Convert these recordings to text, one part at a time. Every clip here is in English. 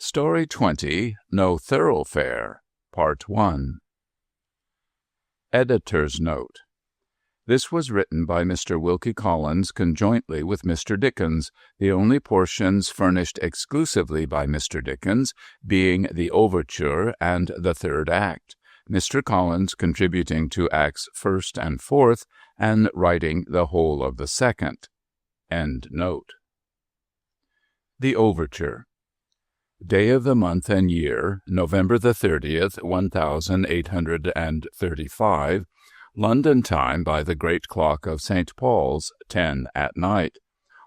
Story 20, No Thoroughfare, Part 1. Editor's Note. This was written by Mr. Wilkie Collins conjointly with Mr. Dickens, the only portions furnished exclusively by Mr. Dickens being the overture and the third act, Mr. Collins contributing to acts first and fourth, and writing the whole of the second. End note. The Overture. Day of the month and year, November the 30th, 1835, London time by the great clock of St. Paul's, 10 at night.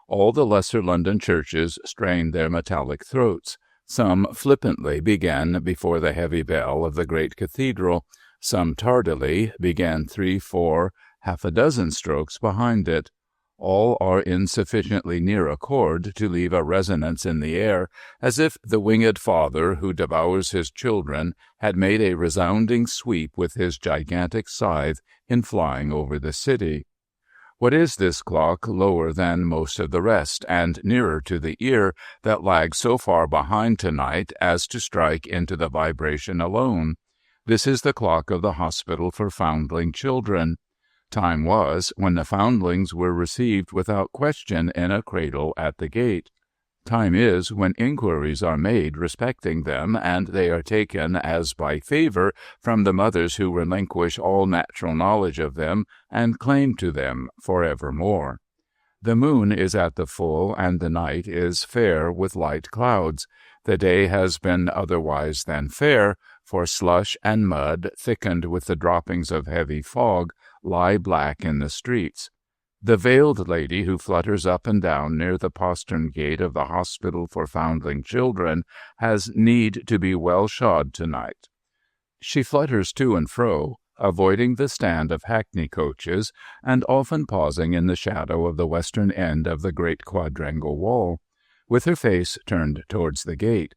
All the lesser London churches strained their metallic throats. Some flippantly began before the heavy bell of the great cathedral, some tardily began 3, 4, half a dozen strokes behind it. All are in sufficiently near accord to leave a resonance in the air, as if the winged Father who devours his children had made a resounding sweep with his gigantic scythe in flying over the city. What is this clock lower than most of the rest, and nearer to the ear, that lags so far behind tonight as to strike into the vibration alone? This is the clock of the Hospital for Foundling Children. Time was when the foundlings were received without question in a cradle at the gate. Time is when inquiries are made respecting them, and they are taken as by favor from the mothers who relinquish all natural knowledge of them and claim to them forevermore. The moon is at the full, and the night is fair with light clouds. The day has been otherwise than fair, for slush and mud, thickened with the droppings of heavy fog, lie black in the streets. The veiled lady who flutters up and down near the postern gate of the Hospital for Foundling Children has need to be well shod tonight. She flutters to and fro, avoiding the stand of hackney coaches, and often pausing in the shadow of the western end of the great quadrangle wall, with her face turned towards the gate.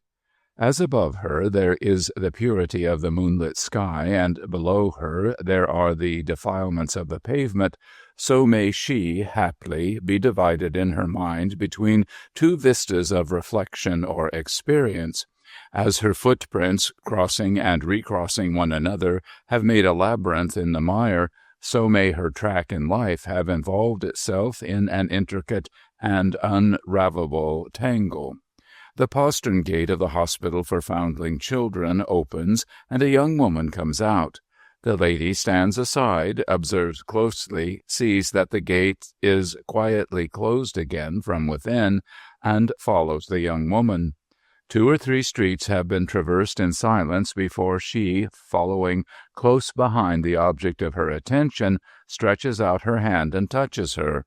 As above her there is the purity of the moonlit sky, and below her there are the defilements of the pavement, so may she, haply, be divided in her mind between two vistas of reflection or experience. As her footprints, crossing and recrossing one another, have made a labyrinth in the mire, so may her track in life have involved itself in an intricate and unravellable tangle. The postern gate of the Hospital for Foundling Children opens, and a young woman comes out. The lady stands aside, observes closely, sees that the gate is quietly closed again from within, and follows the young woman. 2 or 3 streets have been traversed in silence before she, following close behind the object of her attention, stretches out her hand and touches her.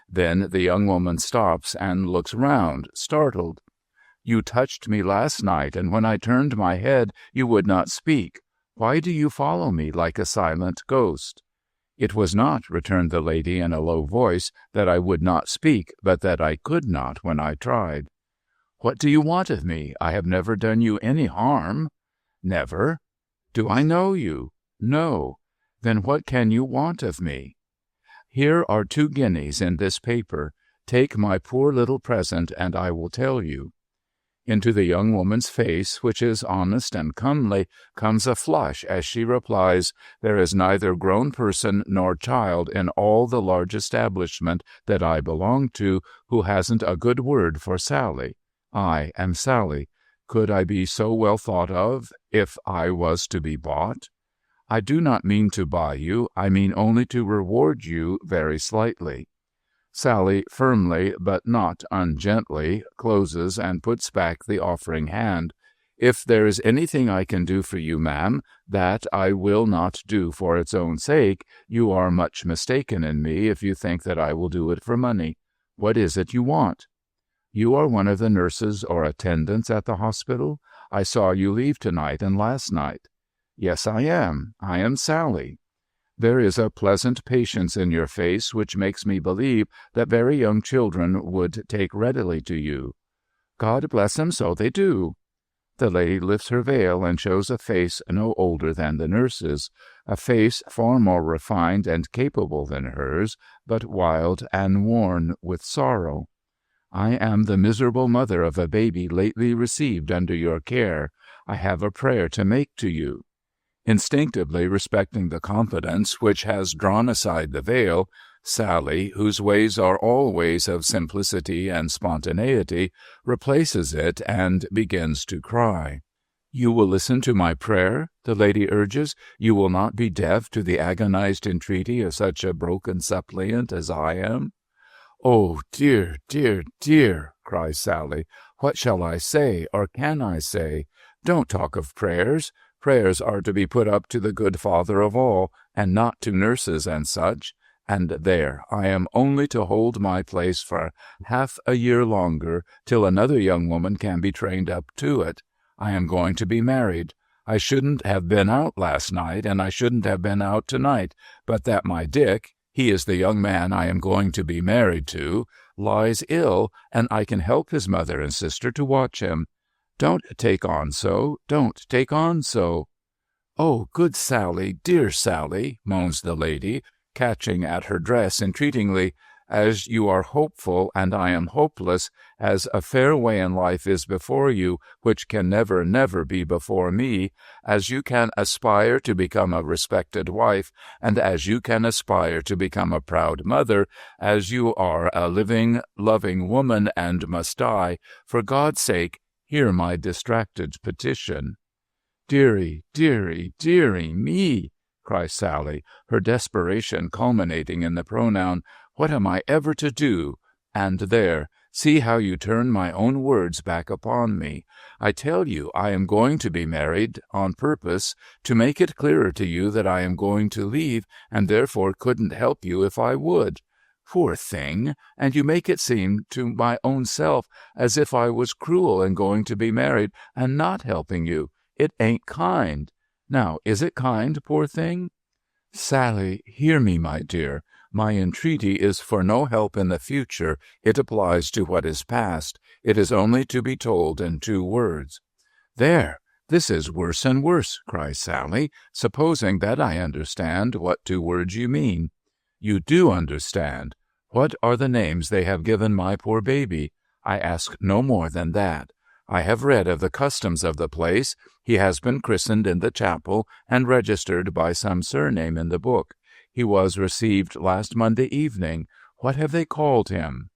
Then the young woman stops and looks round, startled. "You touched me last night, and when I turned my head, you would not speak. Why do you follow me like a silent ghost?" "It was not," returned the lady in a low voice, "that I would not speak, but that I could not when I tried." "What do you want of me? I have never done you any harm." "Never." "Do I know you?" "No." "Then what can you want of me?" "Here are 2 guineas in this paper. Take my poor little present, and I will tell you." Into the young woman's face, which is honest and comely, comes a flush as she replies, "There is neither grown person nor child in all the large establishment that I belong to who hasn't a good word for Sally. I am Sally. Could I be so well thought of if I was to be bought? I do not mean to buy you, I mean only to reward you very slightly." Sally firmly, but not ungently, closes and puts back the offering hand. "If there is anything I can do for you, ma'am, that I will not do for its own sake, you are much mistaken in me if you think that I will do it for money. What is it you want?" "You are one of the nurses or attendants at the hospital? I saw you leave tonight and last night." "Yes, I am. I am Sally." "There is a pleasant patience in your face which makes me believe that very young children would take readily to you." "God bless 'em, so they do." The lady lifts her veil and shows a face no older than the nurse's, a face far more refined and capable than hers, but wild and worn with sorrow. I am the miserable mother of a baby lately received under your care. I have a prayer to make to you." Instinctively respecting the confidence which has drawn aside the veil, Sally, whose ways are all ways of simplicity and spontaneity, replaces it and begins to cry. "You will listen to my prayer?" the lady urges. "You will not be deaf to the agonized entreaty of such a broken suppliant as I am?" "Oh, dear, dear, dear," cries Sally. "What shall I say, or can I say? Don't talk of prayers. Prayers are to be put up to the good Father of all, and not to nurses and such. And there, I am only to hold my place for half a year longer, till another young woman can be trained up to it. I am going to be married. I shouldn't have been out last night, and I shouldn't have been out tonight, but that my Dick, he is the young man I am going to be married to, lies ill, and I can help his mother and sister to watch him. Don't take on so, don't take on so." "Oh, good Sally, dear Sally," moans the lady, catching at her dress entreatingly, "as you are hopeful and I am hopeless, as a fair way in life is before you, which can never, never be before me, as you can aspire to become a respected wife, and as you can aspire to become a proud mother, as you are a living, loving woman and must die, for God's sake, hear my distracted petition." "Dearie, dearie, dearie me," cries Sally, her desperation culminating in the pronoun, "what am I ever to do? And there, see how you turn my own words back upon me. I tell you I am going to be married on purpose to make it clearer to you that I am going to leave, and therefore couldn't help you if I would. Poor thing, and you make it seem to my own self as if I was cruel in going to be married and not helping you. It ain't kind. Now, is it kind, poor thing?" "Sally, hear me, my dear. My entreaty is for no help in the future. It applies to what is past. It is only to be told in 2 words. "There, this is worse and worse," cries Sally, "supposing that I understand what 2 words you mean." "You do understand. What are the names they have given my poor baby? I ask no more than that. I have read of the customs of the place. He has been christened in the chapel and registered by some surname in the book. He was received last Monday evening. What have they called him?"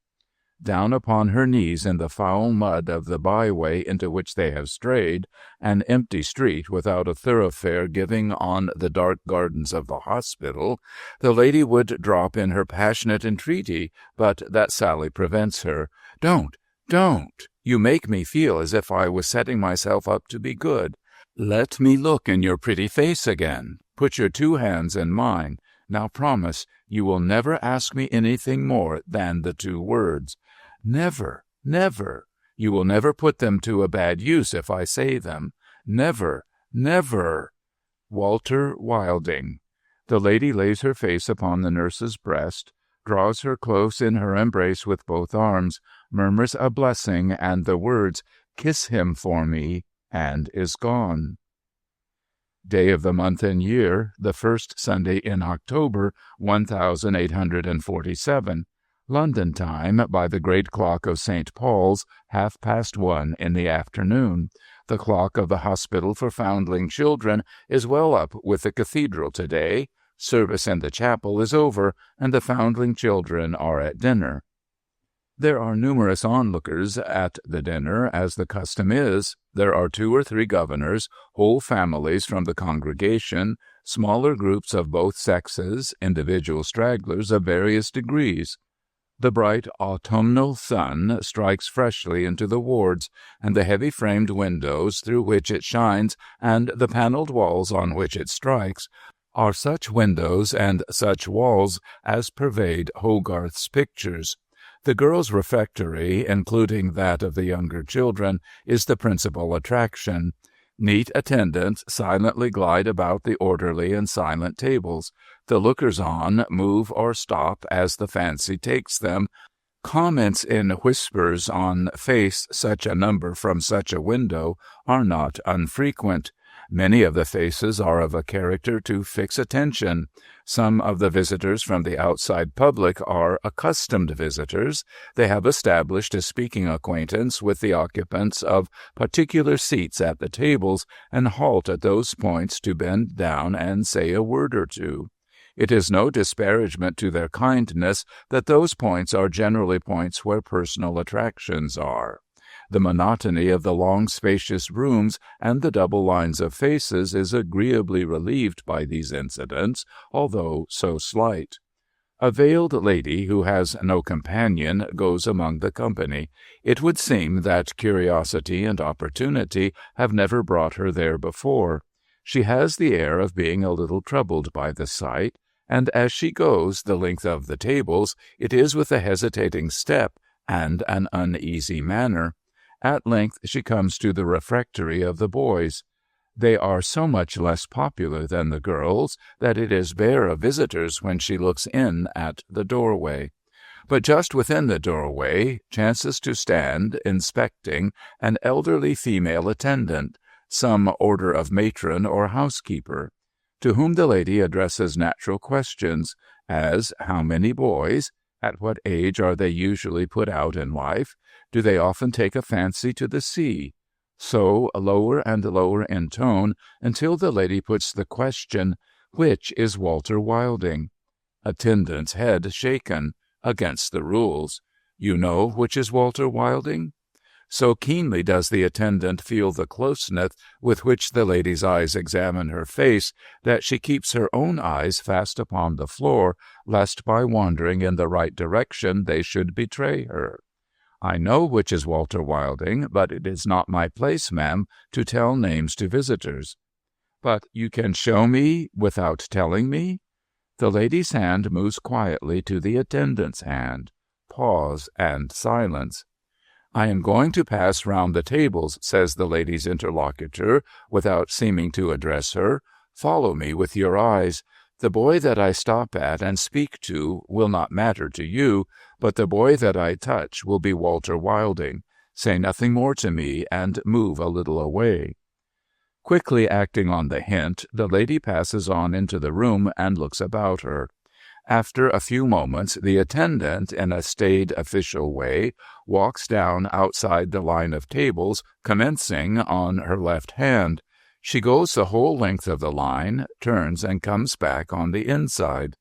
Down upon her knees in the foul mud of the byway into which they have strayed, an empty street without a thoroughfare giving on the dark gardens of the hospital, the lady would drop in her passionate entreaty, but that Sally prevents her. "Don't, don't! You make me feel as if I was setting myself up to be good. Let me look in your pretty face again. Put your 2 hands in mine. Now promise you will never ask me anything more than the 2 words. Never, never. You will never put them to a bad use if I say them. Never, never. Walter Wilding." The lady lays her face upon the nurse's breast, draws her close in her embrace with both arms, murmurs a blessing and the words, "Kiss him for me," and is gone. Day of the month and year, the first Sunday in October, 1847. London time, by the great clock of St. Paul's, 1:30 in the afternoon. The clock of the Hospital for Foundling Children is well up with the cathedral today. Service in the chapel is over, and the foundling children are at dinner. There are numerous onlookers at the dinner, as the custom is. There are 2 or 3 governors, whole families from the congregation, smaller groups of both sexes, individual stragglers of various degrees. The bright autumnal sun strikes freshly into the wards, and the heavy framed windows through which it shines and the panelled walls on which it strikes are such windows and such walls as pervade Hogarth's pictures. The girls' refectory, including that of the younger children, is the principal attraction. Neat attendants silently glide about the orderly and silent tables. The lookers-on move or stop as the fancy takes them. Comments in whispers on "face such a number from such a window" are not unfrequent. Many of the faces are of a character to fix attention. Some of the visitors from the outside public are accustomed visitors. They have established a speaking acquaintance with the occupants of particular seats at the tables and halt at those points to bend down and say a word or two. It is no disparagement to their kindness that those points are generally points where personal attractions are. The monotony of the long, spacious rooms and the double lines of faces is agreeably relieved by these incidents, although so slight. A veiled lady who has no companion goes among the company. It would seem that curiosity and opportunity have never brought her there before. She has the air of being a little troubled by the sight, and as she goes the length of the tables, it is with a hesitating step and an uneasy manner. At length she comes to the refectory of the boys. They are so much less popular than the girls that it is bare of visitors when she looks in at the doorway. But just within the doorway chances to stand, inspecting, an elderly female attendant, some order of matron or housekeeper, to whom the lady addresses natural questions, as how many boys, at what age are they usually put out in life, do they often take a fancy to the sea? So lower and lower in tone until the lady puts the question, which is Walter Wilding? Attendant's head shaken, against the rules. You know which is Walter Wilding? So keenly does the attendant feel the closeness with which the lady's eyes examine her face that she keeps her own eyes fast upon the floor, lest by wandering in the right direction they should betray her. I know which is Walter Wilding, but it is not my place, ma'am, to tell names to visitors. But you can show me without telling me? The lady's hand moves quietly to the attendant's hand. Pause and silence. I am going to pass round the tables, says the lady's interlocutor, without seeming to address her. Follow me with your eyes. The boy that I stop at and speak to will not matter to you, but the boy that I touch will be Walter Wilding. Say nothing more to me, and move a little away. Quickly acting on the hint, the lady passes on into the room and looks about her. After a few moments, the attendant, in a staid official way, walks down outside the line of tables, commencing on her left hand. She goes the whole length of the line, turns and comes back on the inside.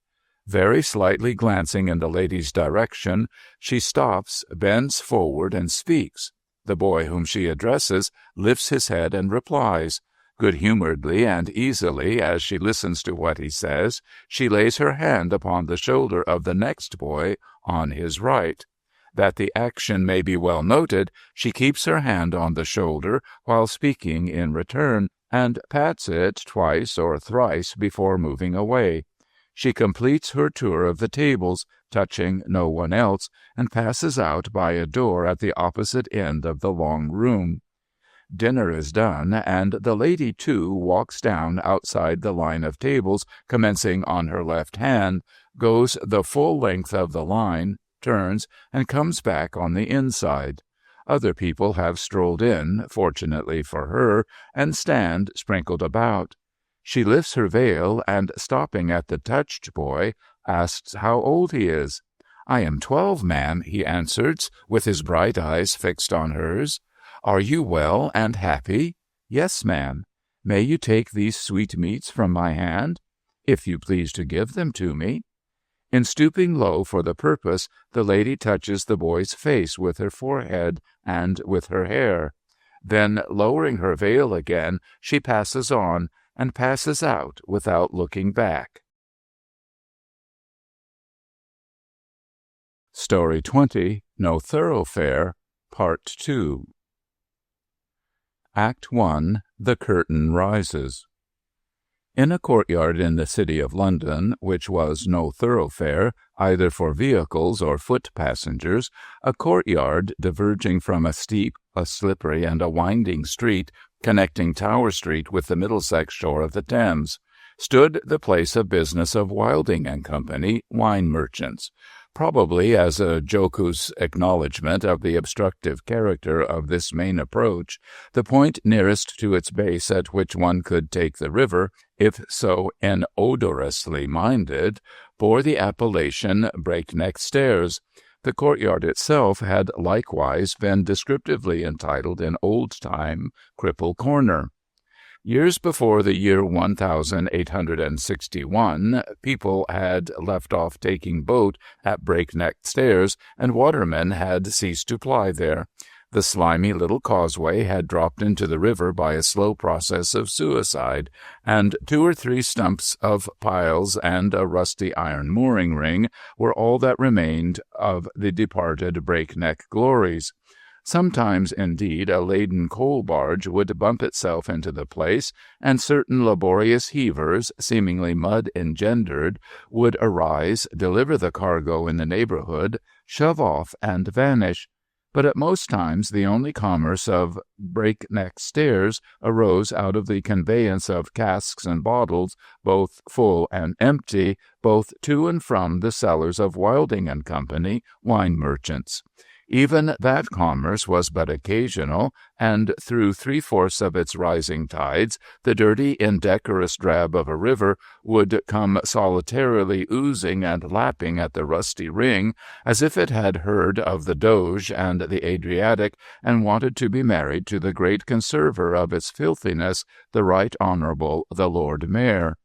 Very slightly glancing in the lady's direction, she stops, bends forward, and speaks. The boy whom she addresses lifts his head and replies. Good-humoredly and easily, as she listens to what he says, she lays her hand upon the shoulder of the next boy on his right. That the action may be well noted, she keeps her hand on the shoulder while speaking in return, and pats it twice or thrice before moving away. She completes her tour of the tables, touching no one else, and passes out by a door at the opposite end of the long room. Dinner is done, and the lady, too, walks down outside the line of tables, commencing on her left hand, goes the full length of the line, turns, and comes back on the inside. Other people have strolled in, fortunately for her, and stand sprinkled about. She lifts her veil, and, stopping at the touched boy, asks how old he is. "I am 12, ma'am," he answers, with his bright eyes fixed on hers. "Are you well and happy?" "Yes, ma'am." "May you take these sweetmeats from my hand?" "If you please to give them to me." In stooping low for the purpose, the lady touches the boy's face with her forehead and with her hair. Then, lowering her veil again, she passes on, and passes out without looking back. Story 20, No Thoroughfare, Part 2. Act 1, The Curtain Rises. In a courtyard in the city of London, which was no thoroughfare, either for vehicles or foot passengers, a courtyard diverging from a steep, a slippery, and a winding street, connecting Tower Street with the Middlesex shore of the Thames, stood the place of business of Wilding and Company, wine merchants. Probably as a jocose acknowledgment of the obstructive character of this main approach, the point nearest to its base at which one could take the river, if so inodorously minded, bore the appellation Breakneck Stairs. The courtyard itself had likewise been descriptively entitled in old time Cripple Corner. Years before the year 1861, people had left off taking boat at Breakneck Stairs, and watermen had ceased to ply there. The slimy little causeway had dropped into the river by a slow process of suicide, and 2 or 3 stumps of piles and a rusty iron mooring ring were all that remained of the departed Breakneck glories. Sometimes, indeed, a laden coal barge would bump itself into the place, and certain laborious heavers, seemingly mud-engendered, would arise, deliver the cargo in the neighborhood, shove off, and vanish. But at most times the only commerce of Breakneck Stairs arose out of the conveyance of casks and bottles, both full and empty, both to and from the cellars of Wilding and Company, wine merchants. Even that commerce was but occasional, and through 3/4 of its rising tides, the dirty, indecorous drab of a river would come solitarily oozing and lapping at the rusty ring, as if it had heard of the Doge and the Adriatic, and wanted to be married to the great conserver of its filthiness, the Right Honourable the Lord Mayor.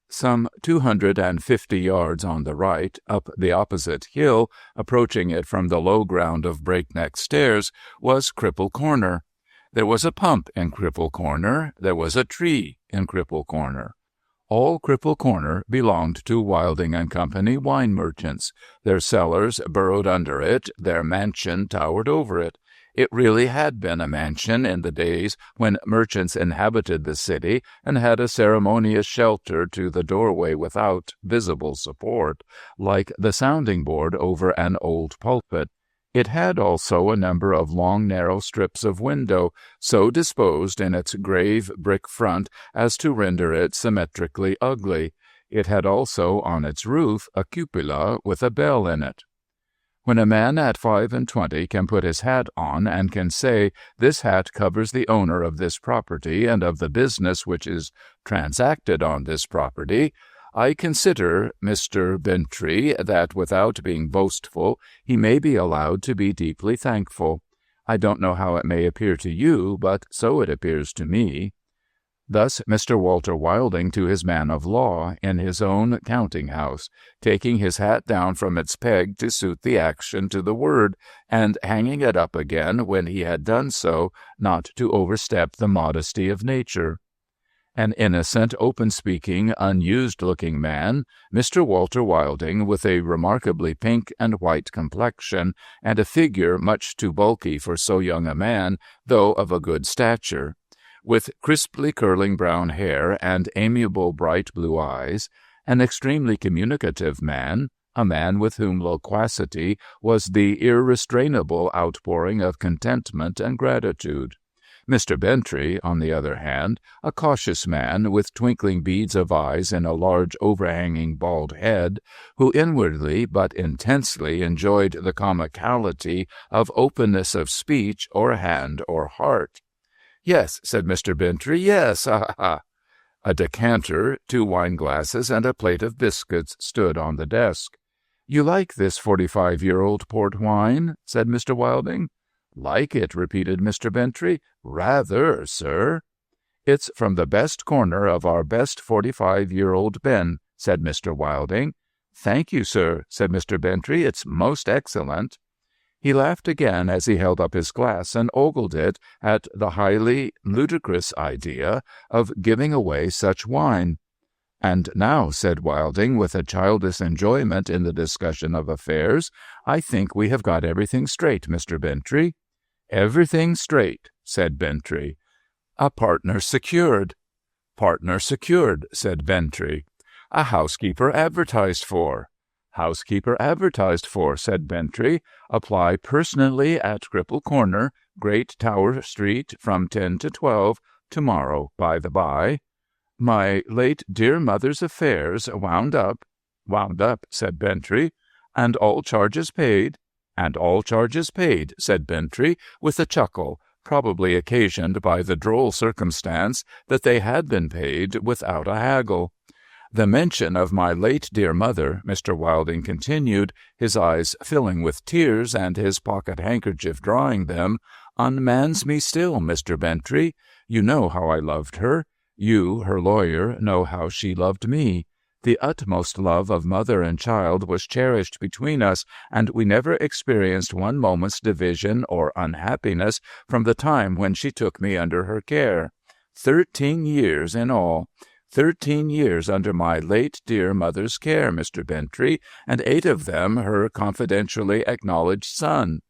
Some 250 yards on the right, up the opposite hill, approaching it from the low ground of Breakneck Stairs, was Cripple Corner. There was a pump in Cripple Corner. There was a tree in Cripple Corner. All Cripple Corner belonged to Wilding and Company wine merchants. Their cellars burrowed under it, their mansion towered over it. It really had been a mansion in the days when merchants inhabited the city and had a ceremonious shelter to the doorway without visible support, like the sounding-board over an old pulpit. It had also a number of long, narrow strips of window, so disposed in its grave brick front as to render it symmetrically ugly. It had also on its roof a cupola with a bell in it. When a man at 25 can put his hat on and can say, "This hat covers the owner of this property and of the business which is transacted on this property," I consider, Mr. Bentry, that without being boastful, he may be allowed to be deeply thankful. I don't know how it may appear to you, but so it appears to me. Thus Mr. Walter Wilding to his man of law in his own counting-house, taking his hat down from its peg to suit the action to the word, and hanging it up again when he had done so, not to overstep the modesty of nature. An innocent, open-speaking, unused-looking man, Mr. Walter Wilding, with a remarkably pink and white complexion, and a figure much too bulky for so young a man, though of a good stature, with crisply curling brown hair and amiable bright blue eyes, an extremely communicative man, a man with whom loquacity was the irrestrainable outpouring of contentment and gratitude. Mr. Bentry, on the other hand, a cautious man with twinkling beads of eyes in a large overhanging bald head, who inwardly but intensely enjoyed the comicality of openness of speech or hand or heart. "Yes," said Mr. Bentry, "yes, ha, ha, ha." A decanter, 2 wine-glasses, and a plate of biscuits stood on the desk. "You like this 45-year-old port wine?" said Mr. Wilding. "Like it," repeated Mr. Bentry. "Rather, sir." "It's from the best corner of our best 45-year-old bin," said Mr. Wilding. "Thank you, sir," said Mr. Bentry. "It's most excellent." He laughed again as he held up his glass and ogled it at the highly ludicrous idea of giving away such wine. "And now," said Wilding, with a childish enjoyment in the discussion of affairs, "I think we have got everything straight, Mr. Bentry." "Everything straight," said Bentry. "A partner secured." "Partner secured," said Bentry. "A housekeeper advertised for." "Housekeeper advertised for," said Bentry. "Apply personally at Cripple Corner, Great Tower Street, from 10 to 12, tomorrow, by the by." "My late dear mother's affairs wound up," said Bentry. And all charges paid?" "And all charges paid," said Bentley, with a chuckle, probably occasioned by the droll circumstance that they had been paid without a haggle. "The mention of my late dear mother," Mr. Wilding continued, his eyes filling with tears and his pocket-handkerchief drying them, "unmans me still, Mr. Bentley. You know how I loved her. You, her lawyer, know how she loved me. The utmost love of mother and child was cherished between us, and we never experienced one moment's division or unhappiness from the time when she took me under her care. 13 years in all. 13 years under my late dear mother's care, Mr. Bentley, and 8 of them her confidentially acknowledged son.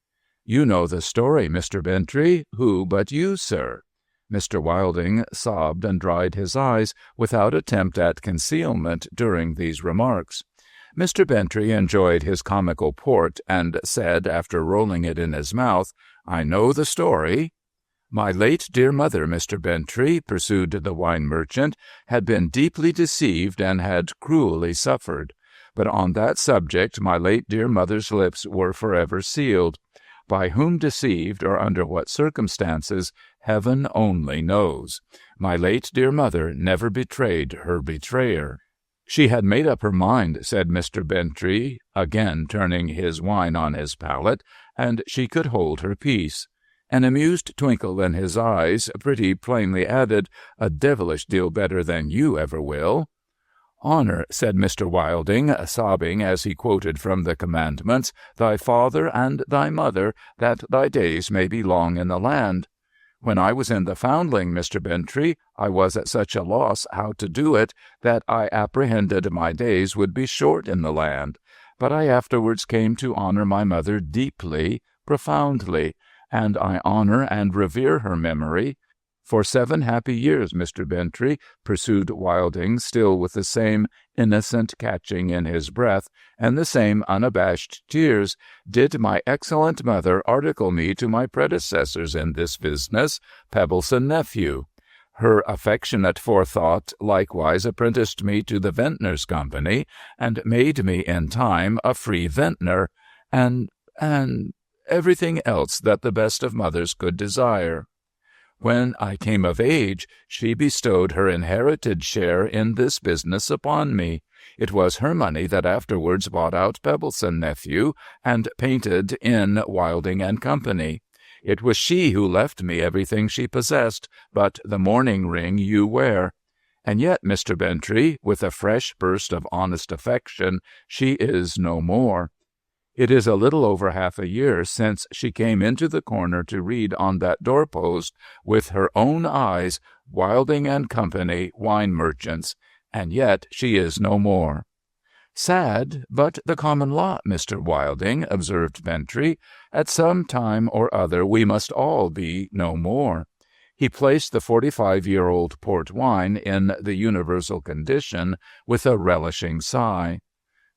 You know the story, Mr. Bentley. Who but you, sir?" Mr. Wilding sobbed and dried his eyes without attempt at concealment during these remarks. Mr. Bentley enjoyed his comical port and said, after rolling it in his mouth, "I know the story." "My late dear mother, Mr. Bentley," pursued the wine merchant, "had been deeply deceived and had cruelly suffered. But on that subject my late dear mother's lips were forever sealed. By whom deceived, or under what circumstances, Heaven only knows. My late dear mother never betrayed her betrayer." "She had made up her mind," said Mr. Bentley, again turning his wine on his palate, "and she could hold her peace." An amused twinkle in his eyes pretty plainly added, "A devilish deal better than you ever will." "Honor," said Mr. Wilding, sobbing as he quoted from the commandments, "thy father and thy mother, that thy days may be long in the land." "When I was in the Foundling, Mr. Bentley, I was at such a loss how to do it that I apprehended my days would be short in the land. But I afterwards came to honor my mother deeply, profoundly, and I honor and revere her memory. For 7 happy years, Mr. Bentley," pursued Wilding, still with the same innocent catching in his breath and the same unabashed tears, "did my excellent mother article me to my predecessors in this business, Pebbleson Nephew. Her affectionate forethought likewise apprenticed me to the Vintners' Company, and made me in time a free vintner, and everything else that the best of mothers could desire. When I came of age, she bestowed her inherited share in this business upon me. It was her money that afterwards bought out Pebbleson Nephew and painted in Wilding and Company. It was she who left me everything she possessed but the mourning ring you wear. And yet, Mr. Bentley, with a fresh burst of honest affection, she is no more. It is a little over half a year since she came into the corner to read on that doorpost with her own eyes, Wilding and Company, wine merchants, and yet she is no more." "Sad, but the common lot, Mr. Wilding," observed Bentley. "At some time or other we must all be no more." He placed the 45-year-old port wine in the universal condition with a relishing sigh.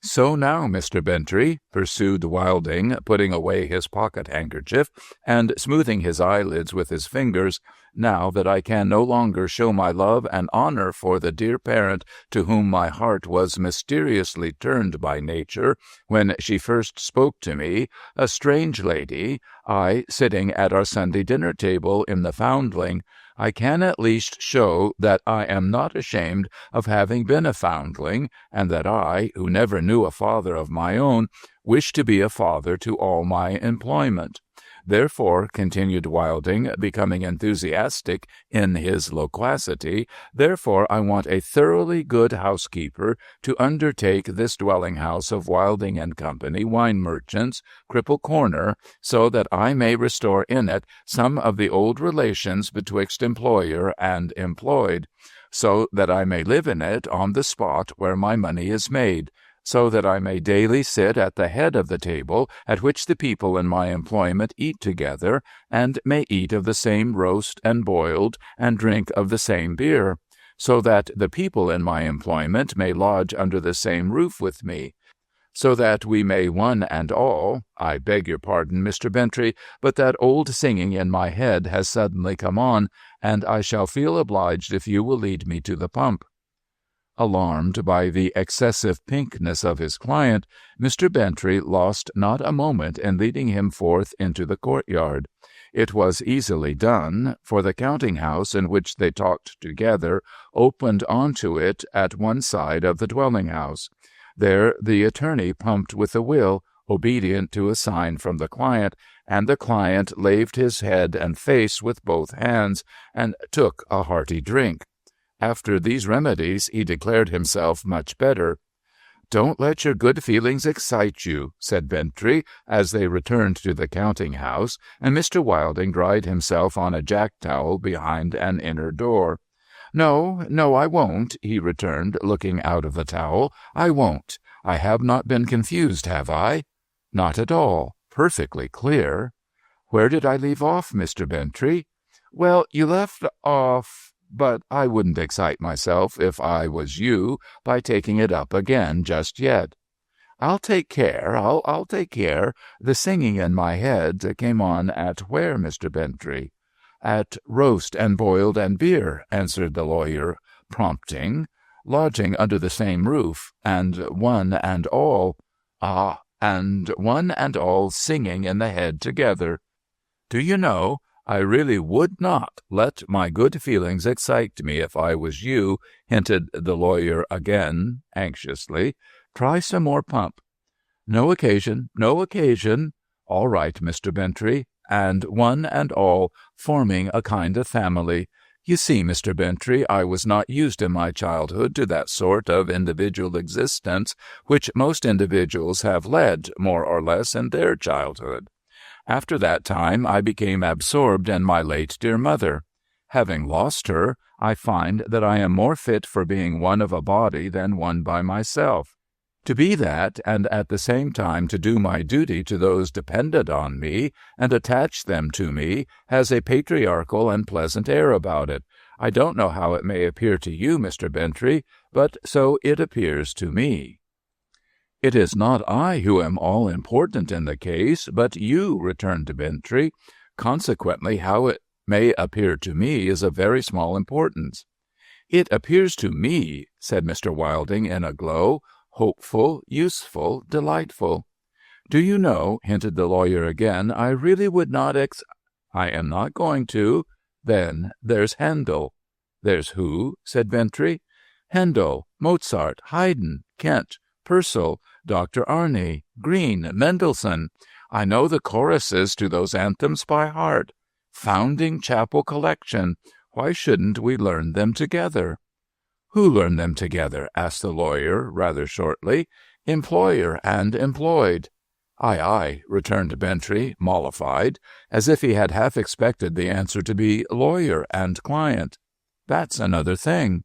"So now, Mr. Bentley," pursued Wilding, putting away his pocket-handkerchief and smoothing his eyelids with his fingers, "now that I can no longer show my love and honor for the dear parent to whom my heart was mysteriously turned by nature when she first spoke to me, a strange lady, I sitting at our Sunday dinner table in the Foundling, I can at least show that I am not ashamed of having been a foundling, and that I, who never knew a father of my own, wish to be a father to all my employment. Therefore," continued Wilding, becoming enthusiastic in his loquacity, "therefore I want a thoroughly good housekeeper to undertake this dwelling-house of Wilding and Company, wine merchants, Cripple Corner, so that I may restore in it some of the old relations betwixt employer and employed, so that I may live in it on the spot where my money is made, so that I may daily sit at the head of the table at which the people in my employment eat together, and may eat of the same roast and boiled, and drink of the same beer, so that the people in my employment may lodge under the same roof with me, so that we may one and all— I beg your pardon, Mr. Bentley, but that old singing in my head has suddenly come on, and I shall feel obliged if you will lead me to the pump." Alarmed by the excessive pinkness of his client, Mr. Bentley lost not a moment in leading him forth into the courtyard. It was easily done, for the counting-house in which they talked together opened onto it at one side of the dwelling-house. There the attorney pumped with a will, obedient to a sign from the client, and the client laved his head and face with both hands, and took a hearty drink. After these remedies, he declared himself much better. "Don't let your good feelings excite you," said Bentley, as they returned to the counting-house, and Mr. Wilding dried himself on a jack-towel behind an inner door. "No, I won't," he returned, looking out of the towel. "I won't. I have not been confused, have I?" "Not at all. Perfectly clear." "Where did I leave off, Mr. Bentley?" "Well, you left off... But I wouldn't excite myself, if I was you, by taking it up again just yet." "I'll take care. I'll take care. The singing in my head came on at where, Mr. Bentley?" "At roast and boiled and beer," answered the lawyer, prompting. "Lodging under the same roof, and one and all." "Ah, and one and all singing in the head together. Do you know, I really would not let my good feelings excite me if I was you," hinted the lawyer again, anxiously. "Try some more pump." "No occasion, no occasion." "All right, Mr. Bentley. And one and all, forming a kind of family. You see, Mr. Bentley, I was not used in my childhood to that sort of individual existence which most individuals have led, more or less, in their childhood. After that time I became absorbed in my late dear mother. Having lost her, I find that I am more fit for being one of a body than one by myself. To be that, and at the same time to do my duty to those dependent on me, and attach them to me, has a patriarchal and pleasant air about it. I don't know how it may appear to you, Mr. Bentley, but so it appears to me." "It is not I who am all important in the case, but you," returned Bentley. "Consequently, how it may appear to me is of very small importance." "It appears to me," said Mr. Wilding in a glow, "hopeful, useful, delightful." "Do you know," hinted the lawyer again, "I really would not "I am not going to." "Then there's Handel." "There's who?" said Bentley. "Handel, Mozart, Haydn, Kent, Purcell, Dr. Arne, Green, Mendelssohn. I know the choruses to those anthems by heart. Founding Chapel collection. Why shouldn't we learn them together?" "Who learn them together?" asked the lawyer, rather shortly. "Employer and employed." "Aye," returned Bentley, mollified, as if he had half expected the answer to be lawyer and client. "That's another thing."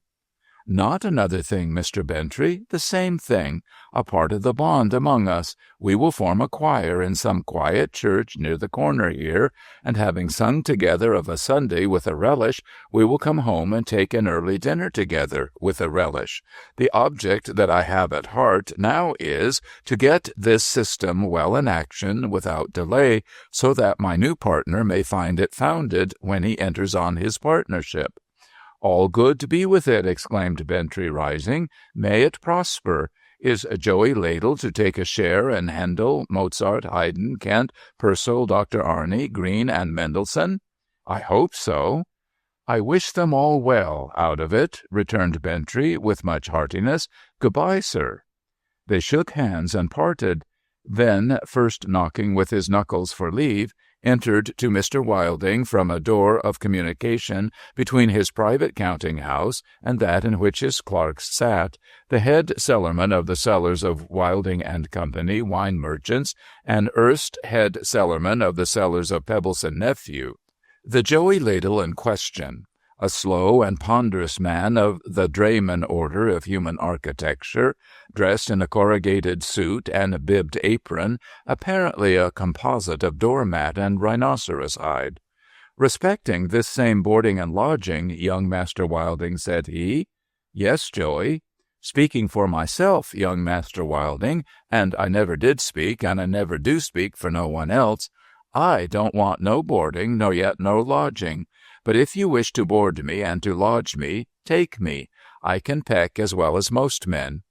"Not another thing, Mr. Bentley, the same thing, a part of the bond among us. We will form a choir in some quiet church near the corner here, and having sung together of a Sunday with a relish, we will come home and take an early dinner together with a relish. The object that I have at heart now is to get this system well in action without delay, so that my new partner may find it founded when he enters on his partnership." "All good be with it," exclaimed Bentley, rising. "May it prosper. Is Joey Ladle to take a share in Handel, Mozart, Haydn, Kent, Purcell, Dr. Arne, Green, and Mendelssohn?" "I hope so." "I wish them all well out of it," returned Bentley, with much heartiness. "Good-bye, sir." They shook hands and parted. Then, first knocking with his knuckles for leave, entered to Mr. Wilding from a door of communication between his private counting-house and that in which his clerks sat, the head cellarman of the cellars of Wilding and Company, wine merchants, and erst head cellarman of the cellars of Pebbleson Nephew. The Joey Ladle in question, a slow and ponderous man of the drayman order of human architecture, dressed in a corrugated suit and bibbed apron, apparently a composite of doormat and rhinoceros hide. "Respecting this same boarding and lodging, young Master Wilding," said he. "Yes, Joey." "Speaking for myself, young Master Wilding, and I never did speak, and I never do speak for no one else, I don't want no boarding, nor yet no lodging. But if you wish to board me and to lodge me, take me. I can peck as well as most men.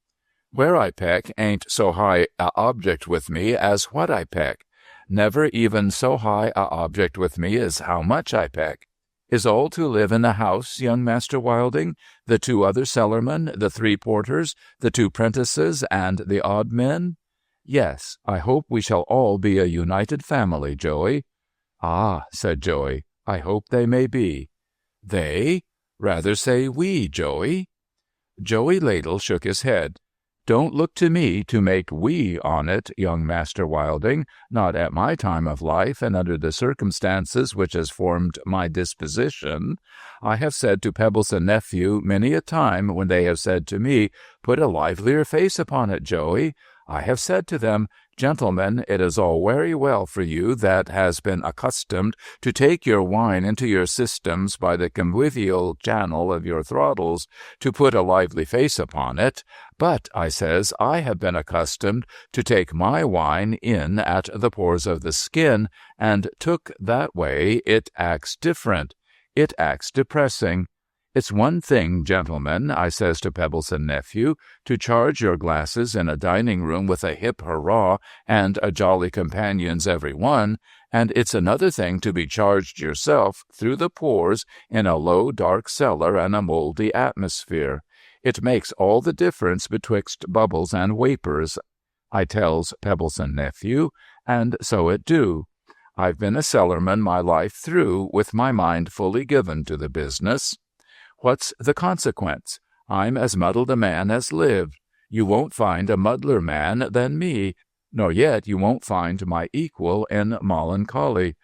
Where I peck ain't so high a object with me as what I peck. Never even so high a object with me as how much I peck. Is all to live in the house, young Master Wilding, the 2 other cellarmen, the 3 porters, the 2 prentices, and the odd men? Yes, I hope we shall all be a united family, Joey. Ah, said Joey, I hope they may be. They? Rather say we, Joey. Joey Ladle shook his head. Don't look to me to make we on it, young Master Wilding, not at my time of life and under the circumstances which has formed my disposition. I have said to Pebbleson nephew many a time when they have said to me, put a livelier face upon it, Joey. I have said to them, gentlemen, it is all very well for you that has been accustomed to take your wine into your systems by the convivial channel of your throttles, to put a lively face upon it. But, I says, I have been accustomed to take my wine in at the pores of the skin, and took that way it acts different. It acts depressing. It's one thing, gentlemen, I says to Pebbleson nephew, to charge your glasses in a dining-room with a hip hurrah and a jolly companions every one, and it's another thing to be charged yourself through the pores in a low, dark cellar and a mouldy atmosphere. It makes all the difference betwixt bubbles and vapors, I tells Pebbleson nephew, and so it do. I've been a cellarman my life through, with my mind fully given to the business. What's the consequence? I'm as muddled a man as lived. You won't find a muddler man than me, nor yet you won't find my equal in melancholy.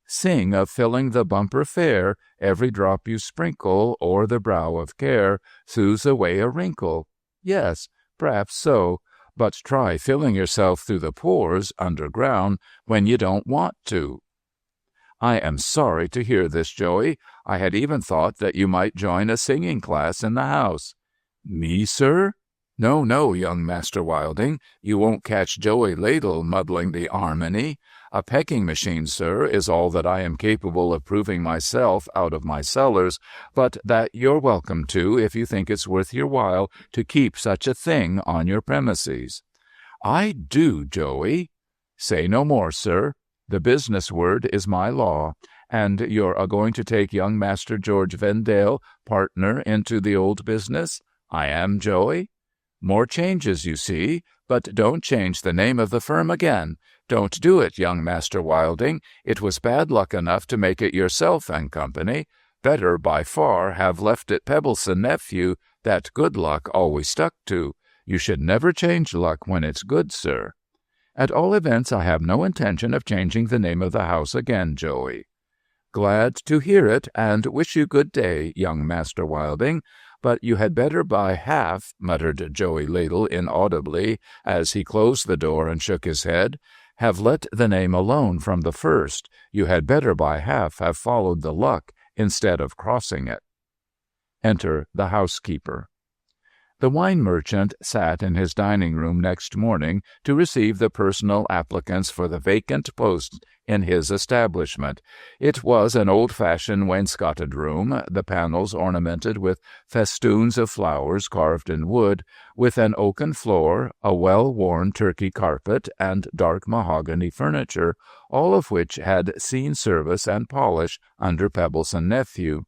Sing of filling the bumper fair, every drop you sprinkle o'er the brow of care soothes away a wrinkle. Yes, perhaps so, but try filling yourself through the pores underground when you don't want to. I am sorry to hear this, Joey. I had even thought that you might join a singing class in the house. Me, sir? No, no, young Master Wilding. You won't catch Joey Ladle muddling the harmony. A pecking machine, sir, is all that I am capable of proving myself out of my cellars, but that you're welcome to if you think it's worth your while to keep such a thing on your premises. I do, Joey. Say no more, sir. The business word is my law, and you're a-going to take young Master George Vendale, partner, into the old business? I am, Joey. More changes, you see, but don't change the name of the firm again. Don't do it, young Master Wilding. It was bad luck enough to make it yourself and company. Better by far have left it Pebbleson nephew, that good luck always stuck to. You should never change luck when it's good, sir. At all events, I have no intention of changing the name of the house again, Joey. Glad to hear it, and wish you good day, young Master Wilding. But you had better by half, muttered Joey Ladle inaudibly, as he closed the door and shook his head, have let the name alone from the first. You had better by half have followed the luck instead of crossing it. Enter the housekeeper. The wine merchant sat in his dining-room next morning to receive the personal applicants for the vacant post in his establishment. It was an old-fashioned wainscoted room, the panels ornamented with festoons of flowers carved in wood, with an oaken floor, a well-worn Turkey carpet, and dark mahogany furniture, all of which had seen service and polish under Pebbleson nephew.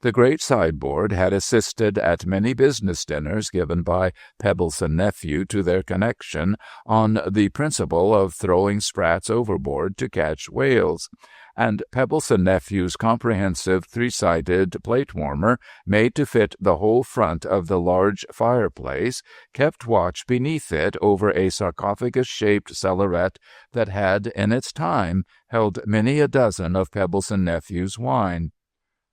The great sideboard had assisted at many business dinners given by Pebbleson nephew to their connection on the principle of throwing sprats overboard to catch whales, and Pebbleson nephew's comprehensive three-sided plate-warmer, made to fit the whole front of the large fireplace, kept watch beneath it over a sarcophagus-shaped cellaret that had, in its time, held many a dozen of Pebbleson nephew's wine.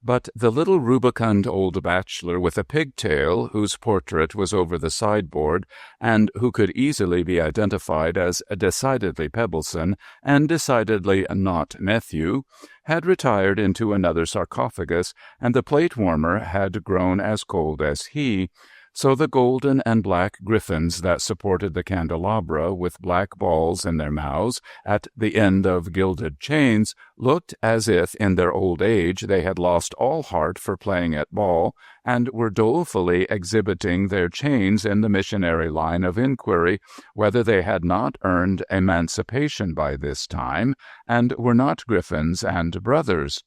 But the little rubicund old bachelor with a pigtail, whose portrait was over the sideboard, and who could easily be identified as decidedly Pebbleson and decidedly not nephew, had retired into another sarcophagus, and the plate-warmer had grown as cold as he, So the golden and black griffins that supported the candelabra with black balls in their mouths at the end of gilded chains looked as if in their old age they had lost all heart for playing at ball and were dolefully exhibiting their chains in the missionary line of inquiry whether they had not earned emancipation by this time and were not griffins and brothers.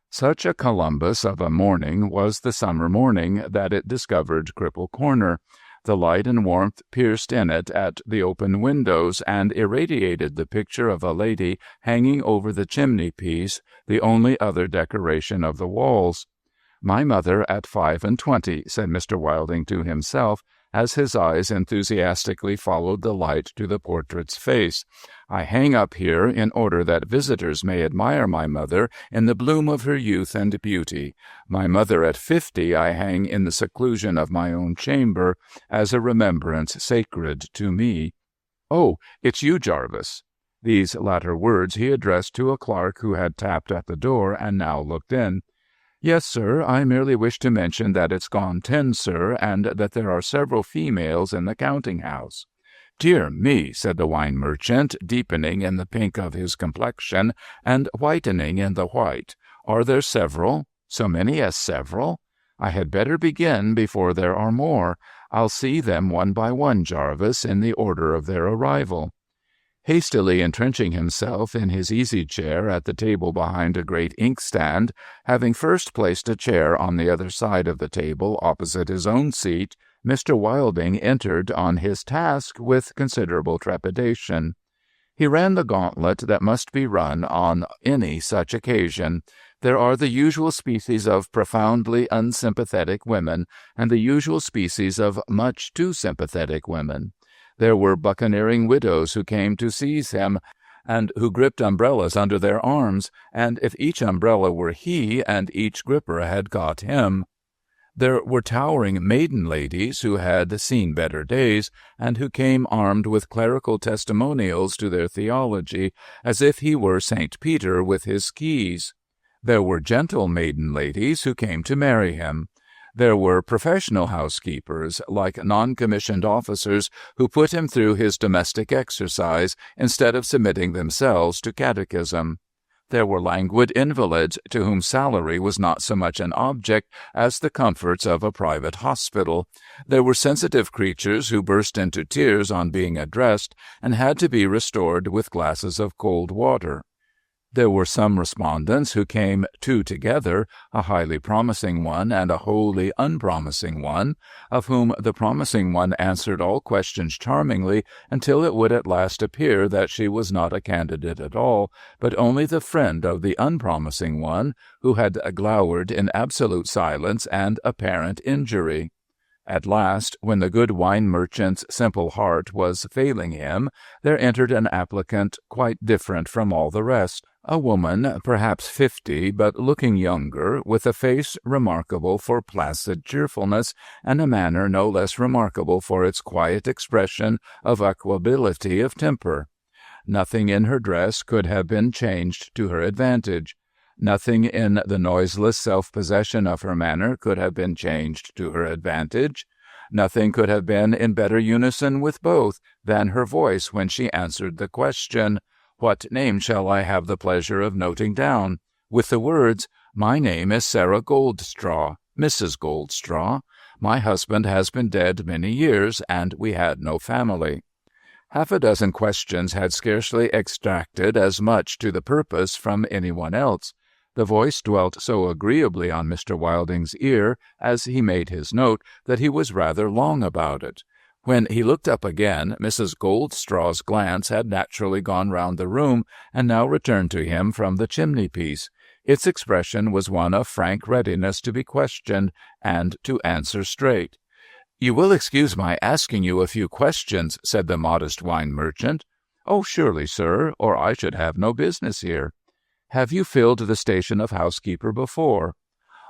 Such a Columbus of a morning was the summer morning that it discovered Cripple Corner. The light and warmth pierced in it at the open windows and irradiated the picture of a lady hanging over the chimney-piece, the only other decoration of the walls. "My mother at 25, said Mr. Wilding to himself, as his eyes enthusiastically followed the light to the portrait's face. "I hang up here in order that visitors may admire my mother in the bloom of her youth and beauty. My mother at 50 I hang in the seclusion of my own chamber, as a remembrance sacred to me. Oh, it's you, Jarvis." These latter words he addressed to a clerk who had tapped at the door and now looked in. "Yes, sir, I merely wish to mention that it's gone 10, sir, and that there are several females in the counting-house." "Dear me," said the wine merchant, deepening in the pink of his complexion and whitening in the white. "Are there several? So many as several? I had better begin before there are more. I'll see them one by one, Jarvis, in the order of their arrival." Hastily entrenching himself in his easy-chair at the table behind a great inkstand, having first placed a chair on the other side of the table opposite his own seat, Mr. Wilding entered on his task with considerable trepidation. He ran the gauntlet that must be run on any such occasion. There are the usual species of profoundly unsympathetic women, and the usual species of much too sympathetic women. There were buccaneering widows who came to seize him, and who gripped umbrellas under their arms, and if each umbrella were he, and each gripper had got him. There were towering maiden ladies who had seen better days, and who came armed with clerical testimonials to their theology, as if he were St. Peter with his keys. There were gentle maiden ladies who came to marry him. There were professional housekeepers, like non-commissioned officers, who put him through his domestic exercise instead of submitting themselves to catechism. There were languid invalids to whom salary was not so much an object as the comforts of a private hospital. There were sensitive creatures who burst into tears on being addressed and had to be restored with glasses of cold water. There were some respondents who came two together, a highly promising one and a wholly unpromising one, of whom the promising one answered all questions charmingly until it would at last appear that she was not a candidate at all, but only the friend of the unpromising one, who had glowered in absolute silence and apparent injury. At last, when the good wine merchant's simple heart was failing him, there entered an applicant quite different from all the rest, a woman, perhaps 50, but looking younger, with a face remarkable for placid cheerfulness, and a manner no less remarkable for its quiet expression of equability of temper. Nothing in her dress could have been changed to her advantage. Nothing in the noiseless self-possession of her manner could have been changed to her advantage. Nothing could have been in better unison with both than her voice when she answered the question, "What name shall I have the pleasure of noting down?" with the words, "My name is Sarah Goldstraw, Mrs. Goldstraw. My husband has been dead many years, and we had no family." Half a dozen questions had scarcely extracted as much to the purpose from anyone else. The voice dwelt so agreeably on Mr. Wilding's ear as he made his note that he was rather long about it. When he looked up again, Mrs. Goldstraw's glance had naturally gone round the room and now returned to him from the chimney-piece. Its expression was one of frank readiness to be questioned and to answer straight. "You will excuse my asking you a few questions," said the modest wine merchant. "Oh, surely, sir, or I should have no business here." "Have you filled the station of housekeeper before?"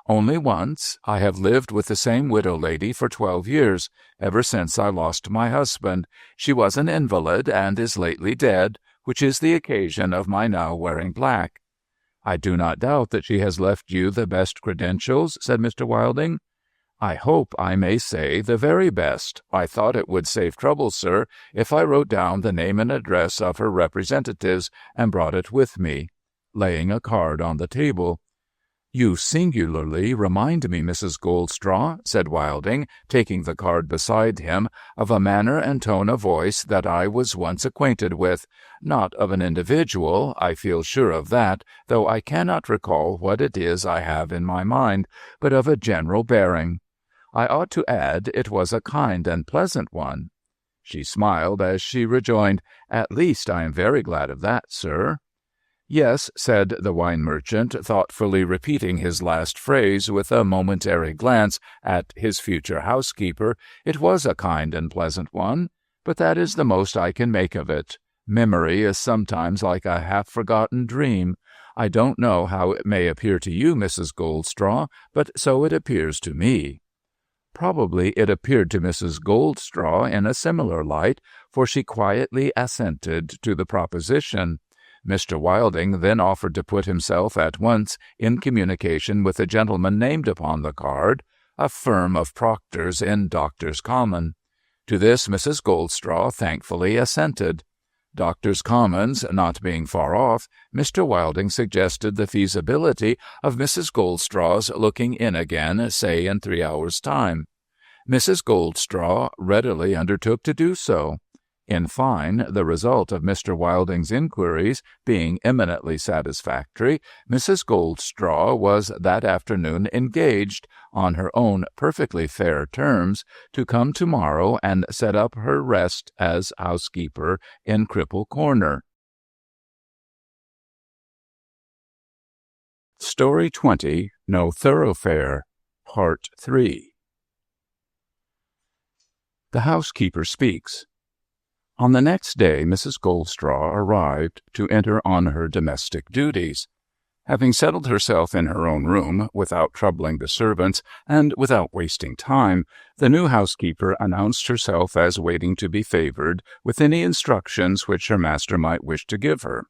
"Only once. I have lived with the same widow lady for 12 years, ever since I lost my husband. She was an invalid and is lately dead, which is the occasion of my now wearing black." "I do not doubt that she has left you the best credentials," said Mr. Wilding. I hope I may say the very best. I thought it would save trouble, sir, if I wrote down the name and address of her representatives and brought it with me," laying a card on the table. "You singularly remind me, Mrs. Goldstraw," said Wilding, taking the card beside him, "of a manner and tone of voice that I was once acquainted with. Not of an individual, I feel sure of that, though I cannot recall what it is I have in my mind, but of a general bearing. I ought to add it was a kind and pleasant one." She smiled as she rejoined, "At least I am very glad of that, sir." "Yes," said the wine merchant, thoughtfully repeating his last phrase with a momentary glance at his future housekeeper, "it was a kind and pleasant one, but that is the most I can make of it. Memory is sometimes like a half-forgotten dream. I don't know how it may appear to you, Mrs. Goldstraw, but so it appears to me." Probably it appeared to Mrs. Goldstraw in a similar light, for she quietly assented to the proposition. Mr. Wilding then offered to put himself at once in communication with the gentleman named upon the card, a firm of proctors in Doctors' Commons. To this Mrs. Goldstraw thankfully assented. Doctors' Commons not being far off, Mr. Wilding suggested the feasibility of Mrs. Goldstraw's looking in again, say in 3 hours' time. Mrs. Goldstraw readily undertook to do so. In fine, the result of Mr. Wilding's inquiries being eminently satisfactory, Mrs. Goldstraw was that afternoon engaged, on her own perfectly fair terms, to come tomorrow and set up her rest as housekeeper in Cripple Corner. Story 20, No Thoroughfare, Part 3. The housekeeper speaks. On the next day Mrs. Goldstraw arrived to enter on her domestic duties. Having settled herself in her own room, without troubling the servants, and without wasting time, the new housekeeper announced herself as waiting to be favored with any instructions which her master might wish to give her.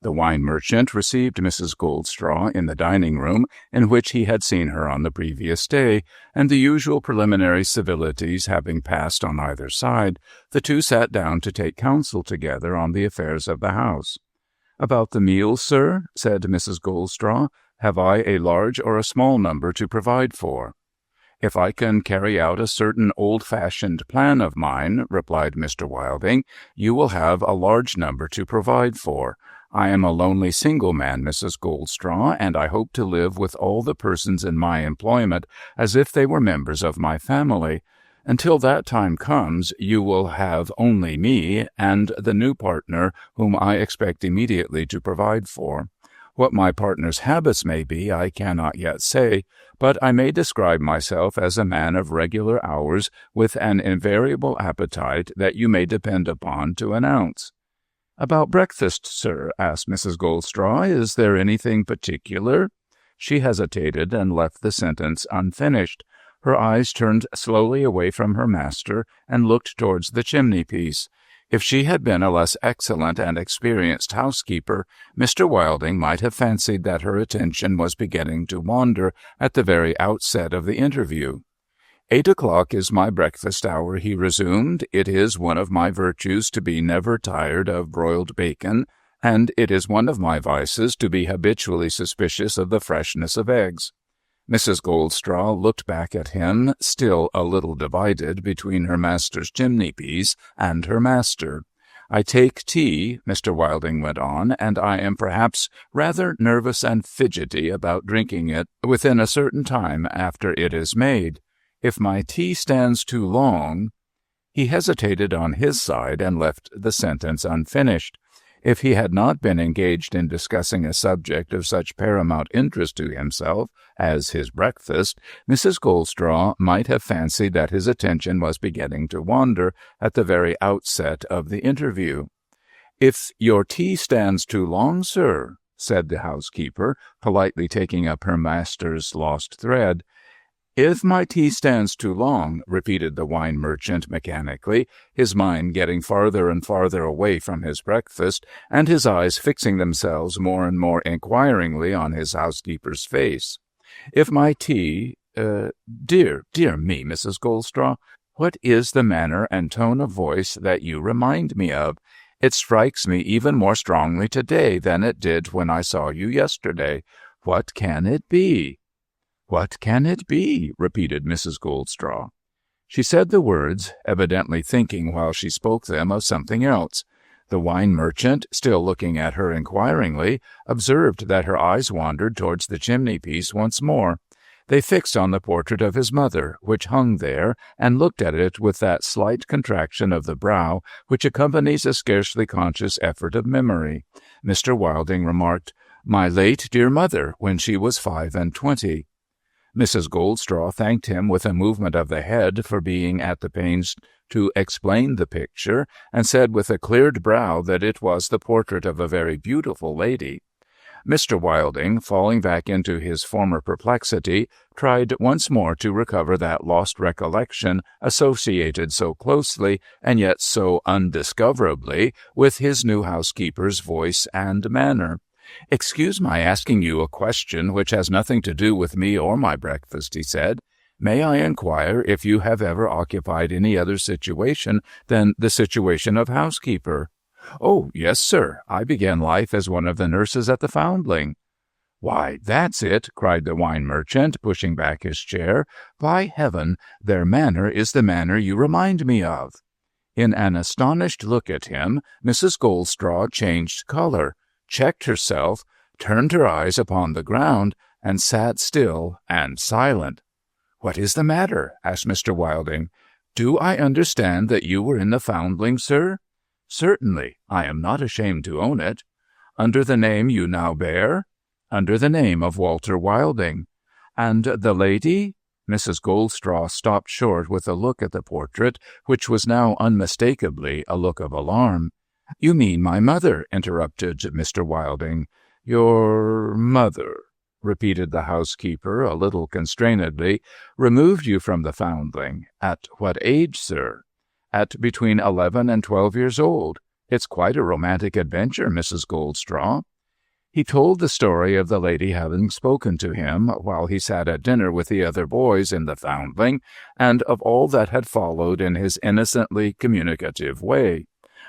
The wine merchant received Mrs. Goldstraw in the dining-room in which he had seen her on the previous day, and the usual preliminary civilities having passed on either side, the two sat down to take counsel together on the affairs of the house. "About the meals, sir," said Mrs. Goldstraw, "have I a large or a small number to provide for?" "If I can carry out a certain old-fashioned plan of mine," replied Mr. Wilding, "you will have a large number to provide for. I am a lonely single man, Mrs. Goldstraw, and I hope to live with all the persons in my employment as if they were members of my family. Until that time comes, you will have only me and the new partner whom I expect immediately to provide for. What my partner's habits may be, I cannot yet say, but I may describe myself as a man of regular hours with an invariable appetite that you may depend upon to announce." "About breakfast, sir," asked Mrs. Goldstraw, "is there anything particular?" She hesitated and left the sentence unfinished. Her eyes turned slowly away from her master and looked towards the chimney-piece. If she had been a less excellent and experienced housekeeper, Mr. Wilding might have fancied that her attention was beginning to wander at the very outset of the interview. "8 o'clock is my breakfast hour," he resumed. "It is one of my virtues to be never tired of broiled bacon, and it is one of my vices to be habitually suspicious of the freshness of eggs." Mrs. Goldstraw looked back at him, still a little divided between her master's chimney-piece and her master. "I take tea," Mr. Wilding went on, "and I am perhaps rather nervous and fidgety about drinking it within a certain time after it is made. If my tea stands too long—" He hesitated on his side and left the sentence unfinished. If he had not been engaged in discussing a subject of such paramount interest to himself as his breakfast, Mrs. Goldstraw might have fancied that his attention was beginning to wander at the very outset of the interview. "If your tea stands too long, sir," said the housekeeper, politely taking up her master's lost thread. "If my tea stands too long," repeated the wine merchant mechanically, his mind getting farther and farther away from his breakfast, and his eyes fixing themselves more and more inquiringly on his housekeeper's face. "If my tea Dear me, Mrs. Goldstraw, what is the manner and tone of voice that you remind me of? It strikes me even more strongly today than it did when I saw you yesterday. What can it be?" "What can it be?" repeated Mrs. Goldstraw. She said the words, evidently thinking while she spoke them of something else. The wine merchant, still looking at her inquiringly, observed that her eyes wandered towards the chimney-piece once more. They fixed on the portrait of his mother, which hung there, and looked at it with that slight contraction of the brow which accompanies a scarcely conscious effort of memory. Mr. Wilding remarked, "My late dear mother, when she was 25." Mrs. Goldstraw thanked him with a movement of the head for being at the pains to explain the picture, and said with a cleared brow that it was the portrait of a very beautiful lady. Mr. Wilding, falling back into his former perplexity, tried once more to recover that lost recollection associated so closely and yet so undiscoverably with his new housekeeper's voice and manner. "Excuse my asking you a question which has nothing to do with me or my breakfast," he said. "May I inquire if you have ever occupied any other situation than the situation of housekeeper?" "Oh, yes, sir. I began life as one of the nurses at the Foundling." "Why, that's it," cried the wine merchant, pushing back his chair. "By heaven, their manner is the manner you remind me of." In an astonished look at him, Mrs. Goldstraw changed colour, checked herself, turned her eyes upon the ground, and sat still and silent. "What is the matter?" asked Mr. Wilding. "Do I understand that you were in the Foundling, sir?" "Certainly. I am not ashamed to own it." "Under the name you now bear?" "Under the name of Walter Wilding." "And the lady?" Mrs. Goldstraw stopped short with a look at the portrait, which was now unmistakably a look of alarm. "You mean my mother," interrupted Mr. Wilding. "Your mother," repeated the housekeeper a little constrainedly, "removed you from the Foundling. At what age, sir?" "At between 11 and 12 years old. It's quite a romantic adventure, Mrs. Goldstraw." He told the story of the lady having spoken to him while he sat at dinner with the other boys in the Foundling, and of all that had followed in his innocently communicative way.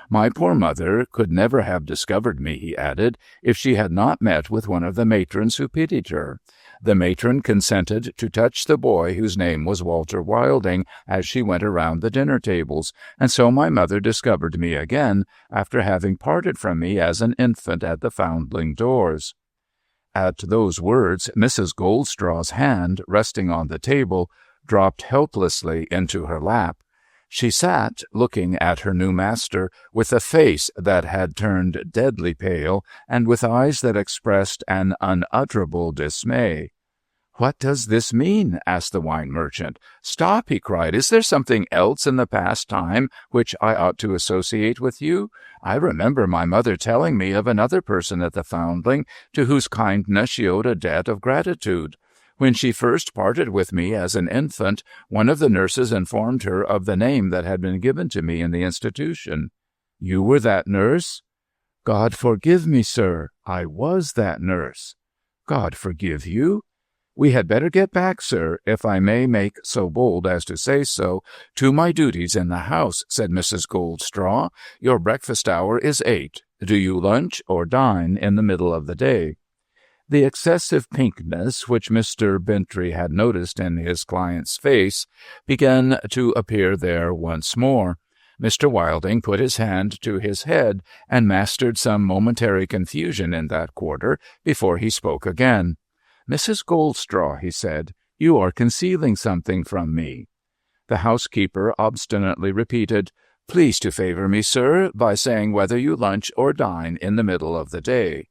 "My poor mother could never have discovered me," he added, "if she had not met with one of the matrons who pitied her. The matron consented to touch the boy whose name was Walter Wilding as she went around the dinner tables, and so my mother discovered me again after having parted from me as an infant at the Foundling doors." At those words, Mrs. Goldstraw's hand, resting on the table, dropped helplessly into her lap. She sat looking at her new master with a face that had turned deadly pale and with eyes that expressed an unutterable dismay. "What does this mean?" asked the wine merchant. "Stop," he cried. "Is there something else in the past time which I ought to associate with you? I remember my mother telling me of another person at the Foundling to whose kindness she owed a debt of gratitude. When she first parted with me as an infant, one of the nurses informed her of the name that had been given to me in the institution." "You were that nurse?" "God forgive me, sir. I was that nurse." "God forgive you?" "We had better get back, sir, if I may make so bold as to say so, to my duties in the house," said Mrs. Goldstraw. "Your breakfast hour is 8. Do you lunch or dine in the middle of the day?" The excessive pinkness which Mr. Bentry had noticed in his client's face began to appear there once more. Mr. Wilding put his hand to his head and mastered some momentary confusion in that quarter before he spoke again. "Mrs. Goldstraw," he said, "you are concealing something from me." The housekeeper obstinately repeated, "Please to favor me, sir, by saying whether you lunch or dine in the middle of the day."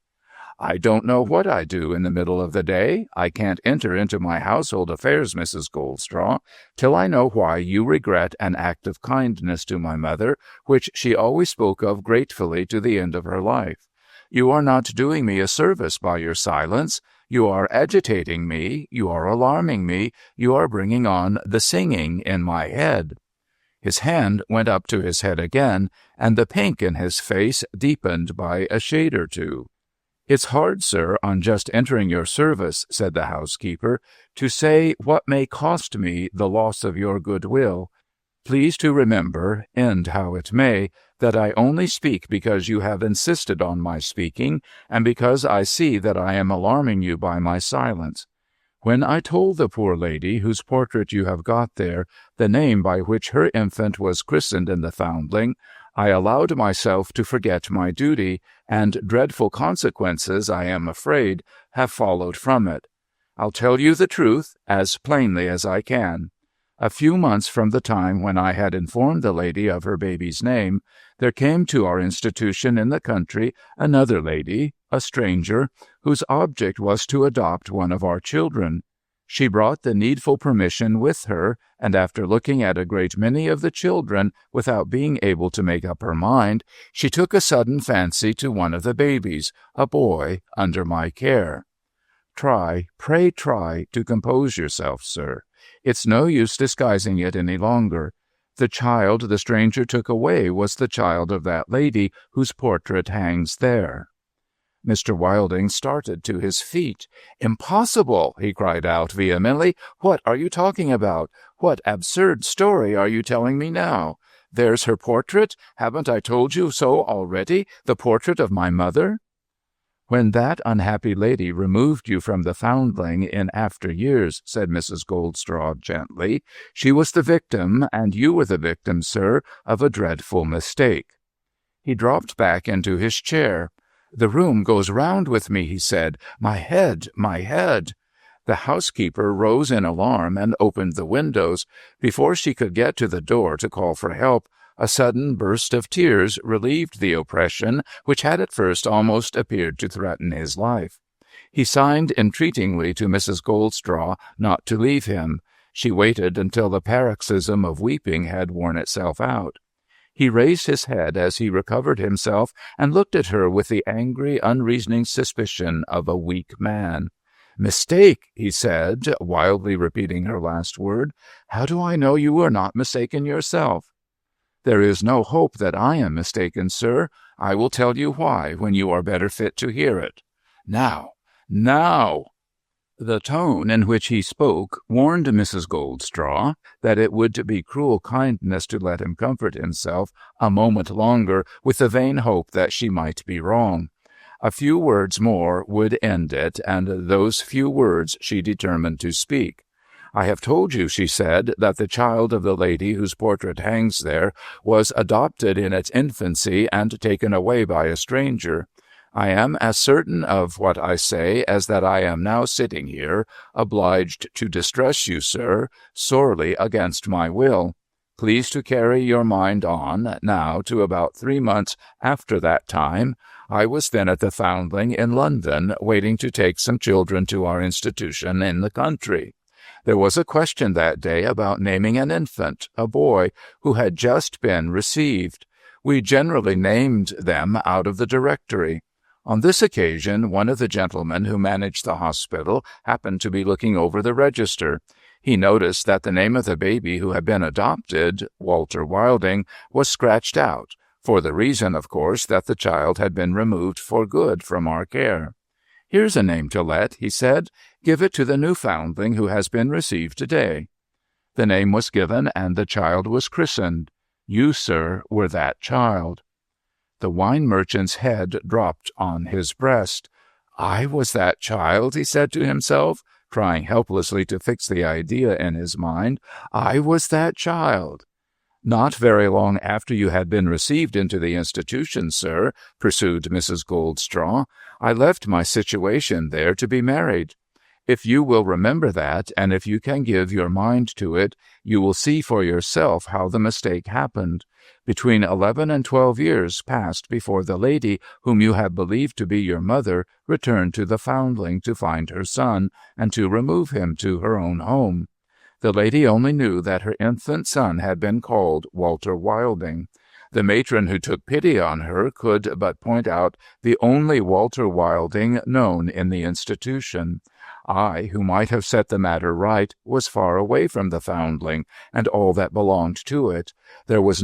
"I don't know what I do in the middle of the day. I can't enter into my household affairs, Mrs. Goldstraw, till I know why you regret an act of kindness to my mother, which she always spoke of gratefully to the end of her life. You are not doing me a service by your silence. You are agitating me. You are alarming me. You are bringing on the singing in my head." His hand went up to his head again, and the pink in his face deepened by a shade or two. "It's hard, sir, on just entering your service," said the housekeeper, "to say what may cost me the loss of your goodwill. Please to remember, end how it may, that I only speak because you have insisted on my speaking, and because I see that I am alarming you by my silence. When I told the poor lady, whose portrait you have got there, the name by which her infant was christened in the Foundling, I allowed myself to forget my duty, and dreadful consequences, I am afraid, have followed from it. I'll tell you the truth, as plainly as I can. A few months from the time when I had informed the lady of her baby's name, there came to our institution in the country another lady, a stranger, whose object was to adopt one of our children. She brought the needful permission with her, and after looking at a great many of the children without being able to make up her mind, she took a sudden fancy to one of the babies, a boy, under my care. Pray try to compose yourself, sir. It's no use disguising it any longer. The child the stranger took away was the child of that lady whose portrait hangs there." Mr. Wilding started to his feet. "Impossible!" he cried out vehemently. "What are you talking about? What absurd story are you telling me now? There's her portrait. Haven't I told you so already? The portrait of my mother?" "When that unhappy lady removed you from the Foundling in after years," said Mrs. Goldstraw gently, "she was the victim, and you were the victim, sir, of a dreadful mistake." He dropped back into his chair. "The room goes round with me," he said. "My head, my head." The housekeeper rose in alarm and opened the windows. Before she could get to the door to call for help, a sudden burst of tears relieved the oppression which had at first almost appeared to threaten his life. He signed entreatingly to Mrs. Goldstraw not to leave him. She waited until the paroxysm of weeping had worn itself out. He raised his head as he recovered himself and looked at her with the angry, unreasoning suspicion of a weak man. "Mistake," he said, wildly repeating her last word. "How do I know you are not mistaken yourself?" "There is no hope that I am mistaken, sir. I will tell you why when you are better fit to hear it." Now! The tone in which he spoke warned Mrs. Goldstraw that it would be cruel kindness to let him comfort himself a moment longer with the vain hope that she might be wrong. A few words more would end it, and those few words she determined to speak. "I have told you," she said, "that the child of the lady whose portrait hangs there was adopted in its infancy and taken away by a stranger. I am as certain of what I say as that I am now sitting here, obliged to distress you, sir, sorely against my will. Please to carry your mind on now to about 3 months after that time. I was then at the Foundling in London, waiting to take some children to our institution in the country. There was a question that day about naming an infant, a boy, who had just been received. We generally named them out of the directory. On this occasion, one of the gentlemen who managed the hospital happened to be looking over the register. He noticed that the name of the baby who had been adopted, Walter Wilding, was scratched out, for the reason, of course, that the child had been removed for good from our care. "Here's a name to let," he said. "Give it to the new Foundling who has been received today." The name was given, and the child was christened. You, sir, were that child. The wine merchant's head dropped on his breast. "I was that child," he said to himself, trying helplessly to fix the idea in his mind. "I was that child." "Not very long after you had been received into the institution, sir," pursued Mrs. Goldstraw, "I left my situation there to be married. If you will remember that, and if you can give your mind to it, you will see for yourself how the mistake happened. Between 11 and 12 years passed before the lady, whom you have believed to be your mother, returned to the Foundling to find her son, and to remove him to her own home. The lady only knew that her infant son had been called Walter Wilding. The matron who took pity on her could but point out the only Walter Wilding known in the institution. I, who might have set the matter right, was far away from the Foundling and all that belonged to it. There was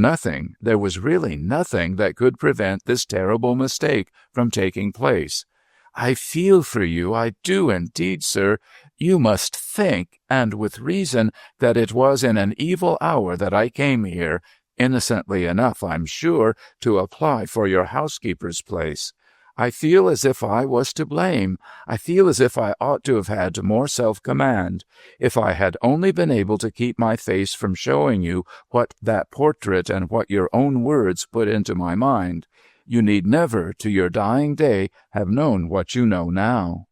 really nothing that could prevent this terrible mistake from taking place. I feel for you, I do indeed, sir. You must think, and with reason, that it was in an evil hour that I came here, innocently enough, I'm sure, to apply for your housekeeper's place. I feel as if I was to blame. I feel as if I ought to have had more self-command. If I had only been able to keep my face from showing you what that portrait and what your own words put into my mind, you need never, to your dying day, have known what you know now."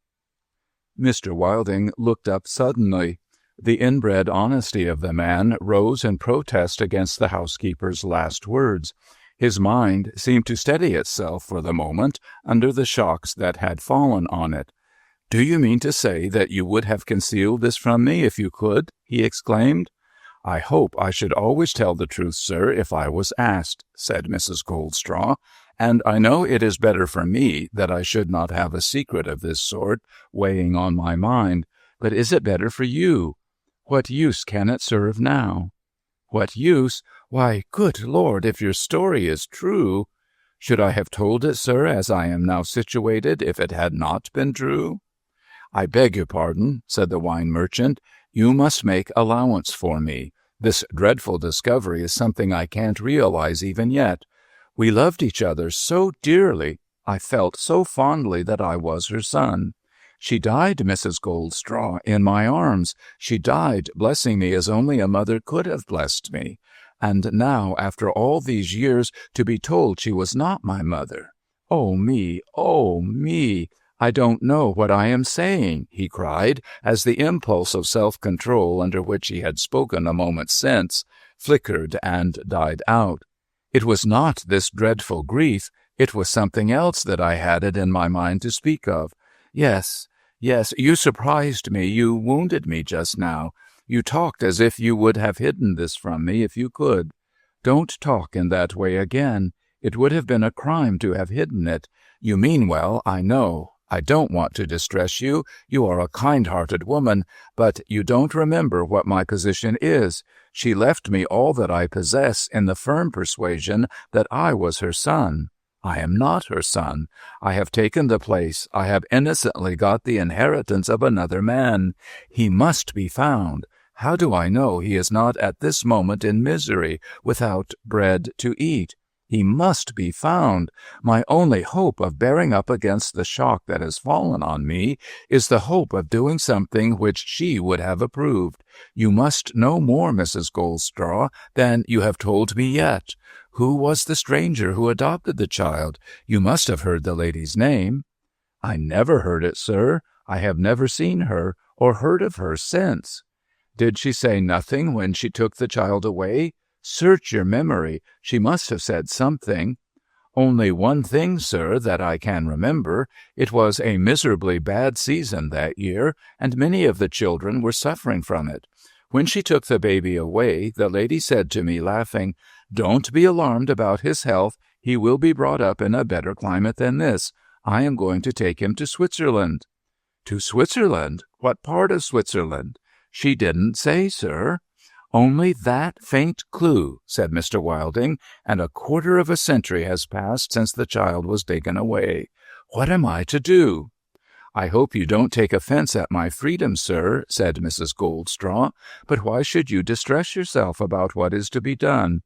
Mr. Wilding looked up suddenly. The inbred honesty of the man rose in protest against the housekeeper's last words. His mind seemed to steady itself for the moment under the shocks that had fallen on it. "Do you mean to say that you would have concealed this from me if you could?" he exclaimed. "I hope I should always tell the truth, sir, if I was asked," said Mrs. Goldstraw, "and I know it is better for me that I should not have a secret of this sort weighing on my mind. But is it better for you? What use can it serve now?" "What use? Why, good Lord, if your story is true—" "Should I have told it, sir, as I am now situated, if it had not been true?" "I beg your pardon," said the wine merchant. "You must make allowance for me. This dreadful discovery is something I can't realize even yet. We loved each other so dearly. I felt so fondly that I was her son. She died, Mrs. Goldstraw, in my arms. She died blessing me as only a mother could have blessed me. And now, after all these years, to be told she was not my mother. Oh, me, oh, me! I don't know what I am saying," he cried, as the impulse of self-control under which he had spoken a moment since flickered and died out. "It was not this dreadful grief. It was something else that I had it in my mind to speak of. Yes, you surprised me, you wounded me just now. You talked as if you would have hidden this from me if you could. Don't talk in that way again. It would have been a crime to have hidden it. You mean well, I know. I don't want to distress you. You are a kind-hearted woman, but you don't remember what my position is. She left me all that I possess in the firm persuasion that I was her son. I am not her son. I have taken the place. I have innocently got the inheritance of another man. He must be found. How do I know he is not at this moment in misery, without bread to eat? He must be found. My only hope of bearing up against the shock that has fallen on me is the hope of doing something which she would have approved. You must know more, Mrs. Goldstraw, than you have told me yet. Who was the stranger who adopted the child? You must have heard the lady's name." "I never heard it, sir. I have never seen her, or heard of her since." "Did she say nothing when she took the child away? Search your memory. She must have said something." "Only one thing, sir, that I can remember. It was a miserably bad season that year, and many of the children were suffering from it. When she took the baby away, the lady said to me, laughing, 'Don't be alarmed about his health. He will be brought up in a better climate than this. I am going to take him to Switzerland.'" "To Switzerland? What part of Switzerland?" "She didn't say, sir." "Only that faint clue," said Mr. Wilding, "and a quarter of a century has passed since the child was taken away. What am I to do?" "I hope you don't take offense at my freedom, sir," said Mrs. Goldstraw, "but why should you distress yourself about what is to be done?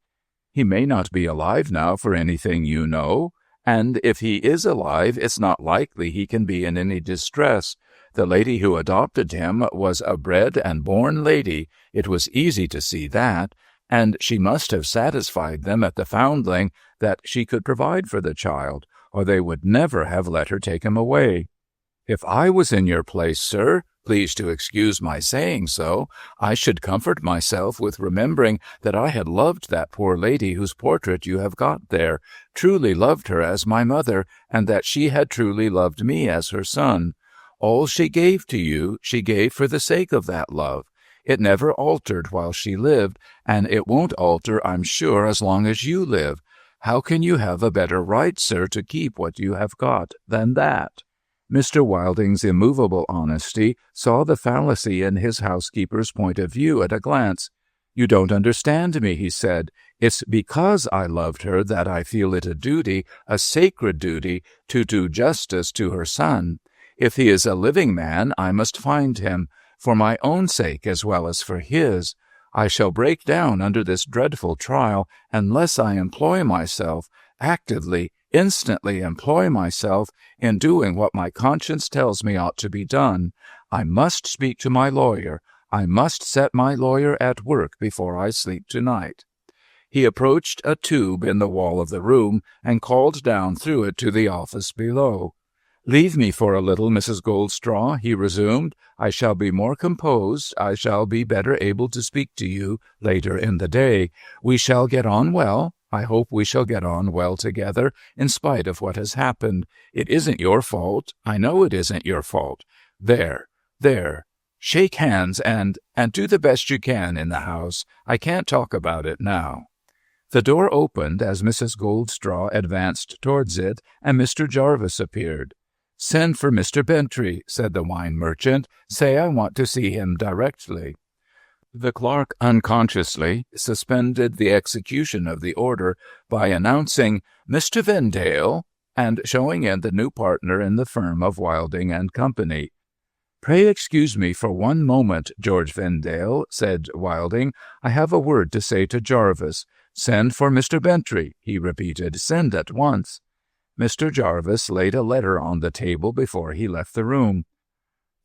He may not be alive now for anything you know, and if he is alive, it's not likely he can be in any distress. The lady who adopted him was a bred and born lady. It was easy to see that, and she must have satisfied them at the foundling that she could provide for the child, or they would never have let her take him away. If I was in your place, sir, please to excuse my saying so, I should comfort myself with remembering that I had loved that poor lady whose portrait you have got there, truly loved her as my mother, and that she had truly loved me as her son. All she gave to you, she gave for the sake of that love. It never altered while she lived, and it won't alter, I'm sure, as long as you live. How can you have a better right, sir, to keep what you have got than that?" Mr. Wilding's immovable honesty saw the fallacy in his housekeeper's point of view at a glance. "You don't understand me," he said. It's because I loved her that I feel it a duty, a sacred duty, to do justice to her son. If he is a living man, I must find him, for my own sake as well as for his. I shall break down under this dreadful trial unless I employ myself, actively, instantly employ myself in doing what my conscience tells me ought to be done. I must speak to my lawyer. I must set my lawyer at work before I sleep tonight. He approached a tube in the wall of the room and called down through it to the office below. "Leave me for a little, Mrs. Goldstraw," he resumed. "I shall be more composed. I shall be better able to speak to you later in the day. We shall get on well. I hope we shall get on well together, in spite of what has happened. It isn't your fault. I know it isn't your fault. There. Shake hands and do the best you can in the house. I can't talk about it now." The door opened as Mrs. Goldstraw advanced towards it, and Mr. Jarvis appeared. "Send for Mr. Bentry," said the wine merchant. "Say I want to see him directly." The clerk unconsciously suspended the execution of the order by announcing "Mr. Vendale," and showing in the new partner in the firm of Wilding and Company. "Pray excuse me for one moment, George Vendale," said Wilding. "I have a word to say to Jarvis." "Send for Mr. Bentry," he repeated. "Send at once." Mr. Jarvis laid a letter on the table before he left the room.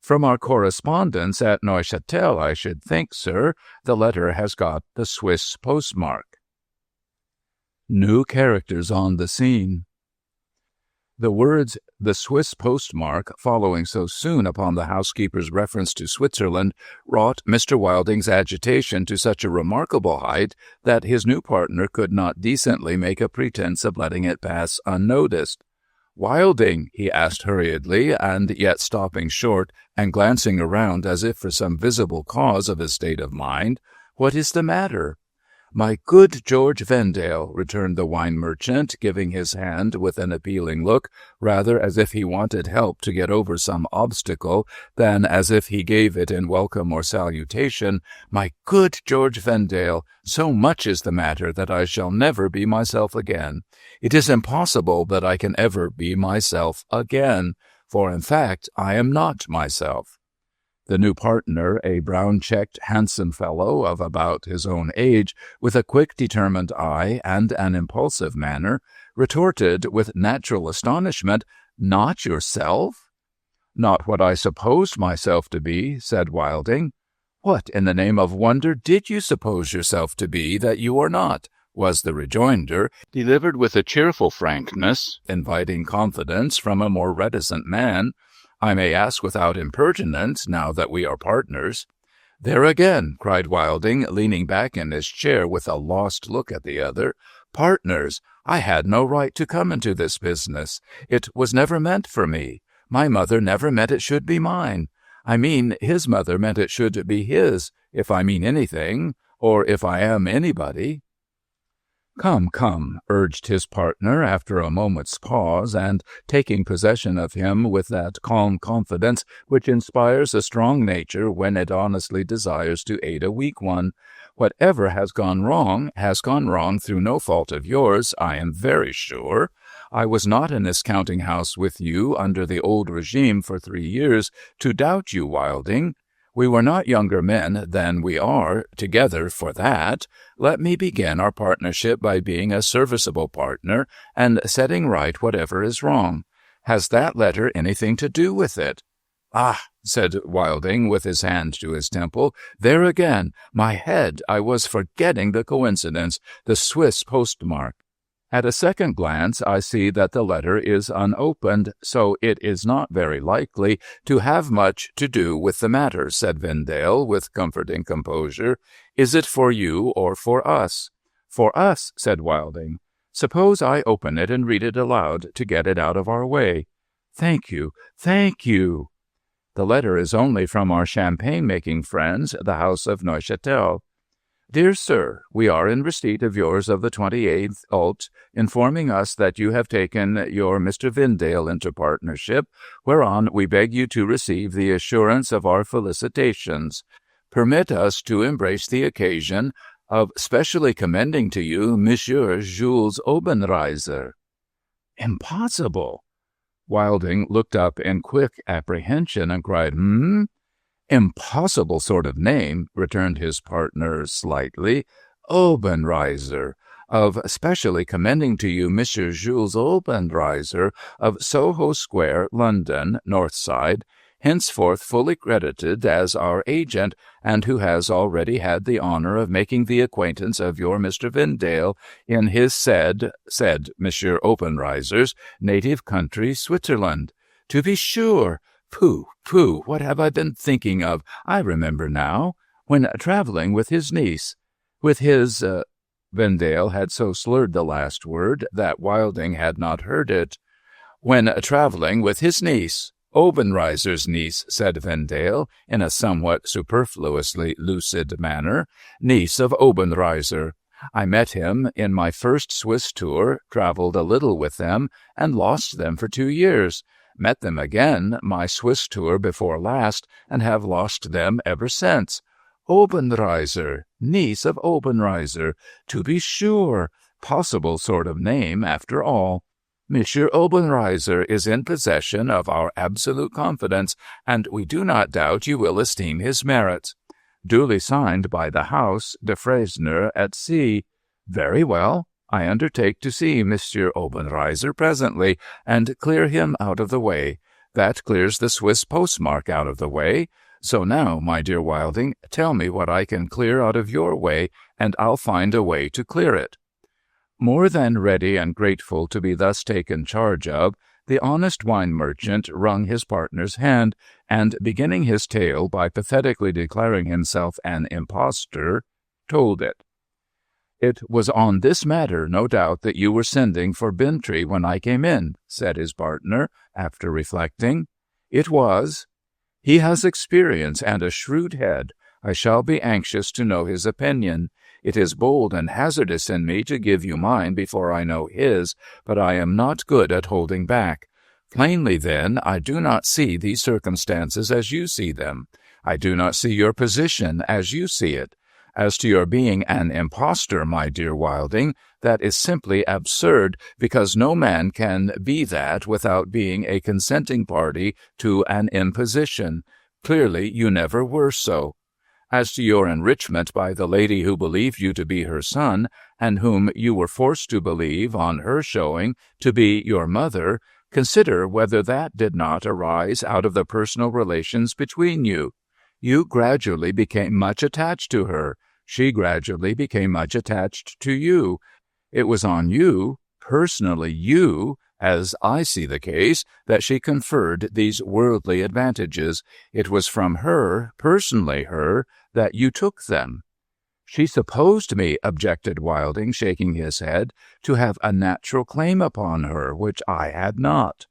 "From our correspondence at Neuchâtel, I should think, sir. The letter has got the Swiss postmark." New characters on the scene. The words "the Swiss postmark," following so soon upon the housekeeper's reference to Switzerland, wrought Mr. Wilding's agitation to such a remarkable height that his new partner could not decently make a pretence of letting it pass unnoticed. "Wilding," he asked hurriedly, and yet stopping short and glancing around as if for some visible cause of his state of mind, "what is the matter?" "My good George Vendale," returned the wine merchant, giving his hand with an appealing look, rather as if he wanted help to get over some obstacle than as if he gave it in welcome or salutation, "my good George Vendale, so much is the matter that I shall never be myself again. It is impossible that I can ever be myself again, for in fact I am not myself." The new partner, a brown-checked, handsome fellow of about his own age, with a quick, determined eye and an impulsive manner, retorted with natural astonishment, "Not yourself?" "Not what I supposed myself to be," said Wilding. "What, in the name of wonder, did you suppose yourself to be that you are not?" was the rejoinder, delivered with a cheerful frankness, inviting confidence from a more reticent man. "I may ask without impertinence, now that we are partners." "There again," cried Wilding, leaning back in his chair with a lost look at the other. "Partners! I had no right to come into this business. It was never meant for me. My mother never meant it should be mine. I mean, his mother meant it should be his, if I mean anything, or if I am anybody." Come, urged his partner after a moment's pause, and taking possession of him with that calm confidence which inspires a strong nature when it honestly desires to aid a weak one. "Whatever has gone wrong through no fault of yours, I am very sure. I was not in this counting-house with you under the old regime for 3 years to doubt you, Wilding. We were not younger men than we are together for that. Let me begin our partnership by being a serviceable partner and setting right whatever is wrong. Has that letter anything to do with it?" "Ah," said Wilding, with his hand to his temple, "there again, my head, I was forgetting the coincidence, the Swiss postmark. At a second glance, I see that the letter is unopened, so it is not very likely to have much to do with the matter," said Vendale, with comforting composure. "Is it for you or for us?" "For us," said Wilding. "Suppose I open it and read it aloud to get it out of our way." Thank you. "The letter is only from our champagne-making friends, the house of Neuchâtel. Dear Sir, we are in receipt of yours of the 28th ult, informing us that you have taken your Mr. Vendale into partnership, whereon we beg you to receive the assurance of our felicitations. Permit us to embrace the occasion of specially commending to you Monsieur Jules Obenreizer." "Impossible!" Wilding looked up in quick apprehension and cried, "Impossible sort of name," returned his partner slightly. "Obenreizer, of specially commending to you Monsieur Jules Obenreizer of Soho Square, London, North Side, henceforth fully credited as our agent, and who has already had the honor of making the acquaintance of your Mr. Vendale in his said Monsieur Obenreizer's native country, Switzerland. To be sure! Pooh, what have I been thinking of? I remember now. When traveling with his niece. With his—" Vendale had so slurred the last word that Wilding had not heard it. "When traveling with his niece. Obenreizer's niece," said Vendale, in a somewhat superfluously lucid manner. "Niece of Obenreizer. I met him in my first Swiss tour, travelled a little with them, and lost them for 2 years. Met them again, my Swiss tour before last, and have lost them ever since. Obenreizer, niece of Obenreizer, to be sure. Possible sort of name, after all. Monsieur Obenreizer is in possession of our absolute confidence, and we do not doubt you will esteem his merits. Duly signed by the house, de Fresner at C. Very well. I undertake to see Monsieur Obenreizer presently, and clear him out of the way. That clears the Swiss postmark out of the way. So now, my dear Wilding, tell me what I can clear out of your way, and I'll find a way to clear it." More than ready and grateful to be thus taken charge of, the honest wine merchant wrung his partner's hand, and, beginning his tale by pathetically declaring himself an impostor, told it. "It was on this matter, no doubt, that you were sending for Bintry when I came in," said his partner, after reflecting. "It was. He has experience and a shrewd head. I shall be anxious to know his opinion. It is bold and hazardous in me to give you mine before I know his, but I am not good at holding back. Plainly, then, I do not see these circumstances as you see them. I do not see your position as you see it. As to your being an impostor, my dear Wilding, that is simply absurd, because no man can be that without being a consenting party to an imposition. Clearly, you never were so. As to your enrichment by the lady who believed you to be her son, and whom you were forced to believe, on her showing, to be your mother, consider whether that did not arise out of the personal relations between you. You gradually became much attached to her. She gradually became much attached to you. It was on you, personally you, as I see the case, that she conferred these worldly advantages. It was from her, personally her, that you took them." "She supposed me," objected Wilding, shaking his head, "to have a natural claim upon her, which I had not."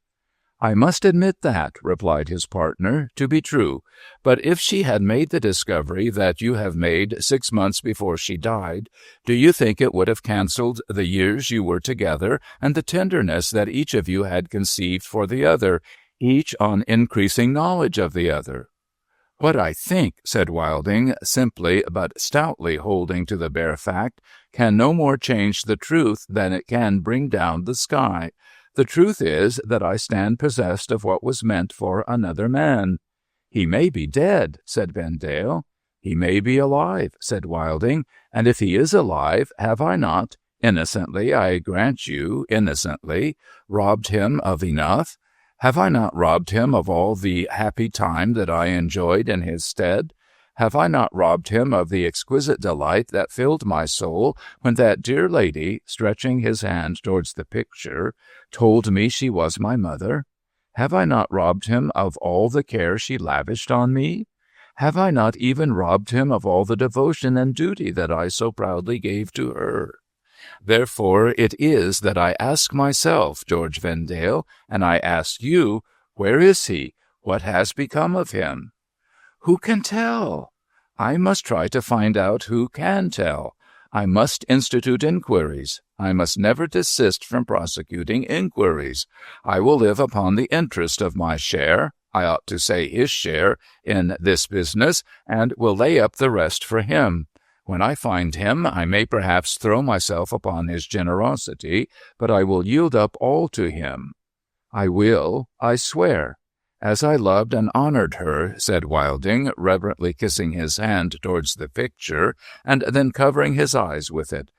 "I must admit that," replied his partner, "to be true. But if she had made the discovery that you have made 6 months before she died, do you think it would have cancelled the years you were together and the tenderness that each of you had conceived for the other, each on increasing knowledge of the other?" "What I think," said Wilding, simply but stoutly holding to the bare fact, "can no more change the truth than it can bring down the sky. The truth is that I stand possessed of what was meant for another man." "He may be dead," said Vendale. "He may be alive," said Wilding, "and if he is alive, have I not, innocently, I grant you, innocently, robbed him of enough? Have I not robbed him of all the happy time that I enjoyed in his stead? Have I not robbed him of the exquisite delight that filled my soul when that dear lady, stretching his hand towards the picture, told me she was my mother? Have I not robbed him of all the care she lavished on me? Have I not even robbed him of all the devotion and duty that I so proudly gave to her? Therefore it is that I ask myself, George Vendale, and I ask you, where is he? What has become of him? Who can tell? I must try to find out who can tell. I must institute inquiries. I must never desist from prosecuting inquiries. I will live upon the interest of my share, I ought to say his share, in this business, and will lay up the rest for him. When I find him, I may perhaps throw myself upon his generosity, but I will yield up all to him. I will, I swear. As I loved and honored her, said Wilding, reverently kissing his hand towards the picture, and then covering his eyes with it.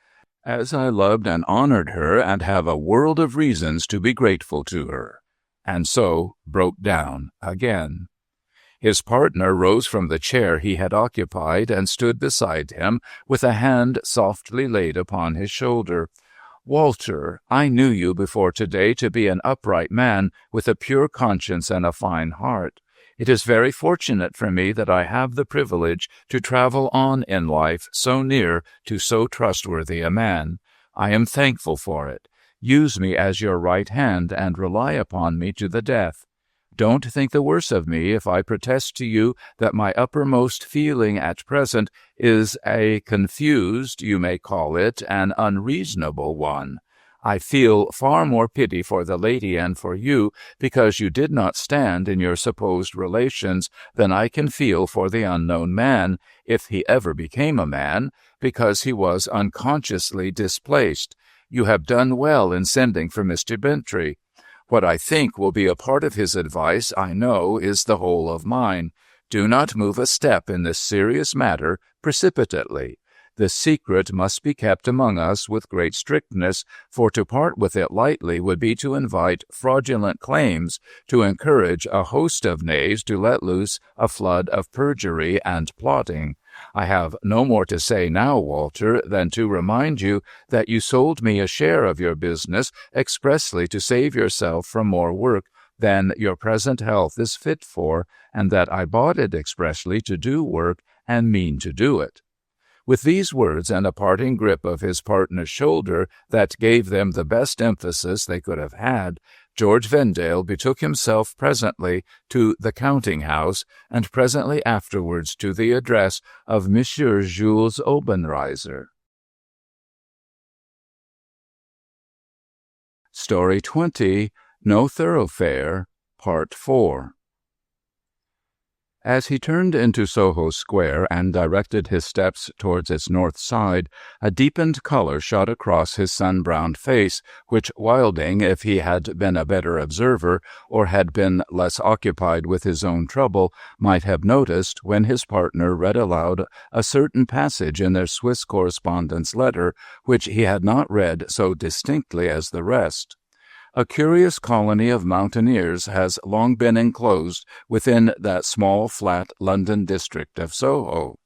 As I loved and honored her, and have a world of reasons to be grateful to her. And so broke down again. His partner rose from the chair he had occupied and stood beside him, with a hand softly laid upon his shoulder. Walter, I knew you before today to be an upright man with a pure conscience and a fine heart. It is very fortunate for me that I have the privilege to travel on in life so near to so trustworthy a man. I am thankful for it. Use me as your right hand and rely upon me to the death. Don't think the worse of me if I protest to you that my uppermost feeling at present is a confused, you may call it, an unreasonable one. I feel far more pity for the lady and for you, because you did not stand in your supposed relations, than I can feel for the unknown man, if he ever became a man, because he was unconsciously displaced. You have done well in sending for Mr. Bentry. What I think will be a part of his advice, I know, is the whole of mine. Do not move a step in this serious matter precipitately. The secret must be kept among us with great strictness, for to part with it lightly would be to invite fraudulent claims, to encourage a host of knaves to let loose a flood of perjury and plotting. I have no more to say now, Walter, than to remind you that you sold me a share of your business expressly to save yourself from more work than your present health is fit for, and that I bought it expressly to do work and mean to do it. With these words and a parting grip of his partner's shoulder that gave them the best emphasis they could have had, George Vendale betook himself presently to the counting-house, and presently afterwards to the address of Monsieur Jules Obenreizer. Story 20, No Thoroughfare, Part 4. As he turned into Soho Square and directed his steps towards its north side, a deepened color shot across his sun-browned face, which Wilding, if he had been a better observer, or had been less occupied with his own trouble, might have noticed when his partner read aloud a certain passage in their Swiss correspondent's letter, which he had not read so distinctly as the rest. A curious colony of mountaineers has long been enclosed within that small, flat London district of Soho.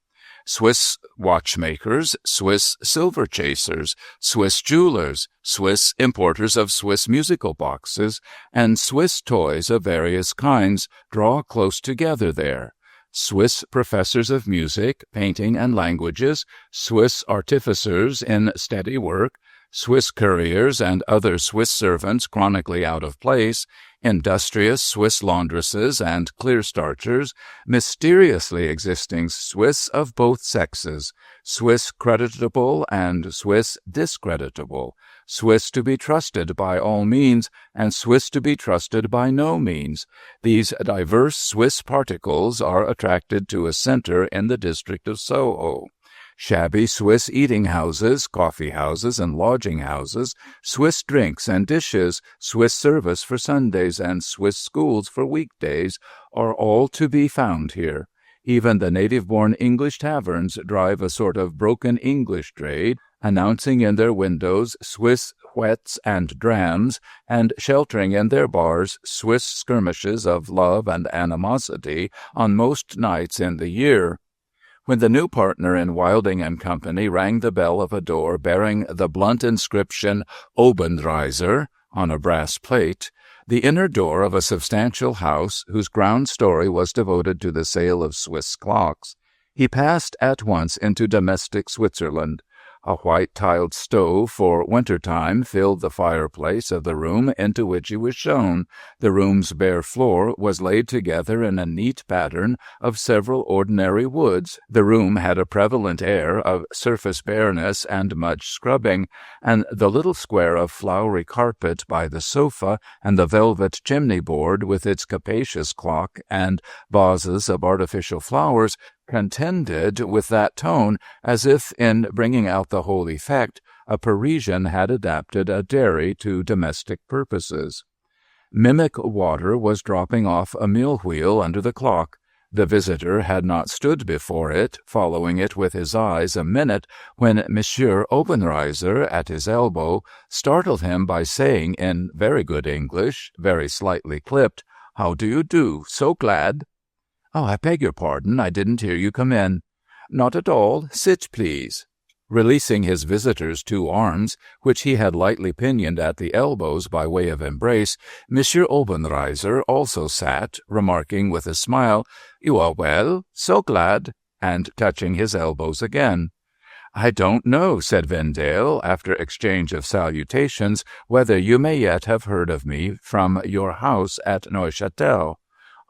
Swiss watchmakers, Swiss silver chasers, Swiss jewelers, Swiss importers of Swiss musical boxes, and Swiss toys of various kinds draw close together there. Swiss professors of music, painting, and languages, Swiss artificers in steady work, Swiss couriers and other Swiss servants chronically out of place, industrious Swiss laundresses and clear-starchers, mysteriously existing Swiss of both sexes, Swiss creditable and Swiss discreditable, Swiss to be trusted by all means and Swiss to be trusted by no means. These diverse Swiss particles are attracted to a center in the district of Soho. Shabby Swiss eating-houses, coffee-houses, and lodging-houses, Swiss drinks and dishes, Swiss service for Sundays, and Swiss schools for weekdays are all to be found here. Even the native-born English taverns drive a sort of broken English trade, announcing in their windows Swiss whets and drams, and sheltering in their bars Swiss skirmishes of love and animosity on most nights in the year. When the new partner in Wilding and Company rang the bell of a door bearing the blunt inscription Obenreizer on a brass plate, the inner door of a substantial house whose ground story was devoted to the sale of Swiss clocks, he passed at once into domestic Switzerland. A white-tiled stove for winter-time filled the fireplace of the room into which he was shown. The room's bare floor was laid together in a neat pattern of several ordinary woods. The room had a prevalent air of surface bareness and much scrubbing, and the little square of flowery carpet by the sofa and the velvet chimney-board with its capacious clock and vases of artificial flowers contended with that tone as if, in bringing out the whole effect, a Parisian had adapted a dairy to domestic purposes. Mimic water was dropping off a mill wheel under the clock. The visitor had not stood before it, following it with his eyes a minute, when Monsieur Obenreizer, at his elbow, startled him by saying in very good English, very slightly clipped, "How do you do? So glad." "Oh, I beg your pardon. I didn't hear you come in." "Not at all. Sit, please." Releasing his visitor's two arms, which he had lightly pinioned at the elbows by way of embrace, Monsieur Obenreizer also sat, remarking with a smile, "You are well? So glad," and touching his elbows again. "I don't know," said Vendale, after exchange of salutations, "whether you may yet have heard of me from your house at Neuchâtel."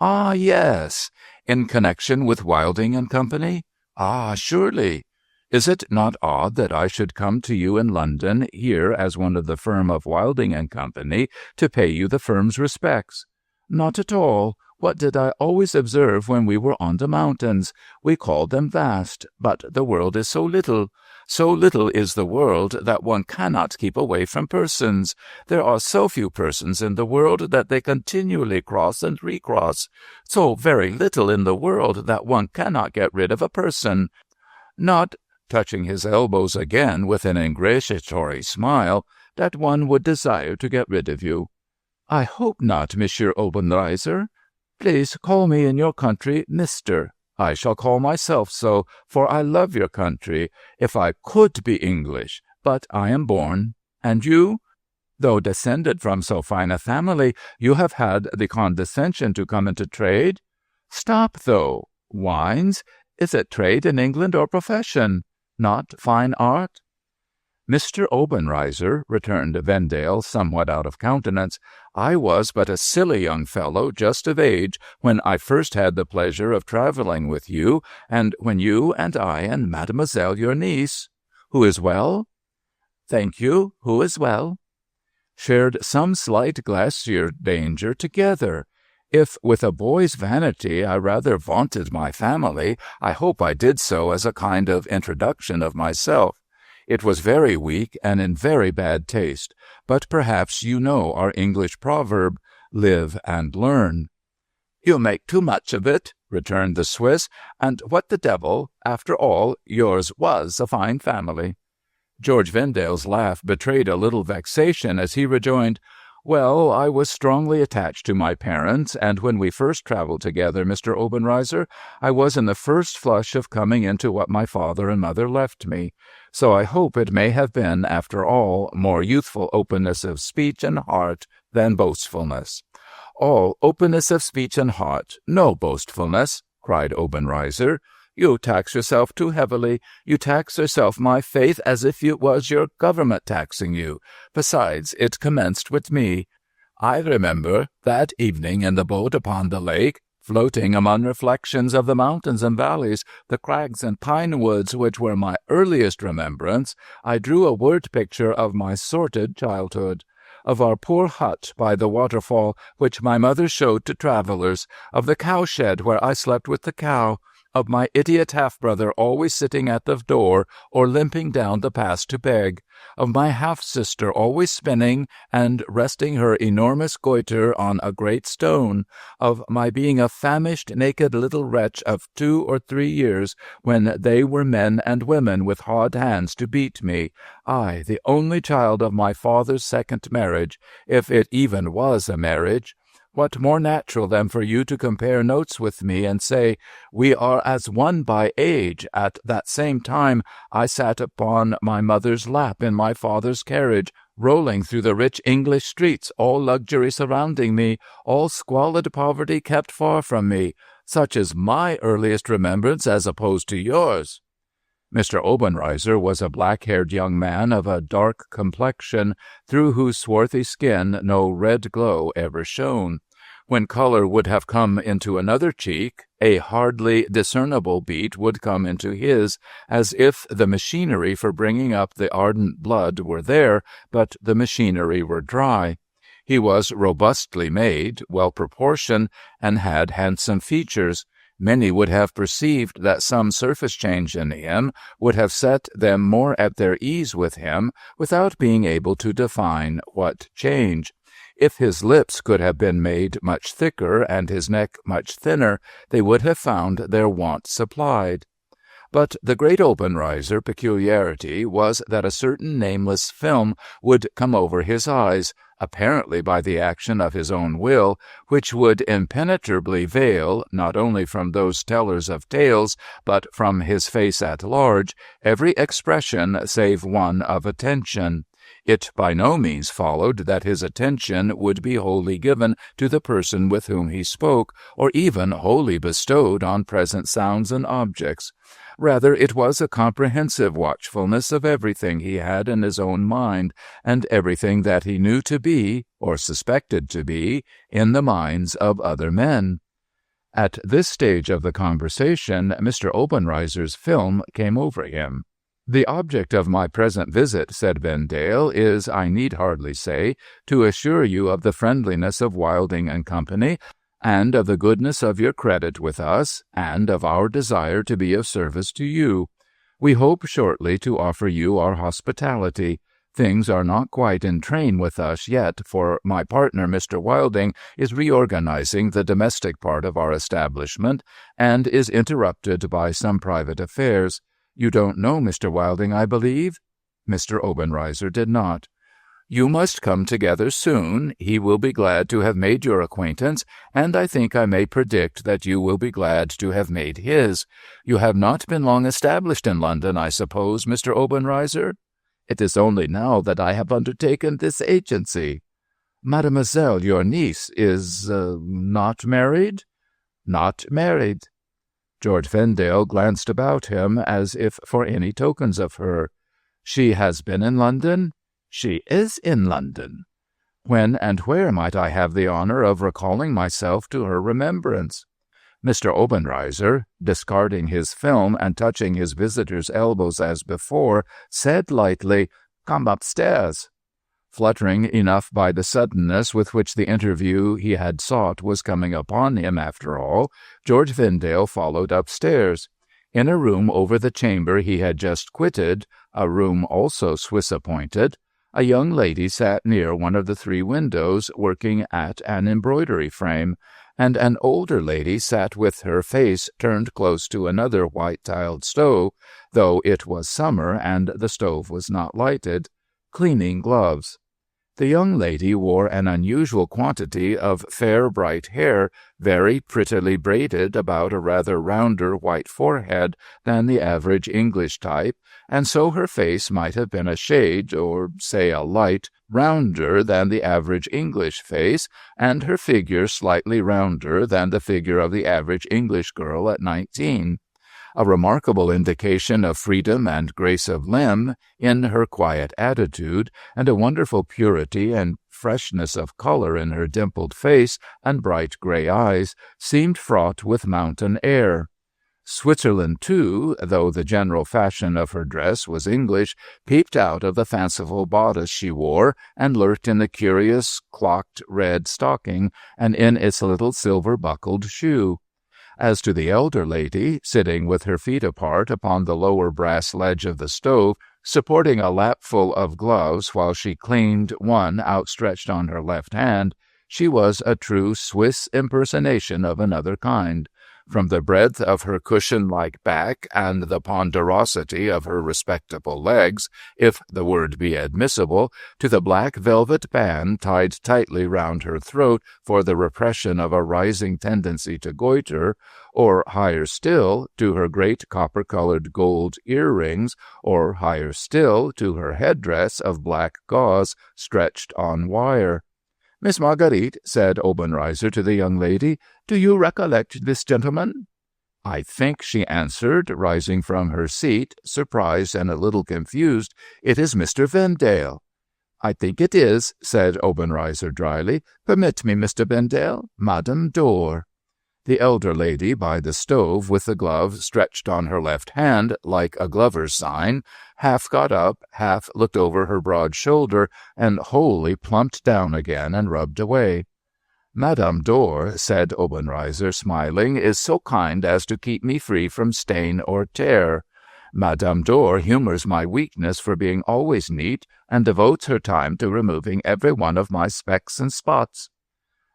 "Ah, yes. In connection with Wilding and Company? Ah, surely. Is it not odd that I should come to you in London, here as one of the firm of Wilding and Company, to pay you the firm's respects?" "Not at all. What did I always observe when we were on the mountains? We called them vast, but the world is so little. So little is the world that one cannot keep away from persons. There are so few persons in the world that they continually cross and recross. So very little in the world that one cannot get rid of a person. Not," touching his elbows again with an ingratiatory smile, "that one would desire to get rid of you." "I hope not, Monsieur Obenreizer. Please call me in your country Mr. I shall call myself so, for I love your country, if I could be English, but I am born. And you? Though descended from so fine a family, you have had the condescension to come into trade? Stop, though. Wines? Is it trade in England or profession? Not fine art?" "Mr. Obenreizer," returned Vendale, somewhat out of countenance, "I was but a silly young fellow, just of age, when I first had the pleasure of travelling with you, and when you and I and Mademoiselle your niece—" "Who is well?" "Thank you. Who is well?" "Shared some slight glacier danger together. If with a boy's vanity I rather vaunted my family, I hope I did so as a kind of introduction of myself. It was very weak and in very bad taste, but perhaps you know our English proverb, 'Live and learn.'" "You make too much of it," returned the Swiss, "and what the devil, after all, yours was a fine family." George Vendale's laugh betrayed a little vexation as he rejoined, "Well, I was strongly attached to my parents, and when we first travelled together, Mr. Obenreizer, I was in the first flush of coming into what my father and mother left me. So I hope it may have been, after all, more youthful openness of speech and heart than boastfulness." "All openness of speech and heart, no boastfulness," cried Obenreizer. "You tax yourself too heavily. You tax yourself, my faith, as if it was your government taxing you. Besides, it commenced with me. I remember that evening in the boat upon the lake, floating among reflections of the mountains and valleys, the crags and pine woods, which were my earliest remembrance, I drew a word picture of my sordid childhood. Of our poor hut by the waterfall, which my mother showed to travellers, of the cowshed where I slept with the cow, of my idiot half-brother always sitting at the door or limping down the path to beg, of my half-sister always spinning and resting her enormous goiter on a great stone, of my being a famished, naked little wretch of 2 or 3 years, when they were men and women with hard hands to beat me, I, the only child of my father's second marriage, if it even was a marriage. What more natural than for you to compare notes with me and say, 'We are as one by age. At that same time I sat upon my mother's lap in my father's carriage, rolling through the rich English streets, all luxury surrounding me, all squalid poverty kept far from me. Such is my earliest remembrance as opposed to yours.'" Mr. Obenreizer was a black-haired young man of a dark complexion, through whose swarthy skin no red glow ever shone. When color would have come into another cheek, a hardly discernible beat would come into his, as if the machinery for bringing up the ardent blood were there, but the machinery were dry. He was robustly made, well-proportioned, and had handsome features. Many would have perceived that some surface change in him would have set them more at their ease with him without being able to define what change. If his lips could have been made much thicker and his neck much thinner, they would have found their want supplied. But the great Obenreizer peculiarity was that a certain nameless film would come over his eyes, apparently by the action of his own will, which would impenetrably veil, not only from those tellers of tales, but from his face at large, every expression save one of attention. It by no means followed that his attention would be wholly given to the person with whom he spoke, or even wholly bestowed on present sounds and objects. Rather, it was a comprehensive watchfulness of everything he had in his own mind, and everything that he knew to be, or suspected to be, in the minds of other men. At this stage of the conversation, Mr. Obenreizer's film came over him. "The object of my present visit," said Vendale, "is, I need hardly say, to assure you of the friendliness of Wilding and Company, and of the goodness of your credit with us, and of our desire to be of service to you. We hope shortly to offer you our hospitality. Things are not quite in train with us yet, for my partner, Mr. Wilding, is reorganizing the domestic part of our establishment, and is interrupted by some private affairs. You don't know Mr. Wilding, I believe?" Mr. Obenreizer did not. "You must come together soon. He will be glad to have made your acquaintance, and I think I may predict that you will be glad to have made his. You have not been long established in London, I suppose, Mr. Obenreizer?" "It is only now that I have undertaken this agency." "Mademoiselle, your niece, is not married?" "Not married." George Vendale glanced about him as if for any tokens of her. "She has been in London?" "She is in London." "When and where might I have the honor of recalling myself to her remembrance?" Mr. Obenreizer, discarding his film and touching his visitor's elbows as before, said lightly, "Come upstairs." Fluttering enough by the suddenness with which the interview he had sought was coming upon him after all, George Vendale followed upstairs. In a room over the chamber he had just quitted, a room also Swiss-appointed, a young lady sat near one of the 3 windows working at an embroidery frame, and an older lady sat with her face turned close to another white-tiled stove, though it was summer and the stove was not lighted, cleaning gloves. The young lady wore an unusual quantity of fair bright hair, very prettily braided about a rather rounder white forehead than the average English type, and so her face might have been a shade, or say a light, rounder than the average English face, and her figure slightly rounder than the figure of the average English girl at 19. A remarkable indication of freedom and grace of limb in her quiet attitude, and a wonderful purity and freshness of color in her dimpled face and bright gray eyes, seemed fraught with mountain air. Switzerland, too, though the general fashion of her dress was English, peeped out of the fanciful bodice she wore, and lurked in the curious clocked red stocking, and in its little silver-buckled shoe. As to the elder lady, sitting with her feet apart upon the lower brass ledge of the stove, supporting a lapful of gloves while she cleaned one outstretched on her left hand, she was a true Swiss impersonation of another kind. From the breadth of her cushion-like back and the ponderosity of her respectable legs, if the word be admissible, to the black velvet band tied tightly round her throat for the repression of a rising tendency to goiter, or, higher still, to her great copper-colored gold earrings, or, higher still, to her headdress of black gauze stretched on wire. "Miss Marguerite," said Obenreizer to the young lady, "do you recollect this gentleman?" "I think," she answered, rising from her seat, surprised and a little confused, "it is Mr. Vendale." "I think it is," said Obenreizer dryly. "Permit me, Mr. Vendale. Madame Dor." The elder lady by the stove, with the glove stretched on her left hand, like a glover's sign, half got up, half looked over her broad shoulder, and wholly plumped down again and rubbed away. Madame Dor, said Obenreizer, smiling, is so kind as to keep me free from stain or tear. Madame Dor humors my weakness for being always neat and devotes her time to removing every one of my specks and spots.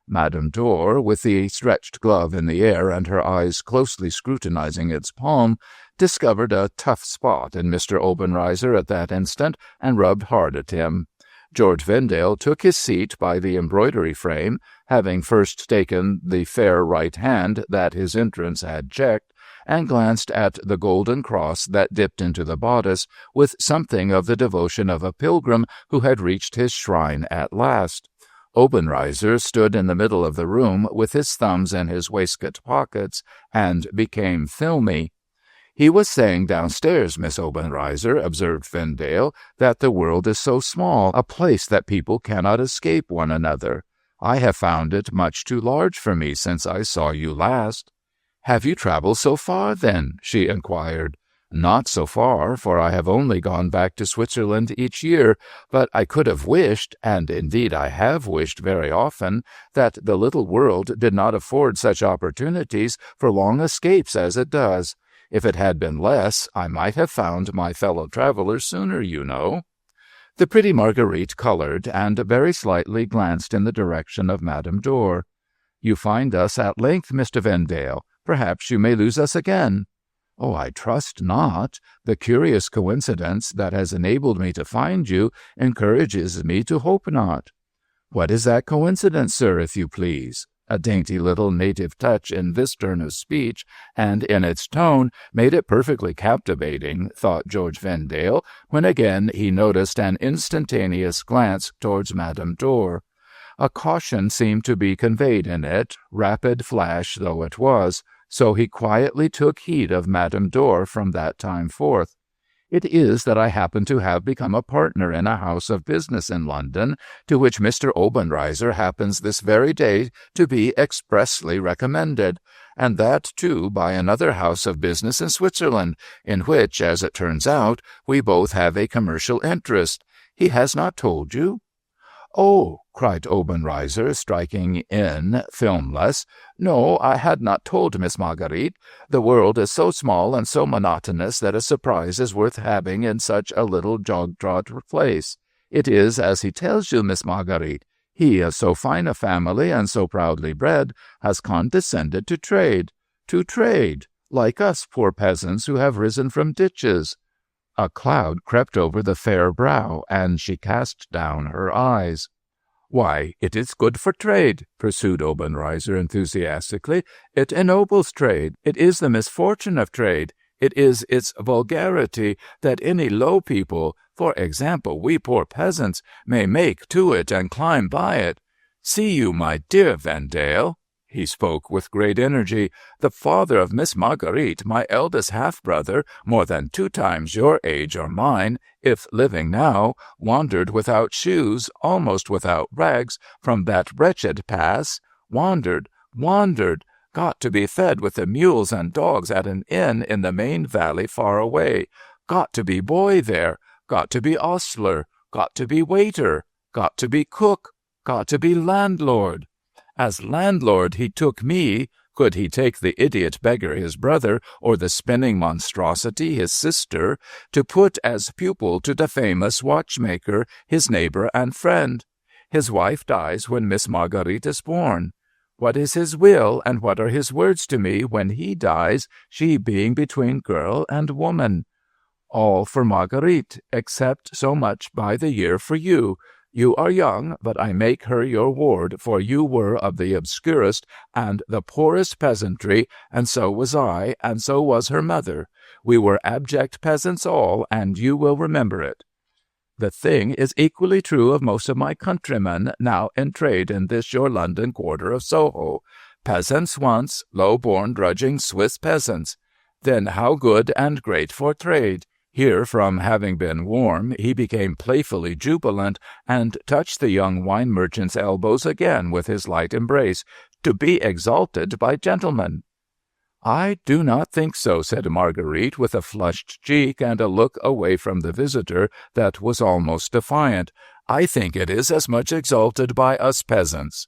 Madame Dor, with the stretched glove in the air and her eyes closely scrutinizing its palm, discovered a tough spot in Mr. Obenreizer at that instant and rubbed hard at him. George Vendale took his seat by the embroidery frame, having first taken the fair right hand that his entrance had checked, and glanced at the golden cross that dipped into the bodice with something of the devotion of a pilgrim who had reached his shrine at last. Obenreizer stood in the middle of the room with his thumbs in his waistcoat pockets and became filmy. "He was saying downstairs, Miss Obenreizer," observed Vendale, "that the world is so small, a place that people cannot escape one another. I have found it much too large for me since I saw you last." "Have you travelled so far, then?" she inquired. "Not so far, for I have only gone back to Switzerland each year, but I could have wished, and indeed I have wished very often, that the little world did not afford such opportunities for long escapes as it does. If it had been less, I might have found my fellow traveller sooner, you know." The pretty Marguerite coloured, and very slightly glanced in the direction of Madame Dor. "You find us at length, Mr. Vendale. Perhaps you may lose us again." "Oh, I trust not. The curious coincidence that has enabled me to find you encourages me to hope not." "What is that coincidence, sir, if you please?" A dainty little native touch in this turn of speech, and in its tone, made it perfectly captivating, thought George Vendale, when again he noticed an instantaneous glance towards Madame Dor. A caution seemed to be conveyed in it, rapid flash though it was, so he quietly took heed of Madame Dor from that time forth. "It is that I happen to have become a partner in a house of business in London, to which Mr. Obenreizer happens this very day to be expressly recommended, and that, too, by another house of business in Switzerland, in which, as it turns out, we both have a commercial interest. He has not told you?" "Oh," cried Obenreizer, striking in, filmless, "no, I had not told Miss Marguerite. The world is so small and so monotonous that a surprise is worth having in such a little jog-trot place. It is as he tells you, Miss Marguerite. He, of so fine a family and so proudly bred, has condescended to trade, like us poor peasants who have risen from ditches." A cloud crept over the fair brow, and she cast down her eyes. "Why, it is good for trade," pursued Obenreizer enthusiastically. "It ennobles trade. It is the misfortune of trade. It is its vulgarity that any low people, for example, we poor peasants, may make to it and climb by it. See you, my dear Vendale," he spoke with great energy, "the father of Miss Marguerite, my eldest half-brother, more than 2 times your age or mine, if living now, wandered without shoes, almost without rags, from that wretched pass, wandered, got to be fed with the mules and dogs at an inn in the main valley far away, got to be boy there, got to be ostler, got to be waiter, got to be cook, got to be landlord. As landlord he took me. Could he take the idiot beggar his brother, or the spinning monstrosity his sister, to put as pupil to the famous watchmaker, his neighbor and friend? His wife dies when Miss Marguerite is born. What is his will, and what are his words to me when he dies, she being between girl and woman? All for Marguerite, except so much by the year for you. You are young, but I make her your ward, for you were of the obscurest and the poorest peasantry, and so was I, and so was her mother. We were abject peasants all, and you will remember it. The thing is equally true of most of my countrymen now in trade in this your London quarter of Soho. Peasants once, low-born, drudging Swiss peasants. Then how good and great for trade! Here, from having been warm, he became playfully jubilant, and touched the young wine merchant's elbows again with his light embrace, to be exalted by gentlemen. "I do not think so," said Marguerite, with a flushed cheek and a look away from the visitor that was almost defiant. "I think it is as much exalted by us peasants."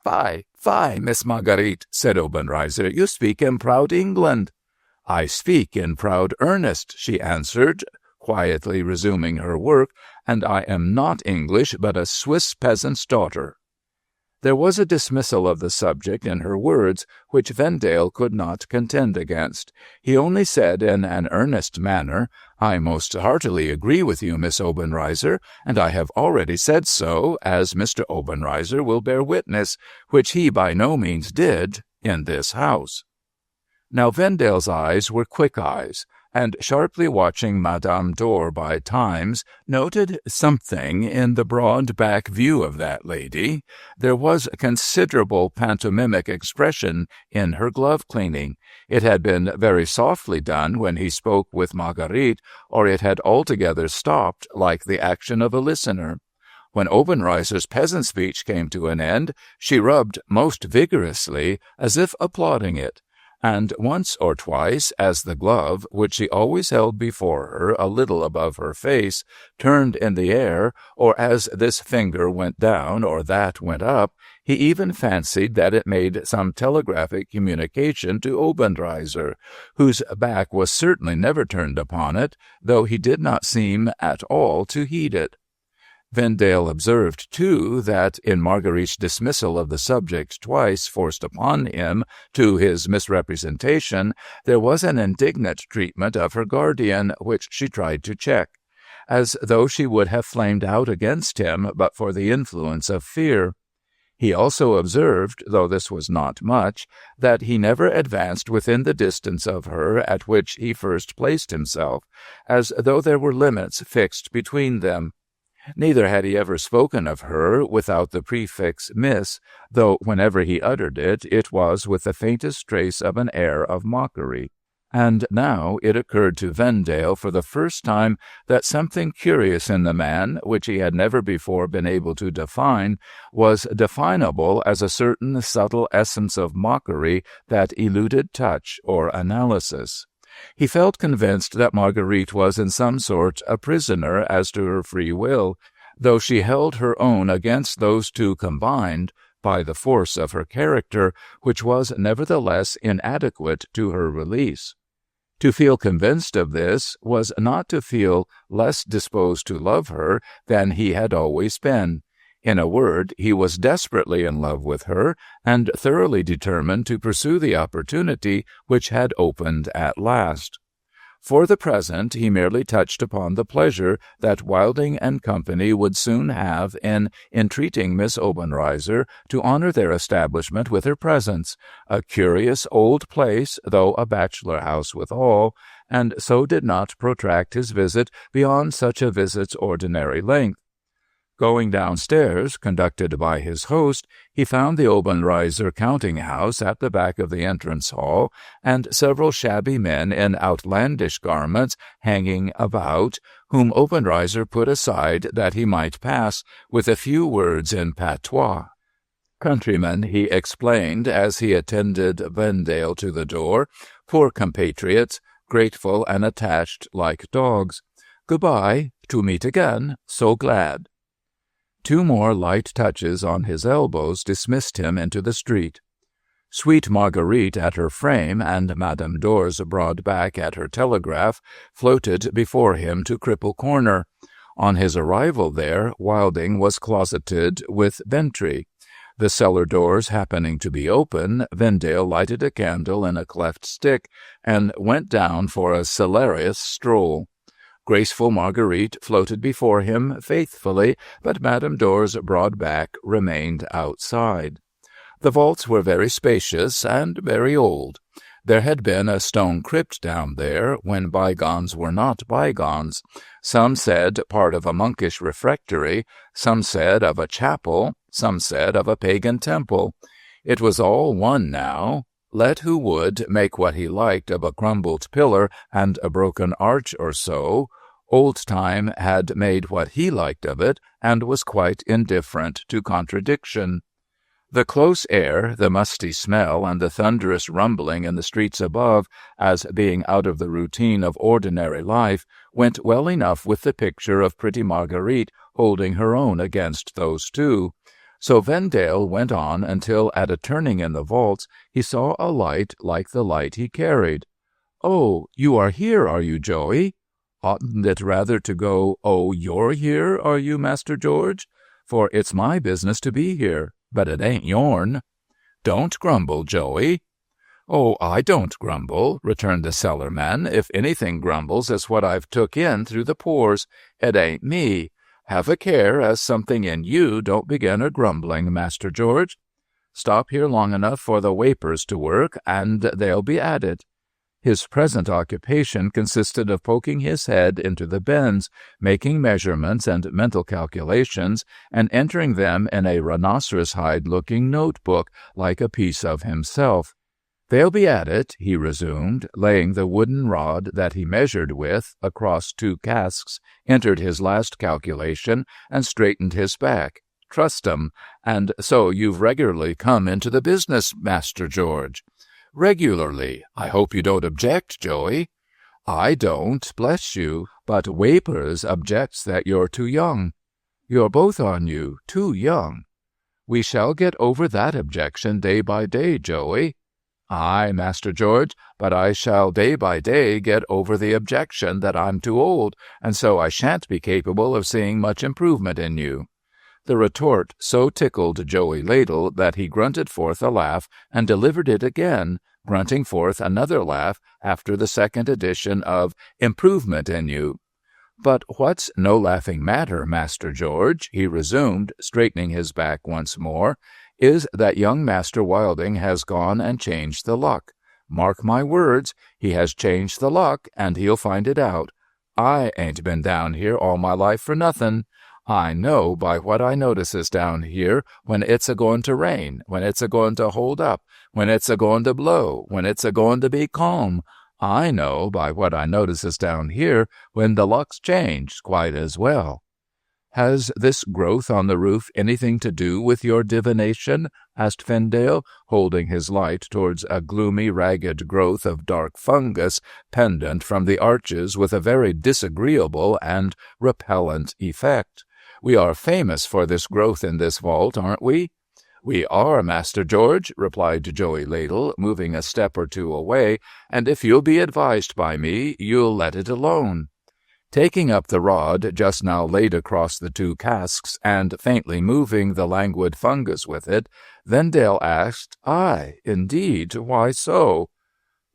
Fie, Miss Marguerite, said Obenreizer, you speak in proud England. I speak in proud earnest, she answered, quietly resuming her work, and I am not English, but a Swiss peasant's daughter. There was a dismissal of the subject in her words, which Vendale could not contend against. He only said in an earnest manner, I most heartily agree with you, Miss Obenreizer, and I have already said so, as Mr. Obenreizer will bear witness, which he by no means did in this house. Now Vendale's eyes were quick eyes, and sharply watching Madame Dor by times, noted something in the broad back view of that lady. There was considerable pantomimic expression in her glove-cleaning. It had been very softly done when he spoke with Marguerite, or it had altogether stopped like the action of a listener. When Obenreizer's peasant speech came to an end, she rubbed most vigorously, as if applauding it. And once or twice, as the glove, which she always held before her a little above her face, turned in the air, or as this finger went down or that went up, he even fancied that it made some telegraphic communication to Obenreizer, whose back was certainly never turned upon it, though he did not seem at all to heed it. Vendale observed, too, that in Marguerite's dismissal of the subject twice forced upon him to his misrepresentation, there was an indignant treatment of her guardian which she tried to check, as though she would have flamed out against him but for the influence of fear. He also observed, though this was not much, that he never advanced within the distance of her at which he first placed himself, as though there were limits fixed between them. Neither had he ever spoken of her without the prefix Miss, though whenever he uttered it, it was with the faintest trace of an air of mockery. And now it occurred to Vendale for the first time that something curious in the man, which he had never before been able to define, was definable as a certain subtle essence of mockery that eluded touch or analysis. He felt convinced that Marguerite was in some sort a prisoner as to her free will, though she held her own against those two combined by the force of her character, which was nevertheless inadequate to her release. To feel convinced of this was not to feel less disposed to love her than he had always been. In a word, he was desperately in love with her, and thoroughly determined to pursue the opportunity which had opened at last. For the present, he merely touched upon the pleasure that Wilding and company would soon have in entreating Miss Obenreizer to honor their establishment with her presence, a curious old place, though a bachelor house withal, and so did not protract his visit beyond such a visit's ordinary length. Going downstairs, conducted by his host, he found the Obenreizer counting-house at the back of the entrance hall, and several shabby men in outlandish garments hanging about, whom Obenreizer put aside that he might pass with a few words in patois. Countrymen, he explained as he attended Vendale to the door, poor compatriots, grateful and attached like dogs. Goodbye, to meet again, so glad. Two more light touches on his elbows dismissed him into the street. Sweet Marguerite at her frame and Madame Dor's broad back at her telegraph floated before him to Cripple Corner. On his arrival there, Wilding was closeted with Bentry. The cellar doors happening to be open, Vendale lighted a candle in a cleft stick and went down for a hilarious stroll. Graceful Marguerite floated before him faithfully, but Madame Dor's broad back remained outside. The vaults were very spacious and very old. There had been a stone crypt down there when bygones were not bygones. Some said part of a monkish refectory, some said of a chapel, some said of a pagan temple. It was all one now. Let who would make what he liked of a crumbled pillar and a broken arch or so. Old Time had made what he liked of it, and was quite indifferent to contradiction. The close air, the musty smell, and the thunderous rumbling in the streets above, as being out of the routine of ordinary life, went well enough with the picture of pretty Marguerite holding her own against those two. So Vendale went on until at a turning in the vaults he saw a light like the light he carried. "Oh, you are here, are you, Joey? Oughtn't it rather to go, oh, you're here, are you, Master George? For it's my business to be here, but it ain't yourn. Don't grumble, Joey." "Oh, I don't grumble," returned the cellarman. "If anything grumbles, it's what I've took in through the pores. It ain't me. Have a care as something in you don't begin a grumbling, Master George. Stop here long enough for the wapers to work, and they'll be at it." His present occupation consisted of poking his head into the bins, making measurements and mental calculations, and entering them in a rhinoceros-hide-looking notebook like a piece of himself. "They'll be at it," he resumed, laying the wooden rod that he measured with across 2 casks, entered his last calculation, and straightened his back. "Trust 'em. And so you've regularly come into the business, Master George?" "Regularly. I hope you don't object, Joey." "I don't, bless you, but Wapers objects that you're too young." "You're both on you too young." "We shall get over that objection day by day, Joey." "Aye, Master George, but I shall day by day get over the objection that I'm too old, and so I shan't be capable of seeing much improvement in you." The retort so tickled Joey Ladle that he grunted forth a laugh and delivered it again, grunting forth another laugh after the second edition of "improvement in you." "But what's no laughing matter, Master George," he resumed, straightening his back once more, "is that young Master Wilding has gone and changed the luck. Mark my words, he has changed the luck, and he'll find it out. I ain't been down here all my life for nothing. I know by what I notices down here when it's a-going to rain, when it's a-going to hold up, when it's a-going to blow, when it's a-going to be calm. I know by what I notices down here when the luck's changed quite as well." "Has this growth on the roof anything to do with your divination?" asked Vendale, holding his light towards a gloomy, ragged growth of dark fungus pendant from the arches with a very disagreeable and repellent effect. "We are famous for this growth in this vault, aren't we?" "We are, Master George," replied Joey Ladle, moving a step or two away, "and if you'll be advised by me, you'll let it alone." Taking up the rod just now laid across the 2 casks, and faintly moving the languid fungus with it, Vendale asked, "Aye, indeed, why so?"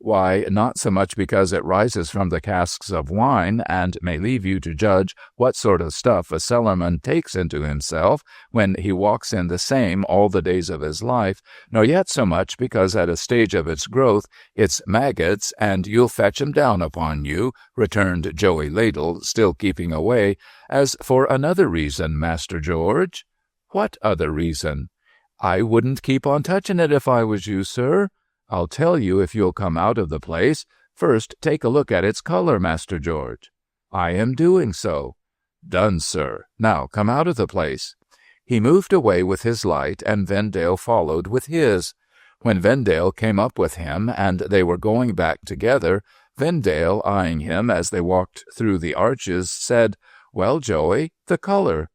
"Why, not so much because it rises from the casks of wine, and may leave you to judge what sort of stuff a cellarman takes into himself when he walks in the same all the days of his life, nor yet so much because at a stage of its growth it's maggots, and you'll fetch 'em down upon you," returned Joey Ladle, still keeping away, "as for another reason, Master George." "What other reason?" "I wouldn't keep on touching it if I was you, sir. I'll tell you if you'll come out of the place. First, take a look at its color, Master George." "I am doing so." "Done, sir. Now come out of the place." He moved away with his light, and Vendale followed with his. When Vendale came up with him, and they were going back together, Vendale, eyeing him as they walked through the arches, said, "Well, Joey, the color.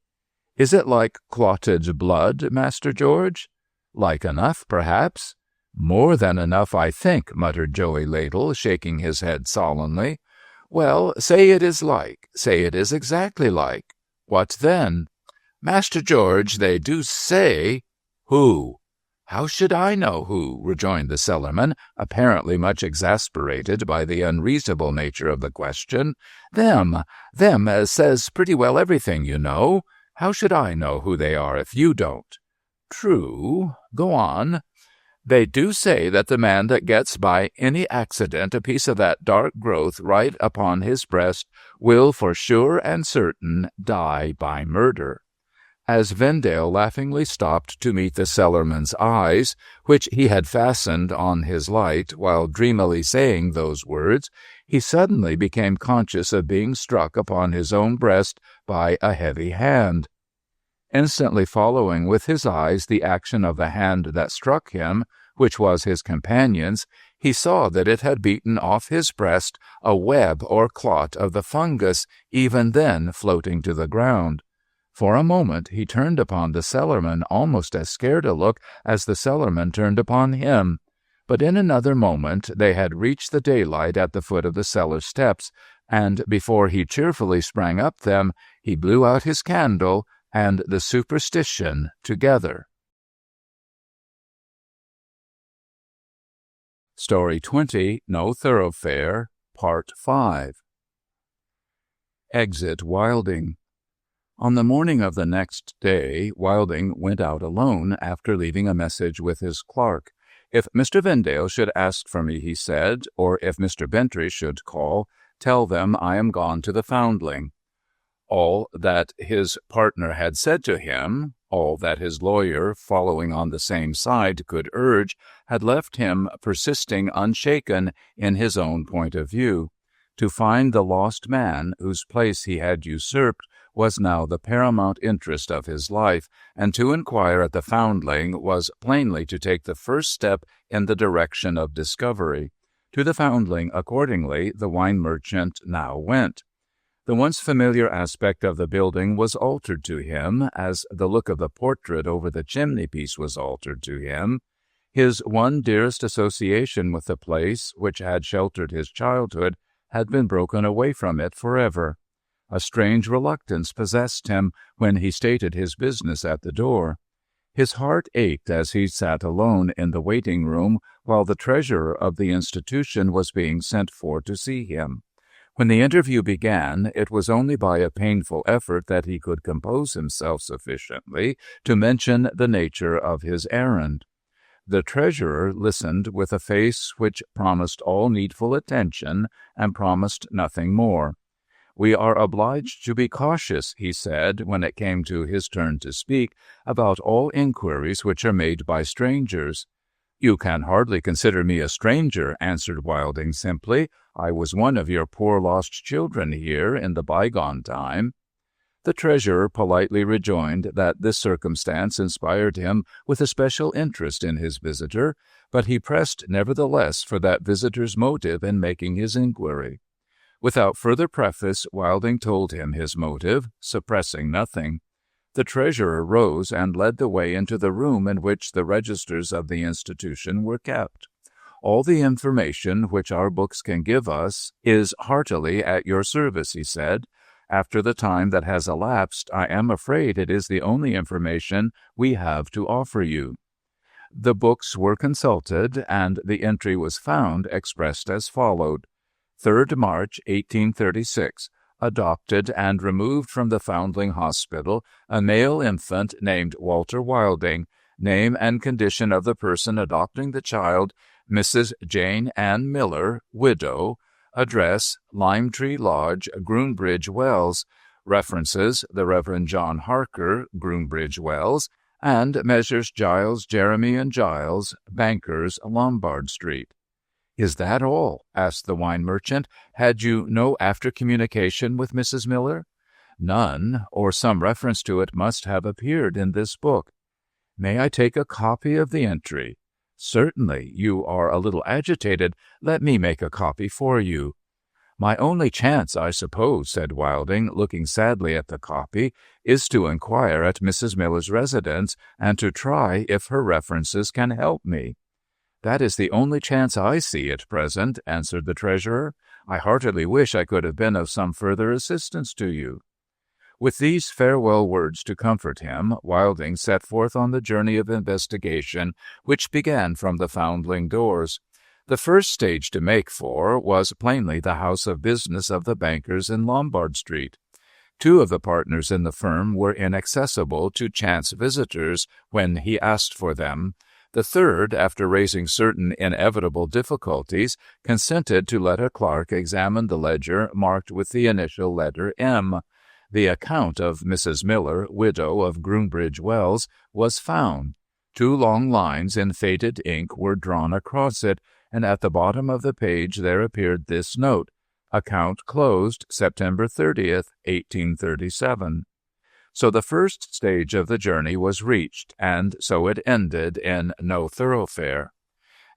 Is it like clotted blood, Master George?" "Like enough, perhaps." "More than enough, I think," muttered Joey Ladle, shaking his head solemnly. "Well, say it is like. Say it is exactly like." "What then?" "Master George, they do say—" "Who?" "How should I know who?" rejoined the cellarman, apparently much exasperated by the unreasonable nature of the question. "Them as says pretty well everything, you know. How should I know who they are if you don't?" "True. Go on." "They do say that the man that gets by any accident a piece of that dark growth right upon his breast will for sure and certain die by murder." As Vendale laughingly stopped to meet the cellarman's eyes, which he had fastened on his light while dreamily saying those words, he suddenly became conscious of being struck upon his own breast by a heavy hand. Instantly following with his eyes the action of the hand that struck him, which was his companion's, he saw that it had beaten off his breast a web or clot of the fungus, even then floating to the ground. For a moment he turned upon the cellarman almost as scared a look as the cellarman turned upon him. But in another moment they had reached the daylight at the foot of the cellar steps, and before he cheerfully sprang up them, he blew out his candle and the superstition together. Story 20, No Thoroughfare, Part 5. Exit Wilding. On the morning of the next day, Wilding went out alone after leaving a message with his clerk. If Mr. Vendale should ask for me, he said, or if Mr. Bentry should call, tell them I am gone to the Foundling. All that his partner had said to him, all that his lawyer, following on the same side, could urge, had left him persisting unshaken in his own point of view. To find the lost man whose place he had usurped was now the paramount interest of his life, and to inquire at the Foundling was plainly to take the first step in the direction of discovery. To the Foundling, accordingly, the wine merchant now went. The once familiar aspect of the building was altered to him, as the look of the portrait over the chimney-piece was altered to him. His one dearest association with the place, which had sheltered his childhood, had been broken away from it forever. A strange reluctance possessed him when he stated his business at the door. His heart ached as he sat alone in the waiting-room while the treasurer of the institution was being sent for to see him. When the interview began, it was only by a painful effort that he could compose himself sufficiently to mention the nature of his errand. The treasurer listened with a face which promised all needful attention and promised nothing more. "We are obliged to be cautious," he said, when it came to his turn to speak, "about all inquiries which are made by strangers." "You can hardly consider me a stranger," answered Wilding simply. "I was one of your poor lost children here in the bygone time." The treasurer politely rejoined that this circumstance inspired him with a special interest in his visitor, but he pressed nevertheless for that visitor's motive in making his inquiry. Without further preface, Wilding told him his motive, suppressing nothing. The treasurer rose and led the way into the room in which the registers of the institution were kept. "All the information which our books can give us is heartily at your service," he said. "After the time that has elapsed, I am afraid it is the only information we have to offer you." The books were consulted, and the entry was found expressed as followed: 3rd March, 1836. Adopted and removed from the Foundling Hospital a male infant named Walter Wilding. Name and condition of the person adopting the child, Mrs. Jane Ann Miller, widow. Address, Lime Tree Lodge, Groombridge Wells. References, the Reverend John Harker, Groombridge Wells, and Messrs. Giles, Jeremy and Giles, bankers, Lombard Street. "Is that all?" asked the wine merchant. "Had you no after-communication with Mrs. Miller?" "None, or some reference to it must have appeared in this book." "May I take a copy of the entry?" "Certainly. You are a little agitated. Let me make a copy for you." "My only chance, I suppose," said Wilding, looking sadly at the copy, "is to inquire at Mrs. Miller's residence and to try if her references can help me." "That is the only chance I see at present," answered the treasurer. "I heartily wish I could have been of some further assistance to you." With these farewell words to comfort him, Wilding set forth on the journey of investigation which began from the Foundling doors. The first stage to make for was plainly the house of business of the bankers in Lombard Street. 2 of the partners in the firm were inaccessible to chance visitors when he asked for them. The 3rd, after raising certain inevitable difficulties, consented to let a clerk examine the ledger marked with the initial letter M. The account of Mrs. Miller, widow of Groombridge Wells, was found. 2 long lines in faded ink were drawn across it, and at the bottom of the page there appeared this note: "Account closed September 30th, 1837. So the first stage of the journey was reached, and so it ended in No Thoroughfare.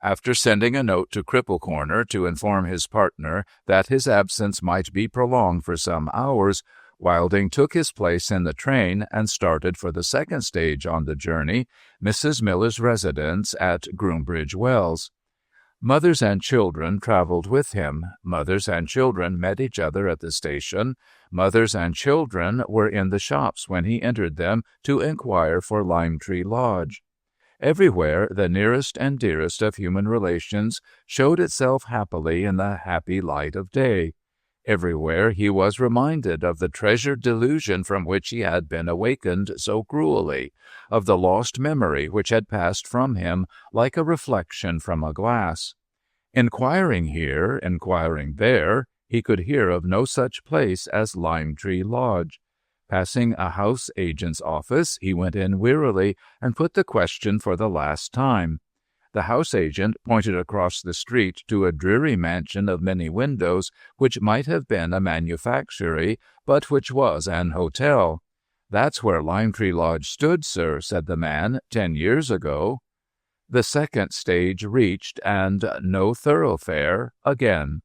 After sending a note to Cripple Corner to inform his partner that his absence might be prolonged for some hours, Wilding took his place in the train and started for the second stage on the journey, Mrs. Miller's residence at Groombridge Wells. Mothers and children traveled with him. Mothers and children met each other at the station. Mothers and children were in the shops when he entered them to inquire for Lime Tree Lodge. Everywhere the nearest and dearest of human relations showed itself happily in the happy light of day. Everywhere he was reminded of the treasured delusion from which he had been awakened so cruelly, of the lost memory which had passed from him like a reflection from a glass. Inquiring here, inquiring there, he could hear of no such place as Lime Tree Lodge. Passing a house agent's office, he went in wearily and put the question for the last time. The house agent pointed across the street to a dreary mansion of many windows, which might have been a manufactory, but which was an hotel. "That's where Lime Tree Lodge stood, sir," said the man, 10 years ago. The second stage reached, and no thoroughfare again.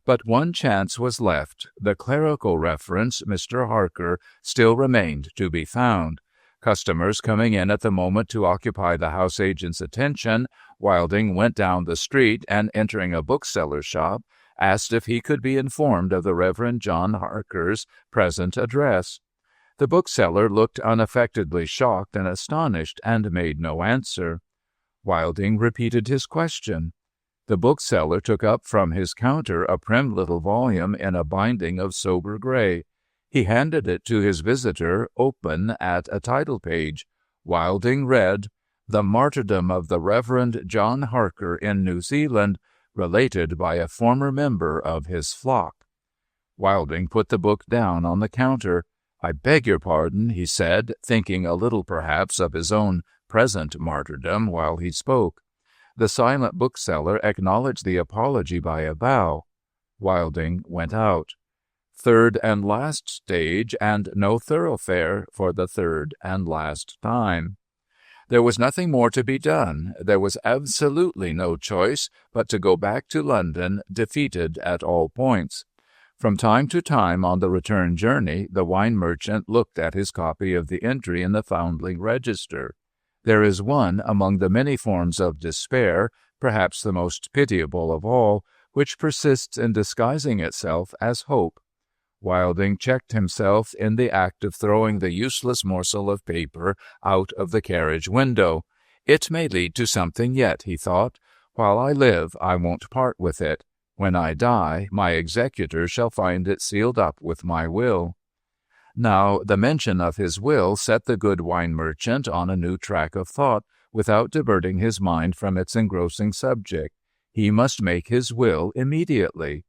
But one chance was left. The clerical reference, Mr. Harker, still remained to be found. Customers coming in at the moment to occupy the house agent's attention, Wilding went down the street and, entering a bookseller's shop, asked if he could be informed of the Reverend John Harker's present address. The bookseller looked unaffectedly shocked and astonished and made no answer. Wilding repeated his question. The bookseller took up from his counter a prim little volume in a binding of sober gray. He handed it to his visitor, open at a title page. Wilding read, "The Martyrdom of the Reverend John Harker in New Zealand, related by a former member of his flock." Wilding put the book down on the counter. "I beg your pardon," he said, thinking a little perhaps of his own present martyrdom while he spoke. The silent bookseller acknowledged the apology by a bow. Wilding went out. Third and last stage, and no thoroughfare for the third and last time. There was nothing more to be done. There was absolutely no choice but to go back to London, defeated at all points. From time to time on the return journey, the wine merchant looked at his copy of the entry in the Foundling Register. There is one among the many forms of despair, perhaps the most pitiable of all, which persists in disguising itself as hope. Wilding checked himself in the act of throwing the useless morsel of paper out of the carriage window. "It may lead to something yet," he thought. "While I live, I won't part with it. When I die, my executor shall find it sealed up with my will." Now, the mention of his will set the good wine merchant on a new track of thought, without diverting his mind from its engrossing subject. He must make his will immediately.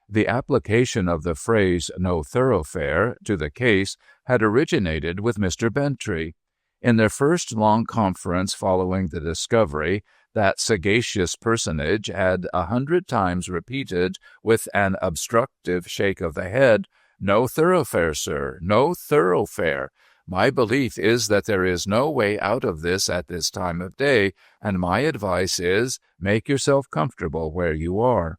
The application of the phrase "no thoroughfare" to the case had originated with Mr. Bentry. In their first long conference following the discovery, that sagacious personage had 100 times repeated, with an obstructive shake of the head, "No thoroughfare, sir, no thoroughfare. My belief is that there is no way out of this at this time of day, and my advice is, make yourself comfortable where you are."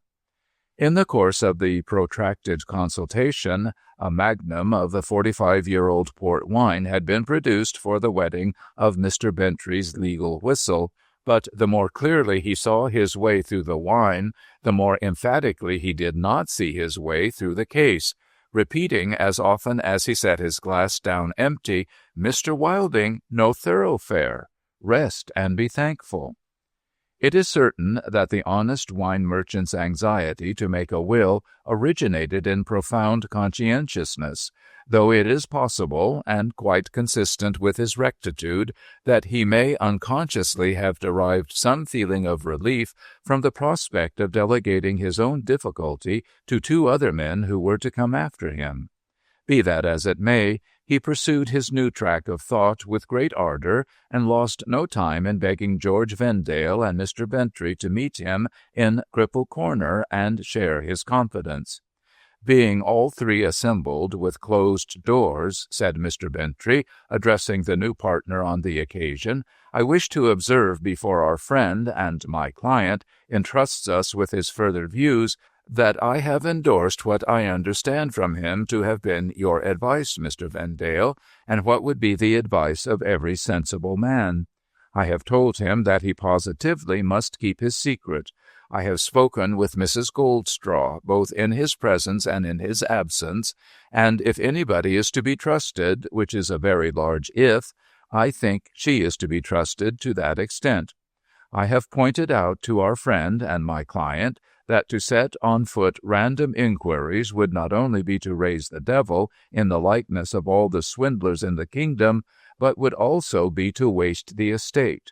In the course of the protracted consultation, a magnum of the 45-year-old port wine had been produced for the wetting of Mr. Bentry's legal whistle, but the more clearly he saw his way through the wine, the more emphatically he did not see his way through the case, repeating as often as he set his glass down empty, "Mr. Wilding, no thoroughfare. Rest and be thankful." It is certain that the honest wine merchant's anxiety to make a will originated in profound conscientiousness, though it is possible, and quite consistent with his rectitude, that he may unconsciously have derived some feeling of relief from the prospect of delegating his own difficulty to 2 other men who were to come after him. Be that as it may, he pursued his new track of thought with great ardor, and lost no time in begging George Vendale and Mr. Bentry to meet him in Cripple Corner and share his confidence. "Being all 3 assembled with closed doors," said Mr. Bentry, addressing the new partner on the occasion, "I wish to observe before our friend and my client entrusts us with his further views, that I have endorsed what I understand from him to have been your advice, Mr. Vendale, and what would be the advice of every sensible man. I have told him that he positively must keep his secret. I have spoken with Mrs. Goldstraw, both in his presence and in his absence, and if anybody is to be trusted, which is a very large if, I think she is to be trusted to that extent. I have pointed out to our friend and my client that to set on foot random inquiries would not only be to raise the devil in the likeness of all the swindlers in the kingdom, but would also be to waste the estate.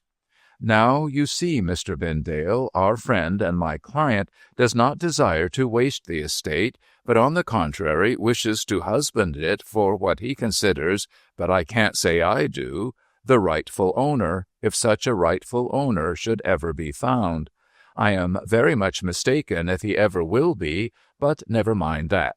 Now, you see, Mr. Vendale, our friend and my client does not desire to waste the estate, but on the contrary wishes to husband it for what he considers, but I can't say I do, the rightful owner, if such a rightful owner should ever be found. I am very much mistaken if he ever will be, but never mind that.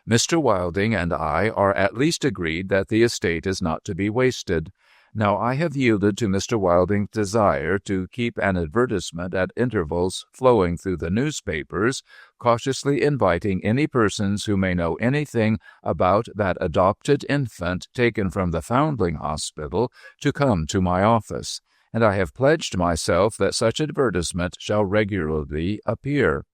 Mr. Wilding and I are at least agreed that the estate is not to be wasted. Now I have yielded to Mr. Wilding's desire to keep an advertisement at intervals flowing through the newspapers, cautiously inviting any persons who may know anything about that adopted infant taken from the Foundling Hospital to come to my office, and I have pledged myself that such advertisement shall regularly appear.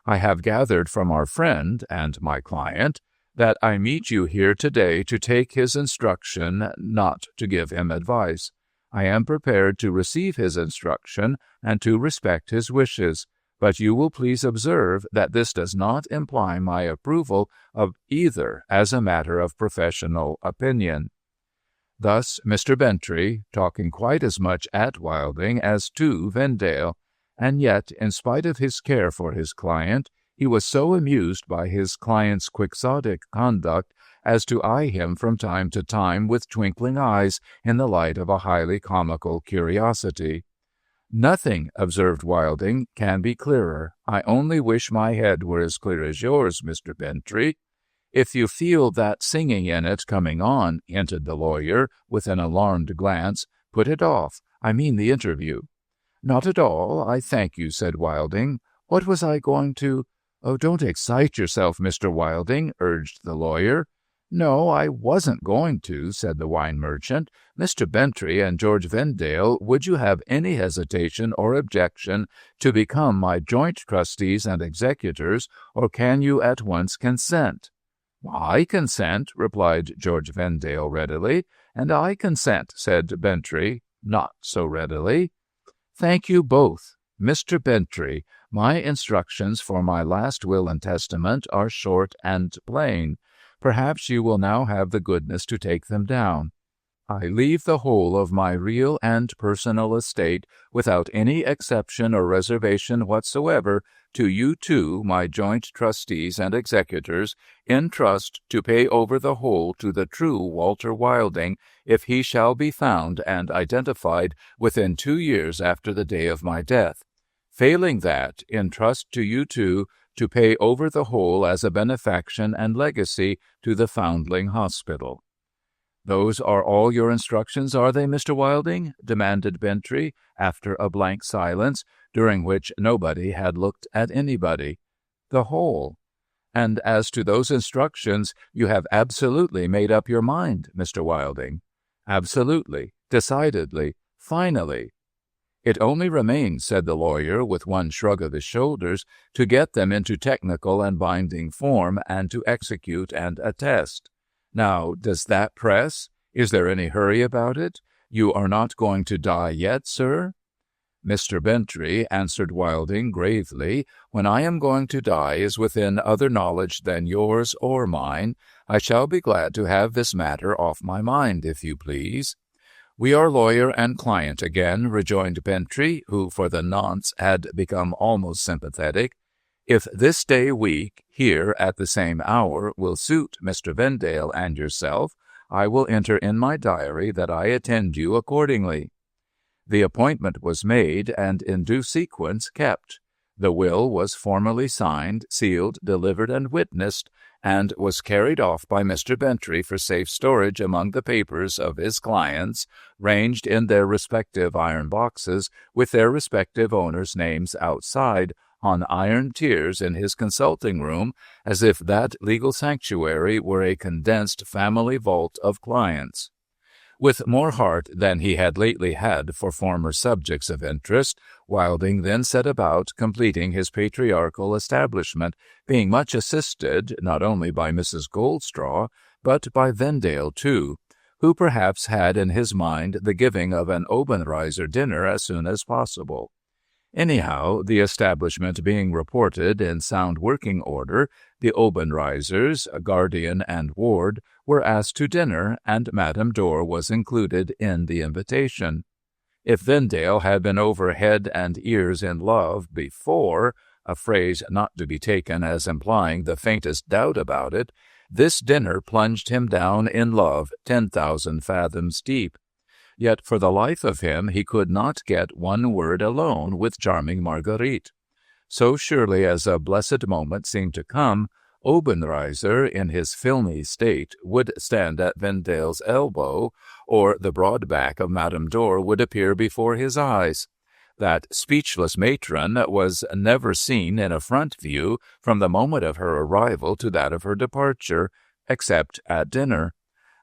I have gathered from our friend and my client that I meet you here today to take his instruction, not to give him advice. I am prepared to receive his instruction and to respect his wishes, but you will please observe that this does not imply my approval of either as a matter of professional opinion. Thus Mr. Bentry, talking quite as much at Wilding as to Vendale, and yet, in spite of his care for his client, he was so amused by his client's quixotic conduct as to eye him from time to time with twinkling eyes in the light of a highly comical curiosity. "Nothing," observed Wilding, "can be clearer. I only wish my head were as clear as yours, Mr. Bentry." "If you feel that singing in it coming on," hinted the lawyer, with an alarmed glance, "put it off. I mean the interview." "Not at all, I thank you," said Wilding. "What was I going to—" "Oh, don't excite yourself, Mr. Wilding," urged the lawyer. "No, I wasn't going to," said the wine merchant. "Mr. Bentry and George Vendale, would you have any hesitation or objection to become my joint trustees and executors, or can you at once consent?" "I consent," replied George Vendale readily. "And I consent," said Bentry, not so readily. "Thank you both. Mr. Bentry, my instructions for my last will and testament are short and plain. Perhaps you will now have the goodness to take them down. I leave the whole of my real and personal estate, without any exception or reservation whatsoever, to you two, my joint trustees and executors, in trust to pay over the whole to the true Walter Wilding, if he shall be found and identified within 2 years after the day of my death. Failing that, in trust to you two to pay over the whole as a benefaction and legacy to the Foundling Hospital." "Those are all your instructions, are they, Mr. Wilding?" demanded Bentry, after a blank silence, during which nobody had looked at anybody. "The whole. And as to those instructions, you have absolutely made up your mind, Mr. Wilding?" "Absolutely, decidedly, finally." "It only remains," said the lawyer, with one shrug of his shoulders, "to get them into technical and binding form, and to execute and attest. Now, does that press? Is there any hurry about it? You are not going to die yet, sir?" "Mr. Bentry," answered Wilding gravely, "when I am going to die is within other knowledge than yours or mine. I shall be glad to have this matter off my mind, if you please." "We are lawyer and client again," rejoined Bentry, who for the nonce had become almost sympathetic. "If this day week, here at the same hour, will suit Mr. Vendale and yourself, I will enter in my diary that I attend you accordingly." The appointment was made, and in due sequence kept. The will was formally signed, sealed, delivered, and witnessed, and was carried off by Mr. Bentry for safe storage among the papers of his clients, ranged in their respective iron boxes, with their respective owners' names outside, on iron tiers in his consulting room as if that legal sanctuary were a condensed family vault of clients. With more heart than he had lately had for former subjects of interest, Wilding then set about completing his patriarchal establishment, being much assisted not only by Mrs. Goldstraw, but by Vendale too, who perhaps had in his mind the giving of an Obenreizer dinner as soon as possible. Anyhow, the establishment being reported in sound working order, the Obenreizers, guardian and ward, were asked to dinner, and Madame Dor was included in the invitation. If Vendale had been over head and ears in love before, a phrase not to be taken as implying the faintest doubt about it, this dinner plunged him down in love 10,000 fathoms deep. Yet for the life of him he could not get one word alone with charming Marguerite. So surely as a blessed moment seemed to come, Obenreizer, in his filmy state, would stand at Vendale's elbow, or the broad back of Madame Dor would appear before his eyes. That speechless matron was never seen in a front view from the moment of her arrival to that of her departure, except at dinner.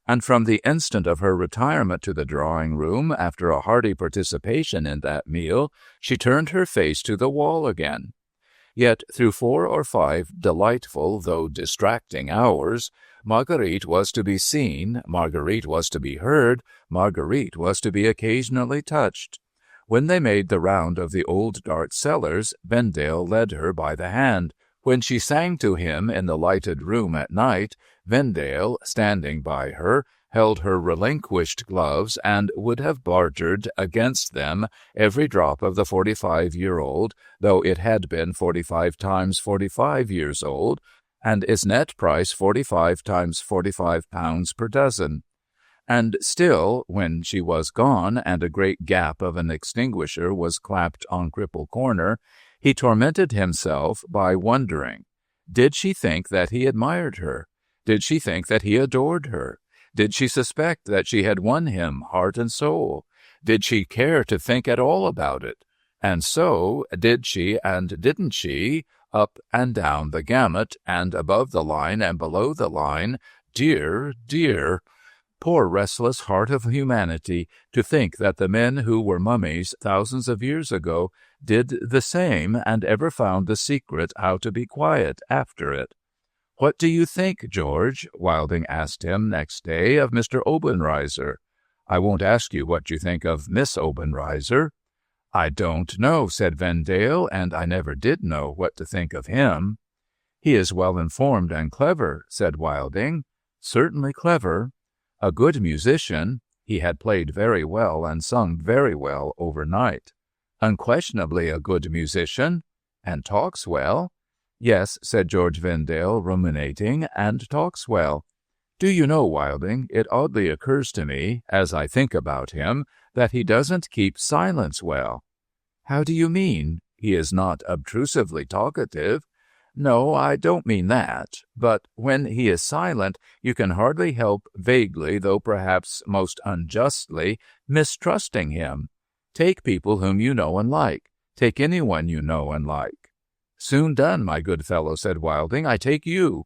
And from the instant of her retirement to the drawing-room, after a hearty participation in that meal, she turned her face to the wall again. Yet through 4 or 5 delightful, though distracting hours, Marguerite was to be seen, Marguerite was to be heard, Marguerite was to be occasionally touched. When they made the round of the old dark cellars, Vendale led her by the hand. When she sang to him in the lighted room at night, Vendale, standing by her, held her relinquished gloves and would have bartered against them every drop of the 45-year-old, though it had been 45 times 45 years old, and its net price 45 times 45 pounds per dozen. And still, when she was gone and a great gap of an extinguisher was clapped on Cripple Corner, he tormented himself by wondering, did she think that he admired her? Did she think that he adored her? Did she suspect that she had won him heart and soul? Did she care to think at all about it? And so, did she and didn't she, up and down the gamut, and above the line and below the line, dear, dear, poor restless heart of humanity, to think that the men who were mummies thousands of years ago did the same and ever found the secret how to be quiet after it. "What do you think, George?" Wilding asked him next day of Mr. Obenreizer. "I won't ask you what you think of Miss Obenreizer." "I don't know," said Vendale, "and I never did know what to think of him." "He is well informed and clever," said Wilding. "Certainly clever. A good musician. He had played very well and sung very well overnight." "Unquestionably a good musician. And talks well." "Yes," said George Vendale, ruminating, "and talks well. Do you know, Wilding, it oddly occurs to me, as I think about him, that he doesn't keep silence well." "How do you mean? He is not obtrusively talkative." "No, I don't mean that. But when he is silent, you can hardly help vaguely, though perhaps most unjustly, mistrusting him. Take people whom you know and like. Take anyone you know and like." "Soon done, my good fellow," said Wilding. "I take you."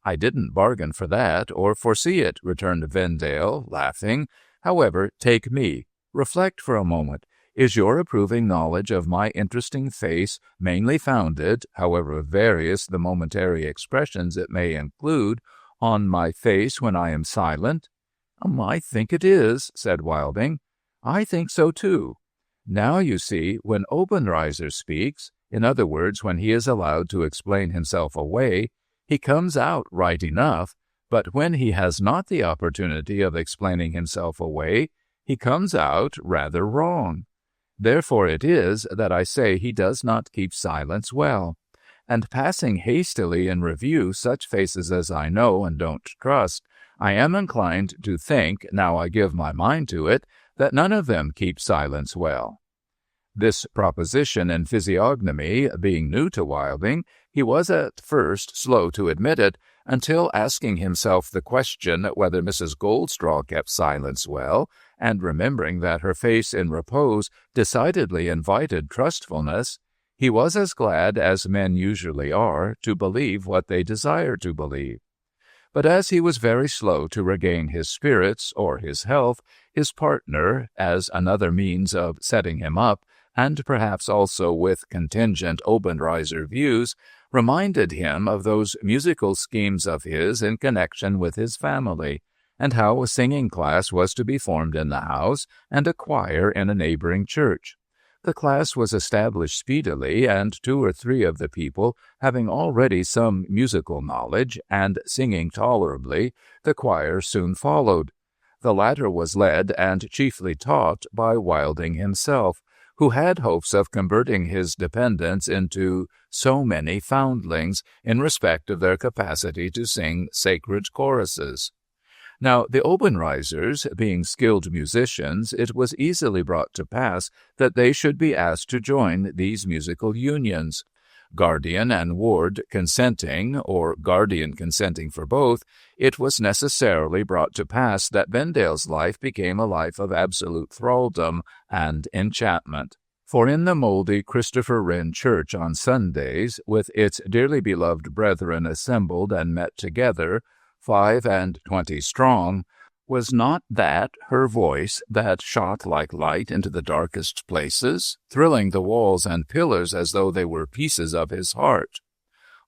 "I didn't bargain for that, or foresee it," returned Vendale, laughing. "However, take me. Reflect for a moment. Is your approving knowledge of my interesting face mainly founded, however various the momentary expressions it may include, on my face when I am silent?" "I think it is," said Wilding. "I think so too. Now, you see, when Obenreizer speaks, in other words, when he is allowed to explain himself away, he comes out right enough, but when he has not the opportunity of explaining himself away, he comes out rather wrong. Therefore it is that I say he does not keep silence well. And passing hastily in review such faces as I know and don't trust, I am inclined to think, now I give my mind to it, that none of them keep silence well." This proposition in physiognomy being new to Wilding, he was at first slow to admit it, until asking himself the question whether Mrs. Goldstraw kept silence well, and remembering that her face in repose decidedly invited trustfulness, He was as glad as men usually are to believe what they desire to believe. But as he was very slow to regain his spirits or his health, his partner, as another means of setting him up, and perhaps also with contingent Obenreizer views, reminded him of those musical schemes of his in connection with his family, and how a singing class was to be formed in the house and a choir in a neighboring church. The class was established speedily, and 2 or 3 of the people, having already some musical knowledge and singing tolerably, the choir soon followed. The latter was led and chiefly taught by Wilding himself, who had hopes of converting his dependents into so many foundlings in respect of their capacity to sing sacred choruses. Now, the Obenreizers, being skilled musicians, it was easily brought to pass that they should be asked to join these musical unions. Guardian and ward consenting, or guardian consenting for both, it was necessarily brought to pass that Vendale's life became a life of absolute thraldom and enchantment. For in the mouldy Christopher Wren Church on Sundays, with its dearly beloved brethren assembled and met together, 25 strong, was not that her voice that shot like light into the darkest places, thrilling the walls and pillars as though they were pieces of his heart?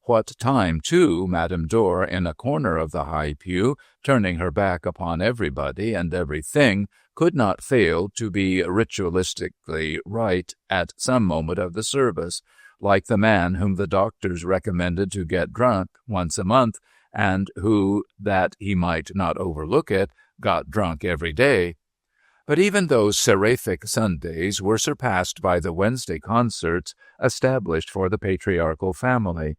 What time, too, Madame Dor, in a corner of the high pew, turning her back upon everybody and everything, could not fail to be ritualistically right at some moment of the service, like the man whom the doctors recommended to get drunk once a month, and who, that he might not overlook it, got drunk every day. But even those seraphic Sundays were surpassed by the Wednesday concerts established for the patriarchal family.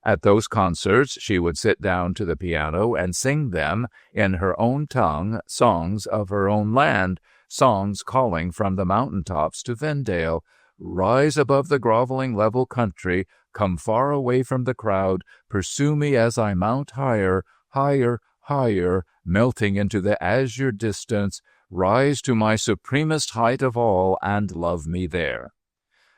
At those concerts she would sit down to the piano and sing them in her own tongue, songs of her own land, songs calling from the mountain-tops to Vendale, "Rise above the groveling level country, come far away from the crowd, pursue me as I mount higher, higher, higher, melting into the azure distance, rise to my supremest height of all, and love me there."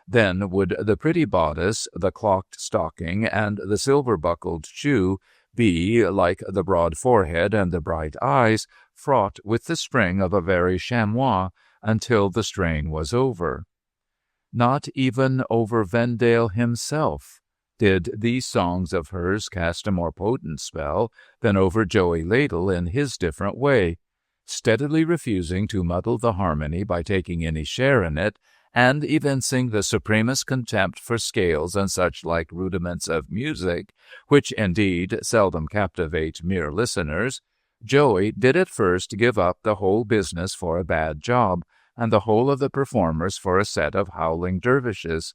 Then would the pretty bodice, the clocked stocking, and the silver-buckled shoe be, like the broad forehead and the bright eyes, fraught with the spring of a very chamois until the strain was over. Not even over Vendale himself did these songs of hers cast a more potent spell than over Joey Ladle in his different way, steadily refusing to muddle the harmony by taking any share in it, and evincing the supremest contempt for scales and such like rudiments of music, which indeed seldom captivate mere listeners. Joey did at first give up the whole business for a bad job, and the whole of the performers for a set of howling dervishes.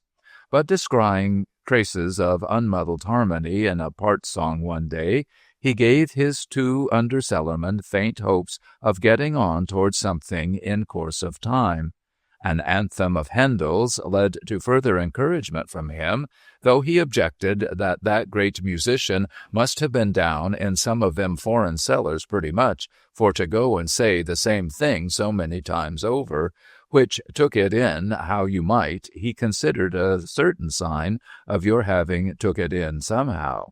But descrying traces of unmuddled harmony in a part-song one day, he gave his 2 under-cellarmen faint hopes of getting on towards something in course of time. An anthem of Handel's led to further encouragement from him, though he objected that that great musician must have been down in some of them foreign cellars pretty much, for to go and say the same thing so many times over, which, took it in how you might, he considered a certain sign of your having took it in somehow.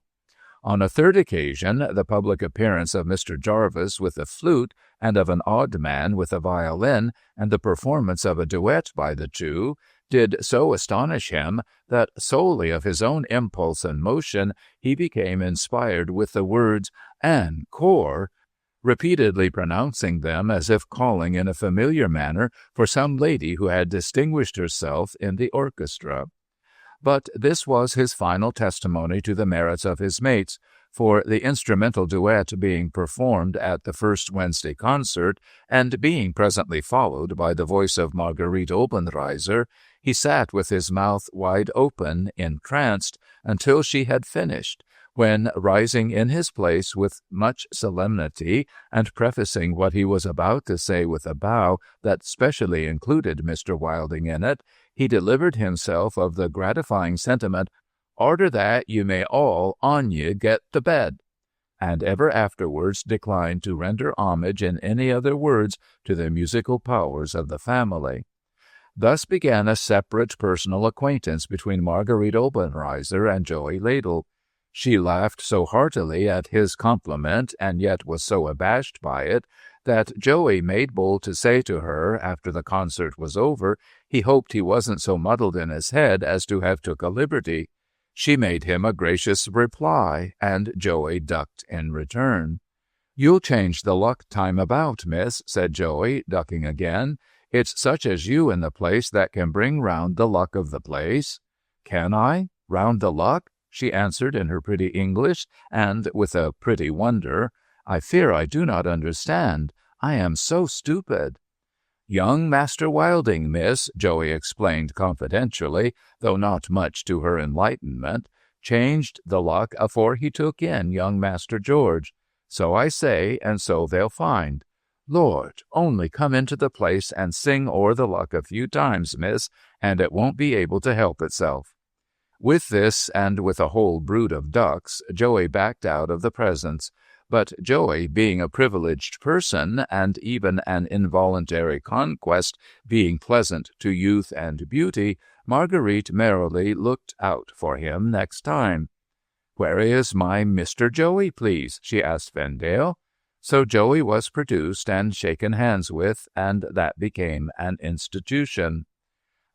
On a third occasion, the public appearance of Mr. Jarvis with a flute, and of an odd man with a violin, and the performance of a duet by the 2, did so astonish him that solely of his own impulse and motion he became inspired with the words "encore," repeatedly pronouncing them as if calling in a familiar manner for some lady who had distinguished herself in the orchestra. But this was his final testimony to the merits of his mates, for the instrumental duet being performed at the first Wednesday concert, and being presently followed by the voice of Marguerite Obenreizer, he sat with his mouth wide open, entranced, until she had finished, when, rising in his place with much solemnity, and prefacing what he was about to say with a bow that specially included Mr. Wilding in it, he delivered himself of the gratifying sentiment, "Order that you may all on ye get to bed," and ever afterwards declined to render homage in any other words to the musical powers of the family. Thus began a separate personal acquaintance between Marguerite Obenreizer and Joey Ladle. She laughed so heartily at his compliment, and yet was so abashed by it, that Joey made bold to say to her, after the concert was over, he hoped he wasn't so muddled in his head as to have took a liberty. She made him a gracious reply, and Joey ducked in return. "You'll change the luck time about, miss," said Joey, ducking again. "It's such as you in the place that can bring round the luck of the place." "Can I? Round the luck?" she answered in her pretty English, and with a pretty wonder. "I fear I do not understand. I am so stupid." "Young Master Wilding, miss," Joey explained confidentially, though not much to her enlightenment, "changed the luck afore he took in young Master George. So I say, and so they'll find. Lord, only come into the place and sing o'er the luck a few times, miss, and it won't be able to help itself." With this, and with a whole brood of ducks, Joey backed out of the presence. But Joey, being a privileged person, and even an involuntary conquest being pleasant to youth and beauty, Marguerite merrily looked out for him next time. "Where is my Mr. Joey, please?" she asked Vendale. So Joey was produced and shaken hands with, and that became an institution.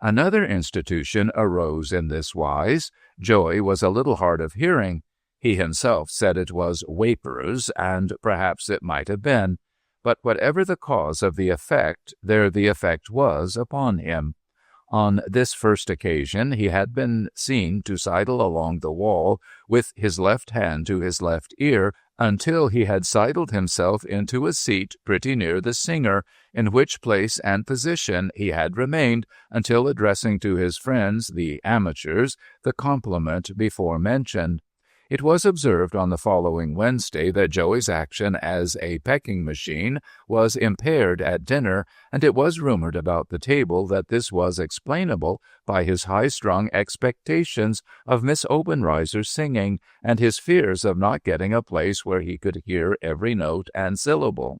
Another institution arose in this wise. Joey was a little hard of hearing. He himself said it was vapors, and perhaps it might have been. But whatever the cause of the effect, there the effect was upon him. On this first occasion he had been seen to sidle along the wall with his left hand to his left ear until he had sidled himself into a seat pretty near the singer, in which place and position he had remained until addressing to his friends, the amateurs, the compliment before mentioned. It was observed on the following Wednesday that Joey's action as a pecking machine was impaired at dinner, and it was rumored about the table that this was explainable by his high-strung expectations of Miss Obenreizer's singing, and his fears of not getting a place where he could hear every note and syllable.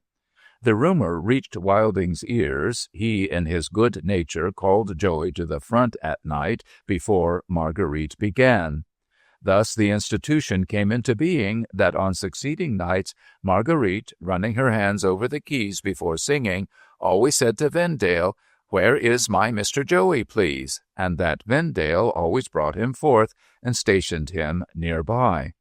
The rumor reached Wilding's ears. He, in his good nature, called Joey to the front at night before Marguerite began. Thus the institution came into being that on succeeding nights Marguerite, running her hands over the keys before singing, always said to Vendale, "Where is my Mr. Joey, please?" and that Vendale always brought him forth and stationed him near by.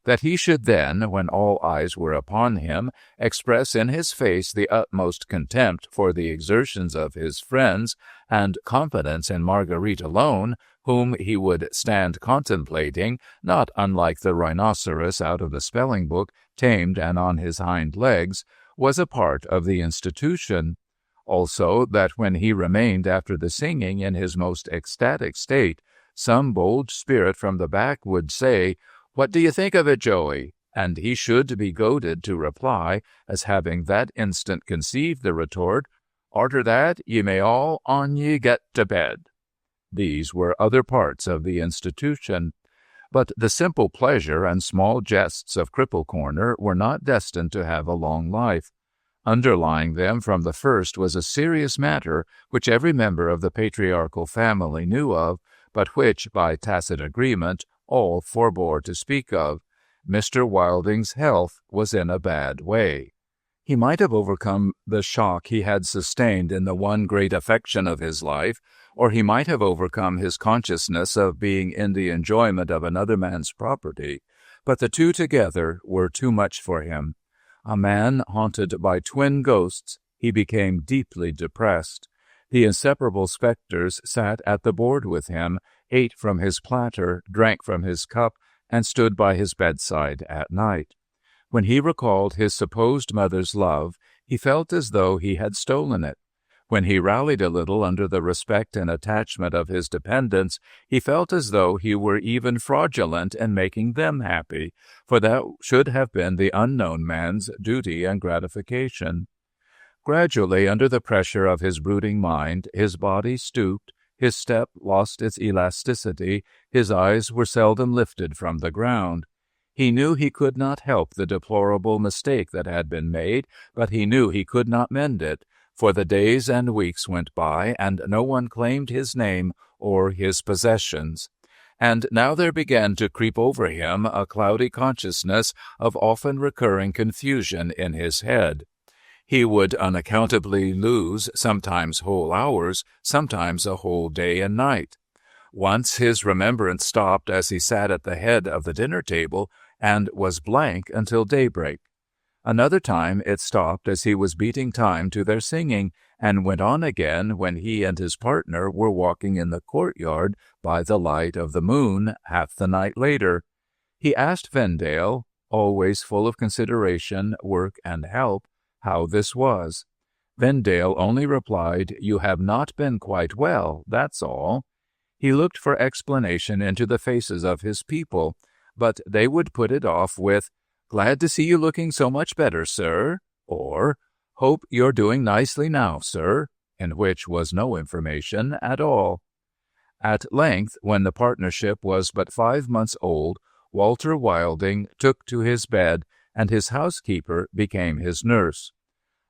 That he should then, when all eyes were upon him, express in his face the utmost contempt for the exertions of his friends, and confidence in Marguerite alone, whom he would stand contemplating, not unlike the rhinoceros out of the spelling-book, tamed and on his hind legs, was a part of the institution. Also, that when he remained after the singing in his most ecstatic state, some bold spirit from the back would say, "What do you think of it, Joey?" and he should be goaded to reply, as having that instant conceived the retort, "Arter that, ye may all on ye get to bed." These were other parts of the institution. But the simple pleasure and small jests of Cripple Corner were not destined to have a long life. Underlying them from the first was a serious matter which every member of the patriarchal family knew of, but which, by tacit agreement, all forbore to speak of. Mr. Wilding's health was in a bad way. He might have overcome the shock he had sustained in the one great affection of his life, or he might have overcome his consciousness of being in the enjoyment of another man's property, but the two together were too much for him. A man haunted by twin ghosts, he became deeply depressed. The inseparable spectres sat at the board with him, ate from his platter, drank from his cup, and stood by his bedside at night. When he recalled his supposed mother's love, he felt as though he had stolen it. When he rallied a little under the respect and attachment of his dependents, he felt as though he were even fraudulent in making them happy, for that should have been the unknown man's duty and gratification. Gradually, under the pressure of his brooding mind, his body stooped, his step lost its elasticity, his eyes were seldom lifted from the ground. He knew he could not help the deplorable mistake that had been made, but he knew he could not mend it, For the days and weeks went by, and no one claimed his name or his possessions. And now there began to creep over him a cloudy consciousness of often recurring confusion in his head. He would unaccountably lose sometimes whole hours, sometimes a whole day and night. Once his remembrance stopped as he sat at the head of the dinner table and was blank until daybreak. Another time it stopped as he was beating time to their singing, and went on again when he and his partner were walking in the courtyard by the light of the moon half the night later. He asked Vendale, always full of consideration, work, and help, how this was. Vendale only replied, "You have not been quite well, that's all." He looked for explanation into the faces of his people, but they would put it off with, "Glad to see you looking so much better, sir," or "Hope you're doing nicely now, sir," in which was no information at all. At length, when the partnership was but 5 months old, Walter Wilding took to his bed, and his housekeeper became his nurse.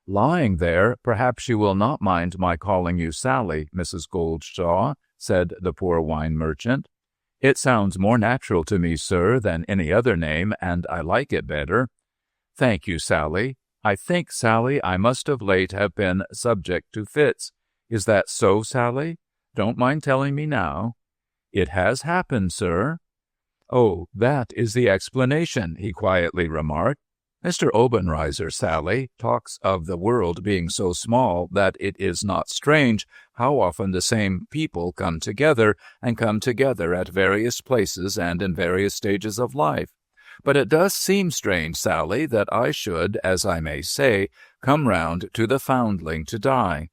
"Lying there, perhaps you will not mind my calling you Sally, Mrs. Goldshaw," said the poor wine merchant. "It sounds more natural to me, sir, than any other name, and I like it better." "Thank you, Sally. I think, Sally, I must of late have been subject to fits. Is that so, Sally? Don't mind telling me now." "It has happened, sir." "Oh, that is the explanation," he quietly remarked. "Mr. Obenreizer, Sally, talks of the world being so small that it is not strange how often the same people come together, and come together at various places and in various stages of life. But it does seem strange, Sally, that I should, as I may say, come round to the Foundling to die."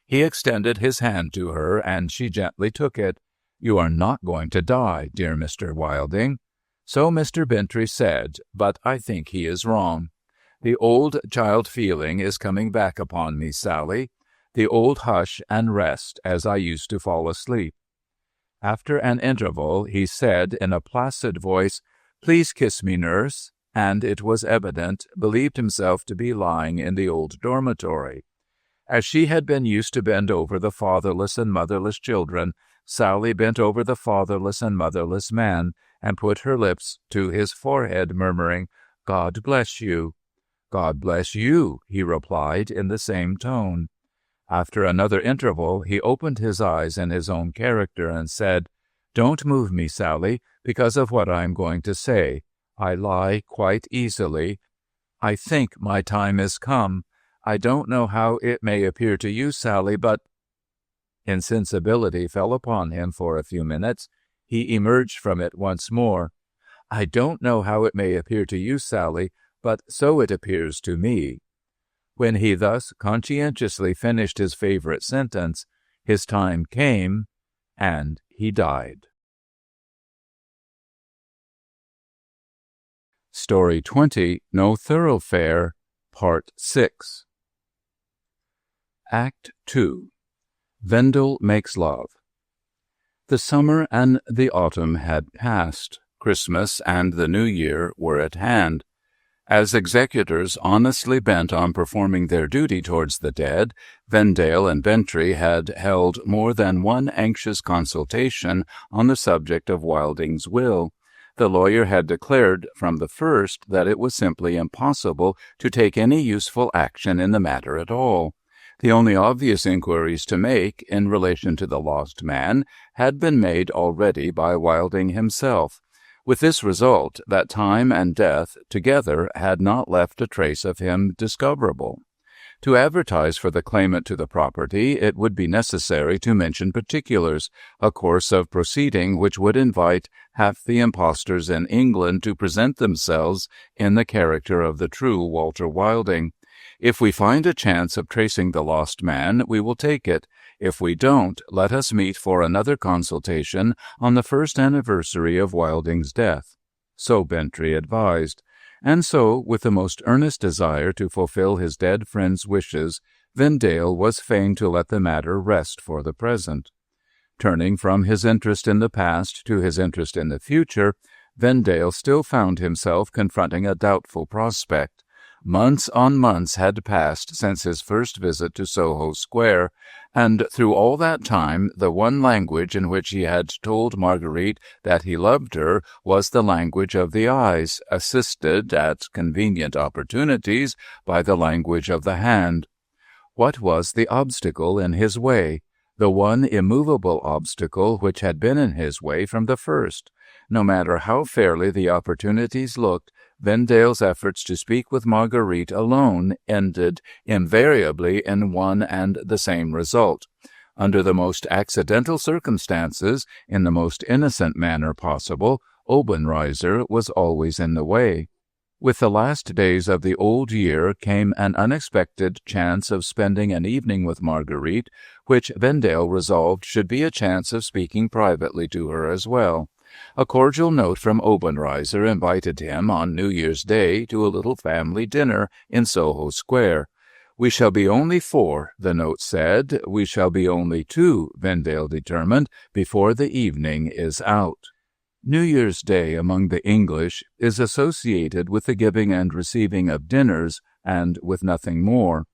He extended his hand to her, and she gently took it. "You are not going to die, dear Mr. Wilding." "So Mr. Bentry said, but I think he is wrong. The old child feeling is coming back upon me, Sally, the old hush and rest as I used to fall asleep." After an interval, he said in a placid voice, "Please kiss me, nurse," and it was evident, believed himself to be lying in the old dormitory. As she had been used to bend over the fatherless and motherless children, Sally bent over the fatherless and motherless man, and put her lips to his forehead, murmuring, "God bless you." "God bless you," he replied in the same tone. After another interval, he opened his eyes in his own character and said, "Don't move me, Sally, because of what I am going to say. I lie quite easily. I think my time is come. I don't know how it may appear to you, Sally, but—" Insensibility fell upon him for a few minutes. He emerged from it once more. "I don't know how it may appear to you, Sally, but so it appears to me." When he thus conscientiously finished his favorite sentence, his time came, and he died. Story 20, No Thoroughfare, Part 6. Act 2. Vendale Makes Love. The summer and the autumn had passed. Christmas and the New Year were at hand. As executors honestly bent on performing their duty towards the dead, Vendale and Bentry had held more than one anxious consultation on the subject of Wilding's will. The lawyer had declared from the first that it was simply impossible to take any useful action in the matter at all. The only obvious inquiries to make in relation to the lost man had been made already by Wilding himself, with this result that time and death together had not left a trace of him discoverable. To advertise for the claimant to the property, it would be necessary to mention particulars, a course of proceeding which would invite half the impostors in England to present themselves in the character of the true Walter Wilding. If we find a chance of tracing the lost man, we will take it. If we don't, let us meet for another consultation on the first anniversary of Wilding's death. So Bentry advised. And so, with the most earnest desire to fulfill his dead friend's wishes, Vendale was fain to let the matter rest for the present. Turning from his interest in the past to his interest in the future, Vendale still found himself confronting a doubtful prospect. Months on months had passed since his first visit to Soho Square, and through all that time the one language in which he had told Marguerite that he loved her was the language of the eyes, assisted, at convenient opportunities, by the language of the hand. What was the obstacle in his way? The one immovable obstacle which had been in his way from the first. No matter how fairly the opportunities looked, Vendale's efforts to speak with Marguerite alone ended invariably in one and the same result. Under the most accidental circumstances, in the most innocent manner possible, Obenreizer was always in the way. With the last days of the old year came an unexpected chance of spending an evening with Marguerite, which Vendale resolved should be a chance of speaking privately to her as well. A cordial note from Obenreizer invited him on New Year's Day to a little family dinner in Soho Square. "We shall be only 4, the note said. "We shall be only 2, Vendale determined, before the evening is out." New Year's Day among the English is associated with the giving and receiving of dinners, and with nothing more.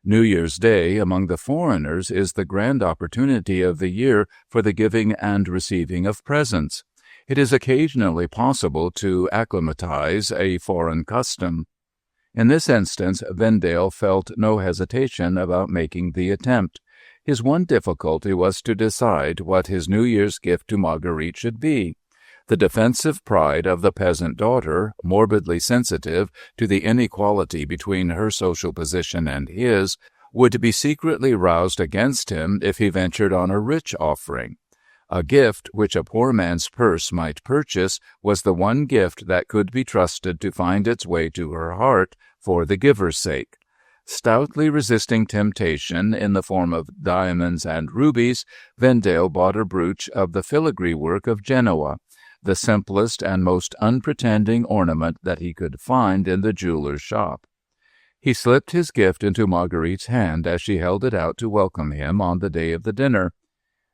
New Year's Day among the foreigners is the grand opportunity of the year for the giving and receiving of presents. It is occasionally possible to acclimatize a foreign custom. In this instance, Vendale felt no hesitation about making the attempt. His one difficulty was to decide what his New Year's gift to Marguerite should be. The defensive pride of the peasant daughter, morbidly sensitive to the inequality between her social position and his, would be secretly roused against him if he ventured on a rich offering. A gift which a poor man's purse might purchase was the one gift that could be trusted to find its way to her heart for the giver's sake. Stoutly resisting temptation in the form of diamonds and rubies, Vendale bought a brooch of the filigree work of Genoa, the simplest and most unpretending ornament that he could find in the jeweler's shop. He slipped his gift into Marguerite's hand as she held it out to welcome him on the day of the dinner.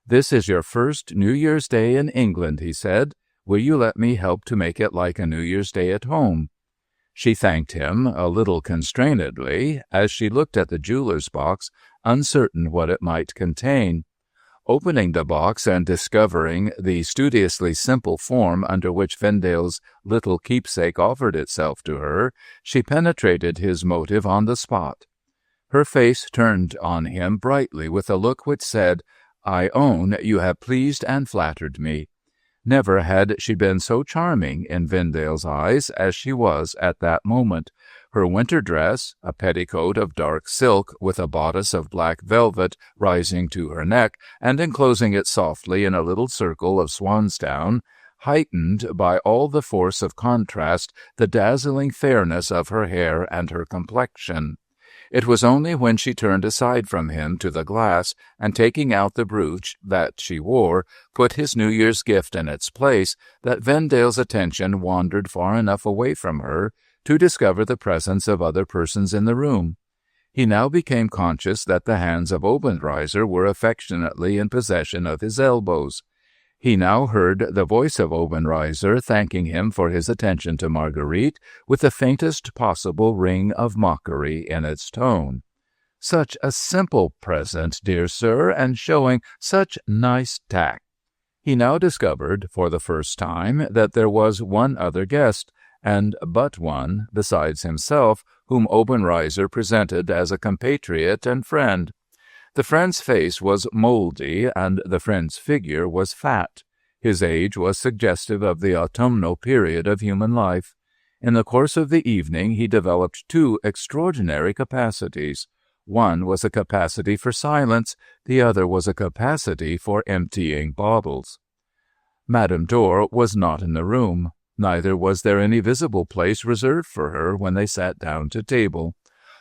"This is your first New Year's Day in England," he said. "Will you let me help to make it like a New Year's Day at home?" She thanked him, a little constrainedly, as she looked at the jeweler's box, uncertain what it might contain. Opening the box and discovering the studiously simple form under which Vendale's little keepsake offered itself to her, she penetrated his motive on the spot. Her face turned on him brightly with a look which said, "I own you have pleased and flattered me." Never had she been so charming in Vendale's eyes as she was at that moment. Her winter dress, a petticoat of dark silk with a bodice of black velvet rising to her neck and enclosing it softly in a little circle of swansdown, heightened by all the force of contrast the dazzling fairness of her hair and her complexion. It was only when she turned aside from him to the glass, and taking out the brooch that she wore, put his New Year's gift in its place, that Vendale's attention wandered far enough away from her to discover the presence of other persons in the room. He now became conscious that the hands of Obenreizer were affectionately in possession of his elbows. He now heard the voice of Obenreizer thanking him for his attention to Marguerite, with the faintest possible ring of mockery in its tone. "Such a simple present, dear sir, and showing such nice tact." He now discovered, for the first time, that there was one other guest, and but one, besides himself, whom Obenreizer presented as a compatriot and friend. The friend's face was mouldy, and the friend's figure was fat. His age was suggestive of the autumnal period of human life. In the course of the evening he developed 2 extraordinary capacities. One was a capacity for silence, the other was a capacity for emptying bottles. Madame Dor was not in the room. Neither was there any visible place reserved for her when they sat down to table.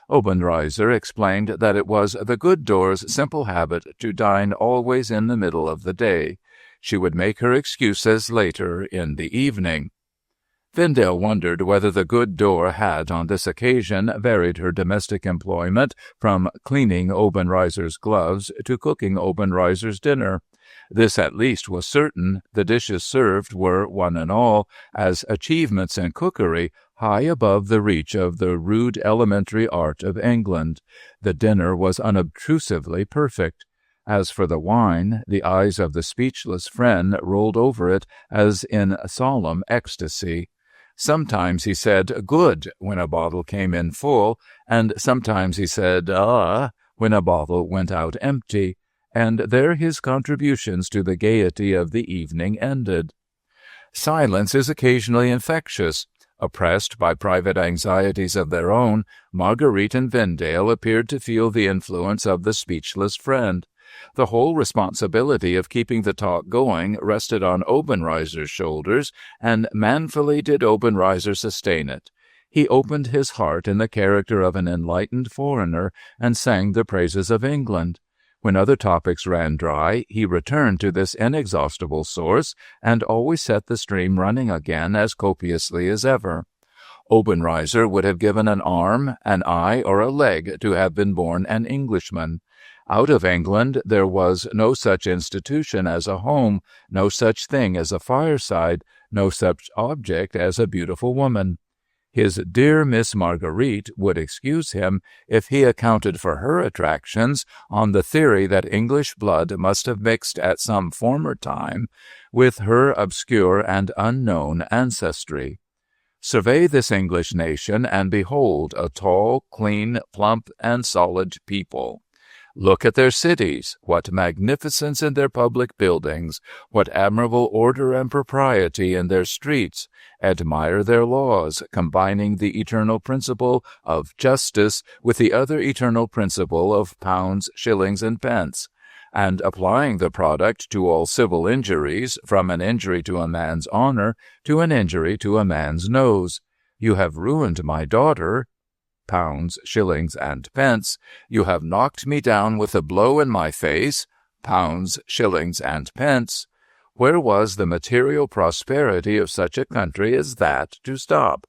Obenreizer explained that it was the good Dor's simple habit to dine always in the middle of the day. She would make her excuses later in the evening. Vendale wondered whether the good Dor had, on this occasion, varied her domestic employment from cleaning Obenreizer's gloves to cooking Obenreizer's dinner. This at least was certain: the dishes served were, one and all, as achievements in cookery, high above the reach of the rude elementary art of England. The dinner was unobtrusively perfect. As for the wine, the eyes of the speechless friend rolled over it as in solemn ecstasy. Sometimes he said, "Good," when a bottle came in full, and sometimes he said, "Ah," when a bottle went out empty, and there his contributions to the gaiety of the evening ended. Silence is occasionally infectious. Oppressed by private anxieties of their own, Marguerite and Vendale appeared to feel the influence of the speechless friend. The whole responsibility of keeping the talk going rested on Obenreizer's shoulders, and manfully did Obenreizer sustain it. He opened his heart in the character of an enlightened foreigner, and sang the praises of England. When other topics ran dry, he returned to this inexhaustible source, and always set the stream running again as copiously as ever. Obenreizer would have given an arm, an eye, or a leg to have been born an Englishman. Out of England there was no such institution as a home, no such thing as a fireside, no such object as a beautiful woman. His dear Miss Marguerite would excuse him if he accounted for her attractions on the theory that English blood must have mixed at some former time with her obscure and unknown ancestry. Survey this English nation, and behold a tall, clean, plump, and solid people. Look at their cities, what magnificence in their public buildings, what admirable order and propriety in their streets. Admire their laws, combining the eternal principle of justice with the other eternal principle of pounds, shillings, and pence, and applying the product to all civil injuries, from an injury to a man's honor to an injury to a man's nose. You have ruined my daughter, pounds, shillings, and pence. You have knocked me down with a blow in my face, pounds, shillings, and pence. Where was the material prosperity of such a country as that to stop?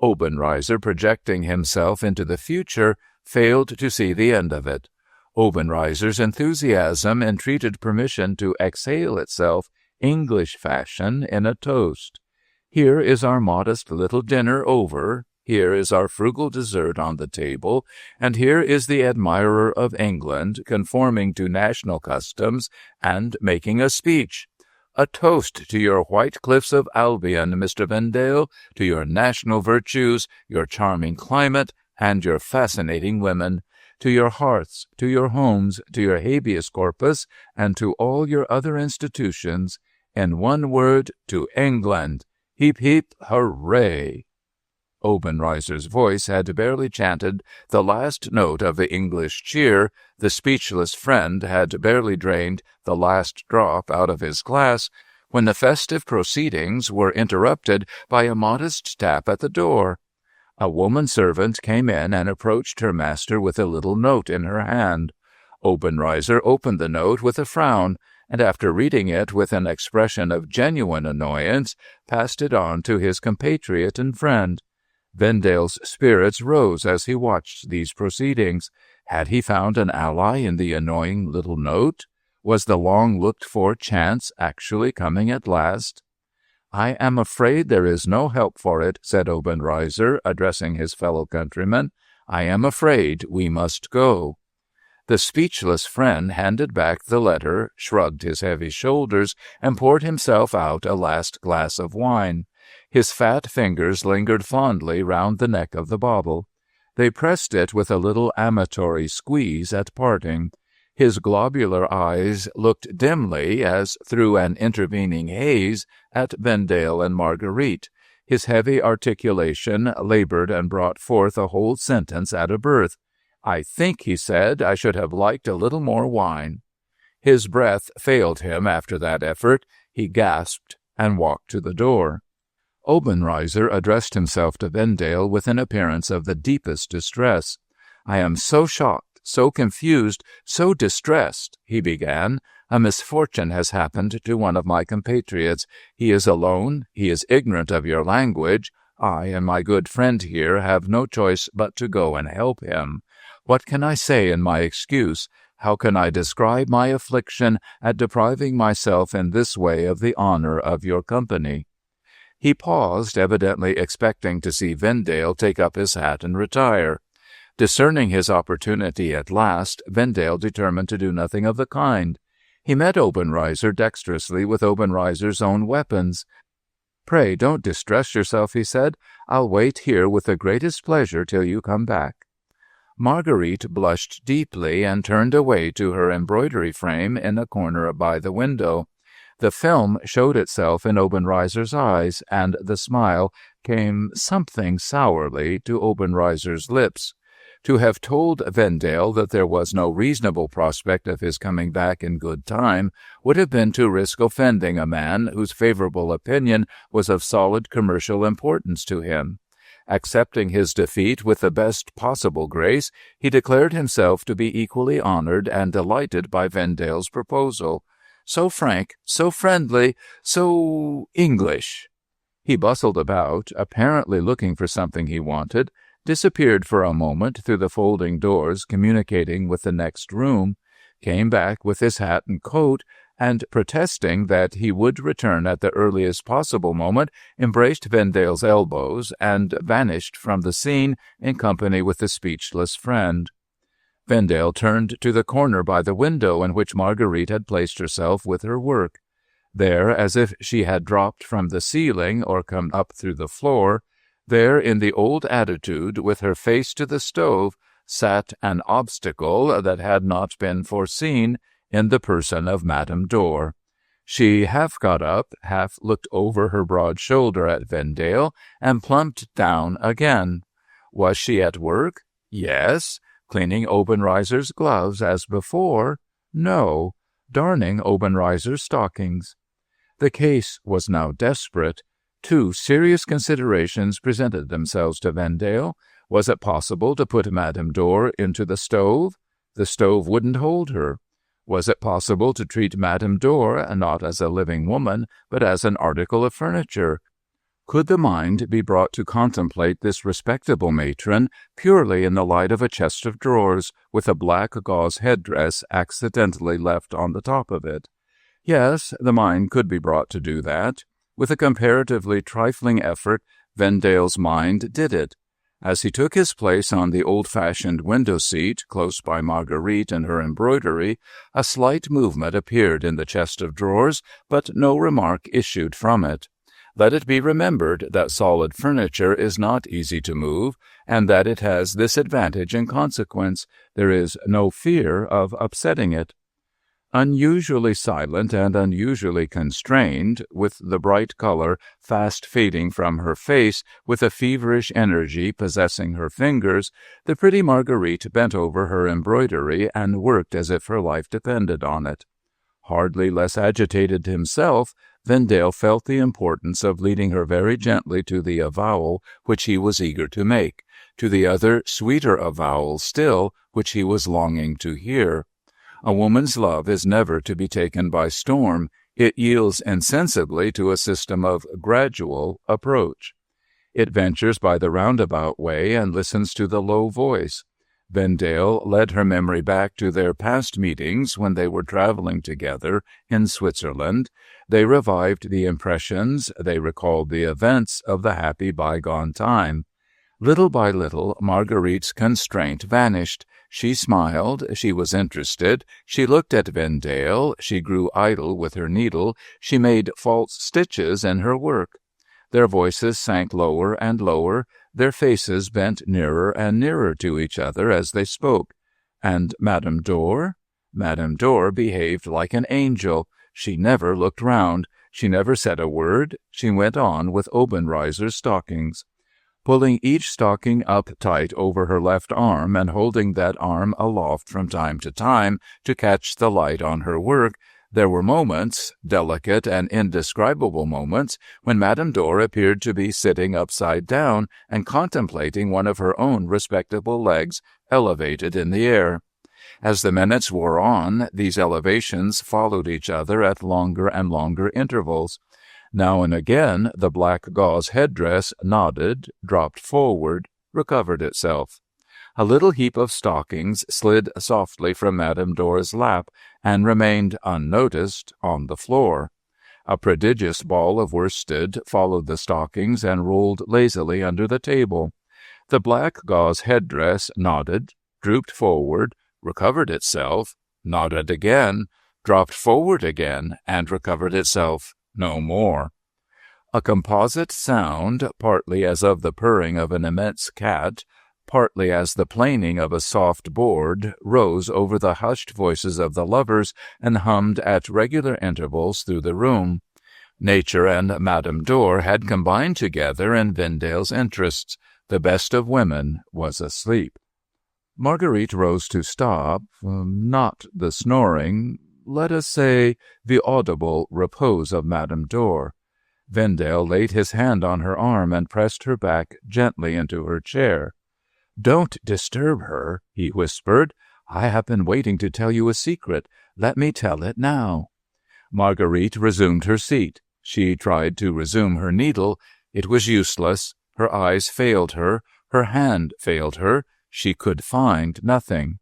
Obenreizer, projecting himself into the future, failed to see the end of it. Obenreizer's enthusiasm entreated permission to exhale itself, English fashion, in a toast. Here is our modest little dinner over. Here is our frugal dessert on the table, and here is the admirer of England conforming to national customs and making a speech. A toast to your white cliffs of Albion, Mr. Vendale, to your national virtues, your charming climate, and your fascinating women, to your hearths, to your homes, to your habeas corpus, and to all your other institutions. In one word, to England. Heap, heap, hooray! Obenreizer's voice had barely chanted the last note of the English cheer, the speechless friend had barely drained the last drop out of his glass, when the festive proceedings were interrupted by a modest tap at the door. A woman-servant came in and approached her master with a little note in her hand. Obenreizer opened the note with a frown, and after reading it with an expression of genuine annoyance, passed it on to his compatriot and friend. Vendale's spirits rose as he watched these proceedings. Had he found an ally in the annoying little note? Was the long-looked-for chance actually coming at last? "I am afraid there is no help for it," said Obenreizer, addressing his fellow countryman. "I am afraid we must go." The speechless friend handed back the letter, shrugged his heavy shoulders, and poured himself out a last glass of wine. His fat fingers lingered fondly round the neck of the bottle. They pressed it with a little amatory squeeze at parting. His globular eyes looked dimly, as through an intervening haze, at Vendale and Marguerite. His heavy articulation labored and brought forth a whole sentence at a birth. "I think," he said, "I should have liked a little more wine." His breath failed him after that effort. He gasped and walked to the door. Obenreizer addressed himself to Vendale with an appearance of the deepest distress. "I am so shocked, so confused, so distressed," he began. "A misfortune has happened to one of my compatriots. He is alone. He is ignorant of your language. I and my good friend here have no choice but to go and help him. What can I say in my excuse? How can I describe my affliction at depriving myself in this way of the honor of your company?" He paused, evidently expecting to see Vendale take up his hat and retire. Discerning his opportunity at last, Vendale determined to do nothing of the kind. He met Obenreizer dexterously with Obenreizer's own weapons. "Pray don't distress yourself," he said. "I'll wait here with the greatest pleasure till you come back." Marguerite blushed deeply and turned away to her embroidery frame in a corner by the window. The film showed itself in Obenreizer's eyes, and the smile came something sourly to Obenreizer's lips. To have told Vendale that there was no reasonable prospect of his coming back in good time would have been to risk offending a man whose favorable opinion was of solid commercial importance to him. Accepting his defeat with the best possible grace, he declared himself to be equally honored and delighted by Vendale's proposal. So frank, so friendly, so English. He bustled about, apparently looking for something he wanted, disappeared for a moment through the folding doors communicating with the next room, came back with his hat and coat, and, protesting that he would return at the earliest possible moment, embraced Vendale's elbows and vanished from the scene in company with the speechless friend. Vendale turned to the corner by the window in which Marguerite had placed herself with her work. There, as if she had dropped from the ceiling or come up through the floor, there in the old attitude, with her face to the stove, sat an obstacle that had not been foreseen in the person of Madame Dor. She half got up, half looked over her broad shoulder at Vendale, and plumped down again. Was she at work? Yes. Cleaning Obenreizer's gloves as before? No. Darning Obenreizer's stockings. The case was now desperate. Two serious considerations presented themselves to Vendale. Was it possible to put Madame Dor into the stove? The stove wouldn't hold her. Was it possible to treat Madame Dor not as a living woman, but as an article of furniture? Could the mind be brought to contemplate this respectable matron purely in the light of a chest of drawers, with a black gauze headdress accidentally left on the top of it? Yes, the mind could be brought to do that. With a comparatively trifling effort, Vendale's mind did it. As he took his place on the old-fashioned window-seat close by Marguerite and her embroidery, a slight movement appeared in the chest of drawers, but no remark issued from it. Let it be remembered that solid furniture is not easy to move, and that it has this advantage in consequence: there is no fear of upsetting it. Unusually silent and unusually constrained, with the bright color fast fading from her face, with a feverish energy possessing her fingers, the pretty Marguerite bent over her embroidery and worked as if her life depended on it. Hardly less agitated himself, Vendale felt the importance of leading her very gently to the avowal which he was eager to make, to the other sweeter avowal still which he was longing to hear. A woman's love is never to be taken by storm. It yields insensibly to a system of gradual approach. It ventures by the roundabout way and listens to the low voice. Vendale led her memory back to their past meetings when they were traveling together in Switzerland. They revived the impressions, they recalled the events of the happy bygone time. Little by little, Marguerite's constraint vanished. She smiled, she was interested, she looked at Vendale, she grew idle with her needle, she made false stitches in her work. Their voices sank lower and lower, their faces bent nearer and nearer to each other as they spoke. And Madame Dor? Madame Dor behaved like an angel. She never looked round, she never said a word, she went on with Obenreizer's stockings. Pulling each stocking up tight over her left arm and holding that arm aloft from time to time to catch the light on her work, there were moments, delicate and indescribable moments, when Madame Dor appeared to be sitting upside down and contemplating one of her own respectable legs elevated in the air. As the minutes wore on, these elevations followed each other at longer and longer intervals. Now and again the black gauze headdress nodded, dropped forward, recovered itself. A little heap of stockings slid softly from Madame Dor's lap and remained unnoticed on the floor. A prodigious ball of worsted followed the stockings and rolled lazily under the table. The black gauze headdress nodded, drooped forward, recovered itself, nodded again, dropped forward again, and recovered itself no more. A composite sound, partly as of the purring of an immense cat, partly as the planing of a soft board, rose over the hushed voices of the lovers and hummed at regular intervals through the room. Nature and Madame Dor had combined together in Vendale's interests. The best of women was asleep. Marguerite rose to stop, not the snoring, let us say the audible repose of Madame Dor. Vendale laid his hand on her arm and pressed her back gently into her chair. "Don't disturb her," he whispered. "I have been waiting to tell you a secret. Let me tell it now." Marguerite resumed her seat. She tried to resume her needle. It was useless. Her eyes failed her. Her hand failed her. She could find nothing.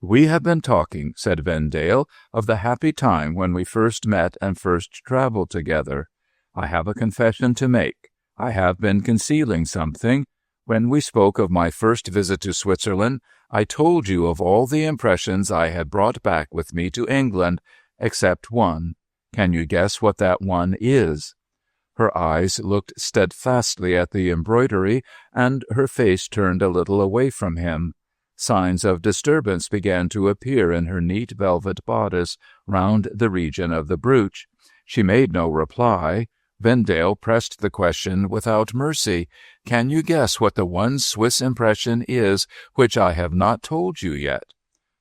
"We have been talking," said Vendale, "of the happy time when we first met and first traveled together. I have a confession to make. I have been concealing something. When we spoke of my first visit to Switzerland, I told you of all the impressions I had brought back with me to England, except one. Can you guess what that one is?" Her eyes looked steadfastly at the embroidery, and her face turned a little away from him. Signs of disturbance began to appear in her neat velvet bodice round the region of the brooch. She made no reply. Vendale pressed the question without mercy. "Can you guess what the one Swiss impression is which I have not told you yet?"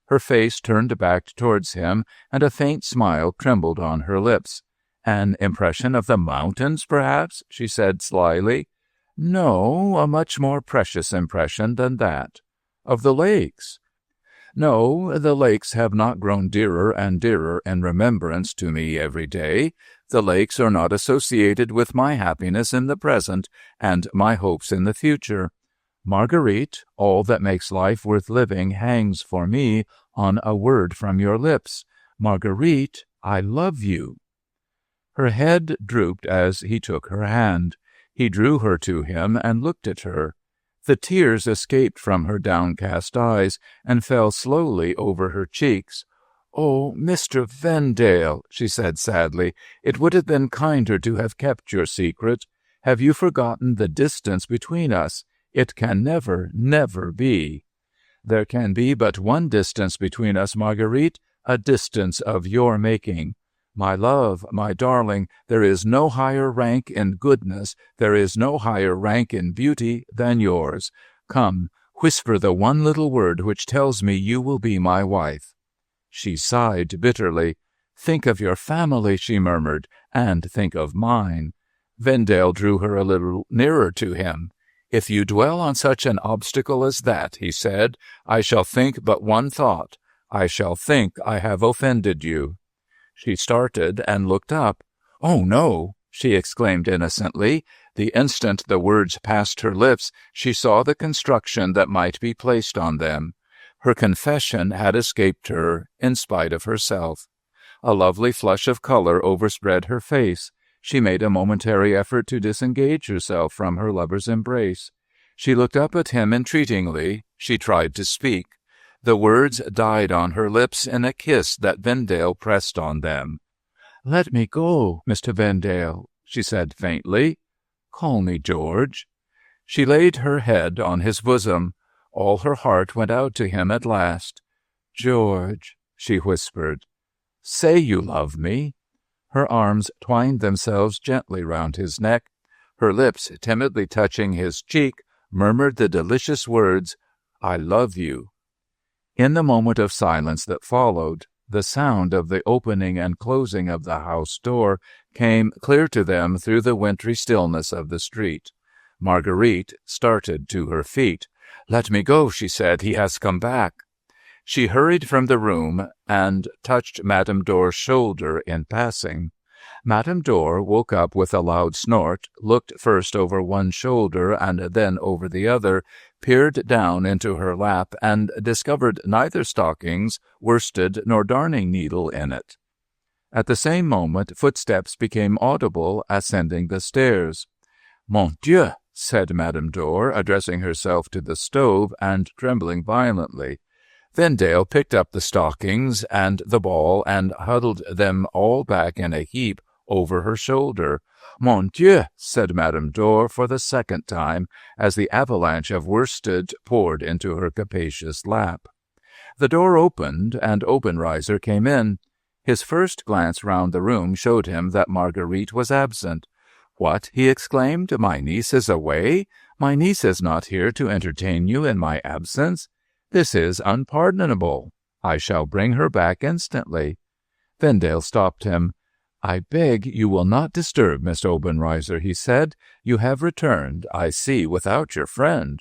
Her face turned back towards him, and a faint smile trembled on her lips. "An impression of the mountains, perhaps?" she said slyly. "No, a much more precious impression than that." "Of the lakes?" "No, the lakes have not grown dearer and dearer in remembrance to me every day. The lakes are not associated with my happiness in the present and my hopes in the future. Marguerite, all that makes life worth living hangs for me on a word from your lips. Marguerite, I love you." Her head drooped as he took her hand. He drew her to him and looked at her. The tears escaped from her downcast eyes and fell slowly over her cheeks. "Oh, Mr. Vendale," she said sadly, "it would have been kinder to have kept your secret. Have you forgotten the distance between us? It can never, never be." "There can be but one distance between us, Marguerite, a distance of your making. My love, my darling, there is no higher rank in goodness, there is no higher rank in beauty than yours. Come, whisper the one little word which tells me you will be my wife." She sighed bitterly. "Think of your family," she murmured, "and think of mine." Vendale drew her a little nearer to him. "If you dwell on such an obstacle as that," he said, "I shall think but one thought. I shall think I have offended you." She started and looked up. "Oh, no!" she exclaimed innocently. The instant the words passed her lips, she saw the construction that might be placed on them. Her confession had escaped her in spite of herself. A lovely flush of color overspread her face. She made a momentary effort to disengage herself from her lover's embrace. She looked up at him entreatingly. She tried to speak. The words died on her lips in a kiss that Vendale pressed on them. "Let me go, Mr. Vendale," she said faintly. "Call me George." She laid her head on his bosom. All her heart went out to him at last. "George," she whispered, "say you love me." Her arms twined themselves gently round his neck. Her lips, timidly touching his cheek, murmured the delicious words, "I love you." In the moment of silence that followed, the sound of the opening and closing of the house door came clear to them through the wintry stillness of the street. Marguerite started to her feet. "Let me go," she said. "He has come back." She hurried from the room and touched Madame Dor's shoulder in passing. Madame Dor woke up with a loud snort, looked first over one shoulder and then over the other, peered down into her lap, and discovered neither stockings, worsted, nor darning needle in it. At the same moment, footsteps became audible ascending the stairs. "Mon Dieu!" said Madame Dor, addressing herself to the stove and trembling violently. Vendale picked up the stockings and the ball and huddled them all back in a heap over her shoulder. "Mon Dieu!" said Madame Dor for the second time, as the avalanche of worsted poured into her capacious lap. The door opened, and Obenreizer came in. His first glance round the room showed him that Marguerite was absent. "What?" he exclaimed. "My niece is away? My niece is not here to entertain you in my absence? This is unpardonable. I shall bring her back instantly." Vendale stopped him. "I beg you will not disturb Miss Obenreizer," he said. "You have returned, I see, without your friend."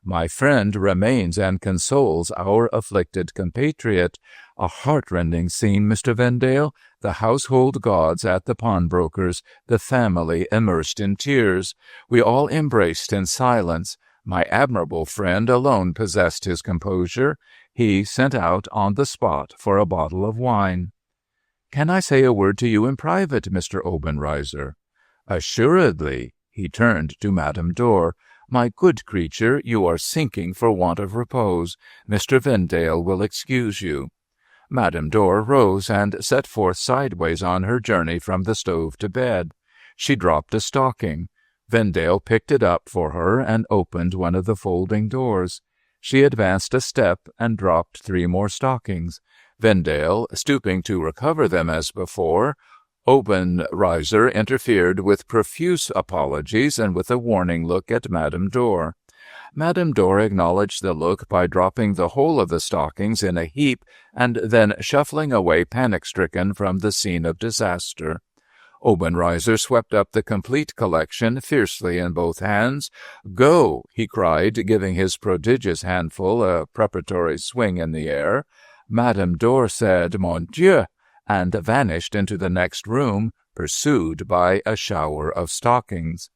"My friend remains and consoles our afflicted compatriot. A heartrending scene, Mr. Vendale. The household gods at the pawnbroker's, the family immersed in tears. We all embraced in silence. My admirable friend alone possessed his composure. He sent out on the spot for a bottle of wine." "Can I say a word to you in private, Mr. Obenreizer?" "Assuredly." He turned to Madame Dor. "My good creature, you are sinking for want of repose. Mr. Vendale will excuse you." Madame Dor rose and set forth sideways on her journey from the stove to bed. She dropped a stocking. Vendale picked it up for her and opened one of the folding doors. She advanced a step and dropped 3 more stockings. Vendale, stooping to recover them as before, Obenreizer interfered with profuse apologies and with a warning look at Madame Dor. Madame Dor acknowledged the look by dropping the whole of the stockings in a heap and then shuffling away panic-stricken from the scene of disaster. Obenreizer swept up the complete collection fiercely in both hands. "Go!" he cried, giving his prodigious handful a preparatory swing in the air. Madame Dor said, "Mon Dieu!" and vanished into the next room, pursued by a shower of stockings.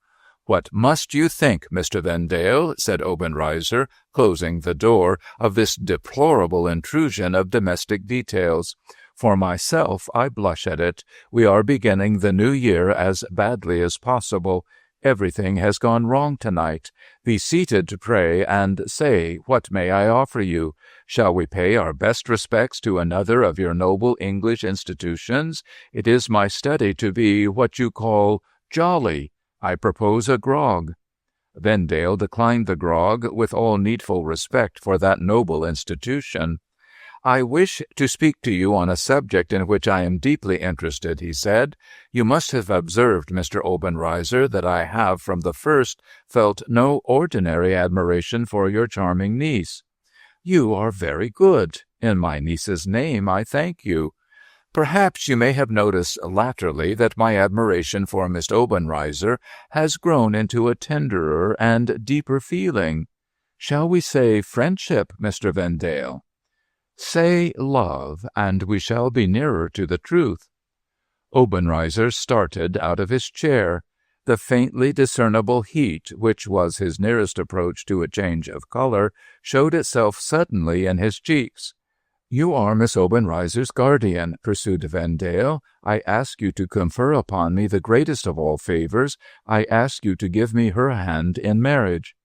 "What must you think, Mr. Vendale," said Obenreizer, closing the door, "of this deplorable intrusion of domestic details? For myself, I blush at it. We are beginning the new year as badly as possible. Everything has gone wrong tonight. Be seated, pray, and say, what may I offer you? Shall we pay our best respects to another of your noble English institutions? It is my study to be what you call jolly. I propose a grog." Vendale declined the grog with all needful respect for that noble institution. "I wish to speak to you on a subject in which I am deeply interested," he said. "You must have observed, Mr. Obenreizer, that I have from the first felt no ordinary admiration for your charming niece." "You are very good. In my niece's name, I thank you. Perhaps you may have noticed latterly that my admiration for Miss Obenreizer has grown into a tenderer and deeper feeling. Shall we say friendship, Mr. Vendale?" "Say love, and we shall be nearer to the truth." Obenreizer started out of his chair. The faintly discernible heat, which was his nearest approach to a change of color, showed itself suddenly in his cheeks. "You are Miss Obenreizer's guardian," pursued Vendale. "I ask you to confer upon me the greatest of all favors. I ask you to give me her hand in marriage."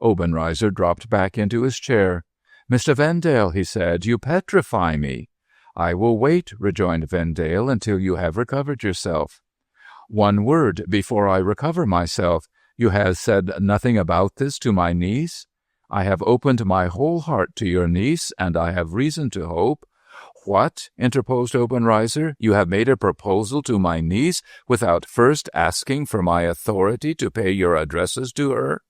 Obenreizer dropped back into his chair. "Mr. Vendale," he said, "you petrify me." "I will wait," rejoined Vendale, "until you have recovered yourself." "One word before I recover myself. You have said nothing about this to my niece?" "I have opened my whole heart to your niece, and I have reason to hope—" "What?" interposed Obenreizer. "You have made a proposal to my niece without first asking for my authority to pay your addresses to her?"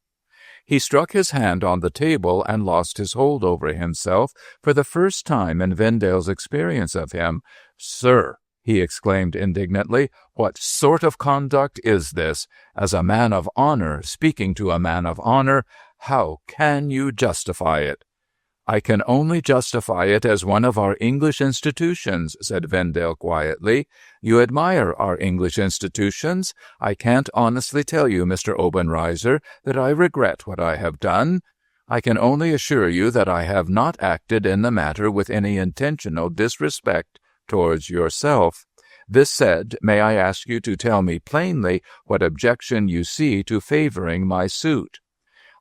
He struck his hand on the table and lost his hold over himself for the first time in Vendale's experience of him. "Sir," he exclaimed indignantly, "what sort of conduct is this? As a man of honor, speaking to a man of honor, how can you justify it?" "I can only justify it as one of our English institutions," said Vendale quietly. "You admire our English institutions. I can't honestly tell you, Mr. Obenreizer, that I regret what I have done. I can only assure you that I have not acted in the matter with any intentional disrespect towards yourself. This said, may I ask you to tell me plainly what objection you see to favoring my suit?"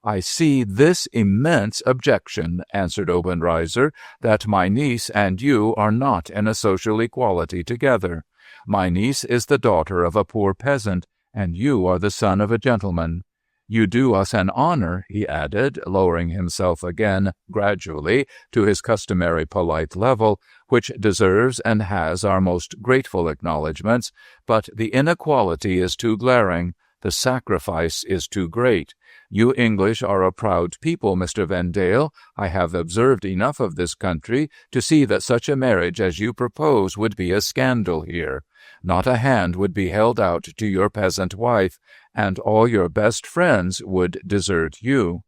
"I see this immense objection," answered Obenreizer, "that my niece and you are not in a social equality together. My niece is the daughter of a poor peasant, and you are the son of a gentleman. You do us an honor," he added, lowering himself again gradually to his customary polite level, "which deserves and has our most grateful acknowledgments, but the inequality is too glaring, the sacrifice is too great. You English are a proud people, Mr. Vendale. I have observed enough of this country to see that such a marriage as you propose would be a scandal here. Not a hand would be held out to your peasant wife, and all your best friends would desert you."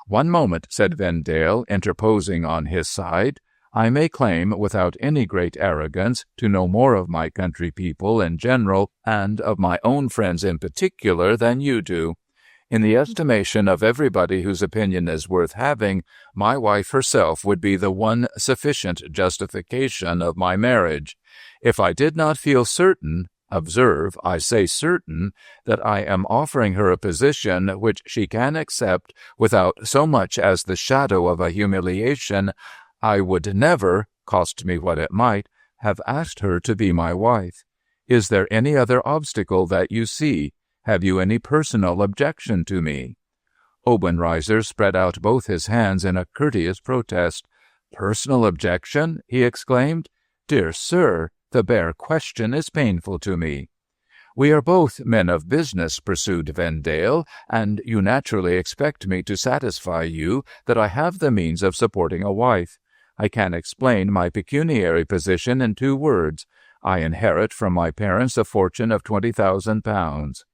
"One moment," said Vendale, interposing on his side. "I may claim, without any great arrogance, to know more of my country people in general, and of my own friends in particular, than you do. In the estimation of everybody whose opinion is worth having, my wife herself would be the one sufficient justification of my marriage. If I did not feel certain, observe, I say certain, that I am offering her a position which she can accept without so much as the shadow of a humiliation, I would never, cost me what it might, have asked her to be my wife. Is there any other obstacle that you see? Have you any personal objection to me?" Obenreizer spread out both his hands in a courteous protest. "Personal objection?" he exclaimed. "Dear sir, the bare question is painful to me." "We are both men of business," pursued Vendale, "and you naturally expect me to satisfy you that I have the means of supporting a wife. I can explain my pecuniary position in 2 words. I inherit from my parents a fortune of £20,000.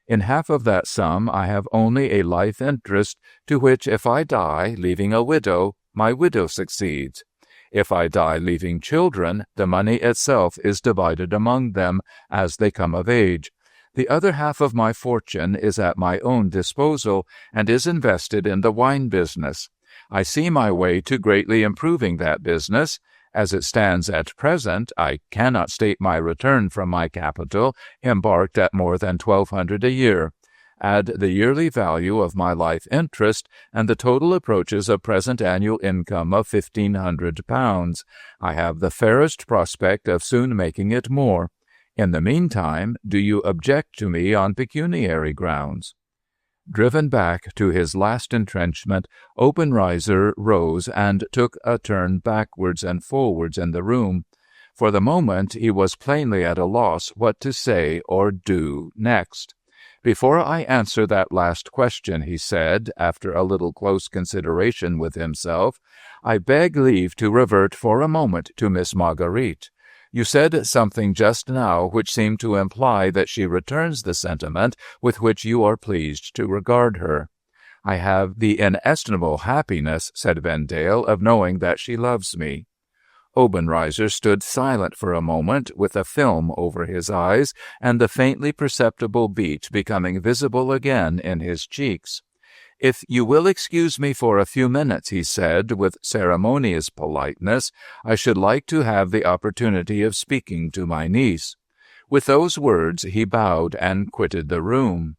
In half of that sum I have only a life interest, to which if I die, leaving a widow, my widow succeeds. If I die leaving children, the money itself is divided among them as they come of age. The other half of my fortune is at my own disposal, and is invested in the wine business. I see my way to greatly improving that business. As it stands at present, I cannot state my return from my capital, embarked at more than £1,200 a year. Add the yearly value of my life interest, and the total approaches a present annual income of £1,500. I have the fairest prospect of soon making it more. In the meantime, do you object to me on pecuniary grounds?" Driven back to his last entrenchment, Obenreizer rose and took a turn backwards and forwards in the room. For the moment he was plainly at a loss what to say or do next. "Before I answer that last question," he said, after a little close consideration with himself, "I beg leave to revert for a moment to Miss Marguerite. You said something just now which seemed to imply that she returns the sentiment with which you are pleased to regard her." "I have the inestimable happiness," said Vendale, "of knowing that she loves me." Obenreizer stood silent for a moment, with a film over his eyes, and the faintly perceptible beat becoming visible again in his cheeks. "If you will excuse me for a few minutes," he said, with ceremonious politeness, "I should like to have the opportunity of speaking to my niece." With those words he bowed and quitted the room.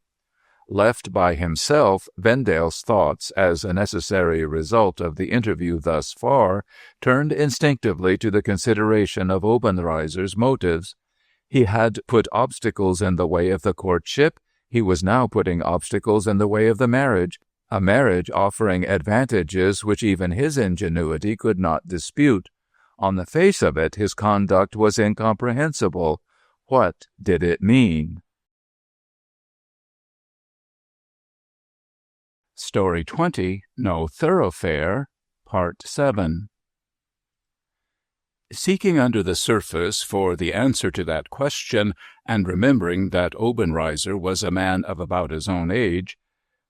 Left by himself, Vendale's thoughts, as a necessary result of the interview thus far, turned instinctively to the consideration of Obenreizer's motives. He had put obstacles in the way of the courtship. He was now putting obstacles in the way of the marriage, a marriage offering advantages which even his ingenuity could not dispute. On the face of it, his conduct was incomprehensible. What did it mean? Story 20, No Thoroughfare, Part 7. Seeking under the surface for the answer to that question, and remembering that Obenreizer was a man of about his own age,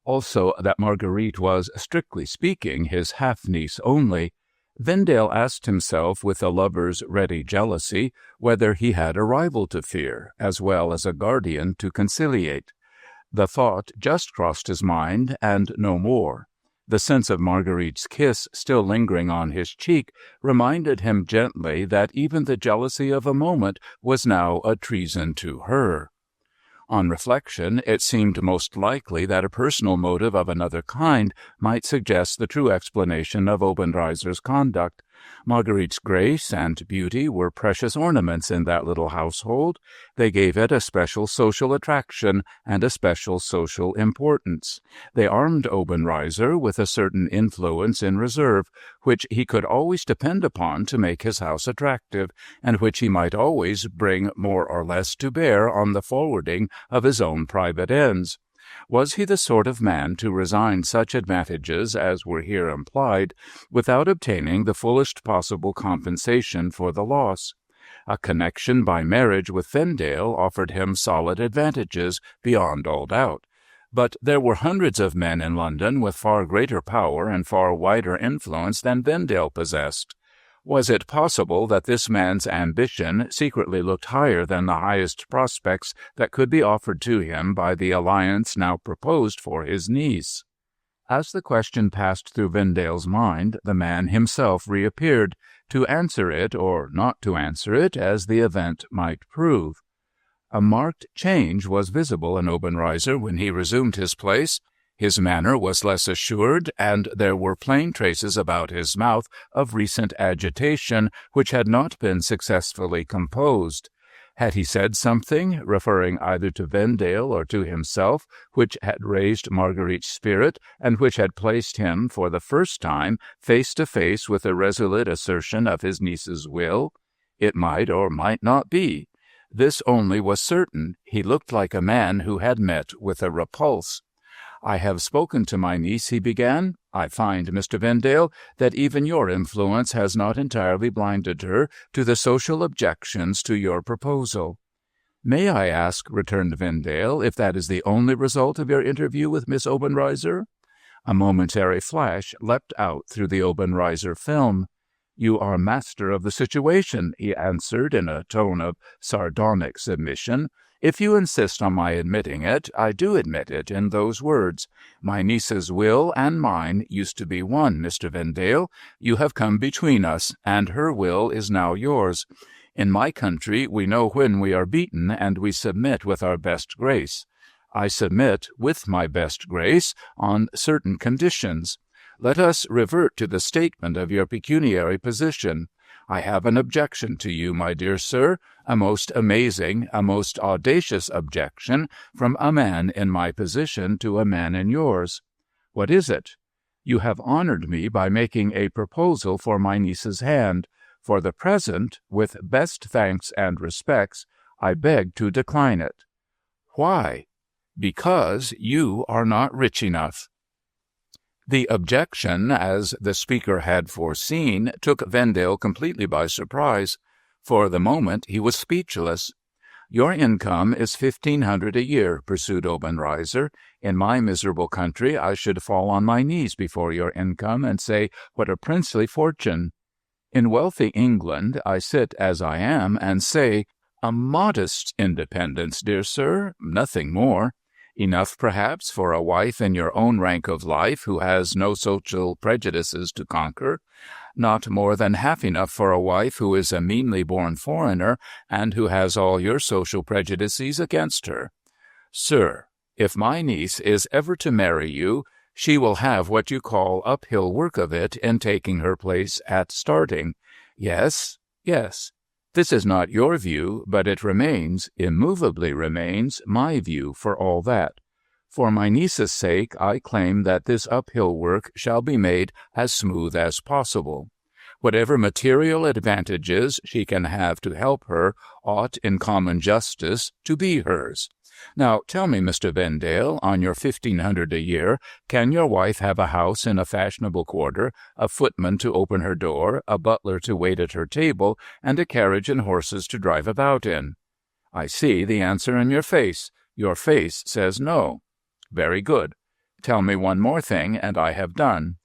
also that Marguerite was, strictly speaking, his half-niece only, Vendale asked himself with a lover's ready jealousy whether he had a rival to fear, as well as a guardian to conciliate. The thought just crossed his mind, and no more. The sense of Marguerite's kiss still lingering on his cheek reminded him gently that even the jealousy of a moment was now a treason to her. On reflection, it seemed most likely that a personal motive of another kind might suggest the true explanation of Obenreizer's conduct. Marguerite's grace and beauty were precious ornaments in that little household. They gave it a special social attraction and a special social importance. They armed Obenreizer with a certain influence in reserve, which he could always depend upon to make his house attractive, and which he might always bring more or less to bear on the forwarding of his own private ends. Was he the sort of man to resign such advantages as were here implied, without obtaining the fullest possible compensation for the loss? A connection by marriage with Vendale offered him solid advantages beyond all doubt. But there were hundreds of men in London with far greater power and far wider influence than Vendale possessed. Was it possible that this man's ambition secretly looked higher than the highest prospects that could be offered to him by the alliance now proposed for his niece? As the question passed through Vendale's mind, the man himself reappeared, to answer it or not to answer it, as the event might prove. A marked change was visible in Obenreizer when he resumed his place. His manner was less assured, and there were plain traces about his mouth of recent agitation which had not been successfully composed. Had he said something, referring either to Vendale or to himself, which had raised Marguerite's spirit, and which had placed him for the first time face to face with a resolute assertion of his niece's will? It might or might not be. This only was certain: he looked like a man who had met with a repulse. "I have spoken to my niece," he began. "I find, Mr. Vendale, that even your influence has not entirely blinded her to the social objections to your proposal." "May I ask," returned Vendale, "if that is the only result of your interview with Miss Obenreizer?" A momentary flash leapt out through the Obenreizer film. "You are master of the situation," he answered in a tone of sardonic submission. "If you insist on my admitting it, I do admit it in those words. My niece's will and mine used to be one, Mr. Vendale. You have come between us, and her will is now yours. In my country we know when we are beaten, and we submit with our best grace. I submit with my best grace on certain conditions. Let us revert to the statement of your pecuniary position. I have an objection to you, my dear sir, a most amazing, a most audacious objection from a man in my position to a man in yours. What is it? You have honored me by making a proposal for my niece's hand. For the present, with best thanks and respects, I beg to decline it." "Why?" "Because you are not rich enough." The objection, as the speaker had foreseen, took Vendale completely by surprise. For the moment he was speechless. "Your income is 1,500 a year," pursued Obenreizer. "In my miserable country I should fall on my knees before your income and say, 'What a princely fortune!' In wealthy England I sit as I am and say, 'A modest independence, dear sir, nothing more. Enough, perhaps, for a wife in your own rank of life who has no social prejudices to conquer. Not more than half enough for a wife who is a meanly born foreigner and who has all your social prejudices against her. Sir, if my niece is ever to marry you, she will have what you call uphill work of it in taking her place at starting. Yes, yes. This is not your view, but it remains, immovably remains, my view for all that. For my niece's sake, I claim that this uphill work shall be made as smooth as possible. Whatever material advantages she can have to help her ought, in common justice, to be hers. Now, tell me, Mr. Vendale, on your 1,500 a year, can your wife have a house in a fashionable quarter, a footman to open her door, a butler to wait at her table, and a carriage and horses to drive about in? I see the answer in your face. Your face says no. Very good. Tell me one more thing, and I have done.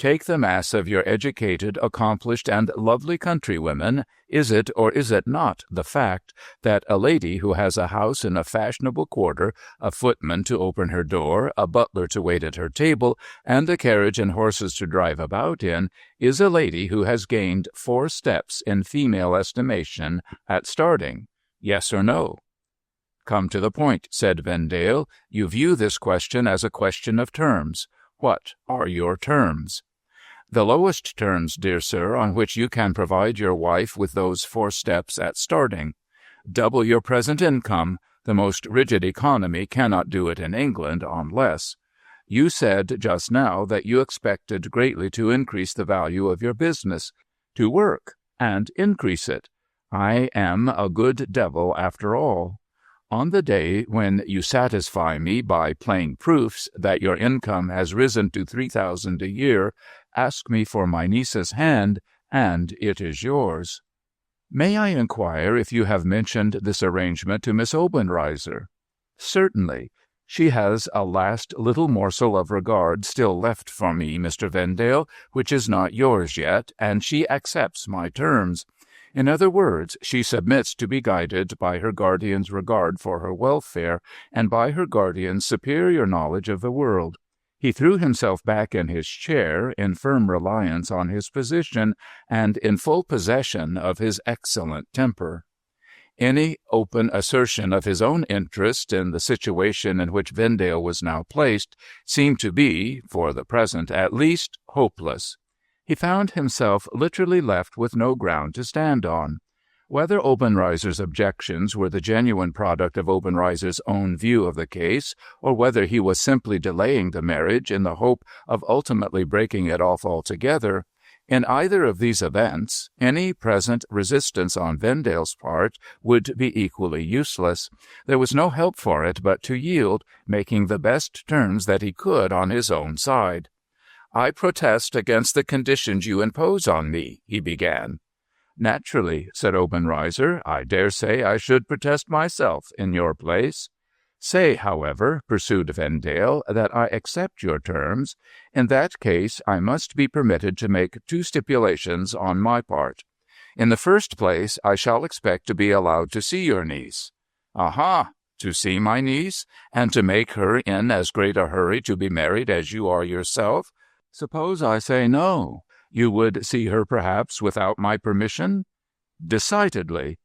Take the mass of your educated, accomplished, and lovely countrywomen. Is it or is it not the fact that a lady who has a house in a fashionable quarter, a footman to open her door, a butler to wait at her table, and a carriage and horses to drive about in, is a lady who has gained 4 steps in female estimation at starting? Yes or no? Come to the point, said Vendale. You view this question as a question of terms. What are your terms? The lowest terms, dear sir, on which you can provide your wife with those 4 steps at starting. Double your present income. The most rigid economy cannot do it in England on less. You said just now that you expected greatly to increase the value of your business, to work and increase it. I am a good devil after all. On the day when you satisfy me by plain proofs that your income has risen to 3,000 a year, ask me for my niece's hand, and it is yours. May I inquire if you have mentioned this arrangement to Miss Obenreizer? Certainly. She has a last little morsel of regard still left for me, Mr. Vendale, which is not yours yet, and she accepts my terms. In other words, she submits to be guided by her guardian's regard for her welfare and by her guardian's superior knowledge of the world. He threw himself back in his chair in firm reliance on his position and in full possession of his excellent temper. Any open assertion of his own interest in the situation in which Vendale was now placed seemed to be, for the present at least, hopeless. He found himself literally left with no ground to stand on. Whether Obenreizer's objections were the genuine product of Obenreizer's own view of the case, or whether he was simply delaying the marriage in the hope of ultimately breaking it off altogether, in either of these events, any present resistance on Vendale's part would be equally useless. There was no help for it but to yield, making the best terms that he could on his own side. I protest against the conditions you impose on me, he began. Naturally, said Obenreizer, I dare say I should protest myself in your place. Say, however, pursued Vendale, that I accept your terms. In that case, I must be permitted to make 2 stipulations on my part. In the first place, I shall expect to be allowed to see your niece. Aha! To see my niece, and to make her in as great a hurry to be married as you are yourself? Suppose I say no. You would see her perhaps without my permission? Decidedly.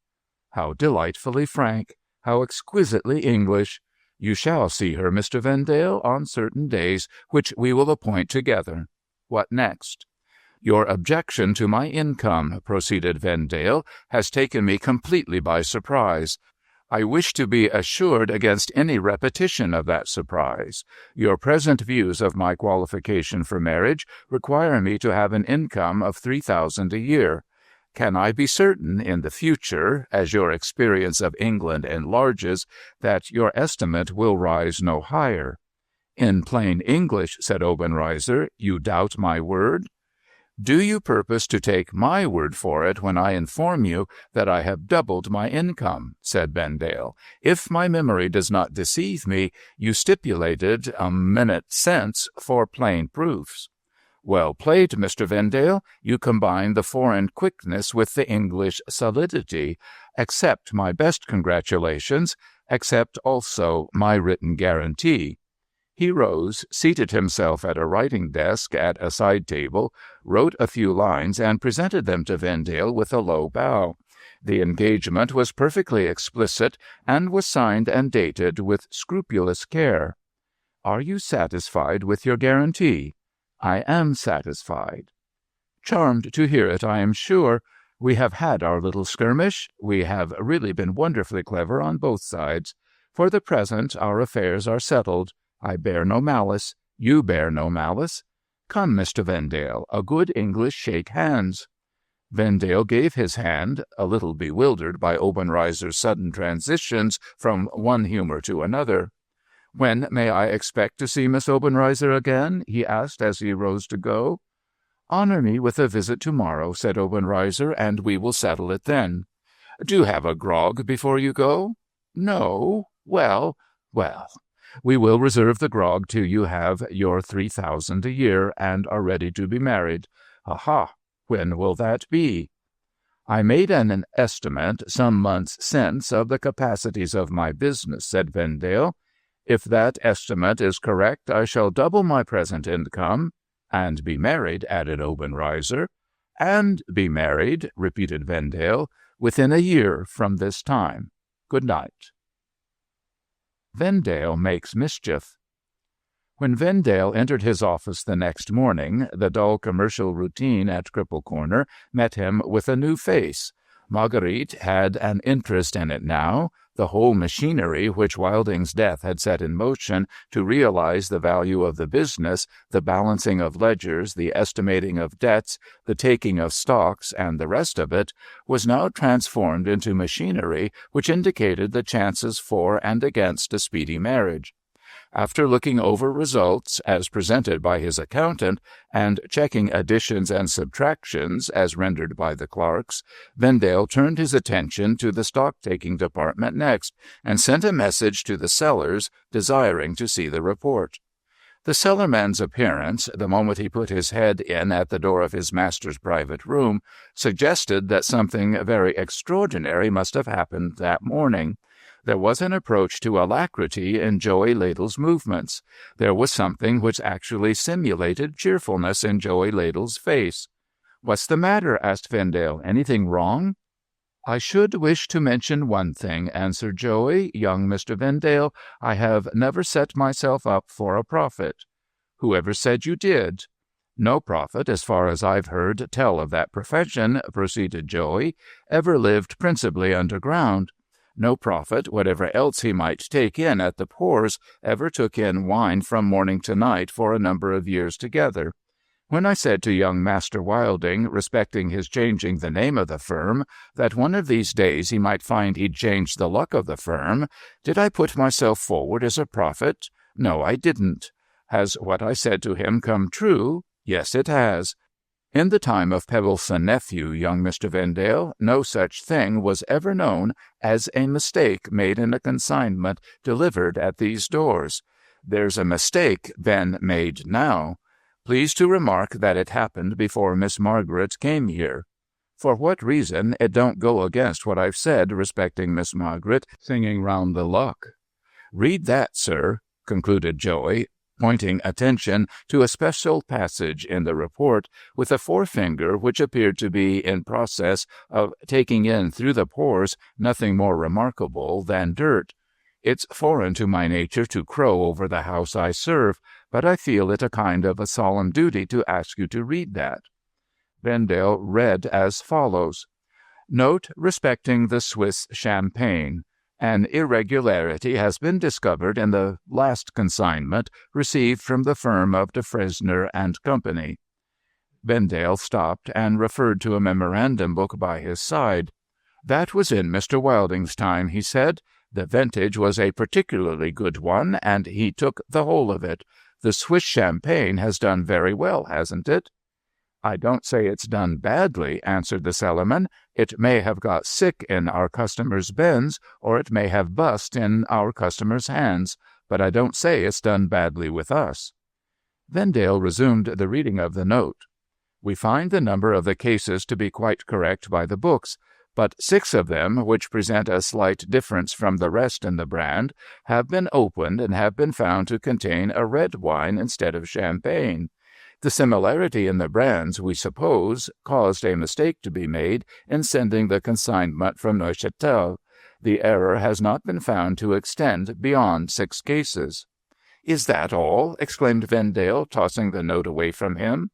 How delightfully frank, how exquisitely English. You shall see her, Mr. Vendale, on certain days, which we will appoint together. What next? Your objection to my income, proceeded Vendale, has taken me completely by surprise. I wish to be assured against any repetition of that surprise. Your present views of my qualification for marriage require me to have an income of 3,000 a year. Can I be certain in the future, as your experience of England enlarges, that your estimate will rise no higher? In plain English, said Obenreizer, you doubt my word? Do you purpose to take my word for it when I inform you that I have doubled my income? Said Vendale. If my memory does not deceive me, you stipulated a minute since for plain proofs. Well played, Mr. Vendale. You combine the foreign quickness with the English solidity. Accept my best congratulations. Accept also my written guarantee. He rose, seated himself at a writing-desk at a side table, wrote a few lines, and presented them to Vendale with a low bow. The engagement was perfectly explicit, and was signed and dated with scrupulous care. Are you satisfied with your guarantee? I am satisfied. Charmed to hear it, I am sure. We have had our little skirmish. We have really been wonderfully clever on both sides. For the present, our affairs are settled. I bear no malice. You bear no malice. Come, Mr. Vendale, a good English shake hands. Vendale gave his hand, a little bewildered by Obenreizer's sudden transitions from one humor to another. When may I expect to see Miss Obenreizer again? He asked as he rose to go. Honor me with a visit tomorrow, said Obenreizer, and we will settle it then. Do you have a grog before you go? No. Well. We will reserve the grog till you have your 3,000 a year and are ready to be married. Aha! When will that be? I made an estimate some months since of the capacities of my business, said Vendale. If that estimate is correct, I shall double my present income. And be married, added Obenreizer. And be married, repeated Vendale, within a year from this time. Good night. Vendale makes mischief. When Vendale entered his office the next morning, the dull commercial routine at Cripple Corner met him with a new face. Marguerite had an interest in it now. The whole machinery which Wilding's death had set in motion to realize the value of the business, the balancing of ledgers, the estimating of debts, the taking of stocks, and the rest of it, was now transformed into machinery which indicated the chances for and against a speedy marriage. After looking over results as presented by his accountant and checking additions and subtractions as rendered by the clerks, Vendale turned his attention to the stock-taking department next and sent a message to the sellers desiring to see the report. The cellarman's appearance, the moment he put his head in at the door of his master's private room, suggested that something very extraordinary must have happened that morning. There was an approach to alacrity in Joey Ladle's movements. There was something which actually simulated cheerfulness in Joey Ladle's face. "What's the matter?" asked Vendale. "Anything wrong?" "I should wish to mention one thing," answered Joey. "Young Mr. Vendale, I have never set myself up for a profit." "Whoever said you did?" "No prophet, as far as I've heard tell of that profession," proceeded Joey, "ever lived principally underground. No prophet, whatever else he might take in at the pores, ever took in wine from morning to night for a number of years together. When I said to young Master Wilding, respecting his changing the name of the firm, that one of these days he might find he'd changed the luck of the firm, did I put myself forward as a prophet? No, I didn't. Has what I said to him come true? Yes, it has. In the time of Pebbleson nephew, young Mr. Vendale, no such thing was ever known as a mistake made in a consignment delivered at these doors. There's a mistake been made now. Please to remark that it happened before Miss Margaret came here. For what reason, it don't go against what I've said respecting Miss Margaret singing round the luck. Read that, sir," concluded Joey, pointing attention to a special passage in the report with a forefinger which appeared to be in process of taking in through the pores nothing more remarkable than dirt. "It's foreign to my nature to crow over the house I serve, but I feel it a kind of a solemn duty to ask you to read that." Vendale read as follows: "Note respecting the Swiss champagne. An irregularity has been discovered in the last consignment received from the firm of de Fresner and Company." Vendale stopped and referred to a memorandum book by his side. "That was in Mr. Wilding's time," he said. "The vintage was a particularly good one, and he took the whole of it. The Swiss champagne has done very well, hasn't it?" "I don't say it's done badly," answered the cellarman. "It may have got sick in our customers' bins, or it may have bust in our customers' hands, but I don't say it's done badly with us." Vendale resumed the reading of the note. "We find the number of the cases to be quite correct by the books, but 6 of them, which present a slight difference from the rest in the brand, have been opened and have been found to contain a red wine instead of champagne. The similarity in the brands, we suppose, caused a mistake to be made in sending the consignment from Neuchâtel. The error has not been found to extend beyond 6 cases. "Is that all?" exclaimed Vendale, tossing the note away from him.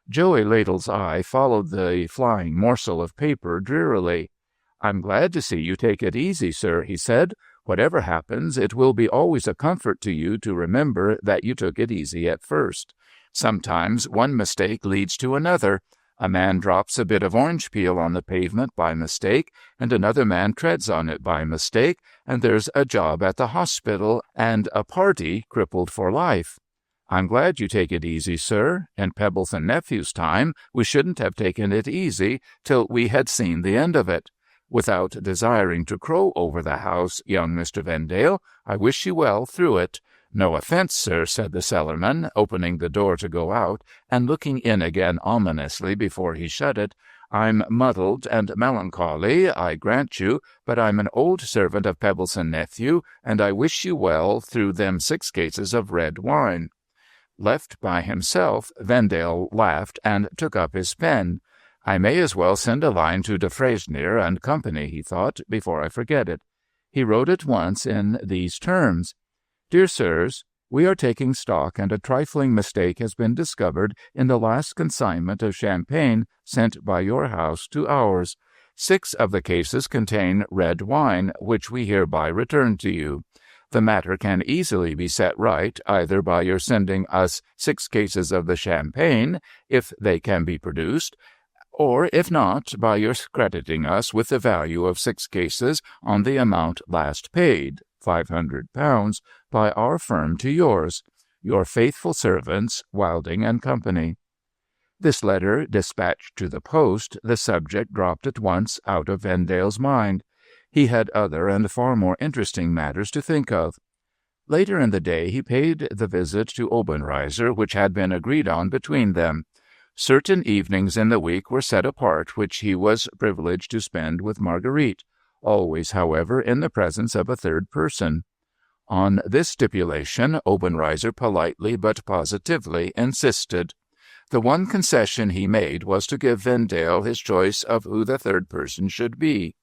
Joey Ladle's eye followed the flying morsel of paper drearily. "I'm glad to see you take it easy, sir," he said. "Whatever happens, it will be always a comfort to you to remember that you took it easy at first. Sometimes one mistake leads to another. A man drops a bit of orange peel on the pavement by mistake, and another man treads on it by mistake, and there's a job at the hospital and a party crippled for life. I'm glad you take it easy, sir. In Pebbleson nephew's time, we shouldn't have taken it easy till we had seen the end of it. Without desiring to crow over the house, young Mr. Vendale, I wish you well through it. "No offence, sir," said the cellarman, opening the door to go out, and looking in again ominously before he shut it. "I'm muddled and melancholy, I grant you, but I'm an old servant of Pebbleson Nephew, and I wish you well through them 6 cases of red wine." Left by himself, Vendale laughed and took up his pen. "I may as well send a line to de Fresnier and Company," he thought, "before I forget it." He wrote at once in these terms: "Dear Sirs, we are taking stock, and a trifling mistake has been discovered in the last consignment of champagne sent by your house to ours. 6 of the cases contain red wine, which we hereby return to you. The matter can easily be set right, either by your sending us 6 cases of the champagne, if they can be produced, or, if not, by your crediting us with the value of 6 cases on the amount last paid, £500, by our firm to yours. Your faithful servants, Wilding and Company." This letter dispatched to the post, the subject dropped at once out of Vendale's mind. He had other and far more interesting matters to think of. Later in the day he paid the visit to Obenreizer which had been agreed on between them. Certain evenings in the week were set apart which he was privileged to spend with Marguerite, always, however, in the presence of a third person. On this stipulation Obenreizer politely but positively insisted. The one concession he made was to give Vendale his choice of who the third person should be.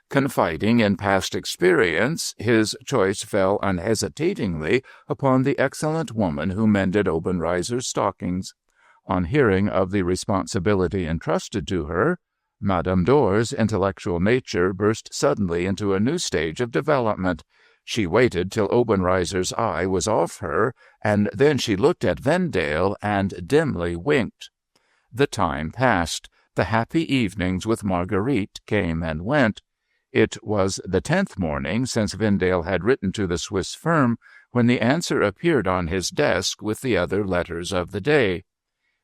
Confiding in past experience, his choice fell unhesitatingly upon the excellent woman who mended Obenreizer's stockings. On hearing of the responsibility entrusted to her, Madame Dor's intellectual nature burst suddenly into a new stage of development. She waited till Obenreizer's eye was off her, and then she looked at Vendale and dimly winked. The time passed. The happy evenings with Marguerite came and went. It was the 10th morning since Vendale had written to the Swiss firm when the answer appeared on his desk with the other letters of the day.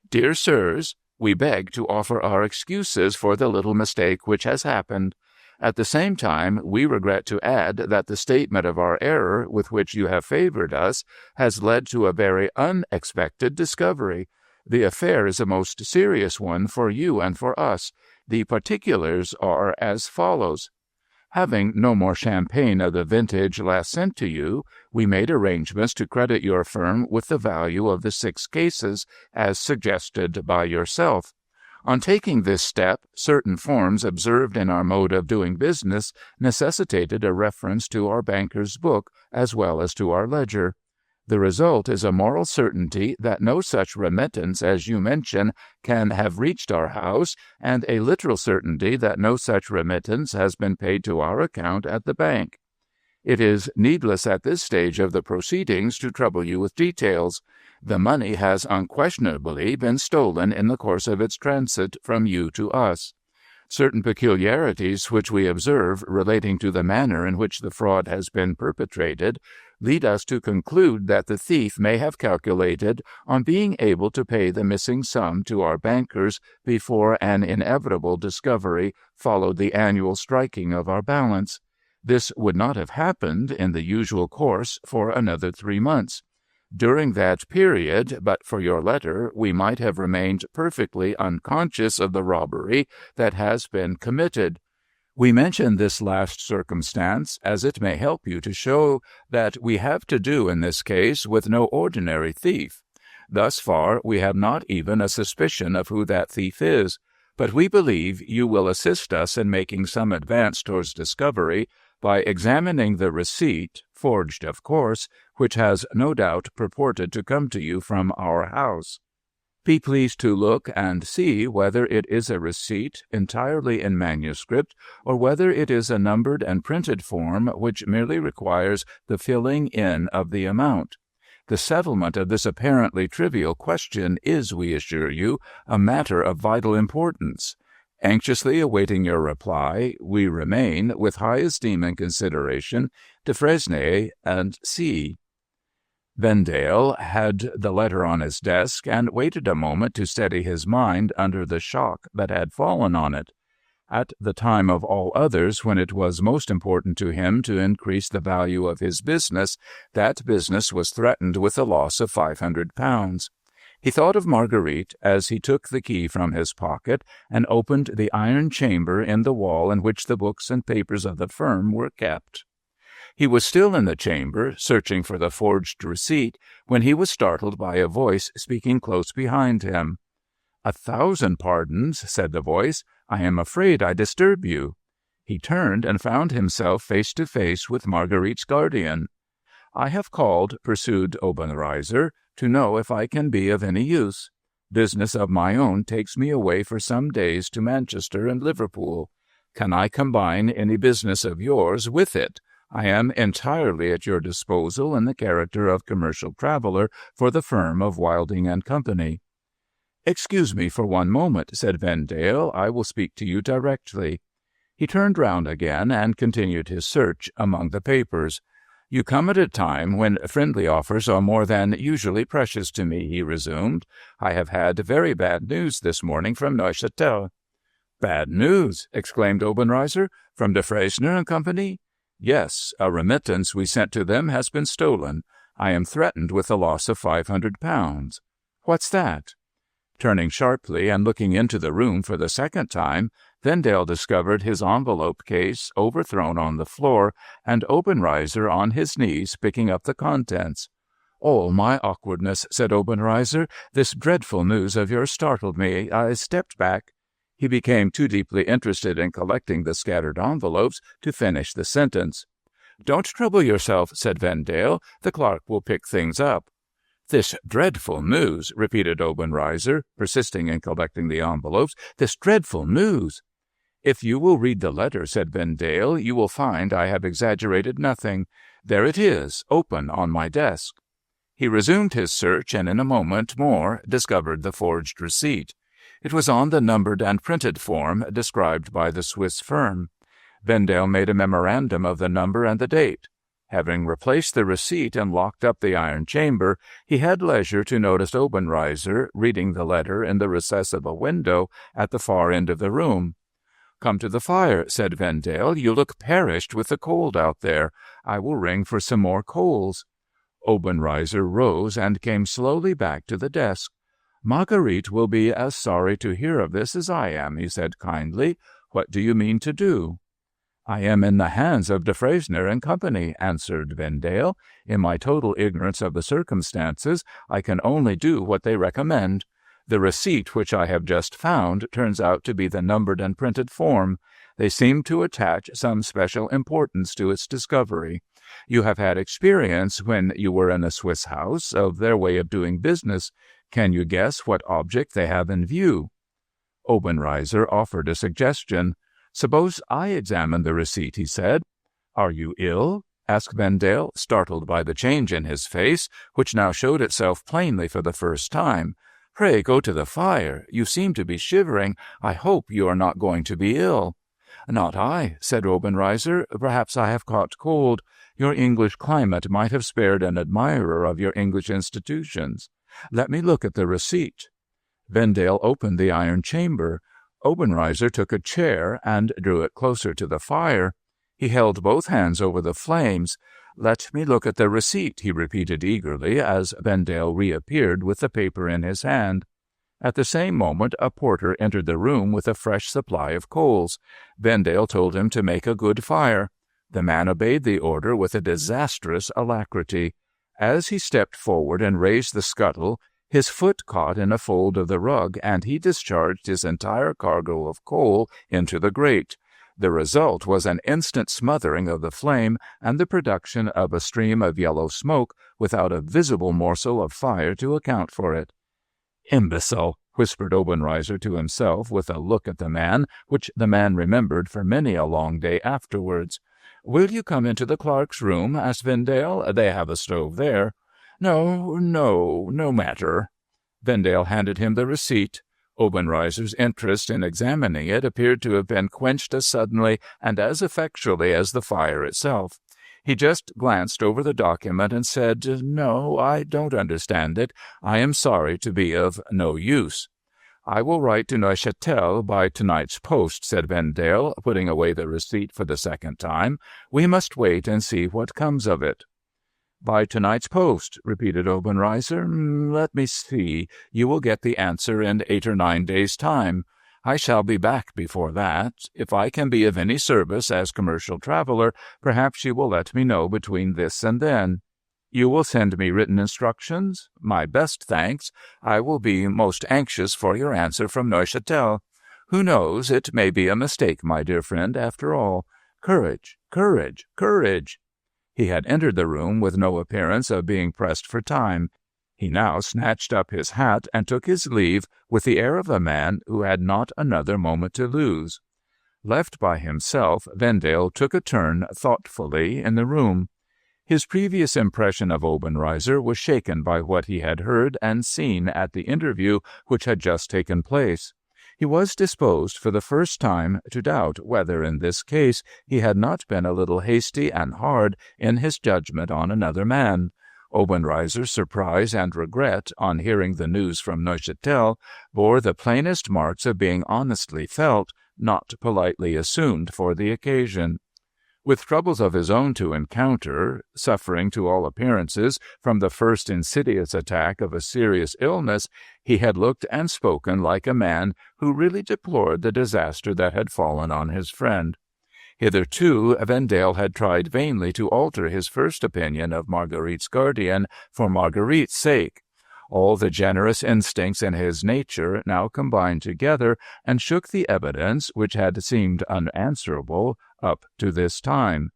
"Dear Sirs, we beg to offer our excuses for the little mistake which has happened. At the same time, we regret to add that the statement of our error with which you have favored us has led to a very unexpected discovery. The affair is a most serious one for you and for us. The particulars are as follows. Having no more champagne of the vintage last sent to you, we made arrangements to credit your firm with the value of the 6 cases, as suggested by yourself. On taking this step, certain forms observed in our mode of doing business necessitated a reference to our banker's book as well as to our ledger. The result is a moral certainty that no such remittance as you mention can have reached our house, and a literal certainty that no such remittance has been paid to our account at the bank. It is needless at this stage of the proceedings to trouble you with details. The money has unquestionably been stolen in the course of its transit from you to us. Certain peculiarities which we observe relating to the manner in which the fraud has been perpetrated lead us to conclude that the thief may have calculated on being able to pay the missing sum to our bankers before an inevitable discovery followed the annual striking of our balance. This would not have happened in the usual course for another 3 months. During that period, but for your letter, we might have remained perfectly unconscious of the robbery that has been committed. We mention this last circumstance as it may help you to show that we have to do in this case with no ordinary thief. Thus far we have not even a suspicion of who that thief is, but we believe you will assist us in making some advance towards discovery by examining the receipt, forged of course, which has no doubt purported to come to you from our house. Be pleased to look and see whether it is a receipt entirely in manuscript, or whether it is a numbered and printed form which merely requires the filling in of the amount. The settlement of this apparently trivial question is, we assure you, a matter of vital importance. Anxiously awaiting your reply, we remain, with high esteem and consideration, de Fresnier and C. Vendale had the letter on his desk and waited a moment to steady his mind under the shock that had fallen on it. At the time of all others, when it was most important to him to increase the value of his business, that business was threatened with a loss of £500. He thought of Marguerite as he took the key from his pocket and opened the iron chamber in the wall in which the books and papers of the firm were kept. He was still in the chamber, searching for the forged receipt, when he was startled by a voice speaking close behind him. "1,000 pardons," said the voice. "I am afraid I disturb you." He turned and found himself face to face with Marguerite's guardian. "I have called," pursued Obenreizer, "to know if I can be of any use. Business of my own takes me away for some days to Manchester and Liverpool. Can I combine any business of yours with it? I am entirely at your disposal in the character of commercial traveller for the firm of Wilding and Company." "Excuse me for one moment," said Vendale. "I will speak to you directly." He turned round again and continued his search among the papers. "You come at a time when friendly offers are more than usually precious to me," he resumed. "I have had very bad news this morning from Neuchâtel." "Bad news!" exclaimed Obenreizer. "From de Freycinet and Company?" "Yes, a remittance we sent to them has been stolen. I am threatened with a loss of £500. "What's that?" Turning sharply and looking into the room for the second time, Vendale discovered his envelope case overthrown on the floor, and Obenreizer on his knees picking up the contents. "Oh, my awkwardness," said Obenreizer. "This dreadful news of yours startled me. I stepped back." He became too deeply interested in collecting the scattered envelopes to finish the sentence. "Don't trouble yourself," said Vendale. "The clerk will pick things up." "This dreadful news," repeated Obenreizer, persisting in collecting the envelopes. "This dreadful news." "If you will read the letter," said Vendale, "you will find I have exaggerated nothing. There it is, open on my desk." He resumed his search, and in a moment more discovered the forged receipt. It was on the numbered and printed form described by the Swiss firm. Vendale made a memorandum of the number and the date. Having replaced the receipt and locked up the iron chamber, he had leisure to notice Obenreizer reading the letter in the recess of a window at the far end of the room. "Come to the fire," said Vendale. "You look perished with the cold out there. I will ring for some more coals." Obenreizer rose and came slowly back to the desk. "Marguerite will be as sorry to hear of this as I am," he said kindly. "What do you mean to do?" "I am in the hands of de Freycinet and Company," answered Vendale. "In my total ignorance of the circumstances, I can only do what they recommend. The receipt which I have just found turns out to be the numbered and printed form. They seem to attach some special importance to its discovery. You have had experience, when you were in a Swiss house, of their way of doing business. Can you guess what object they have in view?" Obenreizer offered a suggestion. "Suppose I examine the receipt," he said. "Are you ill?" asked Vendale, startled by the change in his face, which now showed itself plainly for the first time. "Pray go to the fire. You seem to be shivering. I hope you are not going to be ill." "Not I," said Obenreizer. "Perhaps I have caught cold. Your English climate might have spared an admirer of your English institutions. Let me look at the receipt." Vendale opened the iron chamber. Obenreizer took a chair and drew it closer to the fire. He held both hands over the flames. "Let me look at the receipt," he repeated eagerly, as Vendale reappeared with the paper in his hand. At the same moment a porter entered the room with a fresh supply of coals. Vendale told him to make a good fire. The man obeyed the order with a disastrous alacrity. As he stepped forward and raised the scuttle, his foot caught in a fold of the rug, and he discharged his entire cargo of coal into the grate. The result was an instant smothering of the flame and the production of a stream of yellow smoke without a visible morsel of fire to account for it. "Imbecile!" whispered Obenreizer to himself, with a look at the man which the man remembered for many a long day afterwards. "Will you come into the clerk's room?" asked Vendale. "They have a stove there." No matter." Vendale handed him the receipt. Obenreizer's interest in examining it appeared to have been quenched as suddenly and as effectually as the fire itself. He just glanced over the document and said, "No, I don't understand it. I am sorry to be of no use." "I will write to Neuchâtel by tonight's post," said Vendale, putting away the receipt for the second time. "We must wait and see what comes of it." "By tonight's post," repeated Obenreizer. "Let me see. You will get the answer in 8 or 9 days' time. I shall be back before that. If I can be of any service as commercial traveller, perhaps you will let me know between this and then. You will send me written instructions? My best thanks. I will be most anxious for your answer from Neuchâtel. Who knows, it may be a mistake, my dear friend, after all. Courage, courage, courage." He had entered the room with no appearance of being pressed for time. He now snatched up his hat and took his leave with the air of a man who had not another moment to lose. Left by himself, Vendale took a turn thoughtfully in the room. His previous impression of Obenreizer was shaken by what he had heard and seen at the interview which had just taken place. He was disposed for the first time to doubt whether in this case he had not been a little hasty and hard in his judgment on another man. Obenreizer's surprise and regret on hearing the news from Neuchâtel bore the plainest marks of being honestly felt, not politely assumed for the occasion. With troubles of his own to encounter, suffering to all appearances from the first insidious attack of a serious illness, he had looked and spoken like a man who really deplored the disaster that had fallen on his friend. Hitherto, Vendale had tried vainly to alter his first opinion of Marguerite's guardian for Marguerite's sake. All the generous instincts in his nature now combined together and shook the evidence which had seemed unanswerable up to this time.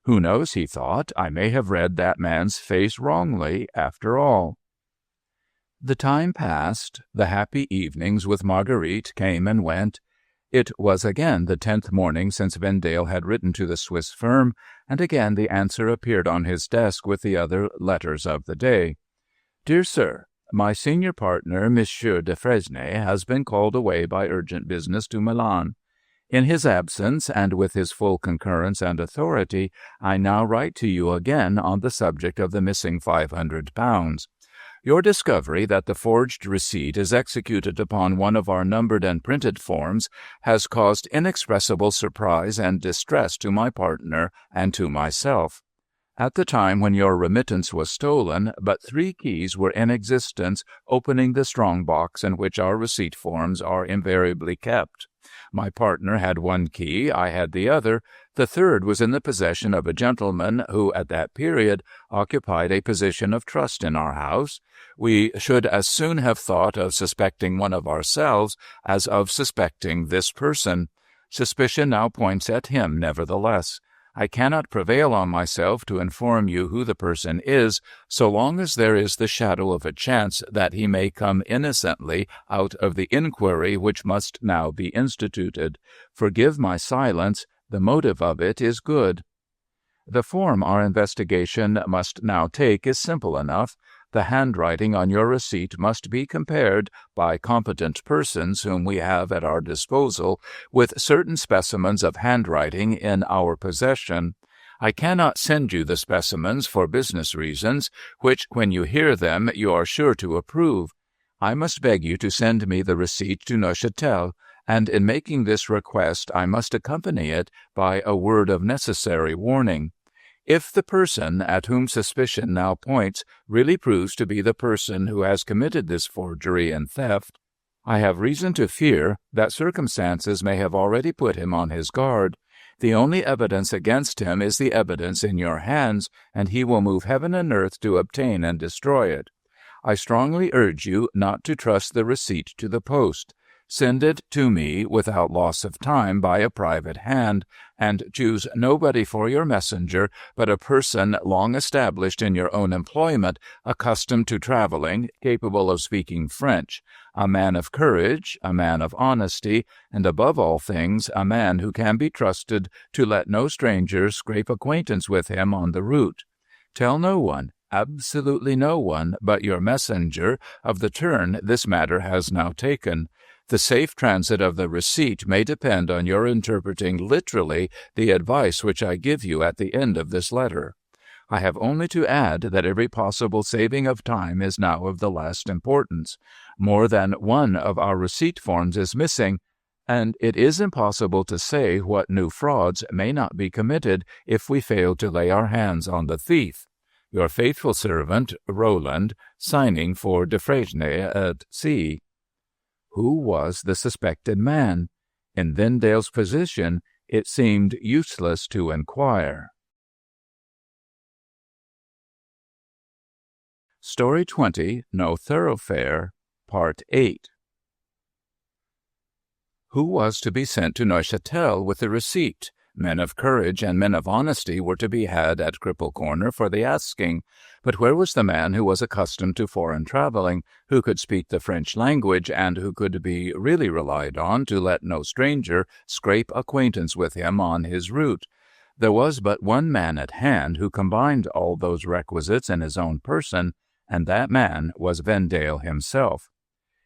Who knows, he thought, I may have read that man's face wrongly, after all. The time passed. The happy evenings with Marguerite came and went. It was again the 10th morning since Vendale had written to the Swiss firm, and again the answer appeared on his desk with the other letters of the day. Dear Sir, my senior partner, Monsieur de Fresnay, has been called away by urgent business to Milan. In his absence, and with his full concurrence and authority, I now write to you again on the subject of the missing £500. Your discovery that the forged receipt is executed upon one of our numbered and printed forms has caused inexpressible surprise and distress to my partner and to myself. At the time when your remittance was stolen, but 3 keys were in existence opening the strong box in which our receipt forms are invariably kept. My partner had 1 key, I had the other. The third was in the possession of a gentleman who, at that period, occupied a position of trust in our house. We should as soon have thought of suspecting one of ourselves as of suspecting this person. Suspicion now points at him, nevertheless. I cannot prevail on myself to inform you who the person is, so long as there is the shadow of a chance that he may come innocently out of the inquiry which must now be instituted. Forgive my silence. The motive of it is good. The form our investigation must now take is simple enough. The handwriting on your receipt must be compared by competent persons whom we have at our disposal with certain specimens of handwriting in our possession. I cannot send you the specimens for business reasons, which, when you hear them, you are sure to approve. I must beg you to send me the receipt to Neuchâtel, and in making this request I must accompany it by a word of necessary warning. If the person at whom suspicion now points really proves to be the person who has committed this forgery and theft, I have reason to fear that circumstances may have already put him on his guard. The only evidence against him is the evidence in your hands, and he will move heaven and earth to obtain and destroy it. I strongly urge you not to trust the receipt to the post. Send it to me without loss of time by a private hand, and choose nobody for your messenger but a person long established in your own employment, accustomed to traveling, capable of speaking French, a man of courage, a man of honesty, and above all things a man who can be trusted to let no stranger scrape acquaintance with him on the route. Tell no one, absolutely no one, but your messenger of the turn this matter has now taken. The safe transit of the receipt may depend on your interpreting literally the advice which I give you at the end of this letter. I have only to add that every possible saving of time is now of the last importance. More than one of our receipt forms is missing, and it is impossible to say what new frauds may not be committed if we fail to lay our hands on the thief. Your faithful servant, Roland, signing for Defresne at sea. Who was the suspected man? In Vendale's position, it seemed useless to inquire. Story 20, No Thoroughfare, Part 8. Who was to be sent to Neuchâtel with the receipt? Men of courage and men of honesty were to be had at Cripple Corner for the asking, but where was the man who was accustomed to foreign travelling, who could speak the French language, and who could be really relied on to let no stranger scrape acquaintance with him on his route? There was but one man at hand who combined all those requisites in his own person, and that man was Vendale himself.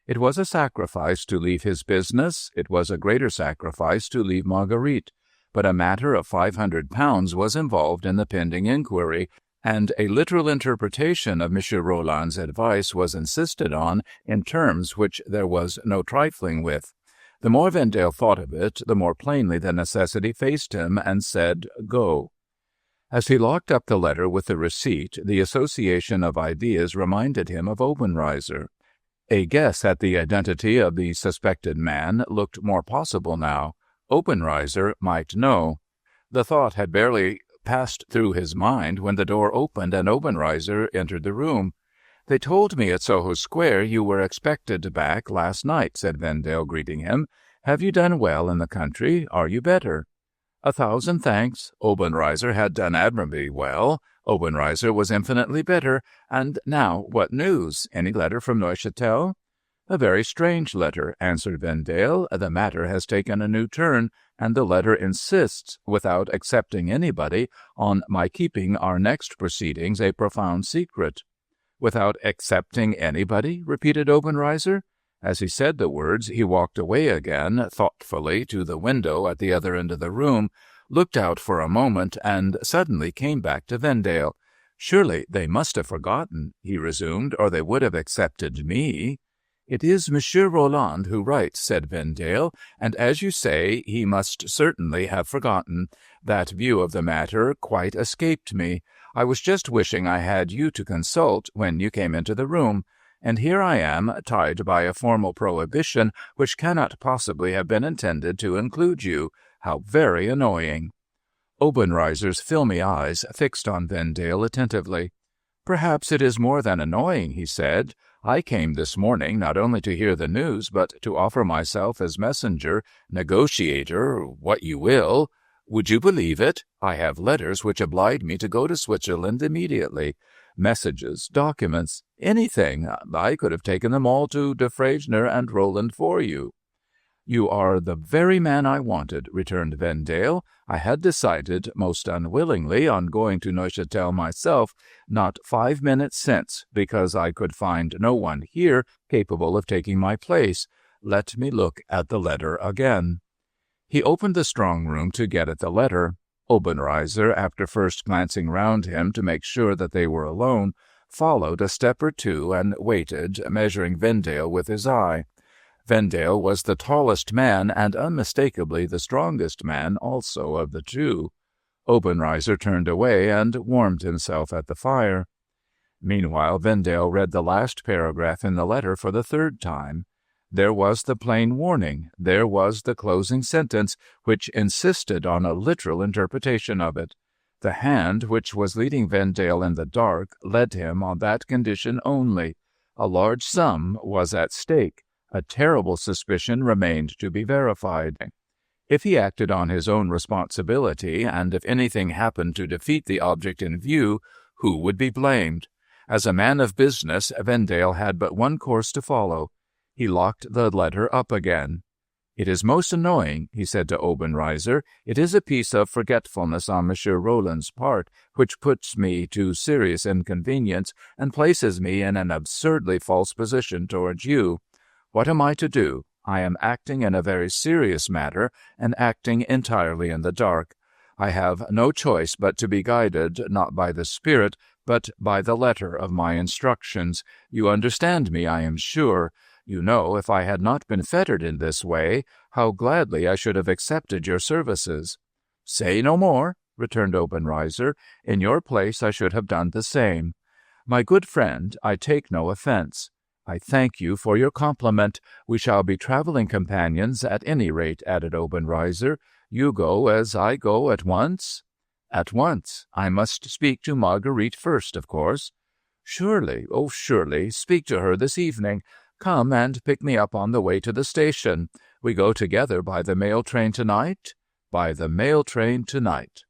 It was a sacrifice to leave his business, it was a greater sacrifice to leave Marguerite, but a matter of £500 was involved in the pending inquiry, and a literal interpretation of M. Roland's advice was insisted on in terms which there was no trifling with. The more Vendale thought of it, the more plainly the necessity faced him, and said, "Go." As he locked up the letter with the receipt, the association of ideas reminded him of Obenreizer. A guess at the identity of the suspected man looked more possible now. Obenreizer might know. The thought had barely passed through his mind when the door opened and Obenreizer entered the room. "They told me at Soho Square you were expected back last night," said Vendale, greeting him. "Have you done well in the country? Are you better?" "1,000 thanks." Obenreizer had done admirably well. Obenreizer was infinitely better. And now, what news? Any letter from Neuchâtel? "A very strange letter," answered Vendale. "The matter has taken a new turn, and the letter insists, without accepting anybody, on my keeping our next proceedings a profound secret." "Without accepting anybody?" repeated Obenreizer. As he said the words, he walked away again, thoughtfully, to the window at the other end of the room, looked out for a moment, and suddenly came back to Vendale. "Surely they must have forgotten," he resumed, "or they would have accepted me." "It is Monsieur Roland who writes," said Vendale, "and as you say, he must certainly have forgotten. That view of the matter quite escaped me. I was just wishing I had you to consult when you came into the room, and here I am, tied by a formal prohibition which cannot possibly have been intended to include you. How very annoying!" Obenreizer's filmy eyes fixed on Vendale attentively. "Perhaps it is more than annoying," he said. "I came this morning not only to hear the news, but to offer myself as messenger, negotiator, what you will. Would you believe it? I have letters which oblige me to go to Switzerland immediately. Messages, documents, anything. I could have taken them all to Defresne and Roland for you." "You are the very man I wanted," returned Vendale. "I had decided, most unwillingly, on going to Neuchâtel myself, not 5 minutes since, because I could find no one here capable of taking my place. Let me look at the letter again." He opened the strong room to get at the letter. Obenreizer, after first glancing round him to make sure that they were alone, followed a step or two and waited, measuring Vendale with his eye. Vendale was the tallest man, and unmistakably the strongest man also of the two. Obenreizer turned away and warmed himself at the fire. Meanwhile, Vendale read the last paragraph in the letter for the 3rd time. There was the plain warning, there was the closing sentence, which insisted on a literal interpretation of it. The hand which was leading Vendale in the dark led him on that condition only. A large sum was at stake. A terrible suspicion remained to be verified. If he acted on his own responsibility, and if anything happened to defeat the object in view, who would be blamed? As a man of business, Vendale had but one course to follow. He locked the letter up again. "It is most annoying," he said to Obenreizer. "It is a piece of forgetfulness on Monsieur Roland's part, which puts me to serious inconvenience and places me in an absurdly false position towards you. What am I to do? I am acting in a very serious matter, and acting entirely in the dark. I have no choice but to be guided not by the spirit, but by the letter of my instructions. You understand me, I am sure. You know, if I had not been fettered in this way, how gladly I should have accepted your services." "Say no more," returned Obenreizer. "In your place I should have done the same. My good friend, I take no offense. I thank you for your compliment. We shall be traveling companions at any rate," added Obenreizer. "You go as I go at once?" "At once. I must speak to Marguerite first, of course." "Surely, oh, surely. Speak to her this evening. Come and pick me up on the way to the station. We go together by the mail train tonight?" "By the mail train tonight."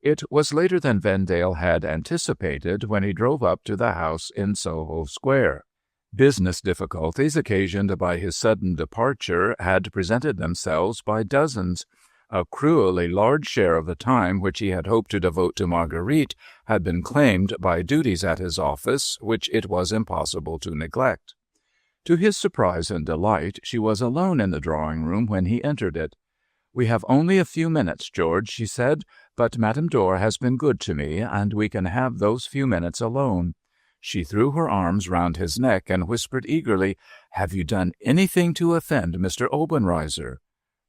It was later than Vendale had anticipated when he drove up to the house in Soho Square. Business difficulties occasioned by his sudden departure had presented themselves by dozens. A cruelly large share of the time which he had hoped to devote to Marguerite had been claimed by duties at his office which it was impossible to neglect. To his surprise and delight, she was alone in the drawing-room when he entered it. "We have only a few minutes, George," she said, "but Madame Dor has been good to me, and we can have those few minutes alone." She threw her arms round his neck and whispered eagerly, "Have you done anything to offend Mr. Obenreizer?"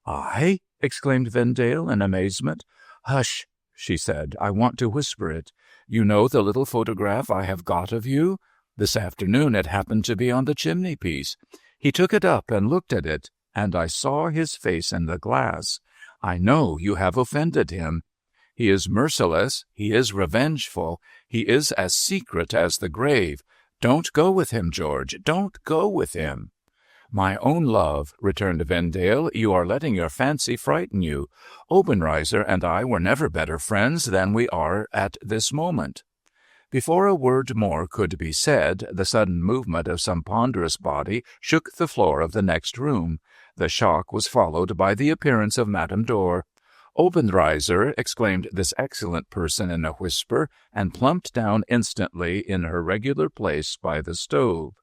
"I?" exclaimed Vendale in amazement. "Hush," she said, "I want to whisper it. You know the little photograph I have got of you? This afternoon it happened to be on the chimney-piece. He took it up and looked at it, and I saw his face in the glass. I know you have offended him. He is merciless, he is revengeful, he is as secret as the grave. Don't go with him, George, don't go with him." "My own love," returned Vendale, "you are letting your fancy frighten you. Obenreizer and I were never better friends than we are at this moment." Before a word more could be said, the sudden movement of some ponderous body shook the floor of the next room. The shock was followed by the appearance of Madame Dor. "Obenreizer," exclaimed this excellent person in a whisper, and plumped down instantly in her regular place by the stove.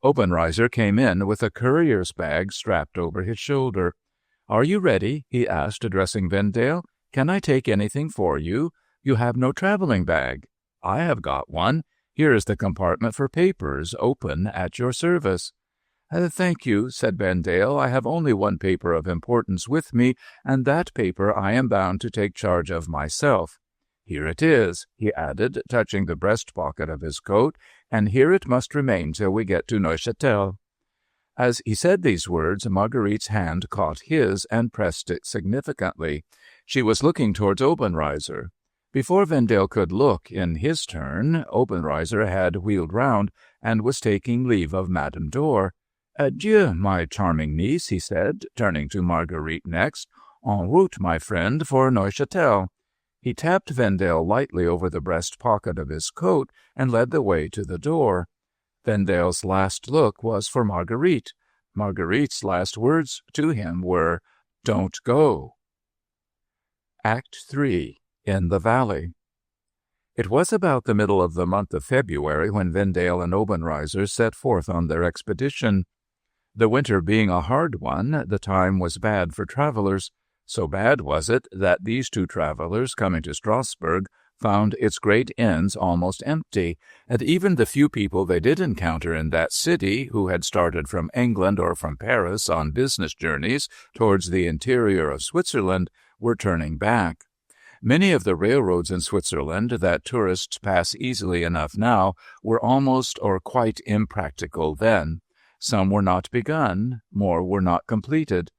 Obenreizer came in with a courier's bag strapped over his shoulder. "Are you ready?" he asked, addressing Vendale. "Can I take anything for you? You have no travelling bag." "I have got one. Here is the compartment for papers, open, at your service." "Thank you," said Vendale. "I have only one paper of importance with me, and that paper I am bound to take charge of myself. Here it is," he added, touching the breast-pocket of his coat, "and here it must remain till we get to Neuchâtel." As he said these words, Marguerite's hand caught his and pressed it significantly. She was looking towards Obenreizer. Before Vendale could look in his turn, Obenreizer had wheeled round and was taking leave of Madame Dor. "Adieu, my charming niece," he said, turning to Marguerite next. "En route, my friend, for Neuchâtel." He tapped Vendale lightly over the breast-pocket of his coat and led the way to the door. Vendale's last look was for Marguerite. Marguerite's last words to him were, "Don't go." Act 3. In the Valley. It was about the middle of the month of February when Vendale and Obenreizer set forth on their expedition. The winter being a hard one, the time was bad for travelers. So bad was it that these two travelers, coming to Strasbourg, found its great inns almost empty, and even the few people they did encounter in that city, who had started from England or from Paris on business journeys towards the interior of Switzerland, were turning back. Many of the railroads in Switzerland that tourists pass easily enough now were almost or quite impractical then. Some were not begun, more were not completed.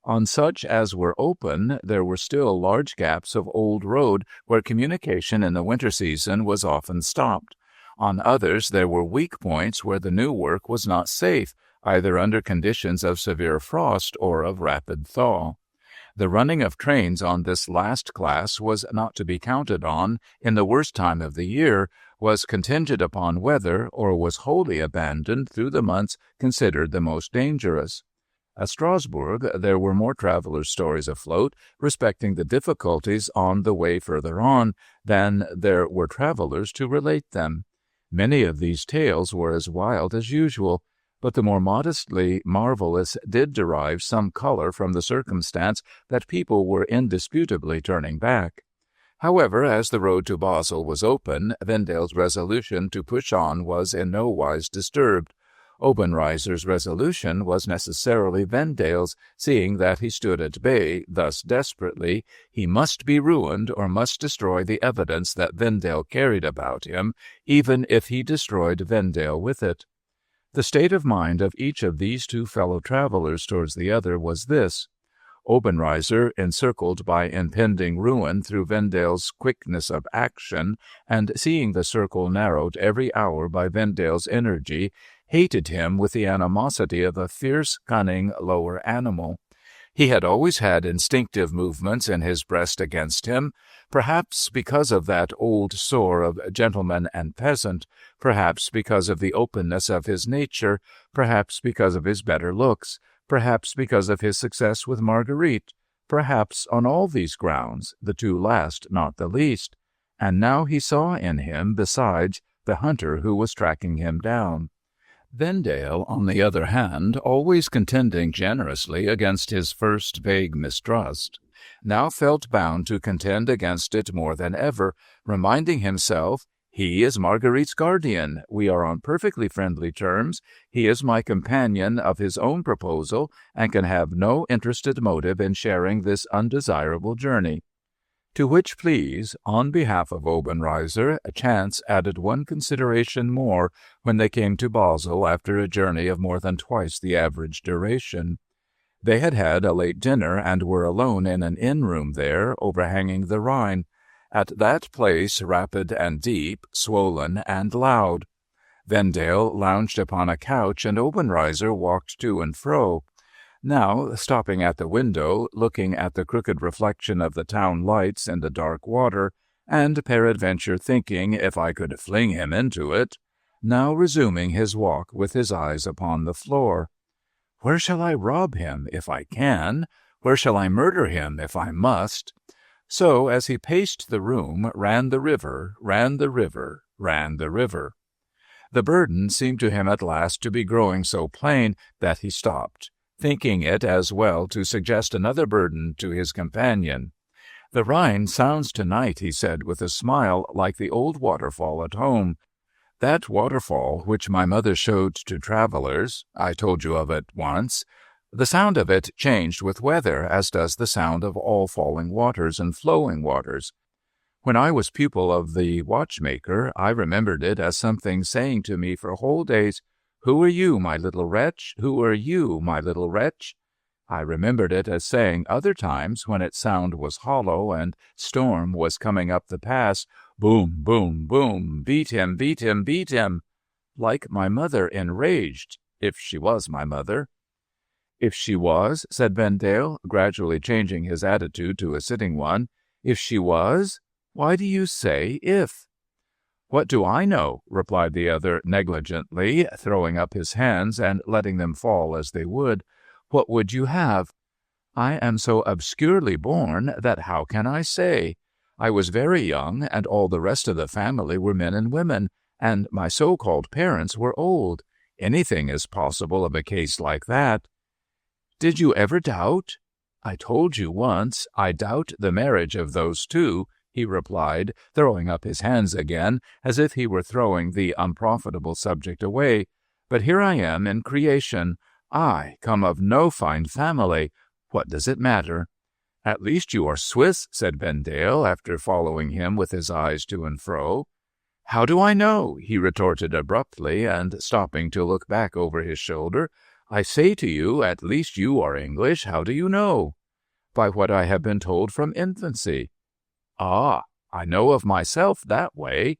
On such as were open, there were still large gaps of old road where communication in the winter season was often stopped. On others there were weak points where the new work was not safe, either under conditions of severe frost or of rapid thaw. The running of trains on this last class was not to be counted on in the worst time of the year, was contingent upon weather, or was wholly abandoned through the months considered the most dangerous. At Strasbourg there were more travelers' stories afloat respecting the difficulties on the way further on than there were travelers to relate them. Many of these tales were as wild as usual, but the more modestly marvelous did derive some color from the circumstance that people were indisputably turning back. However, as the road to Basel was open, Vendale's resolution to push on was in no wise disturbed. Obenreizer's resolution was necessarily Vendale's, seeing that he stood at bay, thus desperately. He must be ruined or must destroy the evidence that Vendale carried about him, even if he destroyed Vendale with it. The state of mind of each of these two fellow travelers towards the other was this. Obenreizer, encircled by impending ruin through Vendale's quickness of action, and seeing the circle narrowed every hour by Vendale's energy, hated him with the animosity of a fierce, cunning, lower animal. He had always had instinctive movements in his breast against him, perhaps because of that old sore of gentleman and peasant, perhaps because of the openness of his nature, perhaps because of his better looks, perhaps because of his success with Marguerite, perhaps on all these grounds, the two last not the least. And now he saw in him, besides, the hunter who was tracking him down. Vendale, on the other hand, always contending generously against his first vague mistrust, now felt bound to contend against it more than ever, reminding himself, he is Marguerite's guardian, we are on perfectly friendly terms, he is my companion of his own proposal, and can have no interested motive in sharing this undesirable journey. To which pleas, on behalf of Obenreizer, chance added one consideration more when they came to Basel after a journey of more than twice the average duration. They had had a late dinner and were alone in an inn-room there, overhanging the Rhine, at that place rapid and deep, swollen and loud. Vendale lounged upon a couch, and Obenreizer walked to and fro. Now, stopping at the window, looking at the crooked reflection of the town lights in the dark water, and peradventure thinking if I could fling him into it, now resuming his walk with his eyes upon the floor. Where shall I rob him, if I can? Where shall I murder him, if I must? So, as he paced the room, ran the river, ran the river, ran the river. The burden seemed to him at last to be growing so plain that he stopped, thinking it as well to suggest another burden to his companion. The Rhine sounds tonight, he said with a smile, like the old waterfall at home. That waterfall which my mother showed to travelers, I told you of it once. The sound of it changed with weather, as does the sound of all falling waters and flowing waters. When I was pupil of the watchmaker, I remembered it as something saying to me for whole days, Who are you, my little wretch? Who are you, my little wretch? I remembered it as saying other times, when its sound was hollow and storm was coming up the pass, Boom, boom, boom, beat him, beat him, beat him, like my mother enraged, if she was my mother. If she was, said Vendale, gradually changing his attitude to a sitting one, if she was, why do you say if? What do I know? Replied the other negligently, throwing up his hands and letting them fall as they would. What would you have? I am so obscurely born that how can I say? I was very young, and all the rest of the family were men and women, and my so-called parents were old. Anything is possible of a case like that. Did you ever doubt? I told you once, I doubt the marriage of those two, he replied, throwing up his hands again, as if he were throwing the unprofitable subject away. But here I am in creation. I come of no fine family. What does it matter? At least you are Swiss, said Vendale, after following him with his eyes to and fro. How do I know? He retorted abruptly, and stopping to look back over his shoulder. I say to you, at least you are English. How do you know? By what I have been told from infancy. Ah, I know of myself that way,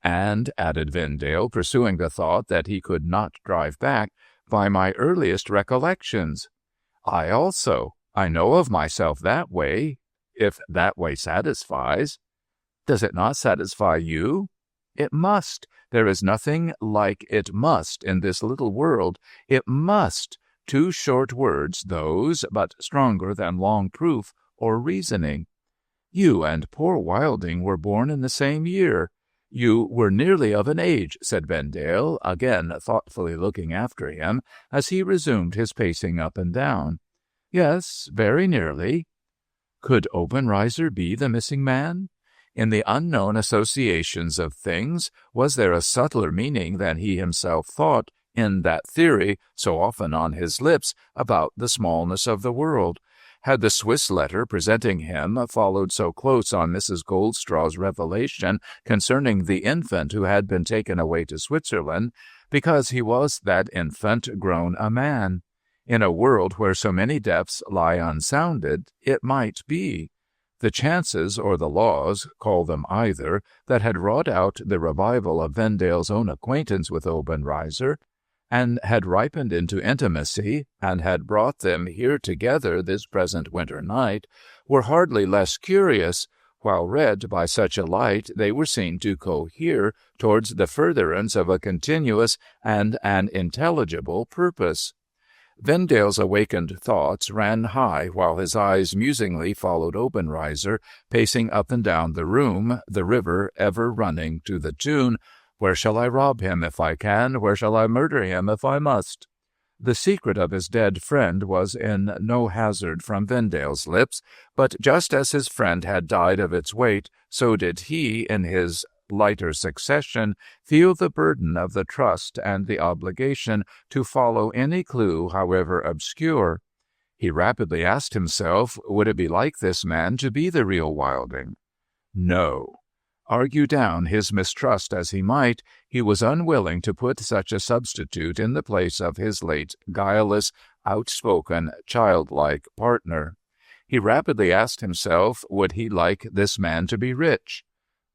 and, added Vendale, pursuing the thought that he could not drive back, by my earliest recollections. I also, I know of myself that way, if that way satisfies. Does it not satisfy you? It must. There is nothing like it must in this little world. It must. 2 short words, those, but stronger than long proof or reasoning. You and poor Wilding were born in the same year. "You were nearly of an age," said Vendale, again thoughtfully looking after him as he resumed his pacing up and down. "Yes, very nearly." Could Obenreizer be the missing man? In the unknown associations of things, was there a subtler meaning than he himself thought in that theory so often on his lips about the smallness of the world? Had the Swiss letter presenting him followed so close on Mrs. Goldstraw's revelation concerning the infant who had been taken away to Switzerland, because he was that infant grown a man? In a world where so many depths lie unsounded, it might be. The chances, or the laws, call them either, that had wrought out the revival of Vendale's own acquaintance with Obenreizer, and had ripened into intimacy, and had brought them here together this present winter night, were hardly less curious. While read by such a light, they were seen to cohere towards the furtherance of a continuous and an intelligible purpose. Vendale's awakened thoughts ran high while his eyes musingly followed Obenreizer, pacing up and down the room, the river ever running to the tune, "Where shall I rob him if I can? Where shall I murder him if I must?" The secret of his dead friend was in no hazard from Vendale's lips, but just as his friend had died of its weight, so did he, in his lighter succession, feel the burden of the trust and the obligation to follow any clue, however obscure. He rapidly asked himself, would it be like this man to be the real Wilding? No. Argue down his mistrust as he might, he was unwilling to put such a substitute in the place of his late guileless, outspoken, childlike partner. He rapidly asked himself, would he like this man to be rich?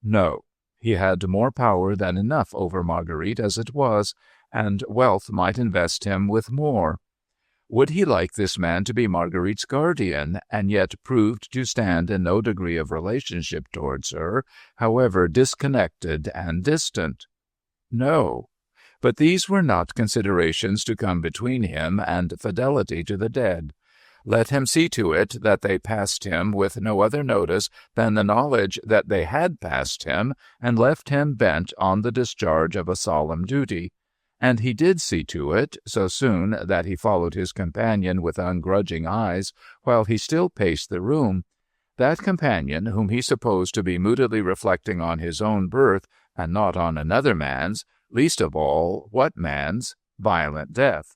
No. He had more power than enough over Marguerite as it was, and wealth might invest him with more. Would he like this man to be Marguerite's guardian, and yet proved to stand in no degree of relationship towards her, however disconnected and distant? No. But these were not considerations to come between him and fidelity to the dead. Let him see to it that they passed him with no other notice than the knowledge that they had passed him, and left him bent on the discharge of a solemn duty. And he did see to it, so soon that he followed his companion with ungrudging eyes while he still paced the room. That companion, whom he supposed to be moodily reflecting on his own birth, and not on another man's, least of all, what man's? Violent death.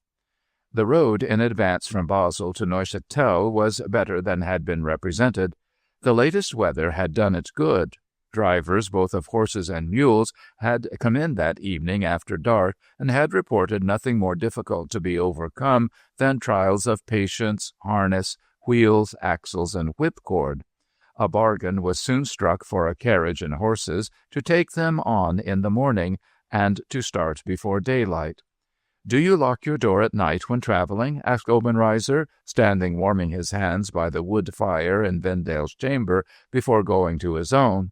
The road in advance from Basel to Neuchâtel was better than had been represented. The latest weather had done it good. Drivers, both of horses and mules, had come in that evening after dark, and had reported nothing more difficult to be overcome than trials of patience, harness, wheels, axles, and whipcord. A bargain was soon struck for a carriage and horses to take them on in the morning, and to start before daylight. "Do you lock your door at night when traveling?" asked Obenreizer, standing warming his hands by the wood fire in Vendale's chamber before going to his own.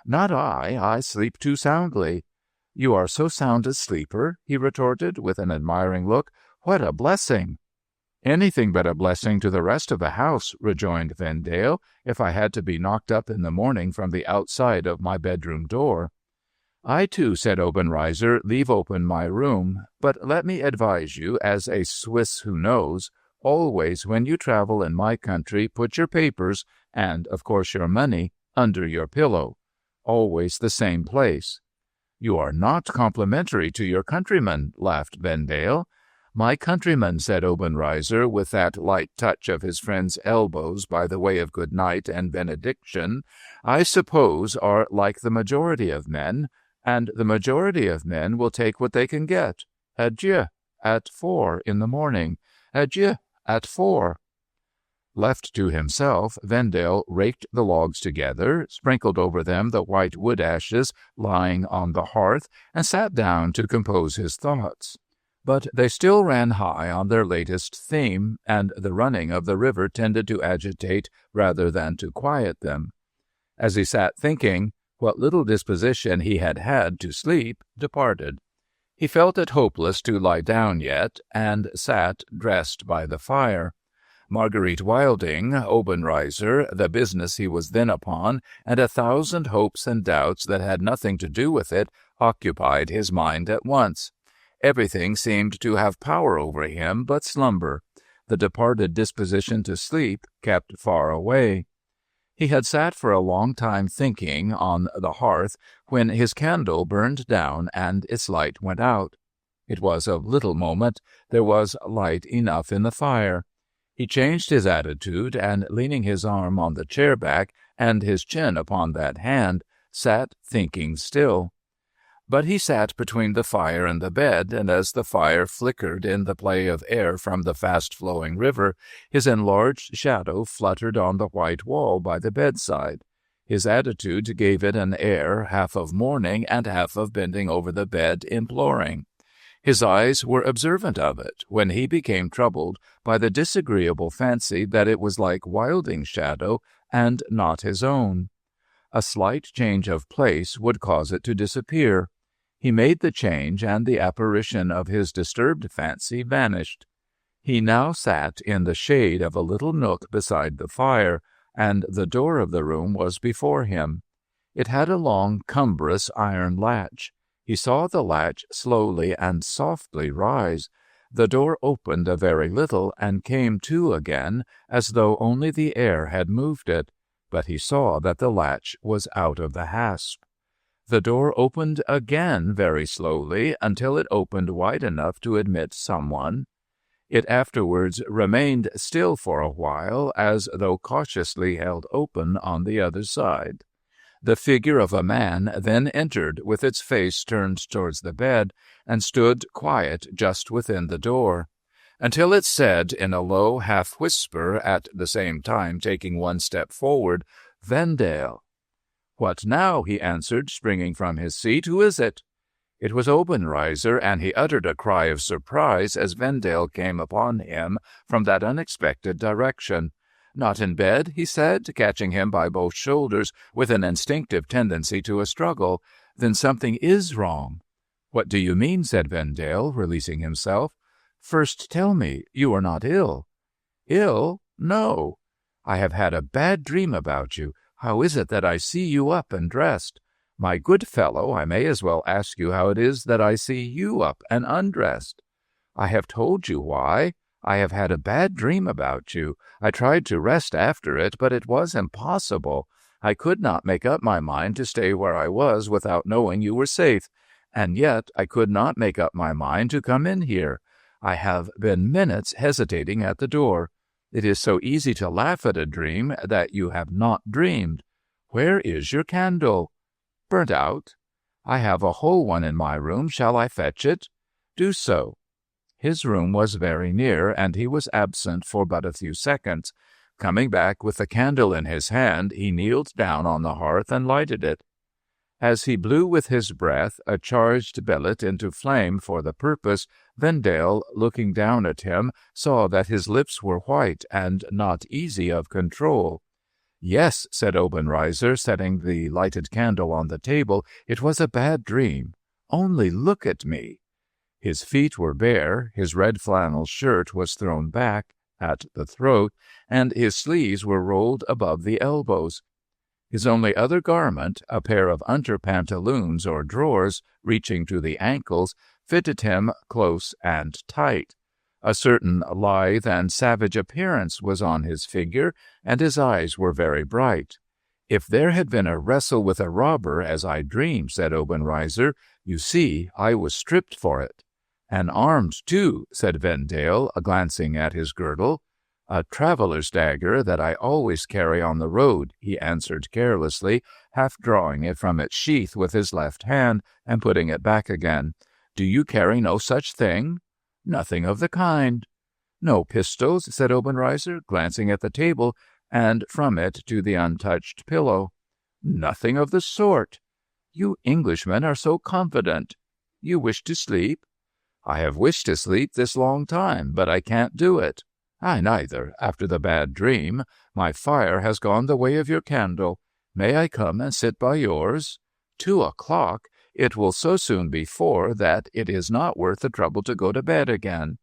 "Not I. I sleep too soundly." "You are so sound a sleeper?" he retorted, with an admiring look. "What a blessing!" "Anything but a blessing to the rest of the house," rejoined Vendale, "if I had to be knocked up in the morning from the outside of my bedroom door." "I, too," said Obenreizer, "leave open my room, but let me advise you, as a Swiss who knows, always when you travel in my country put your papers, and, of course, your money, under your pillow. Always the same place." "You are not complimentary to your countrymen," laughed Vendale. "My countrymen," said Obenreizer, with that light touch of his friend's elbows by the way of good night and benediction, "I suppose are like the majority of men, and the majority of men will take what they can get. Adieu, at 4 in the morning. Adieu, at 4. Left to himself, Vendale raked the logs together, sprinkled over them the white wood ashes lying on the hearth, and sat down to compose his thoughts. But they still ran high on their latest theme, and the running of the river tended to agitate rather than to quiet them. As he sat thinking, what little disposition he had had to sleep departed. He felt it hopeless to lie down yet, and sat dressed by the fire. Marguerite Wilding, Obenreizer, the business he was then upon, and 1,000 hopes and doubts that had nothing to do with it, occupied his mind at once. Everything seemed to have power over him but slumber. The departed disposition to sleep kept far away. He had sat for a long time thinking on the hearth when his candle burned down and its light went out. It was of little moment. There was light enough in the fire. He changed his attitude, and leaning his arm on the chair back and his chin upon that hand, sat thinking still. But he sat between the fire and the bed, and as the fire flickered in the play of air from the fast-flowing river, his enlarged shadow fluttered on the white wall by the bedside. His attitude gave it an air half of mourning and half of bending over the bed, imploring. His eyes were observant of it, when he became troubled by the disagreeable fancy that it was like Wilding's shadow and not his own. A slight change of place would cause it to disappear. He made the change, and the apparition of his disturbed fancy vanished. He now sat in the shade of a little nook beside the fire, and the door of the room was before him. It had a long, cumbrous iron latch. He saw the latch slowly and softly rise. The door opened a very little and came to again, as though only the air had moved it, but he saw that the latch was out of the hasp. The door opened again very slowly until it opened wide enough to admit someone. It afterwards remained still for a while, as though cautiously held open on the other side. The figure of a man then entered with its face turned towards the bed, and stood quiet just within the door, until it said in a low half-whisper, at the same time taking one step forward, "Vendale." "What now?" he answered, springing from his seat. "Who is it?" It was Obenreizer, and he uttered a cry of surprise as Vendale came upon him from that unexpected direction. "Not in bed?" he said, catching him by both shoulders with an instinctive tendency to a struggle. "Then something is wrong." "What do you mean?" said Vendale, releasing himself. "First tell me, you are not ill?" "Ill? No. I have had a bad dream about you. How is it that I see you up and dressed? My good fellow, I may as well ask you how it is that I see you up and undressed." "I have told you why. I have had a bad dream about you. I tried to rest after it, but it was impossible. I could not make up my mind to stay where I was without knowing you were safe, and yet I could not make up my mind to come in here. I have been minutes hesitating at the door. It is so easy to laugh at a dream that you have not dreamed. Where is your candle?" "Burnt out." "I have a whole one in my room. Shall I fetch it?" "Do so." His room was very near, and he was absent for but a few seconds. Coming back with the candle in his hand, he kneeled down on the hearth and lighted it. As he blew with his breath a charged billet into flame for the purpose, Vendale, looking down at him, saw that his lips were white and not easy of control. "Yes," said Obenreizer, setting the lighted candle on the table, "it was a bad dream. Only look at me." His feet were bare, his red flannel shirt was thrown back at the throat, and his sleeves were rolled above the elbows. His only other garment, a pair of under-pantaloons or drawers reaching to the ankles, fitted him close and tight. A certain lithe and savage appearance was on his figure, and his eyes were very bright. "If there had been a wrestle with a robber, as I dreamed," said Obenreizer, "you see, I was stripped for it." "And armed, too," said Vendale, glancing at his girdle. "A traveller's dagger that I always carry on the road," he answered carelessly, half drawing it from its sheath with his left hand and putting it back again. "Do you carry no such thing?" "Nothing of the kind." "No pistols?" said Obenreizer, glancing at the table and from it to the untouched pillow. "Nothing of the sort." "You Englishmen are so confident. You wish to sleep?" "I have wished to sleep this long time, but I can't do it." "I neither, after the bad dream. My fire has gone the way of your candle. May I come and sit by yours?" 2:00. It will so soon be 4 that it is not worth the trouble to go to bed again."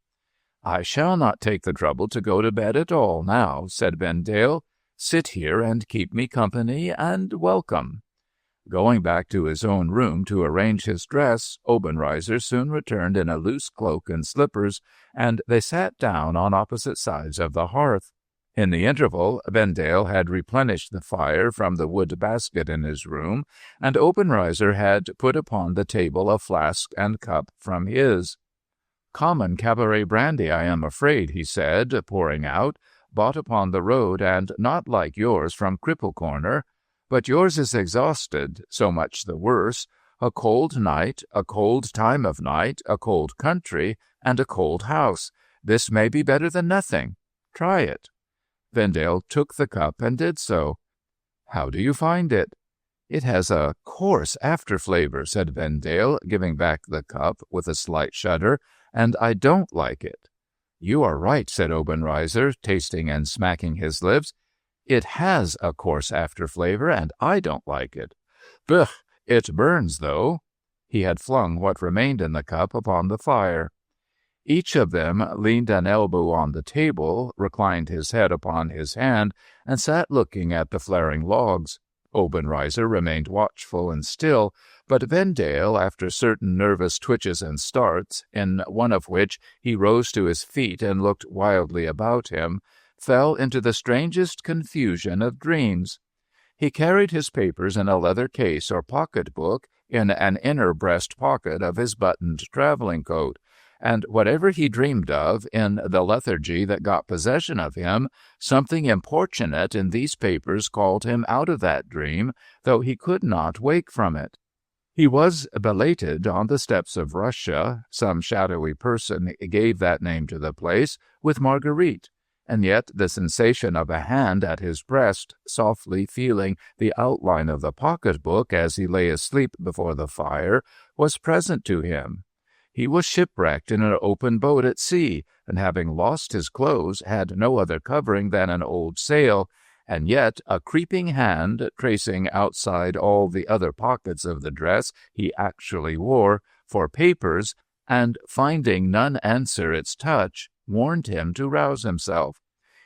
"I shall not take the trouble to go to bed at all now," said Vendale. "Sit here and keep me company, and welcome." Going back to his own room to arrange his dress, Obenreizer soon returned in a loose cloak and slippers, and they sat down on opposite sides of the hearth. In the interval, Vendale had replenished the fire from the wood basket in his room, and Obenreizer had put upon the table a flask and cup from his. "Common cabaret brandy, I am afraid," he said, pouring out, "bought upon the road, and not like yours from Cripple Corner. But yours is exhausted, so much the worse. A cold night, a cold time of night, a cold country, and a cold house. This may be better than nothing. Try it." Vendale took the cup and did so. "How do you find it?" "It has a coarse after-flavor," said Vendale, giving back the cup with a slight shudder, "and I don't like it." "You are right," said Obenreizer, tasting and smacking his lips. "It has a coarse after-flavor, and I don't like it. Bugh! It burns, though." He had flung what remained in the cup upon the fire. Each of them leaned an elbow on the table, reclined his head upon his hand, and sat looking at the flaring logs. Obenreizer remained watchful and still, but Vendale, after certain nervous twitches and starts, in one of which he rose to his feet and looked wildly about him, fell into the strangest confusion of dreams. He carried his papers in a leather case or pocket-book in an inner breast pocket of his buttoned traveling coat, and whatever he dreamed of in the lethargy that got possession of him, something importunate in these papers called him out of that dream, though he could not wake from it. He was belated on the steppes of Russia, some shadowy person gave that name to the place, with Marguerite, and yet the sensation of a hand at his breast, softly feeling the outline of the pocket-book as he lay asleep before the fire, was present to him. He was shipwrecked in an open boat at sea, and having lost his clothes, had no other covering than an old sail, and yet a creeping hand, tracing outside all the other pockets of the dress he actually wore, for papers, and finding none answer its touch, warned him to rouse himself.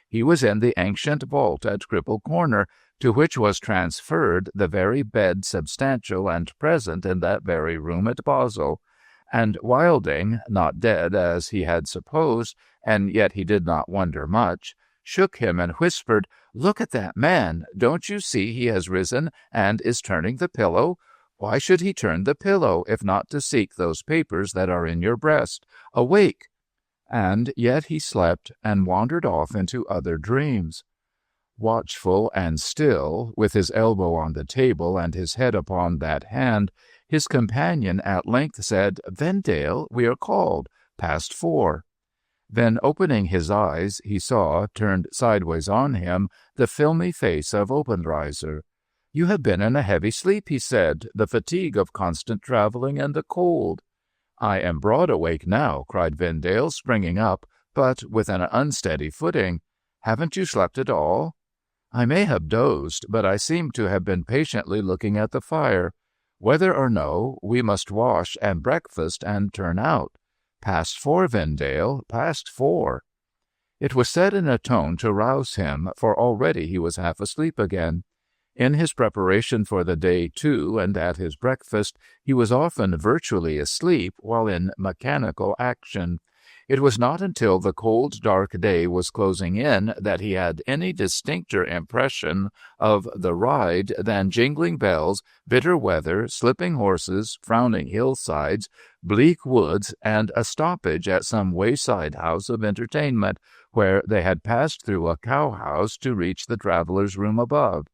He was in the ancient vault at Cripple Corner, to which was transferred the very bed substantial and present in that very room at Basel, and Wilding, not dead as he had supposed, and yet he did not wonder much, shook him and whispered, "Look at that man! Don't you see he has risen and is turning the pillow? Why should he turn the pillow, if not to seek those papers that are in your breast? Awake!" And yet he slept and wandered off into other dreams. Watchful and still, with his elbow on the table and his head upon that hand, his companion at length said, "Vendale, we are called. Past 4. Then, opening his eyes, he saw, turned sideways on him, the filmy face of Obenreizer. "You have been in a heavy sleep," he said, "the fatigue of constant travelling and the cold." "I am broad awake now," cried Vendale, springing up, but with an unsteady footing. "Haven't you slept at all?" "I may have dozed, but I seem to have been patiently looking at the fire. Whether or no, we must wash and breakfast and turn out. Past 4, Vendale, past 4. It was said in a tone to rouse him, for already he was half asleep again. In his preparation for the day, too, and at his breakfast, he was often virtually asleep while in mechanical action. It was not until the cold, dark day was closing in that he had any distincter impression of the ride than jingling bells, bitter weather, slipping horses, frowning hillsides, bleak woods, and a stoppage at some wayside house of entertainment, where they had passed through a cow-house to reach the traveller's room above.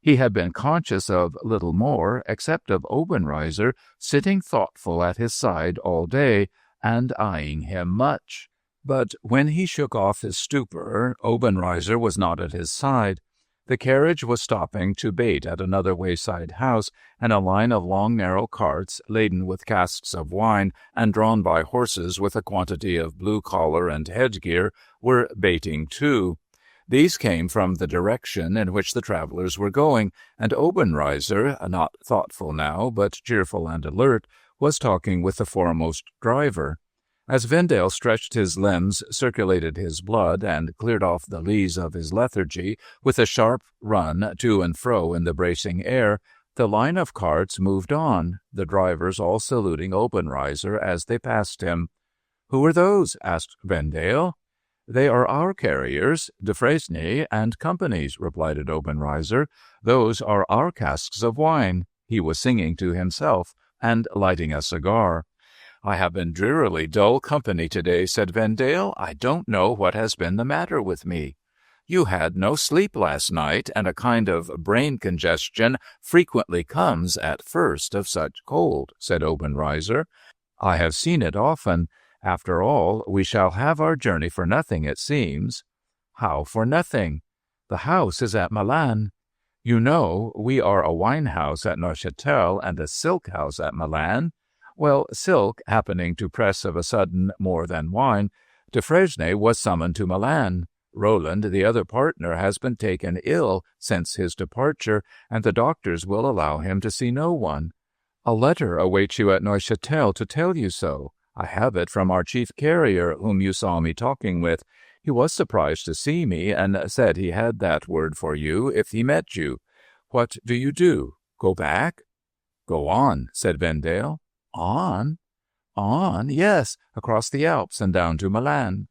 He had been conscious of little more, except of Obenreizer sitting thoughtful at his side all day, and eyeing him much. But when he shook off his stupor, Obenreizer was not at his side. The carriage was stopping to bait at another wayside house, and a line of long narrow carts, laden with casks of wine, and drawn by horses with a quantity of blue collar and headgear, were baiting too. These came from the direction in which the travellers were going, and Obenreizer, not thoughtful now, but cheerful and alert, was talking with the foremost driver. As Vendale stretched his limbs, circulated his blood, and cleared off the lees of his lethargy with a sharp run to and fro in the bracing air, the line of carts moved on, the drivers all saluting Obenreizer as they passed him. "Who are those?" asked Vendale. "They are our carriers, de Fresnay and Company's," replied Obenreizer. "Those are our casks of wine." He was singing to himself and lighting a cigar. "I have been drearily dull company today," said Vendale. "I don't know what has been the matter with me." "You had no sleep last night, and a kind of brain congestion frequently comes at first of such cold," said Obenreizer. "I have seen it often. After all, we shall have our journey for nothing, it seems." "How for nothing?" "The house is at Milan. You know, we are a wine house at Neuchâtel and a silk house at Milan. Well, silk happening to press of a sudden more than wine, de Fresnay was summoned to Milan. Roland, the other partner, has been taken ill since his departure, and the doctors will allow him to see no one. A letter awaits you at Neuchâtel to tell you so. I have it from our chief carrier, whom you saw me talking with. He was surprised to see me, and said he had that word for you if he met you. What do you do? Go back?" "Go on," said Vendale. "On? On, yes, across the Alps and down to Milan."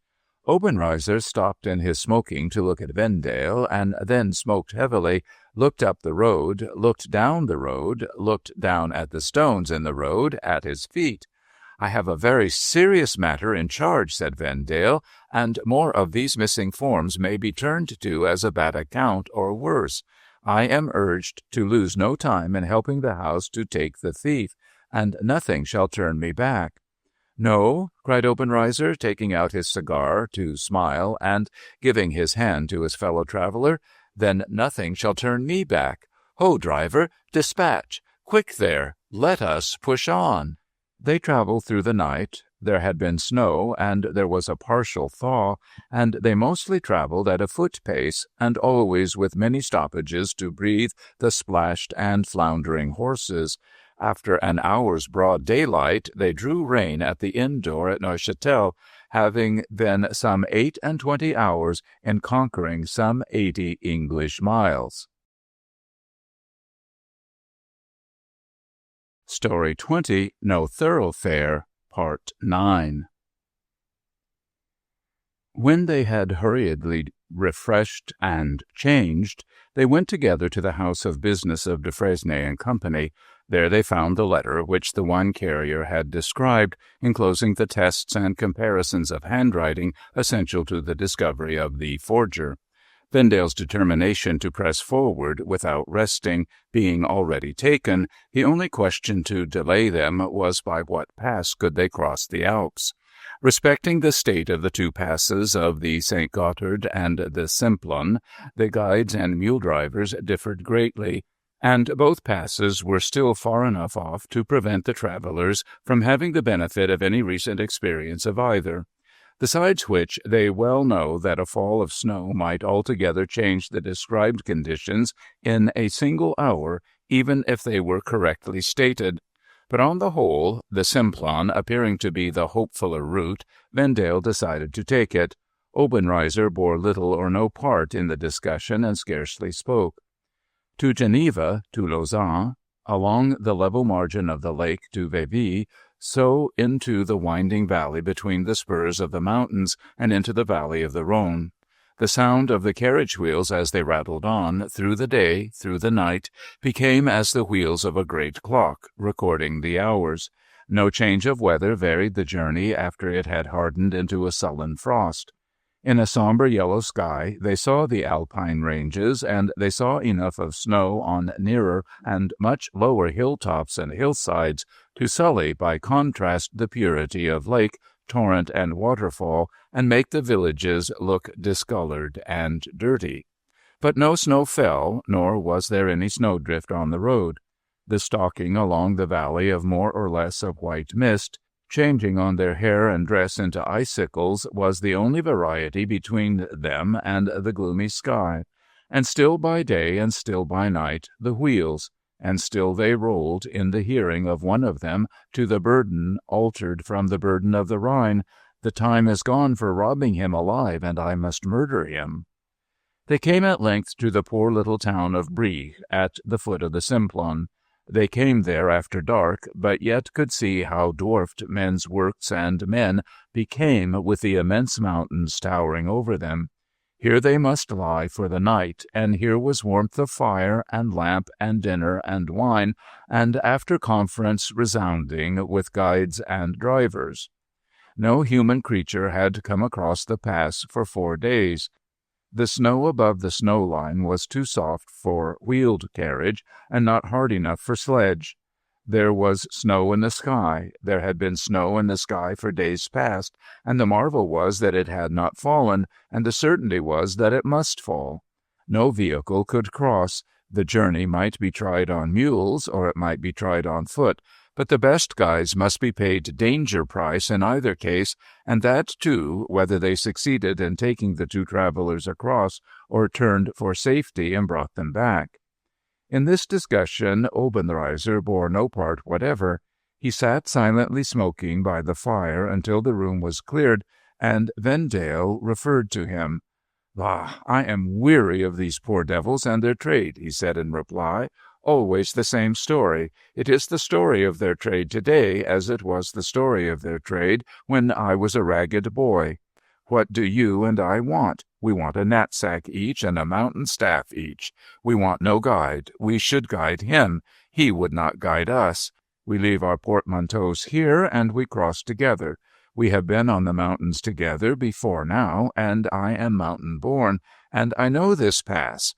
Obenreizer stopped in his smoking to look at Vendale, and then smoked heavily, looked up the road, looked down the road, looked down at the stones in the road at his feet. "I have a very serious matter in charge," said Vendale, "and more of these missing forms may be turned to as a bad account or worse. I am urged to lose no time in helping the house to take the thief, and nothing shall turn me back." "No?" cried Obenreizer, taking out his cigar to smile and giving his hand to his fellow-traveller. "Then nothing shall turn me back. Ho, driver, dispatch! Quick there! Let us push on!" They travelled through the night. There had been snow, and there was a partial thaw, and they mostly travelled at a foot pace, and always with many stoppages to breathe the splashed and floundering horses. After an hour's broad daylight, they drew rein at the inn door at Neuchâtel, having been some 28 hours in conquering some 80 English miles. Story 20, No Thoroughfare, Part 9. When they had hurriedly refreshed and changed, they went together to the house of business of de Fresnay and Company. There they found the letter which the wine carrier had described, enclosing the tests and comparisons of handwriting essential to the discovery of the forger. Vendale's determination to press forward without resting being already taken, the only question to delay them was by what pass could they cross the Alps. Respecting the state of the two passes of the St. Gothard and the Simplon, the guides and mule drivers differed greatly, and both passes were still far enough off to prevent the travelers from having the benefit of any recent experience of either. Besides which, they well know that a fall of snow might altogether change the described conditions in a single hour, even if they were correctly stated. But on the whole, the Simplon appearing to be the hopefuller route, Vendale decided to take it. Obenreizer bore little or no part in the discussion and scarcely spoke. To Geneva, to Lausanne, along the level margin of the lake to Vevey, so into the winding valley between the spurs of the mountains and into the valley of the Rhone. The sound of the carriage wheels as they rattled on, through the day, through the night, became as the wheels of a great clock, recording the hours. No change of weather varied the journey after it had hardened into a sullen frost. In a somber yellow sky they saw the Alpine ranges, and they saw enough of snow on nearer and much lower hilltops and hillsides to sully by contrast the purity of lake, torrent, and waterfall, and make the villages look discolored and dirty. But no snow fell, nor was there any snowdrift on the road. The stalking along the valley of more or less of white mist, changing on their hair and dress into icicles, was the only variety between them and the gloomy sky. And still by day and still by night the wheels, and still they rolled, in the hearing of one of them, to the burden altered from the burden of the Rhine. The time is gone for robbing him alive, and I must murder him. They came at length to the poor little town of Brieg, at the foot of the Simplon. They came there after dark, but yet could see how dwarfed men's works and men became with the immense mountains towering over them. Here they must lie for the night, and here was warmth of fire, and lamp, and dinner, and wine, and after conference resounding with guides and drivers. No human creature had come across the pass for 4 days. The snow above the snow line was too soft for wheeled carriage, and not hard enough for sledge. There was snow in the sky. There had been snow in the sky for days past, and the marvel was that it had not fallen, and the certainty was that it must fall. No vehicle could cross. The journey might be tried on mules, or it might be tried on foot, but the best guides must be paid danger price in either case, and that, too, whether they succeeded in taking the 2 travelers across, or turned for safety and brought them back. In this discussion Obenreizer bore no part whatever. He sat silently smoking by the fire until the room was cleared, and Vendale referred to him. "Ah, I am weary of these poor devils and their trade," he said in reply. "Always the same story. It is the story of their trade today, as it was the story of their trade when I was a ragged boy. What do you and I want? We want a knapsack each and a mountain staff each. We want no guide. We should guide him. He would not guide us. We leave our portmanteaus here, and we cross together. We have been on the mountains together before now, and I am mountain-born, and I know this pass,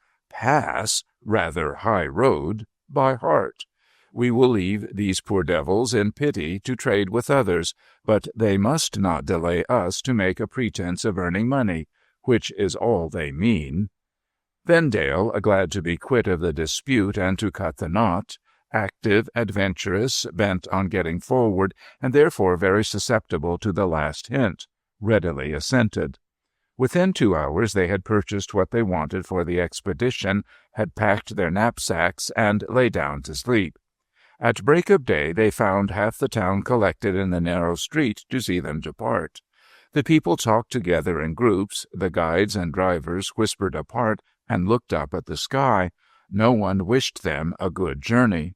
rather high road, by heart. We will leave these poor devils in pity to trade with others, but they must not delay us to make a pretense of earning money, which is all they mean." Vendale, glad to be quit of the dispute and to cut the knot, active, adventurous, bent on getting forward, and therefore very susceptible to the last hint, readily assented. Within 2 hours they had purchased what they wanted for the expedition, had packed their knapsacks, and lay down to sleep. At break of day they found half the town collected in the narrow street to see them depart. The people talked together in groups, the guides and drivers whispered apart and looked up at the sky. No one wished them a good journey.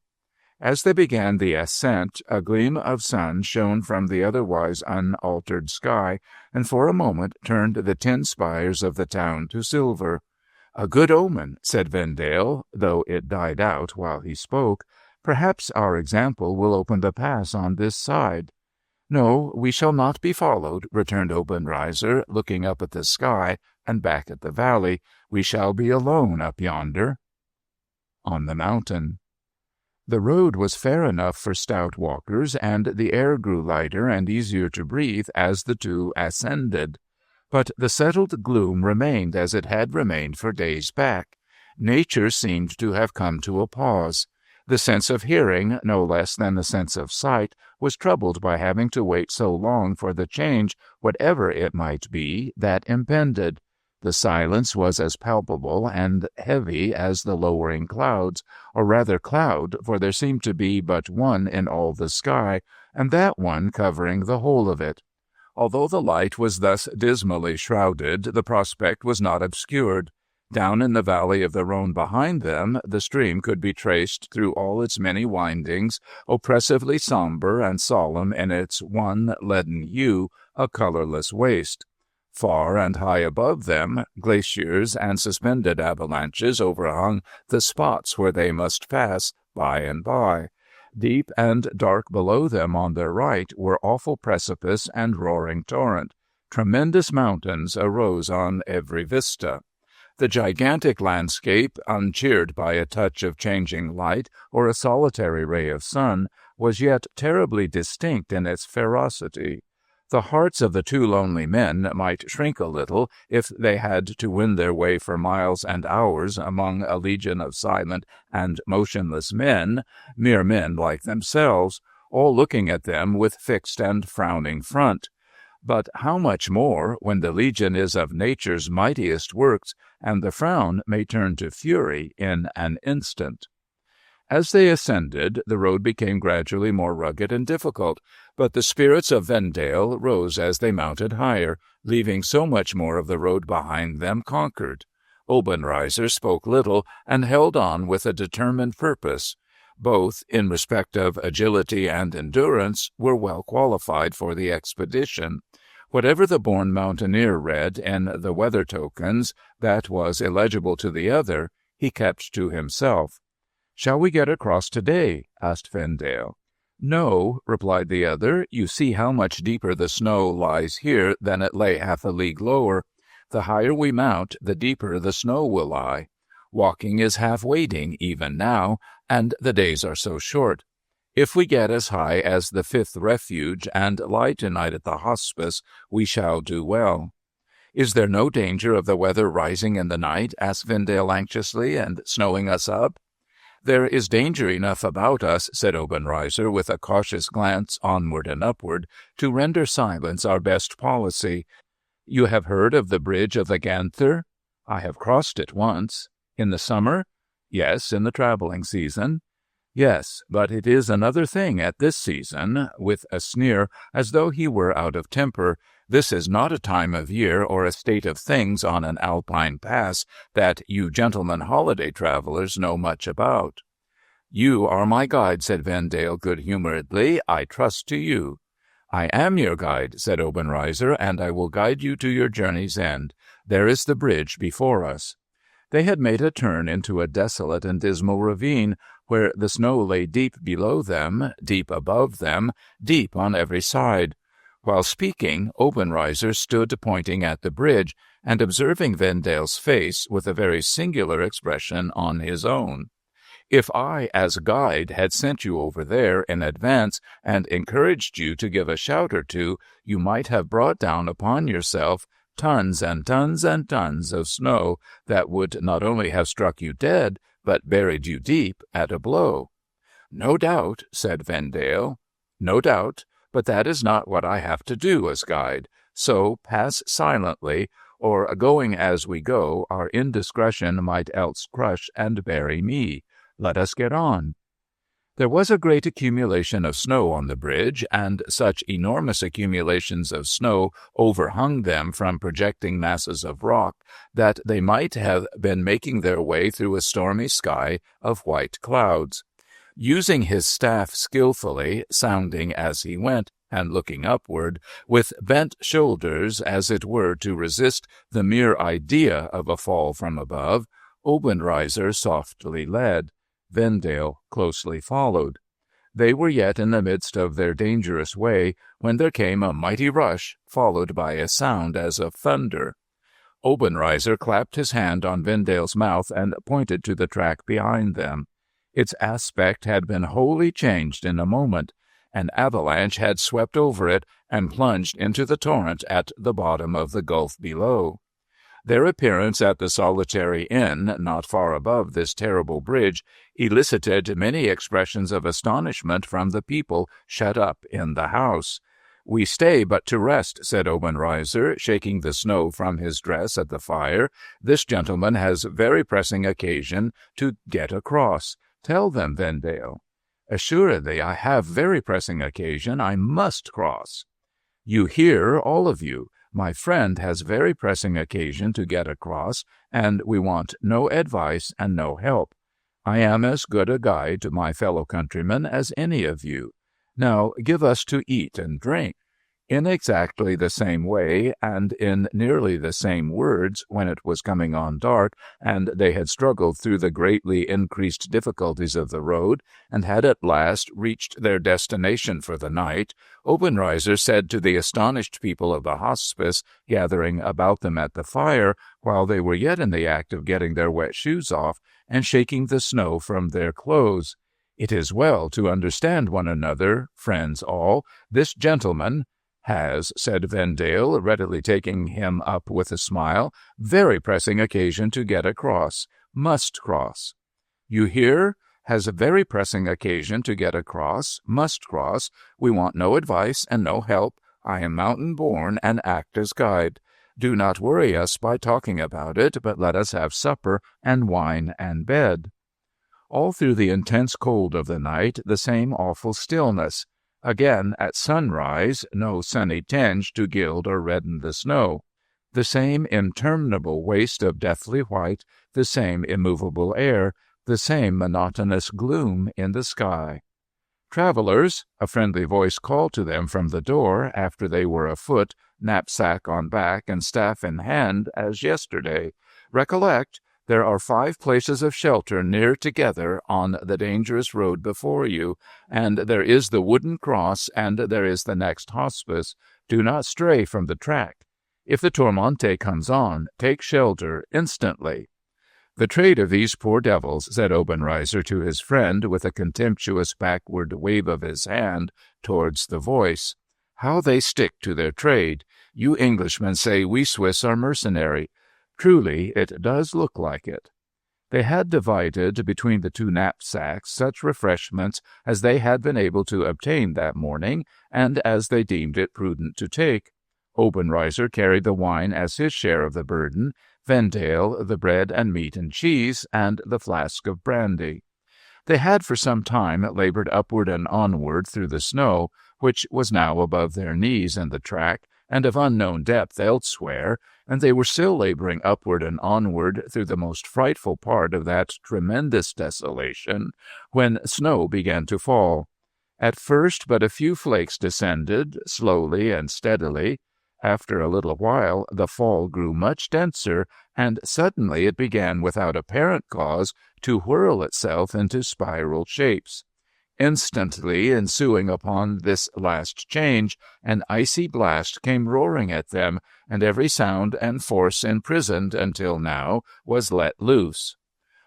As they began the ascent, a gleam of sun shone from the otherwise unaltered sky, and for a moment turned the tin spires of the town to silver. "A good omen," said Vendale, though it died out while he spoke. "Perhaps our example will open the pass on this side." "No, we shall not be followed," returned Obenreizer, looking up at the sky and back at the valley. "We shall be alone up yonder." On the mountain. The road was fair enough for stout walkers, and the air grew lighter and easier to breathe as the 2 ascended. But the settled gloom remained as it had remained for days back. Nature seemed to have come to a pause. The sense of hearing, no less than the sense of sight, was troubled by having to wait so long for the change, whatever it might be, that impended. The silence was as palpable and heavy as the lowering clouds, or rather cloud, for there seemed to be but one in all the sky, and that one covering the whole of it. Although the light was thus dismally shrouded, the prospect was not obscured. Down in the valley of the Rhone behind them, the stream could be traced through all its many windings, oppressively sombre and solemn in its one leaden hue, a colorless waste. Far and high above them, glaciers and suspended avalanches overhung the spots where they must pass by and by. Deep and dark below them on their right were awful precipice and roaring torrent. Tremendous mountains arose on every vista. The gigantic landscape, uncheered by a touch of changing light or a solitary ray of sun, was yet terribly distinct in its ferocity. The hearts of the 2 lonely men might shrink a little if they had to win their way for miles and hours among a legion of silent and motionless men, mere men like themselves, all looking at them with fixed and frowning front. But how much more when the legion is of nature's mightiest works, and the frown may turn to fury in an instant. As they ascended, the road became gradually more rugged and difficult, but the spirits of Vendale rose as they mounted higher, leaving so much more of the road behind them conquered. Obenreizer spoke little and held on with a determined purpose. Both, in respect of agility and endurance, were well qualified for the expedition. Whatever the born mountaineer read in the weather tokens that was illegible to the other, he kept to himself. "Shall we get across today?" asked Vendale. "No," replied the other. "You see how much deeper the snow lies here than it lay half a league lower. The higher we mount, the deeper the snow will lie. Walking is half wading even now, and the days are so short. If we get as high as the 5th refuge and lie tonight at the hospice, we shall do well." "Is there no danger of the weather rising in the night?" asked Vendale anxiously, "and snowing us up?" "There is danger enough about us," said Obenreizer, with a cautious glance onward and upward, "to render silence our best policy. You have heard of the bridge of the Ganther?" "I have crossed it once." "In the summer?" "Yes, in the traveling season." "Yes, but it is another thing at this season," with a sneer, as though he were out of temper. "This is not a time of year or a state of things on an Alpine pass that you gentlemen holiday travelers know much about." "You are my guide," said Vendale good-humoredly. "I trust to you." "I am your guide," said Obenreizer, "and I will guide you to your journey's end. There is the bridge before us." They had made a turn into a desolate and dismal ravine, where the snow lay deep below them, deep above them, deep on every side. While speaking, Obenreizer stood pointing at the bridge and observing Vendale's face with a very singular expression on his own. "If I, as guide, had sent you over there in advance and encouraged you to give a shout or two, you might have brought down upon yourself tons and tons and tons of snow that would not only have struck you dead, but buried you deep at a blow." "No doubt," said Vendale. "No doubt, but that is not what I have to do as guide. So pass silently, or going as we go, our indiscretion might else crush and bury me. Let us get on." There was a great accumulation of snow on the bridge, and such enormous accumulations of snow overhung them from projecting masses of rock that they might have been making their way through a stormy sky of white clouds. Using his staff skillfully, sounding as he went, and looking upward, with bent shoulders, as it were, to resist the mere idea of a fall from above, Obenreizer softly led. Vendale closely followed. They were yet in the midst of their dangerous way when there came a mighty rush, followed by a sound as of thunder. Obenreizer clapped his hand on Vendale's mouth and pointed to the track behind them. Its aspect had been wholly changed in a moment. An avalanche had swept over it and plunged into the torrent at the bottom of the gulf below. Their appearance at the solitary inn, not far above this terrible bridge, elicited many expressions of astonishment from the people shut up in the house. "We stay but to rest," said Obenreizer, shaking the snow from his dress at the fire. "This gentleman has very pressing occasion to get across. Tell them, Vendale." "Assuredly, I have very pressing occasion. I must cross." "You hear, all of you. My friend has very pressing occasion to get across, and we want no advice and no help. I am as good a guide, my fellow countrymen, as any of you. Now give us to eat and drink." In exactly the same way, and in nearly the same words, when it was coming on dark, and they had struggled through the greatly increased difficulties of the road, and had at last reached their destination for the night, Obenreizer said to the astonished people of the hospice, gathering about them at the fire, while they were yet in the act of getting their wet shoes off, and shaking the snow from their clothes, "It is well to understand one another, friends all. This gentleman has," said Vendale, readily taking him up with a smile, "very pressing occasion to get across. Must cross. You hear? Has a very pressing occasion to get across. Must cross. We want no advice and no help. I am mountain-born and act as guide. Do not worry us by talking about it, but let us have supper and wine and bed." All through the intense cold of the night, the same awful stillness. Again, at sunrise, no sunny tinge to gild or redden the snow. The same interminable waste of deathly white, the same immovable air, the same monotonous gloom in the sky. "Travelers," a friendly voice called to them from the door after they were afoot, knapsack on back and staff in hand as yesterday. "Recollect, there are 5 places of shelter near together on the dangerous road before you, and there is the wooden cross, and there is the next hospice. Do not stray from the track. If the Tourmente comes on, take shelter instantly." "The trade of these poor devils," said Obenreizer to his friend, with a contemptuous backward wave of his hand towards the voice. "How they stick to their trade! You Englishmen say we Swiss are mercenary. Truly, it does look like it." They had divided between the 2 knapsacks such refreshments as they had been able to obtain that morning, and as they deemed it prudent to take. Obenreizer carried the wine as his share of the burden, Vendale the bread and meat and cheese, and the flask of brandy. They had for some time labored upward and onward through the snow, which was now above their knees in the track, and of unknown depth elsewhere, and they were still laboring upward and onward through the most frightful part of that tremendous desolation, when snow began to fall. At first but a few flakes descended, slowly and steadily. After a little while the fall grew much denser, and suddenly it began without apparent cause to whirl itself into spiral shapes. Instantly ensuing upon this last change, an icy blast came roaring at them, and every sound and force imprisoned until now was let loose.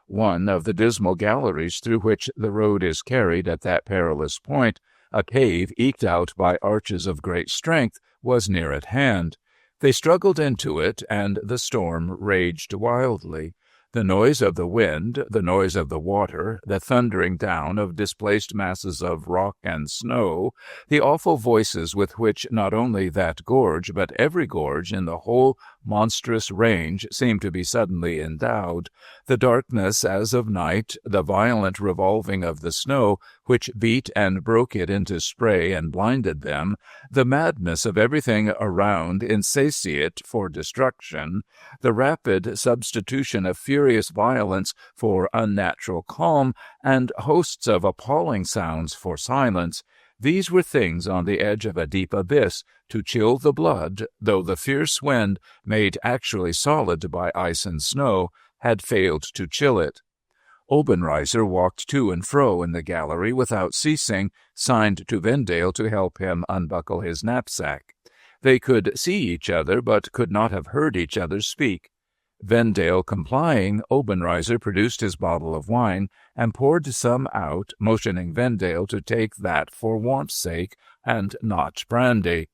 One of the dismal galleries through which the road is carried at that perilous point, a cave eked out by arches of great strength, was near at hand. They struggled into it, and the storm raged wildly. The noise of the wind, the noise of the water, the thundering down of displaced masses of rock and snow, the awful voices with which not only that gorge, but every gorge in the whole monstrous range seemed to be suddenly endowed, the darkness as of night, the violent revolving of the snow, which beat and broke it into spray and blinded them, the madness of everything around insatiate for destruction, the rapid substitution of furious violence for unnatural calm, and hosts of appalling sounds for silence, these were things on the edge of a deep abyss to chill the blood, though the fierce wind, made actually solid by ice and snow, had failed to chill it. Obenreizer walked to and fro in the gallery without ceasing, signed to Vendale to help him unbuckle his knapsack. They could see each other, but could not have heard each other speak. Vendale complying, Obenreizer produced his bottle of wine and poured some out, motioning Vendale to take that for warmth's sake, and not brandy.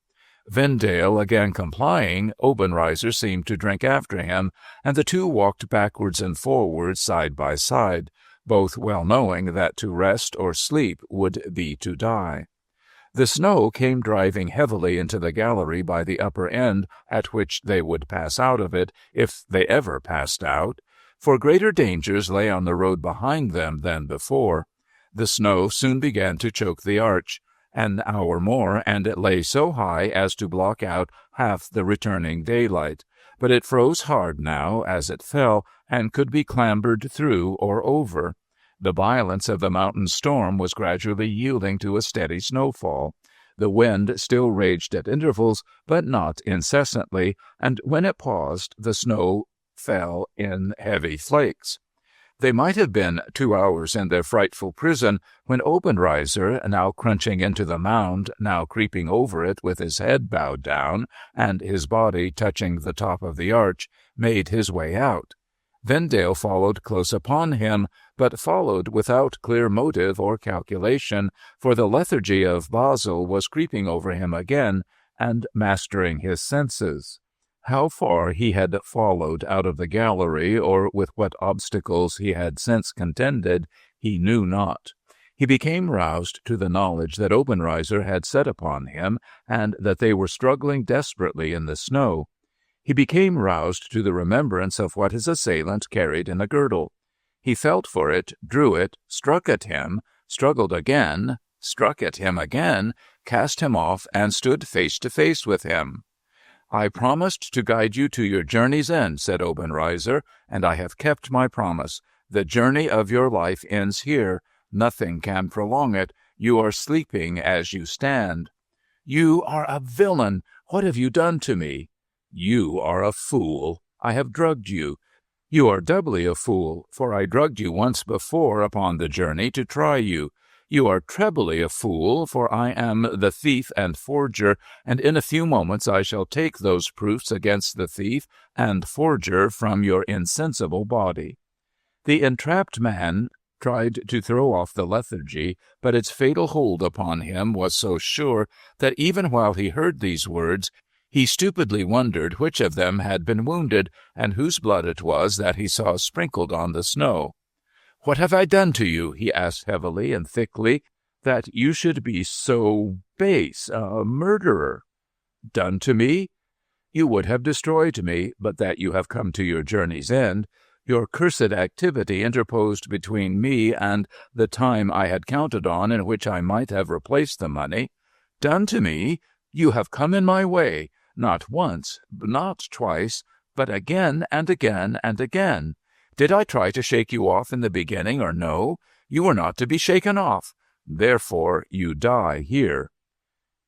Vendale again complying, Obenreizer seemed to drink after him, and the 2 walked backwards and forwards side by side, both well knowing that to rest or sleep would be to die. The snow came driving heavily into the gallery by the upper end, at which they would pass out of it, if they ever passed out, for greater dangers lay on the road behind them than before. The snow soon began to choke the arch. An hour more, and it lay so high as to block out half the returning daylight, but it froze hard now as it fell, and could be clambered through or over. The violence of the mountain storm was gradually yielding to a steady snowfall. The wind still raged at intervals, but not incessantly, and when it paused, the snow fell in heavy flakes. They might have been 2 hours in their frightful prison when Obenreizer, now crunching into the mound, now creeping over it with his head bowed down and his body touching the top of the arch, made his way out. Vendale followed close upon him, but followed without clear motive or calculation, for the lethargy of Basel was creeping over him again and mastering his senses. How far he had followed out of the gallery, or with what obstacles he had since contended, he knew not. He became roused to the knowledge that Obenreizer had set upon him, and that they were struggling desperately in the snow. He became roused to the remembrance of what his assailant carried in a girdle. He felt for it, drew it, struck at him, struggled again, struck at him again, cast him off, and stood face to face with him. "I promised to guide you to your journey's end," said Obenreizer, "and I have kept my promise. The journey of your life ends here. Nothing can prolong it. You are sleeping as you stand." "You are a villain! What have you done to me?" "You are a fool. I have drugged you. You are doubly a fool, for I drugged you once before upon the journey to try you. You are trebly a fool, for I am the thief and forger, and in a few moments I shall take those proofs against the thief and forger from your insensible body." The entrapped man tried to throw off the lethargy, but its fatal hold upon him was so sure that even while he heard these words, he stupidly wondered which of them had been wounded, and whose blood it was that he saw sprinkled on the snow. "What have I done to you," he asked heavily and thickly, "that you should be so base, a murderer?" "Done to me? You would have destroyed me, but that you have come to your journey's end. Your cursed activity interposed between me and the time I had counted on in which I might have replaced the money. Done to me? You have come in my way, not once, not twice, but again and again and again. Did I try to shake you off in the beginning or no? You were not to be shaken off. Therefore you die here."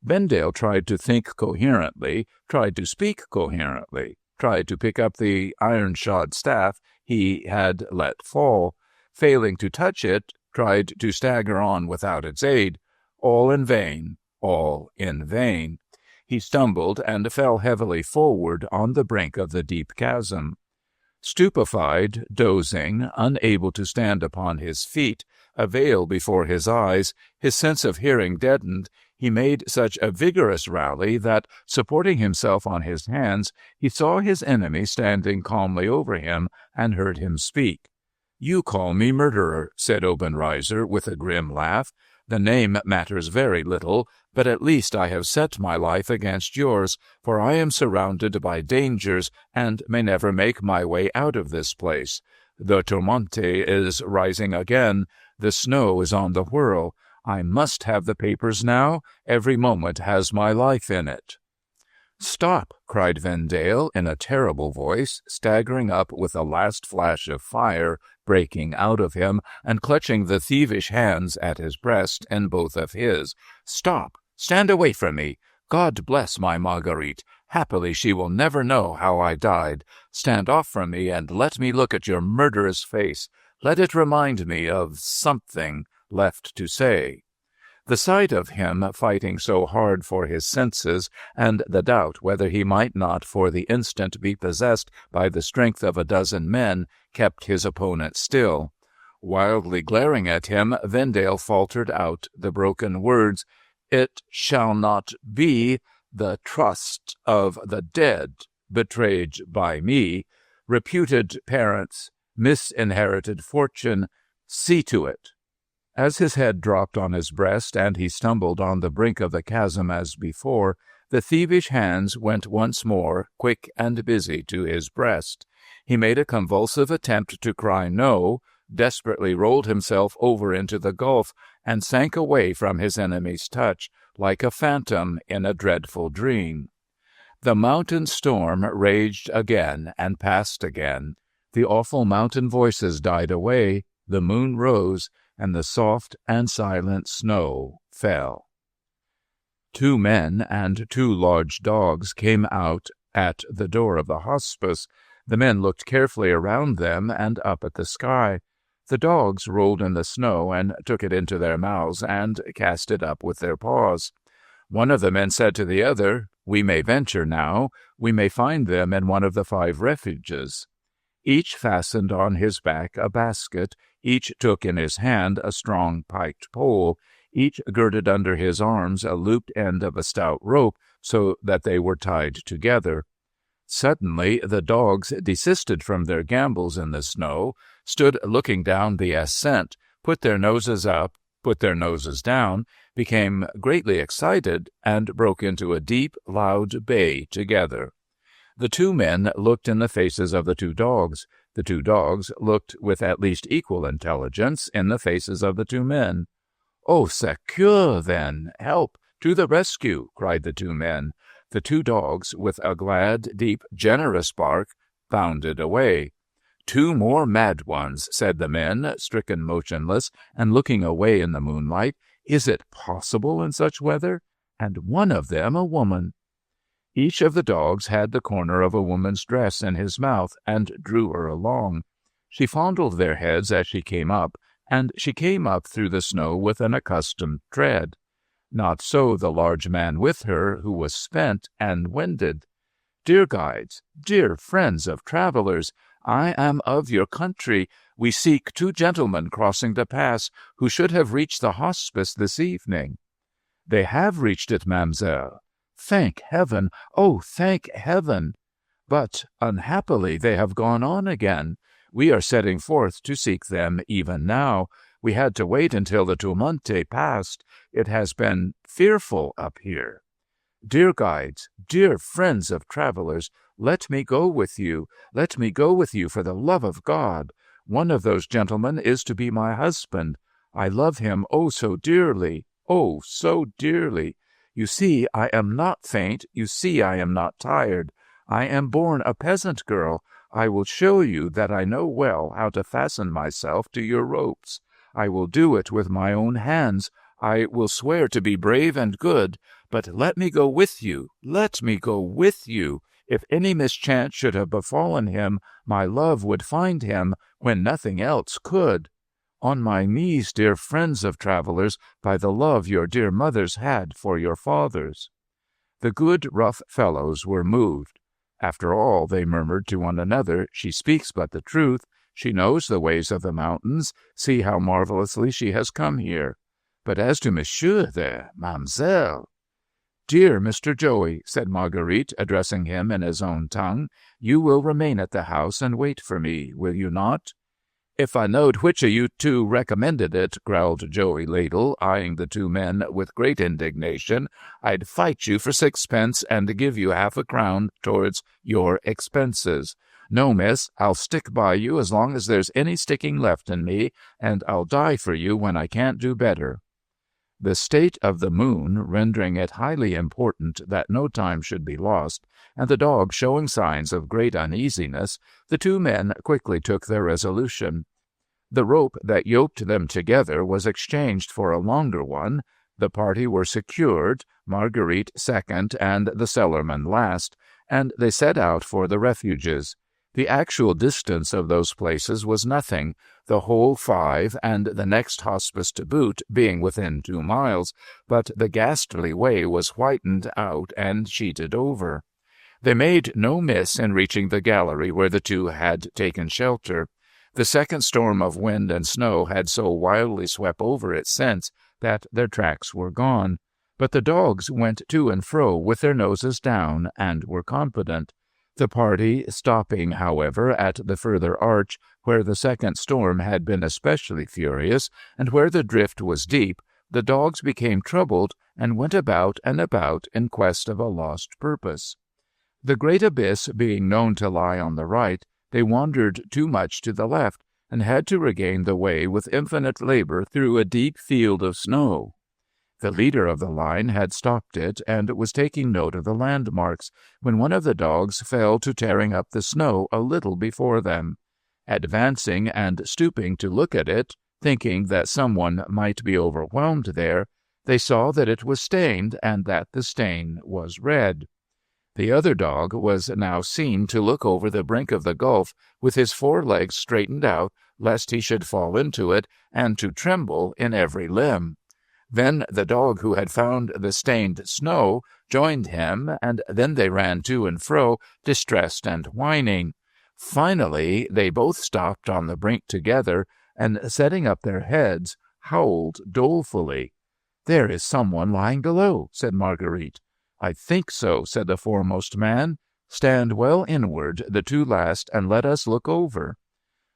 Vendale tried to think coherently, tried to speak coherently, tried to pick up the iron-shod staff he had let fall. Failing to touch it, tried to stagger on without its aid. All in vain, all in vain. He stumbled and fell heavily forward on the brink of the deep chasm. Stupefied, dozing, unable to stand upon his feet, a veil before his eyes, his sense of hearing deadened, he made such a vigorous rally that, supporting himself on his hands, he saw his enemy standing calmly over him and heard him speak. "You call me murderer," said Obenreizer with a grim laugh. "The name matters very little, but at least I have set my life against yours, for I am surrounded by dangers and may never make my way out of this place. The Tourmente is rising again. The snow is on the whirl. I must have the papers now. Every moment has my life in it." "Stop!" cried Vendale in a terrible voice, staggering up with a last flash of fire breaking out of him and clutching the thievish hands at his breast in both of his. "Stop! Stand away from me! God bless my Marguerite! Happily she will never know how I died. Stand off from me and let me look at your murderous face. Let it remind me of something left to say." The sight of him fighting so hard for his senses, and the doubt whether he might not for the instant be possessed by the strength of a dozen men, kept his opponent still. Wildly glaring at him, Vendale faltered out the broken words, "It shall not be. The trust of the dead, betrayed by me, reputed parents, misinherited fortune, see to it." As his head dropped on his breast and he stumbled on the brink of the chasm as before, the thievish hands went once more, quick and busy, to his breast. He made a convulsive attempt to cry no, desperately rolled himself over into the gulf, and sank away from his enemy's touch, like a phantom in a dreadful dream. The mountain storm raged again and passed again. The awful mountain voices died away, the moon rose, and the soft and silent snow fell. 2 men and 2 large dogs came out at the door of the hospice. The men looked carefully around them and up at the sky. The dogs rolled in the snow and took it into their mouths and cast it up with their paws. One of the men said to the other, "We may venture now. We may find them in one of the 5 refuges." Each fastened on his back a basket, each took in his hand a strong piked pole, each girded under his arms a looped end of a stout rope so that they were tied together. Suddenly the dogs desisted from their gambols in the snow, stood looking down the ascent, put their noses up, put their noses down, became greatly excited, and broke into a deep, loud bay together. The 2 men looked in the faces of the 2 dogs. The two dogs looked with at least equal intelligence in the faces of the two men. "Oh, secours, then! Help! To the rescue!" cried the two men. The two dogs, with a glad, deep, generous bark, bounded away. "Two more mad ones," said the men, stricken motionless and looking away in the moonlight. "Is it possible in such weather? And one of them a woman." Each of the dogs had the corner of a woman's dress in his mouth and drew her along. She fondled their heads as she came up, and she came up through the snow with an accustomed tread. Not so the large man with her, who was spent and winded. "Dear guides, dear friends of travelers, I am of your country. We seek two gentlemen crossing the pass who should have reached the hospice this evening." "They have reached it, mademoiselle." "Thank heaven! Oh, thank heaven! But unhappily they have gone on again. We are setting forth to seek them even now. We had to wait until the Tumante passed. It has been fearful up here. Dear guides, dear friends of travelers, let me go with you. Let me go with you for the love of God. One of those gentlemen is to be my husband. I love him oh so dearly, oh so dearly. You see, I am not faint. You see, I am not tired. I am born a peasant girl. I will show you that I know well how to fasten myself to your ropes. I will do it with my own hands. I will swear to be brave and good, but let me go with you. Let me go with you. If any mischance should have befallen him, my love would find him when nothing else could. On my knees, dear friends of travelers, by the love your dear mothers had for your fathers." The good, rough fellows were moved. After all, they murmured to one another, she speaks but the truth. She knows the ways of the mountains. See how marvelously she has come here. But as to monsieur there, mademoiselle— "Dear Mr. Joey," said Marguerite, addressing him in his own tongue, "you will remain at the house and wait for me, will you not?" "If I knowed which of you two recommended it," growled Joey Ladle, eyeing the two men with great indignation, "I'd fight you for sixpence and give you half a crown towards your expenses. No, miss, I'll stick by you as long as there's any sticking left in me, and I'll die for you when I can't do better." The state of the moon rendering it highly important that no time should be lost, and the dog showing signs of great uneasiness, the two men quickly took their resolution. The rope that yoked them together was exchanged for a longer one. The party were secured, Marguerite second and the cellarman last, and they set out for the refuges. The actual distance of those places was nothing, the whole 5 and the next hospice to boot being within 2 miles, but the ghastly way was whitened out and sheeted over. They made no miss in reaching the gallery where the two had taken shelter. The second storm of wind and snow had so wildly swept over it since that their tracks were gone, but the dogs went to and fro with their noses down and were confident. The party, stopping, however, at the further arch, where the second storm had been especially furious, and where the drift was deep, the dogs became troubled and went about and about in quest of a lost purpose. The great abyss being known to lie on the right, they wandered too much to the left, and had to regain the way with infinite labor through a deep field of snow. The leader of the line had stopped it, and was taking note of the landmarks, when one of the dogs fell to tearing up the snow a little before them. Advancing and stooping to look at it, thinking that someone might be overwhelmed there, they saw that it was stained, and that the stain was red. The other dog was now seen to look over the brink of the gulf with his 4 legs straightened out, lest he should fall into it, and to tremble in every limb. Then the dog who had found the stained snow joined him, and then they ran to and fro, distressed and whining. Finally, they both stopped on the brink together, and setting up their heads, howled dolefully. "There is someone lying below," said Marguerite. "I think so," said the foremost man. "Stand well inward, the 2 last, and let us look over."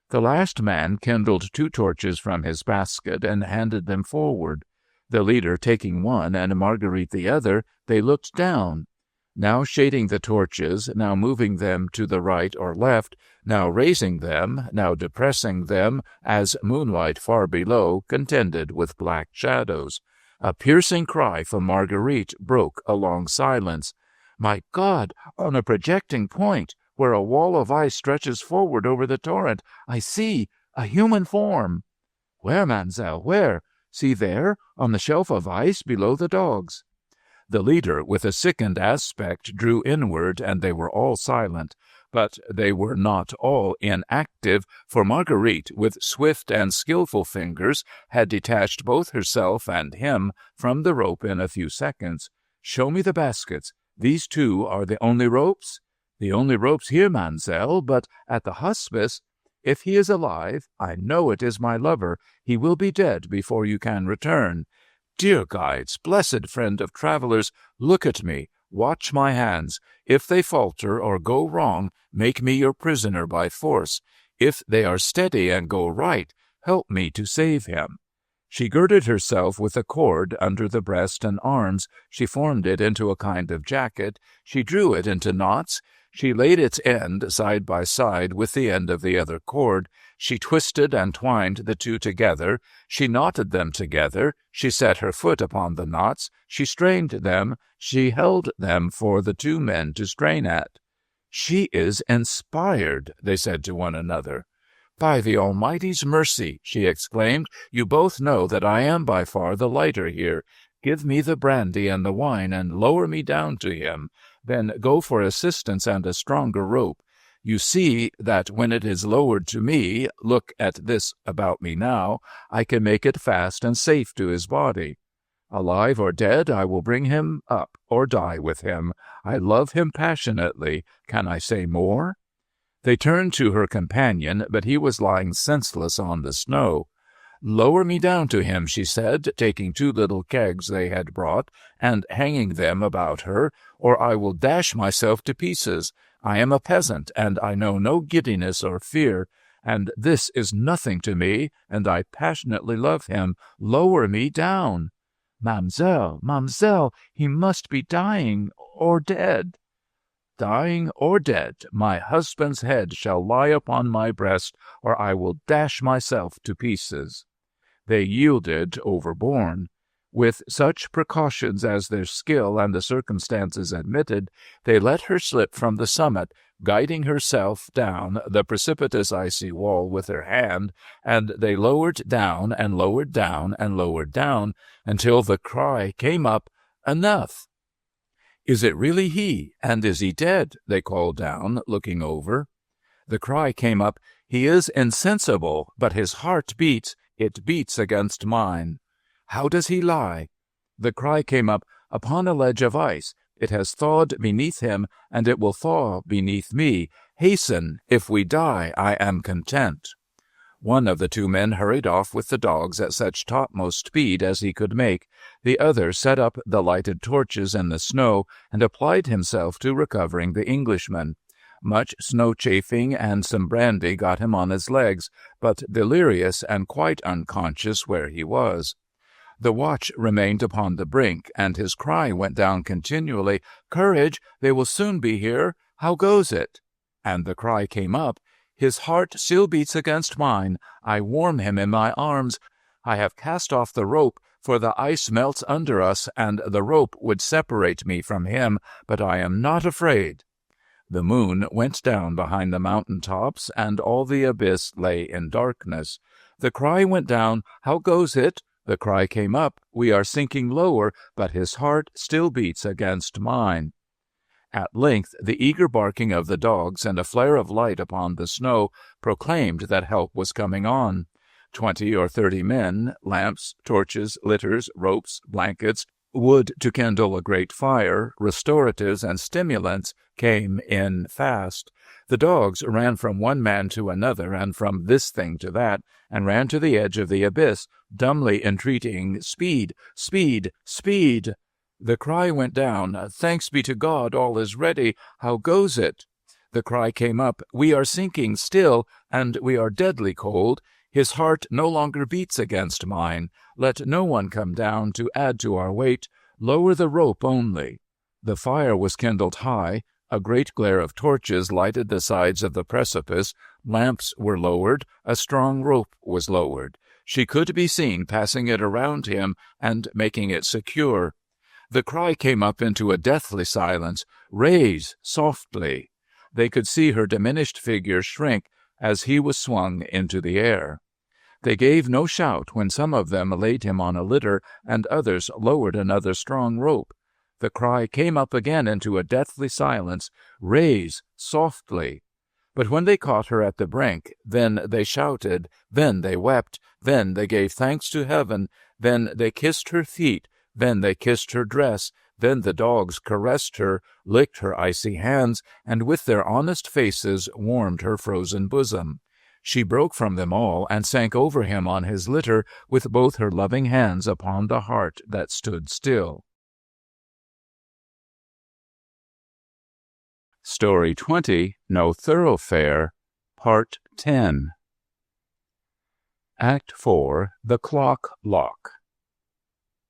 The last man kindled 2 torches from his basket and handed them forward. The leader taking one and Marguerite the other, they looked down. now shading the torches, now moving them to the right or left, now raising them, now depressing them, as moonlight far below contended with black shadows. A piercing cry from Marguerite broke a long silence. "My God! On a projecting point, where a wall of ice stretches forward over the torrent, I see a human form." "Where, Mademoiselle, where?" "See there, on the shelf of ice below the dogs." The leader, with a sickened aspect, drew inward, and they were all silent. But they were not all inactive, for Marguerite, with swift and skillful fingers, had detached both herself and him from the rope in a few seconds. "Show me the baskets. These two are the only ropes?" "The only ropes here, Mademoiselle, but at the hospice—" "If he is alive, I know it is my lover. He will be dead before you can return. Dear guides, blessed friend of travelers, look at me, watch my hands. If they falter or go wrong, make me your prisoner by force. If they are steady and go right, help me to save him." She girded herself with a cord under the breast and arms. She formed it into a kind of jacket. She drew it into knots. She laid its end side by side with the end of the other cord. She twisted and twined the two together. She knotted them together. She set her foot upon the knots. She strained them. She held them for the two men to strain at. "She is inspired," they said to one another. "By the Almighty's mercy," she exclaimed, "you both know that I am by far the lighter here. Give me the brandy and the wine, and lower me down to him. Then go for assistance and a stronger rope. You see that when it is lowered to me, look at this about me now, I can make it fast and safe to his body. Alive or dead, I will bring him up or die with him. I love him passionately. Can I say more?" They turned to her companion, but he was lying senseless on the snow. "Lower me down to him," she said, taking two little kegs they had brought and hanging them about her, "or I will dash myself to pieces. I am a peasant, and I know no giddiness or fear, and this is nothing to me, and I passionately love him. Lower me down." "Mademoiselle, mademoiselle, he must be dying or dead." "Dying or dead, my husband's head shall lie upon my breast, or I will dash myself to pieces." They yielded, overborne. With such precautions as their skill and the circumstances admitted, they let her slip from the summit, guiding herself down the precipitous icy wall with her hand, and they lowered down and lowered down and lowered down until the cry came up, "Enough!" "Is it really he? And is he dead?" they called down, looking over. The cry came up, "He is insensible, but his heart beats. It beats against mine." "How does he lie?" The cry came up, "Upon a ledge of ice. It has thawed beneath him, and it will thaw beneath me. Hasten. If we die, I am content." One of the two men hurried off with the dogs at such topmost speed as he could make. The other set up the lighted torches in the snow and applied himself to recovering the Englishman. Much snow chafing and some brandy got him on his legs, but delirious and quite unconscious where he was. The watch remained upon the brink, and his cry went down continually, "Courage! They will soon be here. How goes it?" And the cry came up, "His heart still beats against mine. I warm him in my arms. I have cast off the rope, for the ice melts under us, and the rope would separate me from him, but I am not afraid." The moon went down behind the mountain tops, and all the abyss lay in darkness. The cry went down, "How goes it?" The cry came up, "We are sinking lower, but his heart still beats against mine." At length the eager barking of the dogs and a flare of light upon the snow proclaimed that help was coming on. 20 or 30 men, lamps, torches, litters, ropes, blankets, wood to kindle a great fire, restoratives and stimulants came in fast. The dogs ran from one man to another and from this thing to that, and ran to the edge of the abyss, dumbly entreating, "Speed, speed, speed!" The cry went down, "Thanks be to God, all is ready. How goes it?" The cry came up, "We are sinking still, and we are deadly cold. His heart no longer beats against mine. Let no one come down to add to our weight. Lower the rope only." The fire was kindled high. A great glare of torches lighted the sides of the precipice. Lamps were lowered. A strong rope was lowered. She could be seen passing it around him and making it secure. The cry came up into a deathly silence, "Raise, softly." They could see her diminished figure shrink as he was swung into the air. They gave no shout when some of them laid him on a litter and others lowered another strong rope. The cry came up again into a deathly silence, "Raise, softly." But when they caught her at the brink, then they shouted, then they wept, then they gave thanks to heaven, then they kissed her feet, then they kissed her dress, then the dogs caressed her, licked her icy hands, and with their honest faces warmed her frozen bosom. She broke from them all and sank over him on his litter with both her loving hands upon the heart that stood still. Story 20, No Thoroughfare, Part 10. Act 4, The Clock Lock.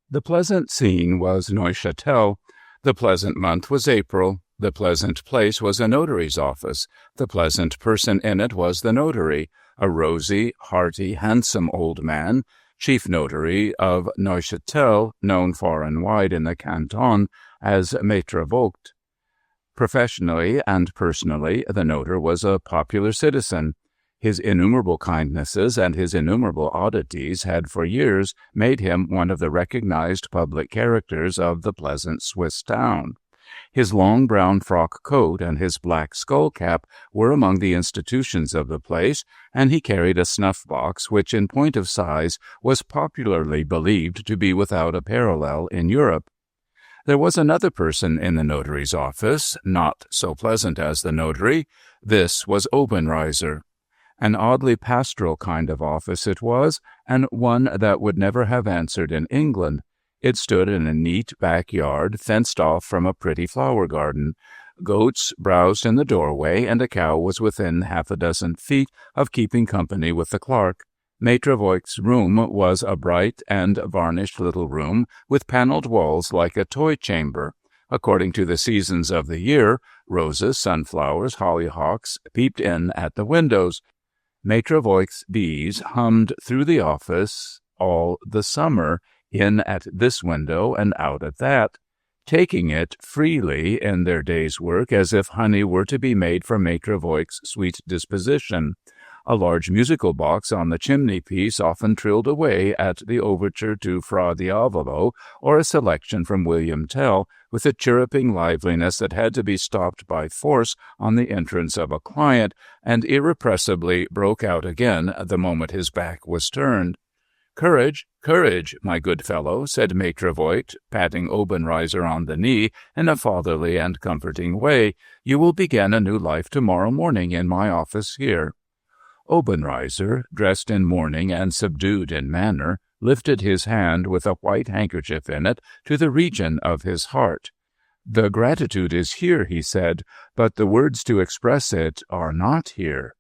The pleasant scene was Neuchâtel. The pleasant month was April. The pleasant place was a notary's office. The pleasant person in it was the notary, a rosy, hearty, handsome old man, chief notary of Neuchâtel, known far and wide in the canton as Maître Vogt. Professionally and personally, the notary was a popular citizen. His innumerable kindnesses and his innumerable oddities had for years made him one of the recognized public characters of the pleasant Swiss town. His long brown frock coat and his black skull cap were among the institutions of the place, and he carried a snuff-box which, in point of size, was popularly believed to be without a parallel in Europe. There was another person in the notary's office, not so pleasant as the notary. This was Obenreizer. An oddly pastoral kind of office it was, and one that would never have answered in England. It stood in a neat backyard, fenced off from a pretty flower garden. Goats browsed in the doorway, and a cow was within half a dozen feet of keeping company with the clerk. Maître Voigt's room was a bright and varnished little room with paneled walls like a toy chamber. According to the seasons of the year, roses, sunflowers, hollyhocks peeped in at the windows. Maître Voigt's bees hummed through the office all the summer, in at this window and out at that, taking it freely in their day's work as if honey were to be made from Maître Voigt's sweet disposition. A large musical box on the chimney-piece often trilled away at the overture to Fra Diavolo or a selection from William Tell with a chirruping liveliness that had to be stopped by force on the entrance of a client and irrepressibly broke out again the moment his back was turned. "Courage, courage, my good fellow," said Maître Voigt, patting Obenreizer on the knee in a fatherly and comforting way. "You will begin a new life tomorrow morning in my office here." Obenreizer, dressed in mourning and subdued in manner, lifted his hand with a white handkerchief in it to the region of his heart. "The gratitude is here," he said, "but the words to express it are not here."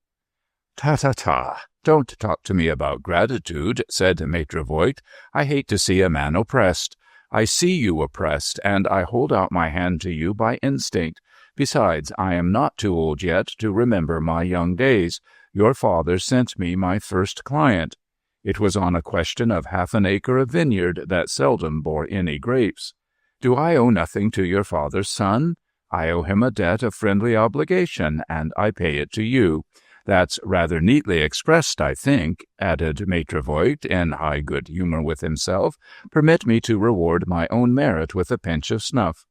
"Ta-ta-ta! Don't talk to me about gratitude," said Maître Voigt. "I hate to see a man oppressed. I see you oppressed, and I hold out my hand to you by instinct. Besides, I am not too old yet to remember my young days. Your father sent me my first client. It was on a question of half an acre of vineyard that seldom bore any grapes. Do I owe nothing to your father's son? I owe him a debt of friendly obligation, and I pay it to you. That's rather neatly expressed, I think," added Maître Voigt in high good humor with himself. "Permit me to reward my own merit with a pinch of snuff."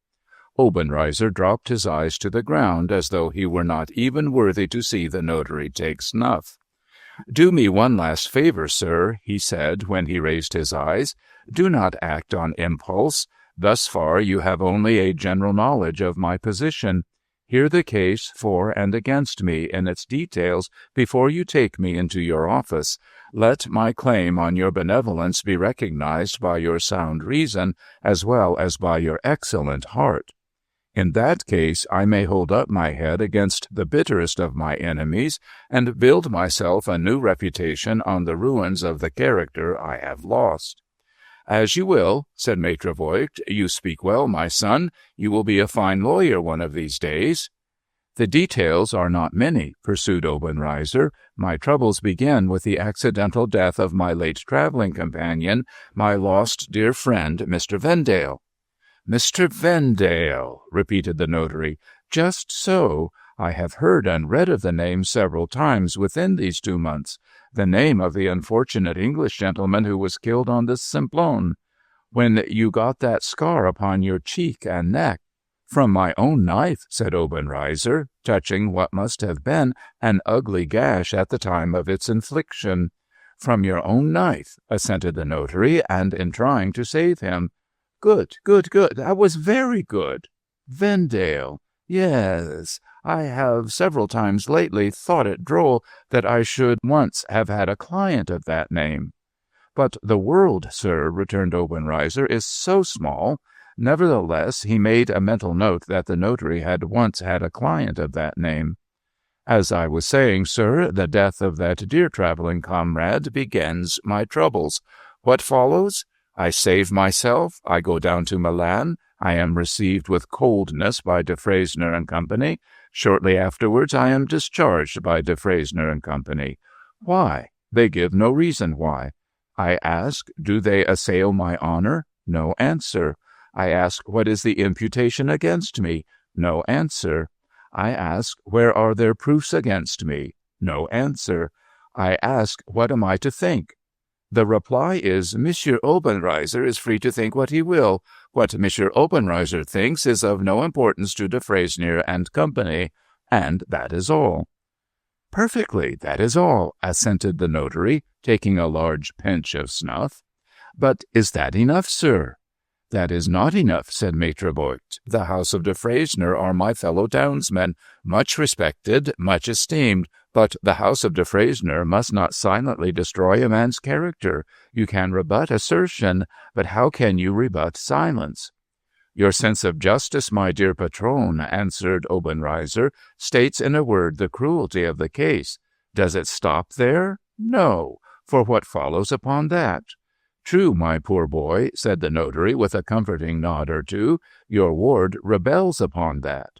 Obenreizer dropped his eyes to the ground as though he were not even worthy to see the notary take snuff. "Do me one last favor, sir," he said when he raised his eyes. "Do not act on impulse. Thus far you have only a general knowledge of my position. Hear the case for and against me in its details before you take me into your office. Let my claim on your benevolence be recognized by your sound reason as well as by your excellent heart. In that case, I may hold up my head against the bitterest of my enemies and build myself a new reputation on the ruins of the character I have lost." "As you will," said Maitre Voigt. "You speak well, my son. You will be a fine lawyer one of these days." "The details are not many," pursued Obenreizer. "My troubles begin with the accidental death of my late traveling companion, my lost dear friend, Mr. Vendale." "Mr. Vendale," repeated the notary. "Just so. I have heard and read of the name several times within these 2 months. The name of the unfortunate English gentleman who was killed on the Simplon. When you got that scar upon your cheek and neck." "From my own knife," said Obenreizer, touching what must have been an ugly gash at the time of its infliction. "From your own knife," assented the notary, "and in trying to save him." "Good, good, good. That was very good. Vendale. Yes, I have several times lately thought it droll that I should once have had a client of that name." "But the world, sir," returned Obenreizer, "is so small." Nevertheless, he made a mental note that the notary had once had a client of that name. "As I was saying, sir, the death of that dear traveling comrade begins my troubles. What follows? I save myself, I go down to Milan, I am received with coldness by de Freysener and Company. Shortly afterwards I am discharged by de Freysener and Company. Why? They give no reason why. I ask, do they assail my honor? No answer. I ask, what is the imputation against me? No answer. I ask, where are their proofs against me? No answer. I ask, what am I to think? The reply is, Monsieur Obenreizer is free to think what he will. What Monsieur Obenreizer thinks is of no importance to de Freysener and Company, and that is all." "Perfectly, that is all," assented the notary, taking a large pinch of snuff. "But is that enough, sir?" "That is not enough," said Maitre Voigt. "The house of de Freysener are my fellow townsmen, much respected, much esteemed, but the house of de Freysener must not silently destroy a man's character. You can rebut assertion, but how can you rebut silence?" "Your sense of justice, my dear patron," answered Obenreizer, "states in a word the cruelty of the case. Does it stop there? No, for what follows upon that?" "True, my poor boy," said the notary, with a comforting nod or two. "Your ward rebels upon that."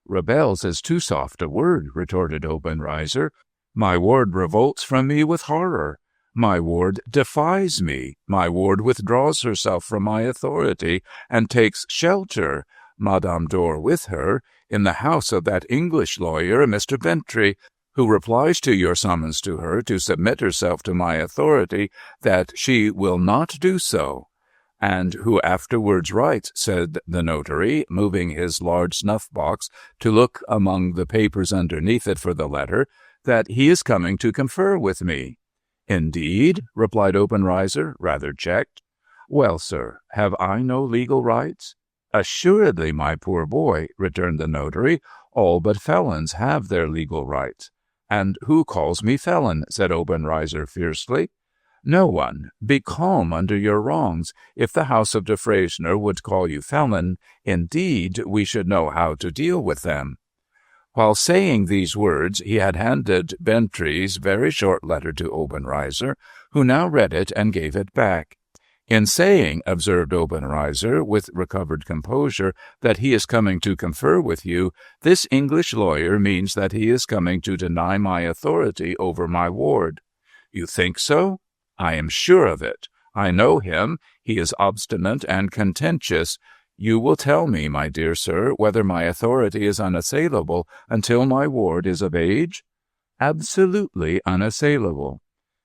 "Rebels is too soft a word," retorted Obenreizer. "My ward revolts from me with horror. My ward defies me. My ward withdraws herself from my authority and takes shelter, Madame Dor with her, in the house of that English lawyer, Mr. Bentley, who replies to your summons to her to submit herself to my authority that she will not do so, and who afterwards writes," said the notary, moving his large snuff-box to look among the papers underneath it for the letter, "that he is coming to confer with me." "Indeed?" replied Obenreizer, rather checked. "Well, sir, have I no legal rights?" "Assuredly, my poor boy," returned the notary, "all but felons have their legal rights." "And who calls me felon?" said Obenreizer fiercely. "No one. Be calm under your wrongs. If the house of de Freysener would call you felon, indeed, we should know how to deal with them." While saying these words, he had handed Bentley's very short letter to Obenreizer, who now read it and gave it back. "In saying," observed Obenreizer, with recovered composure, "that he is coming to confer with you, this English lawyer means that he is coming to deny my authority over my ward." "You think so?" "I am sure of it. I know him. He is obstinate and contentious. You will tell me, my dear sir, whether my authority is unassailable until my ward is of age?" "Absolutely unassailable."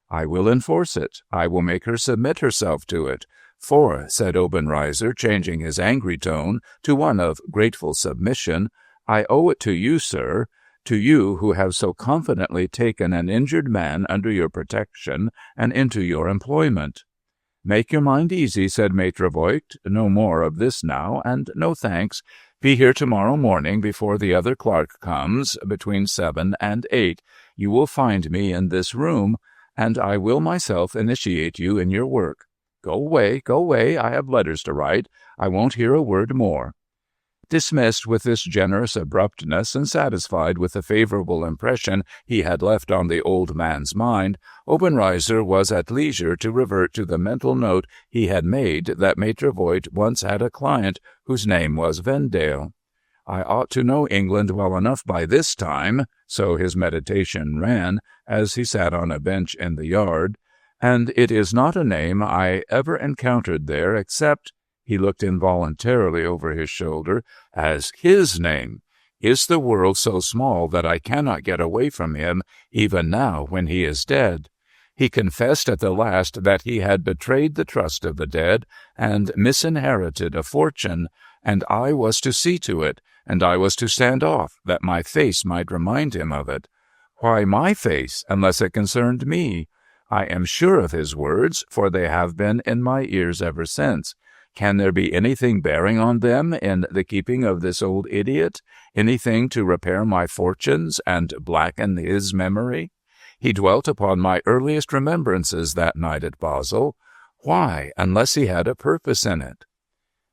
"I will enforce it. I will make her submit herself to it. For," said Obenreizer, changing his angry tone to one of grateful submission, "I owe it to you, sir, to you who have so confidently taken an injured man under your protection and into your employment." "Make your mind easy," said Maitre Voigt. "No more of this now, and no thanks. Be here tomorrow morning before the other clerk comes, between 7 and 8. You will find me in this room, and I will myself initiate you in your work. Go away, I have letters to write. I won't hear a word more." Dismissed with this generous abruptness and satisfied with the favorable impression he had left on the old man's mind, Obenreizer was at leisure to revert to the mental note he had made that Maitre Voigt once had a client whose name was Vendale. I ought to know England well enough by this time, so his meditation ran, as he sat on a bench in the yard, and it is not a name I ever encountered there except, he looked involuntarily over his shoulder, as his name. Is the world so small that I cannot get away from him, even now when he is dead? He confessed at the last that he had betrayed the trust of the dead and misinherited a fortune, and I was to see to it, and I was to stand off, that my face might remind him of it. Why my face, unless it concerned me? I am sure of his words, for they have been in my ears ever since. Can there be anything bearing on them in the keeping of this old idiot? Anything to repair my fortunes and blacken his memory? He dwelt upon my earliest remembrances that night at Basel. Why, unless he had a purpose in it?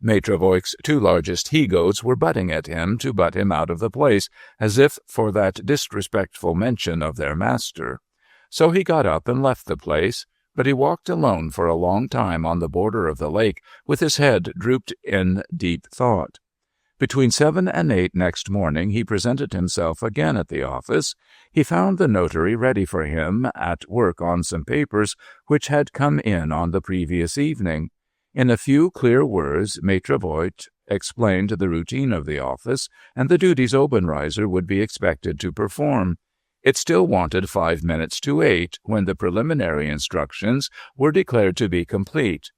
Maitre Voigt's two largest he-goats were butting at him to butt him out of the place, as if for that disrespectful mention of their master. So he got up and left the place, but he walked alone for a long time on the border of the lake, with his head drooped in deep thought. Between 7 and 8 next morning he presented himself again at the office. He found the notary ready for him, at work on some papers which had come in on the previous evening. In a few clear words, Maitre Voigt explained the routine of the office and the duties Obenreizer would be expected to perform. It still wanted 5 minutes to 8 when the preliminary instructions were declared to be complete.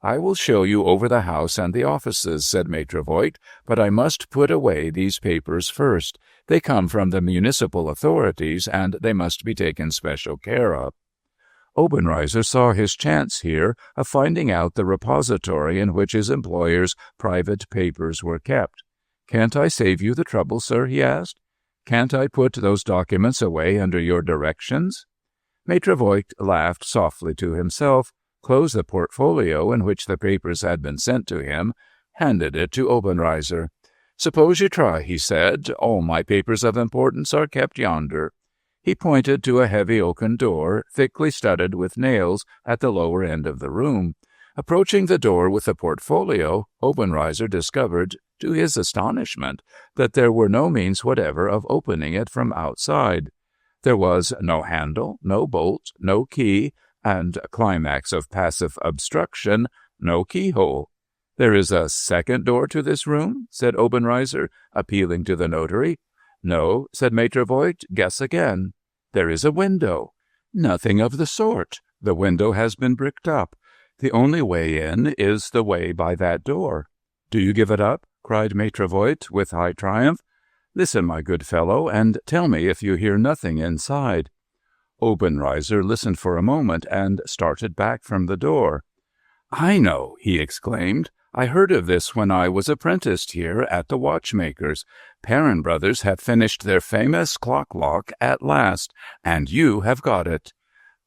I will show you over the house and the offices, said Maitre Voigt, but I must put away these papers first. They come from the municipal authorities, and they must be taken special care of. Obenreizer saw his chance here of finding out the repository in which his employer's private papers were kept. Can't I save you the trouble, sir? He asked. Can't I put those documents away under your directions? Maitre Voigt laughed softly to himself, closed the portfolio in which the papers had been sent to him, handed it to Obenreizer. Suppose you try, he said. All my papers of importance are kept yonder. He pointed to a heavy oaken door, thickly studded with nails, at the lower end of the room. Approaching the door with the portfolio, Obenreizer discovered, to his astonishment, that there were no means whatever of opening it from outside. There was no handle, no bolt, no key, and, climax of passive obstruction, no keyhole. There is a second door to this room? Said Obenreizer, appealing to the notary. No, said Maitre Voigt. Guess again. There is a window. Nothing of the sort. The window has been bricked up. The only way in is the way by that door. Do you give it up? Cried Maitre Voigt with high triumph. Listen, my good fellow, and tell me if you hear nothing inside. Obenreizer listened for a moment and started back from the door. I know, he exclaimed. I heard of this when I was apprenticed here at the watchmaker's. Perrin Brothers have finished their famous clock lock at last, and you have got it.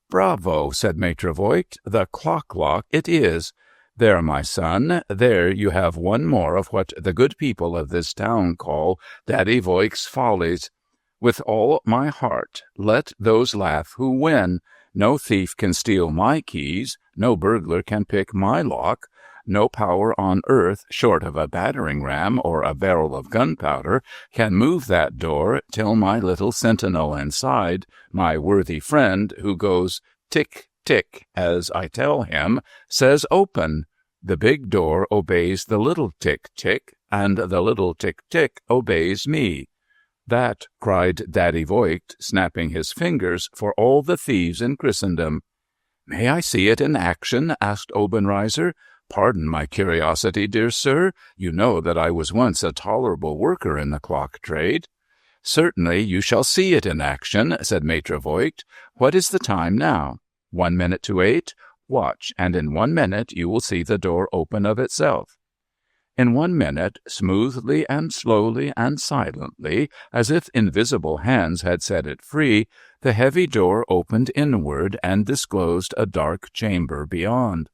Bravo, said Maitre Voigt. The clock lock it is. There, my son, there you have one more of what the good people of this town call Daddy Voigt's follies. With all my heart, let those laugh who win. No thief can steal my keys, no burglar can pick my lock, no power on earth, short of a battering ram or a barrel of gunpowder, can move that door till my little sentinel inside, my worthy friend who goes tick, tick, as I tell him, says open. The big door obeys the little tick, tick, and the little tick, tick obeys me. That, cried Daddy Voigt, snapping his fingers, for all the thieves in Christendom. May I see it in action? Asked Obenreizer. Pardon my curiosity, dear sir. You know that I was once a tolerable worker in the clock trade. Certainly you shall see it in action, said Maitre Voigt. What is the time now? 1 minute to 8? Watch, and in 1 minute you will see the door open of itself. In 1 minute, smoothly and slowly and silently, as if invisible hands had set it free, the heavy door opened inward and disclosed a dark chamber beyond.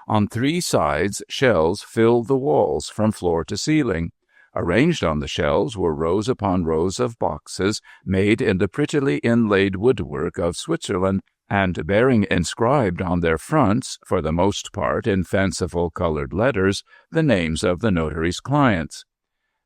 On 3 sides, shelves filled the walls from floor to ceiling. Arranged on the shelves were rows upon rows of boxes made in the prettily inlaid woodwork of Switzerland, and bearing inscribed on their fronts, for the most part in fanciful colored letters, the names of the notary's clients.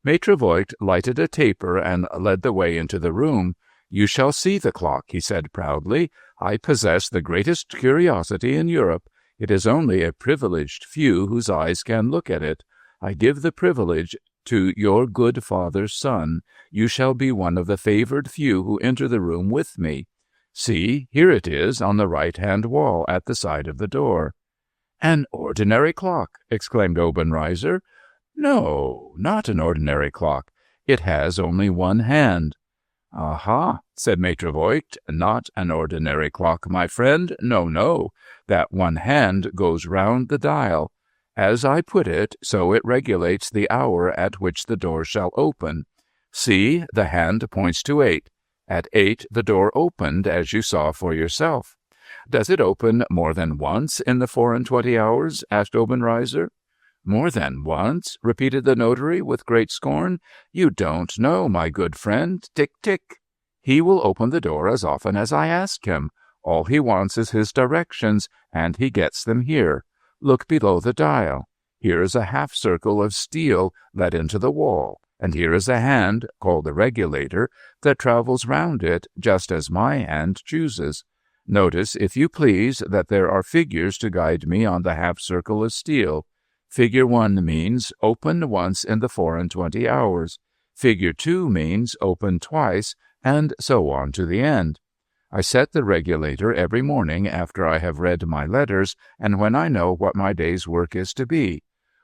Maitre Voigt lighted a taper and led the way into the room. "You shall see the clock," he said proudly. "I possess the greatest curiosity in Europe. It is only a privileged few whose eyes can look at it. I give the privilege to your good father's son. You shall be one of the favored few who enter the room with me. See, here it is on the right-hand wall at the side of the door." "An ordinary clock!" exclaimed Obenreizer. "No, not an ordinary clock. It has only one hand." "Aha," said Maitre Voigt, "not an ordinary clock, my friend. No, no. That one hand goes round the dial. As I put it, so it regulates the hour at which the door shall open. See, the hand points to 8. At 8 the door opened, as you saw for yourself." "Does it open more than once in the 24 hours?" asked Obenreizer. "More than once?" repeated the notary with great scorn. "You don't know, my good friend. Tick, tick. He will open the door as often as I ask him. All he wants is his directions, and he gets them here. Look below the dial. Here is a half-circle of steel let into the wall, and here is a hand, called the regulator, that travels round it just as my hand chooses. Notice, if you please, that there are figures to guide me on the half-circle of steel. Figure 1 means open once in the 24 hours. Figure 2 means open twice, and so on to the end. I set the regulator every morning after I have read my letters and when I know what my day's work is to be.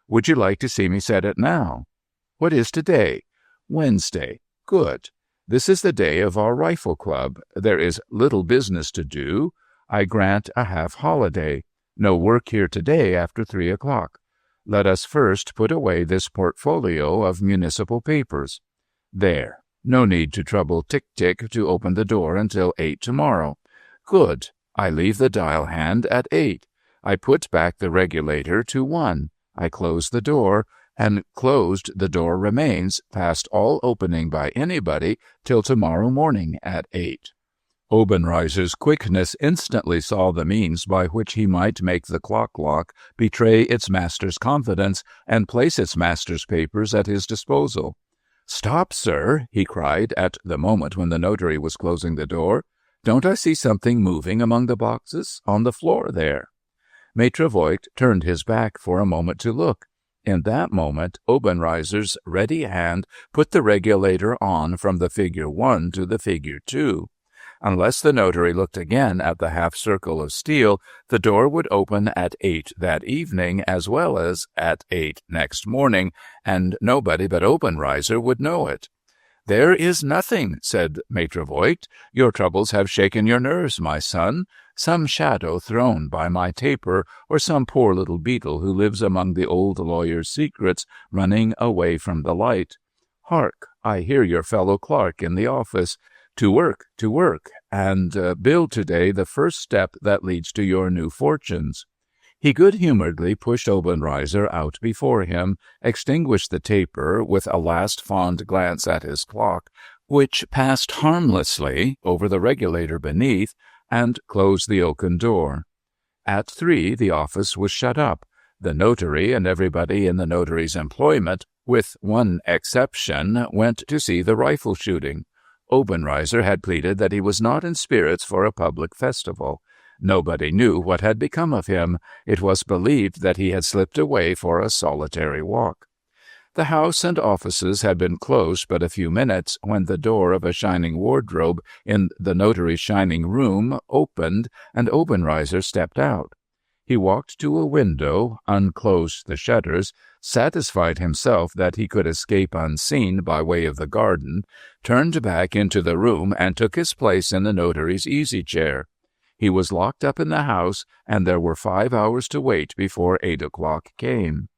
Would you like to see me set it now? What is today? Wednesday. Good. This is the day of our rifle club. There is little business to do. I grant a half holiday. No work here today after 3 o'clock. Let us first put away this portfolio of municipal papers. There. No need to trouble Tick-Tick to open the door until 8 tomorrow. Good. I leave the dial hand at 8. I put back the regulator to 1. I close the door, and closed the door remains, past all opening by anybody, till tomorrow morning at 8. Obenreizer's quickness instantly saw the means by which he might make the clock-lock betray its master's confidence and place its master's papers at his disposal. "Stop, sir," he cried at the moment when the notary was closing the door. "Don't I see something moving among the boxes? On the floor there." Maitre Voigt turned his back for a moment to look. In that moment, Obenreizer's ready hand put the regulator on from the figure 1 to the figure 2. Unless the notary looked again at the half-circle of steel, the door would open at 8 that evening as well as at 8 next morning, and nobody but Obenreizer would know it. "There is nothing," said Maitre Voigt. "Your troubles have shaken your nerves, my son. Some shadow thrown by my taper, or some poor little beetle who lives among the old lawyer's secrets running away from the light. Hark, I hear your fellow clerk in the office. To work, and build today the first step that leads to your new fortunes." He good-humoredly pushed Obenreizer out before him, extinguished the taper with a last fond glance at his clock, which passed harmlessly over the regulator beneath, and closed the oaken door. At 3 the office was shut up. The notary and everybody in the notary's employment, with one exception, went to see the rifle shooting. Obenreizer had pleaded that he was not in spirits for a public festival. Nobody knew what had become of him. It was believed that he had slipped away for a solitary walk. The house and offices had been closed but a few minutes when the door of a shining wardrobe in the notary's shining room opened, and Obenreizer stepped out. He walked to a window, unclosed the shutters, satisfied himself that he could escape unseen by way of the garden, turned back into the room, and took his place in the notary's easy-chair. He was locked up in the house, and there were 5 hours to wait before 8 o'clock came.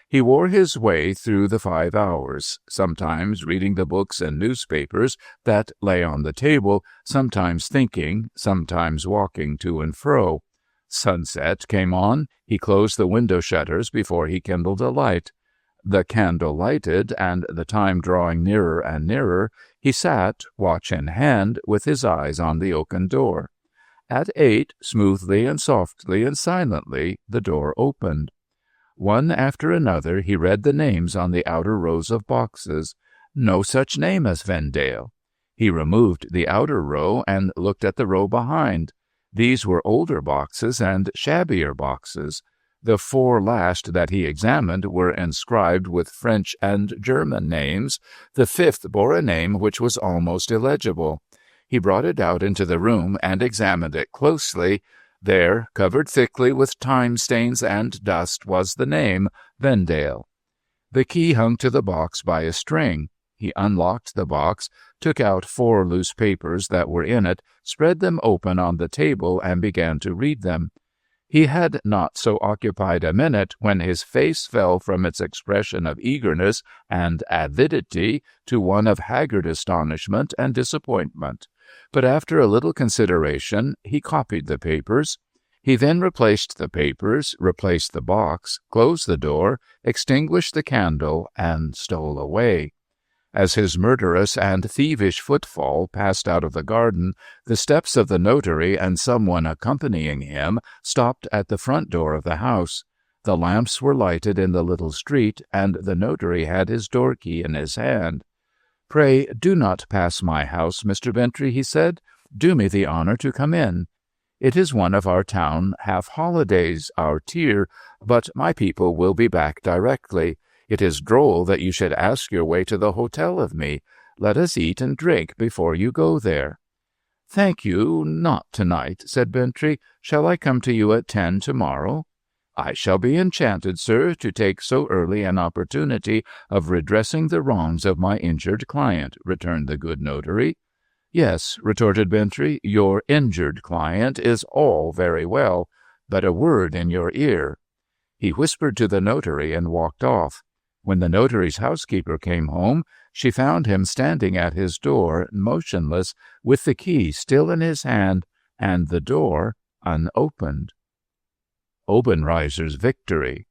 He wore his way through the 5 hours, sometimes reading the books and newspapers that lay on the table, sometimes thinking, sometimes walking to and fro. Sunset came on. He closed the window shutters before he kindled a light. The candle lighted, and the time drawing nearer and nearer, he sat, watch in hand, with his eyes on the oaken door. At 8, smoothly and softly and silently, the door opened. One after another he read the names on the outer rows of boxes. No such name as Vendale. He removed the outer row and looked at the row behind. These were older boxes and shabbier boxes. The 4 last that he examined were inscribed with French and German names. The 5th bore a name which was almost illegible. He brought it out into the room and examined it closely. There, covered thickly with time stains and dust, was the name, Vendale. The key hung to the box by a string. He unlocked the box, took out 4 loose papers that were in it, spread them open on the table, and began to read them. He had not so occupied a minute when his face fell from its expression of eagerness and avidity to one of haggard astonishment and disappointment. But after a little consideration, he copied the papers. He then replaced the papers, replaced the box, closed the door, extinguished the candle, and stole away. As his murderous and thievish footfall passed out of the garden, the steps of the notary and someone accompanying him stopped at the front door of the house. The lamps were lighted in the little street, and the notary had his door key in his hand. "Pray do not pass my house, Mr. Bentry," he said. "Do me the honor to come in. It is one of our town half-holidays, our tier, but my people will be back directly. It is droll that you should ask your way to the hotel of me. Let us eat and drink before you go there." "Thank you, not tonight," said Bentry. "Shall I come to you at 10 tomorrow?" "I shall be enchanted, sir, to take so early an opportunity of redressing the wrongs of my injured client," returned the good notary. "Yes," retorted Bentry, "your injured client is all very well, but a word in your ear." He whispered to the notary and walked off. When the notary's housekeeper came home, she found him standing at his door, motionless, with the key still in his hand, and the door unopened. Obenreizer's victory.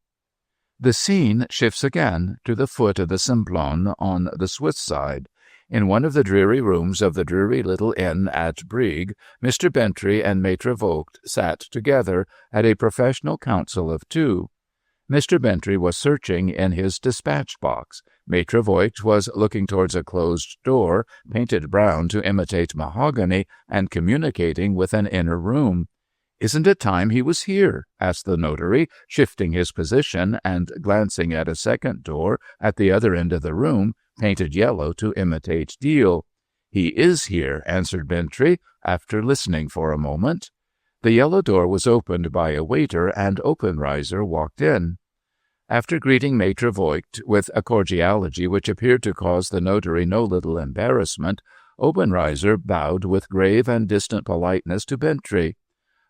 The scene shifts again to the foot of the Simplon on the Swiss side. In one of the dreary rooms of the dreary little inn at Brieg, Mr. Bentry and Maître Voigt sat together at a professional council of 2. Mr. Bentry was searching in his dispatch-box. Maître Voigt was looking towards a closed door, painted brown to imitate mahogany, and communicating with an inner room. "Isn't it time he was here?" asked the notary, shifting his position and glancing at a second door at the other end of the room, painted yellow to imitate deal. "He is here," answered Bentry, after listening for a moment. The yellow door was opened by a waiter, and Obenreizer walked in. After greeting Maître Voigt with a cordiality which appeared to cause the notary no little embarrassment, Obenreizer bowed with grave and distant politeness to Bentry.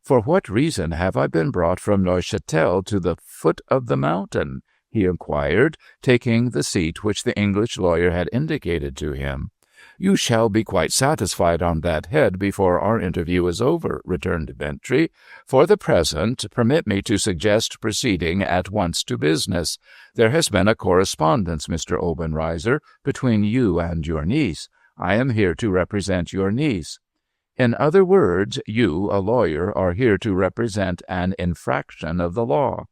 "For what reason have I been brought from Neuchâtel to the foot of the mountain?" he inquired, taking the seat which the English lawyer had indicated to him. "You shall be quite satisfied on that head before our interview is over," returned Bentry. "For the present, permit me to suggest proceeding at once to business. There has been a correspondence, Mr. Obenreizer, between you and your niece. I am here to represent your niece. In other words, you, a lawyer, are here to represent an infraction of the law."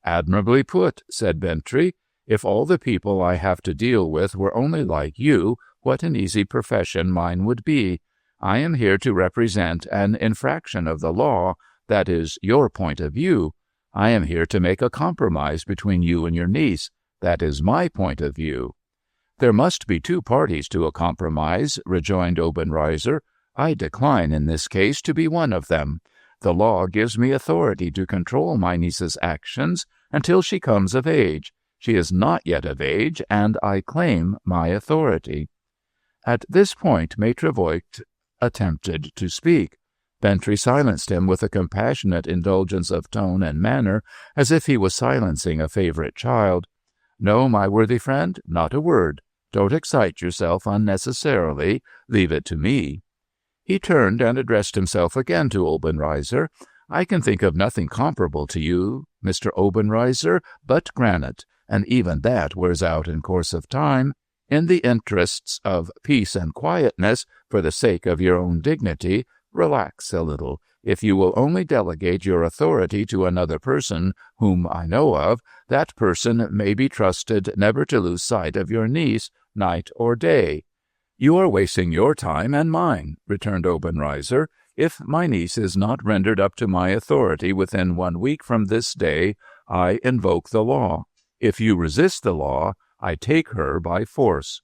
"Admirably put," said Bentry. "If all the people I have to deal with were only like you, what an easy profession mine would be. I am here to represent an infraction of the law. That is your point of view. I am here to make a compromise between you and your niece. That is my point of view." "There must be 2 parties to a compromise," rejoined Obenreizer. "I decline in this case to be one of them. The law gives me authority to control my niece's actions until she comes of age. She is not yet of age, and I claim my authority." At this point Maître Voigt attempted to speak. Bentry silenced him with a compassionate indulgence of tone and manner, as if he was silencing a favorite child. "No, my worthy friend, not a word. Don't excite yourself unnecessarily. Leave it to me." He turned and addressed himself again to Obenreizer. "I can think of nothing comparable to you, Mr. Obenreizer, but granite, and even that wears out in course of time. In the interests of peace and quietness, for the sake of your own dignity, relax a little. If you will only delegate your authority to another person whom I know of, that person may be trusted never to lose sight of your niece, night or day." "You are wasting your time and mine," returned Obenreizer. "If my niece is not rendered up to my authority within 1 week from this day, I invoke the law. If you resist the law, I take her by force."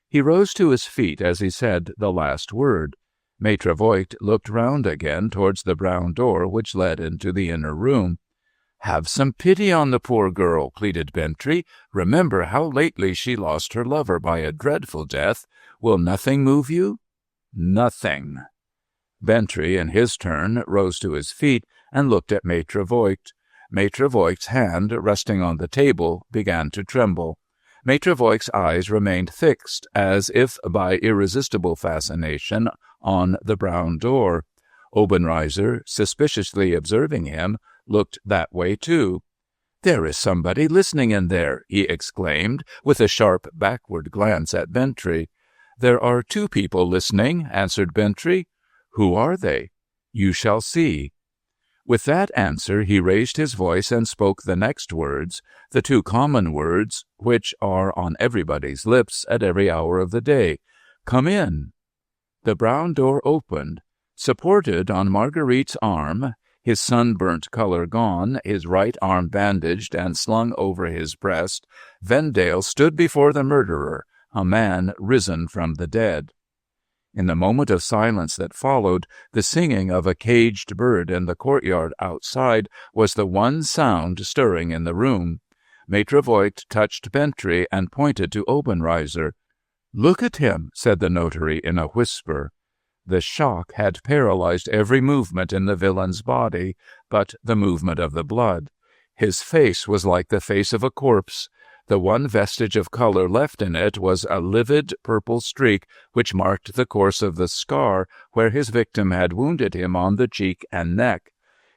He rose to his feet as he said the last word. Maître Voigt looked round again towards the brown door which led into the inner room. "Have some pity on the poor girl," pleaded Bentrey. "Remember how lately she lost her lover by a dreadful death. Will nothing move you?" "Nothing." Bentrey, in his turn, rose to his feet and looked at Maître Voigt. Maître Voigt's hand, resting on the table, began to tremble. Maître Voigt's eyes remained fixed, as if by irresistible fascination, on the brown door. Obenreizer, suspiciously observing him, looked that way too. "There is somebody listening in there," he exclaimed, with a sharp backward glance at Bentrey. "There are 2 people listening," answered Bentrey. "Who are they?" "You shall see." With that answer he raised his voice and spoke the next words, the 2 common words which are on everybody's lips at every hour of the day. "Come in." The brown door opened. Supported on Marguerite's arm, his sunburnt color gone, his right arm bandaged and slung over his breast, Vendale stood before the murderer, a man risen from the dead. In the moment of silence that followed, the singing of a caged bird in the courtyard outside was the one sound stirring in the room. Maître Voigt touched Bentrey and pointed to Obenreizer. "Look at him," said the notary in a whisper. The shock had paralyzed every movement in the villain's body but the movement of the blood. His face was like the face of a corpse. The one vestige of color left in it was a livid purple streak which marked the course of the scar where his victim had wounded him on the cheek and neck.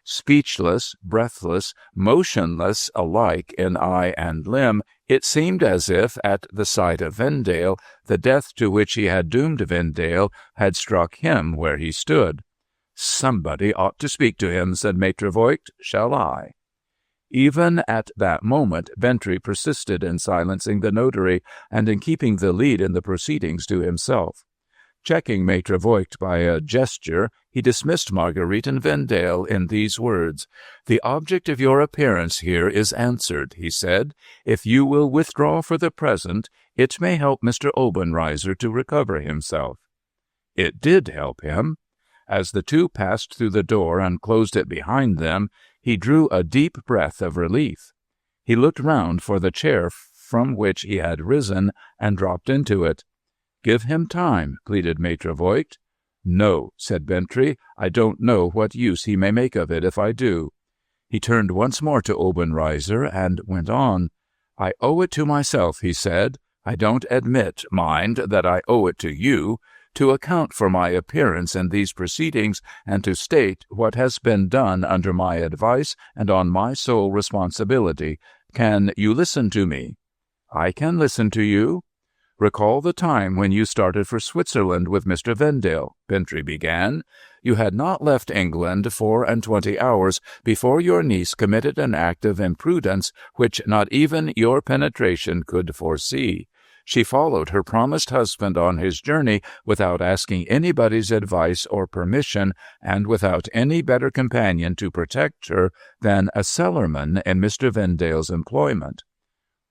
Speechless, breathless, motionless alike in eye and limb, it seemed as if, at the sight of Vendale, the death to which he had doomed Vendale had struck him where he stood. "Somebody ought to speak to him," said Maître Voigt. "Shall I?" Even at that moment Bentrey persisted in silencing the notary and in keeping the lead in the proceedings to himself. Checking Maître Voigt by a gesture, he dismissed Marguerite and Vendale in these words. "The object of your appearance here is answered," he said. "If you will withdraw for the present, it may help Mr. Obenreizer to recover himself." It did help him. As the 2 passed through the door and closed it behind them, he drew a deep breath of relief. He looked round for the chair from which he had risen and dropped into it. "Give him time," pleaded Maître Voigt. "No," said Bentrey. "I don't know what use he may make of it if I do." He turned once more to Obenreizer and went on. "I owe it to myself," he said. "I don't admit, mind, that I owe it to you, to account for my appearance in these proceedings and to state what has been done under my advice and on my sole responsibility. Can you listen to me?" "I can listen to you." "Recall the time when you started for Switzerland with Mr. Vendale," Bentrey began. "You had not left England 24 hours before your niece committed an act of imprudence which not even your penetration could foresee. She followed her promised husband on his journey without asking anybody's advice or permission, and without any better companion to protect her than a cellarman in Mr. Vendale's employment.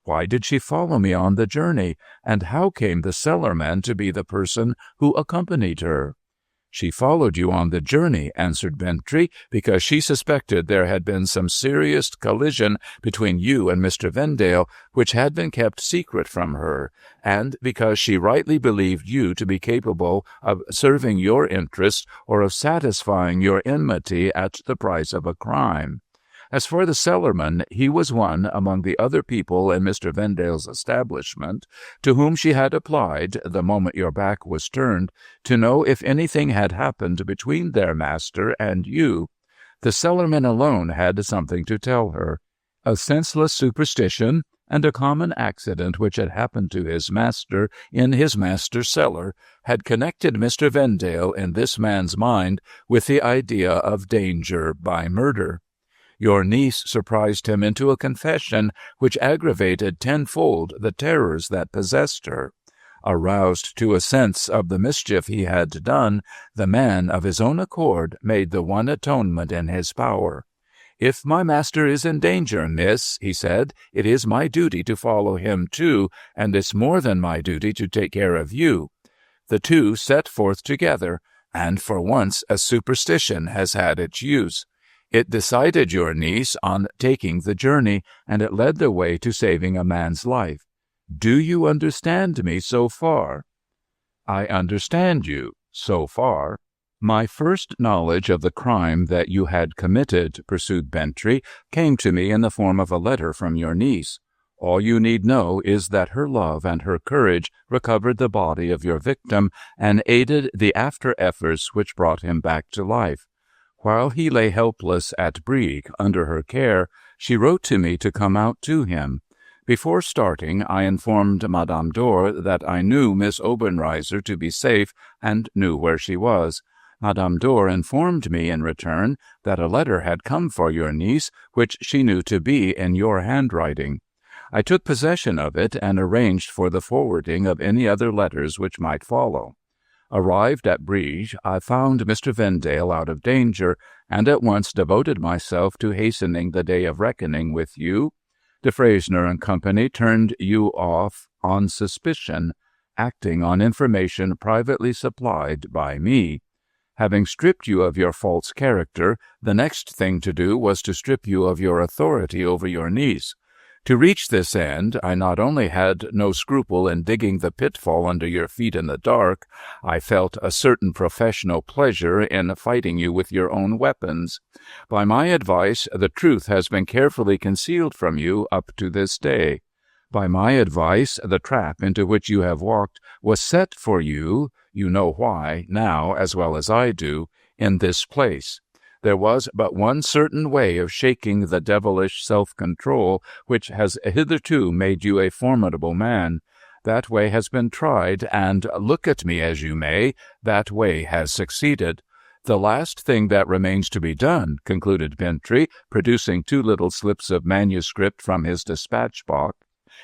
Why did she follow me on the journey, and how came the cellarman to be the person who accompanied her?" "She followed you on the journey," answered Bentrey, "because she suspected there had been some serious collision between you and Mr. Vendale, which had been kept secret from her, and because she rightly believed you to be capable of serving your interests or of satisfying your enmity at the price of a crime. As for the cellarman, he was one among the other people in Mr. Vendale's establishment to whom she had applied, the moment your back was turned, to know if anything had happened between their master and you. The cellarman alone had something to tell her. A senseless superstition, and a common accident which had happened to his master in his master's cellar had connected Mr. Vendale in this man's mind with the idea of danger by murder. Your niece surprised him into a confession which aggravated tenfold the terrors that possessed her. Aroused to a sense of the mischief he had done, the man of his own accord made the one atonement in his power. "If my master is in danger, miss," he said, "it is my duty to follow him too, and it's more than my duty to take care of you." The two set forth together, and for once a superstition has had its use. It decided your niece on taking the journey, and it led the way to saving a man's life. Do you understand me so far? I understand you, so far. My first knowledge of the crime that you had committed, pursued Bentry, came to me in the form of a letter from your niece. All you need know is that her love and her courage recovered the body of your victim and aided the after efforts which brought him back to life. While he lay helpless at Brieg under her care, she wrote to me to come out to him. Before starting, I informed Madame Dor that I knew Miss Obenreizer to be safe and knew where she was. Madame Dor informed me in return that a letter had come for your niece, which she knew to be in your handwriting. I took possession of it and arranged for the forwarding of any other letters which might follow. Arrived at Brieg, I found Mr. Vendale out of danger, and at once devoted myself to hastening the day of reckoning with you. De Freysener and Company turned you off on suspicion, acting on information privately supplied by me. Having stripped you of your false character, the next thing to do was to strip you of your authority over your niece. To reach this end, I not only had no scruple in digging the pitfall under your feet in the dark, I felt a certain professional pleasure in fighting you with your own weapons. By my advice, the truth has been carefully concealed from you up to this day. By my advice, the trap into which you have walked was set for you, you know why, now as well as I do, in this place. There was but one certain way of shaking the devilish self-control which has hitherto made you a formidable man. That way has been tried, and, look at me as you may, that way has succeeded. The last thing that remains to be done, concluded Bentry, producing 2 little slips of manuscript from his dispatch-box,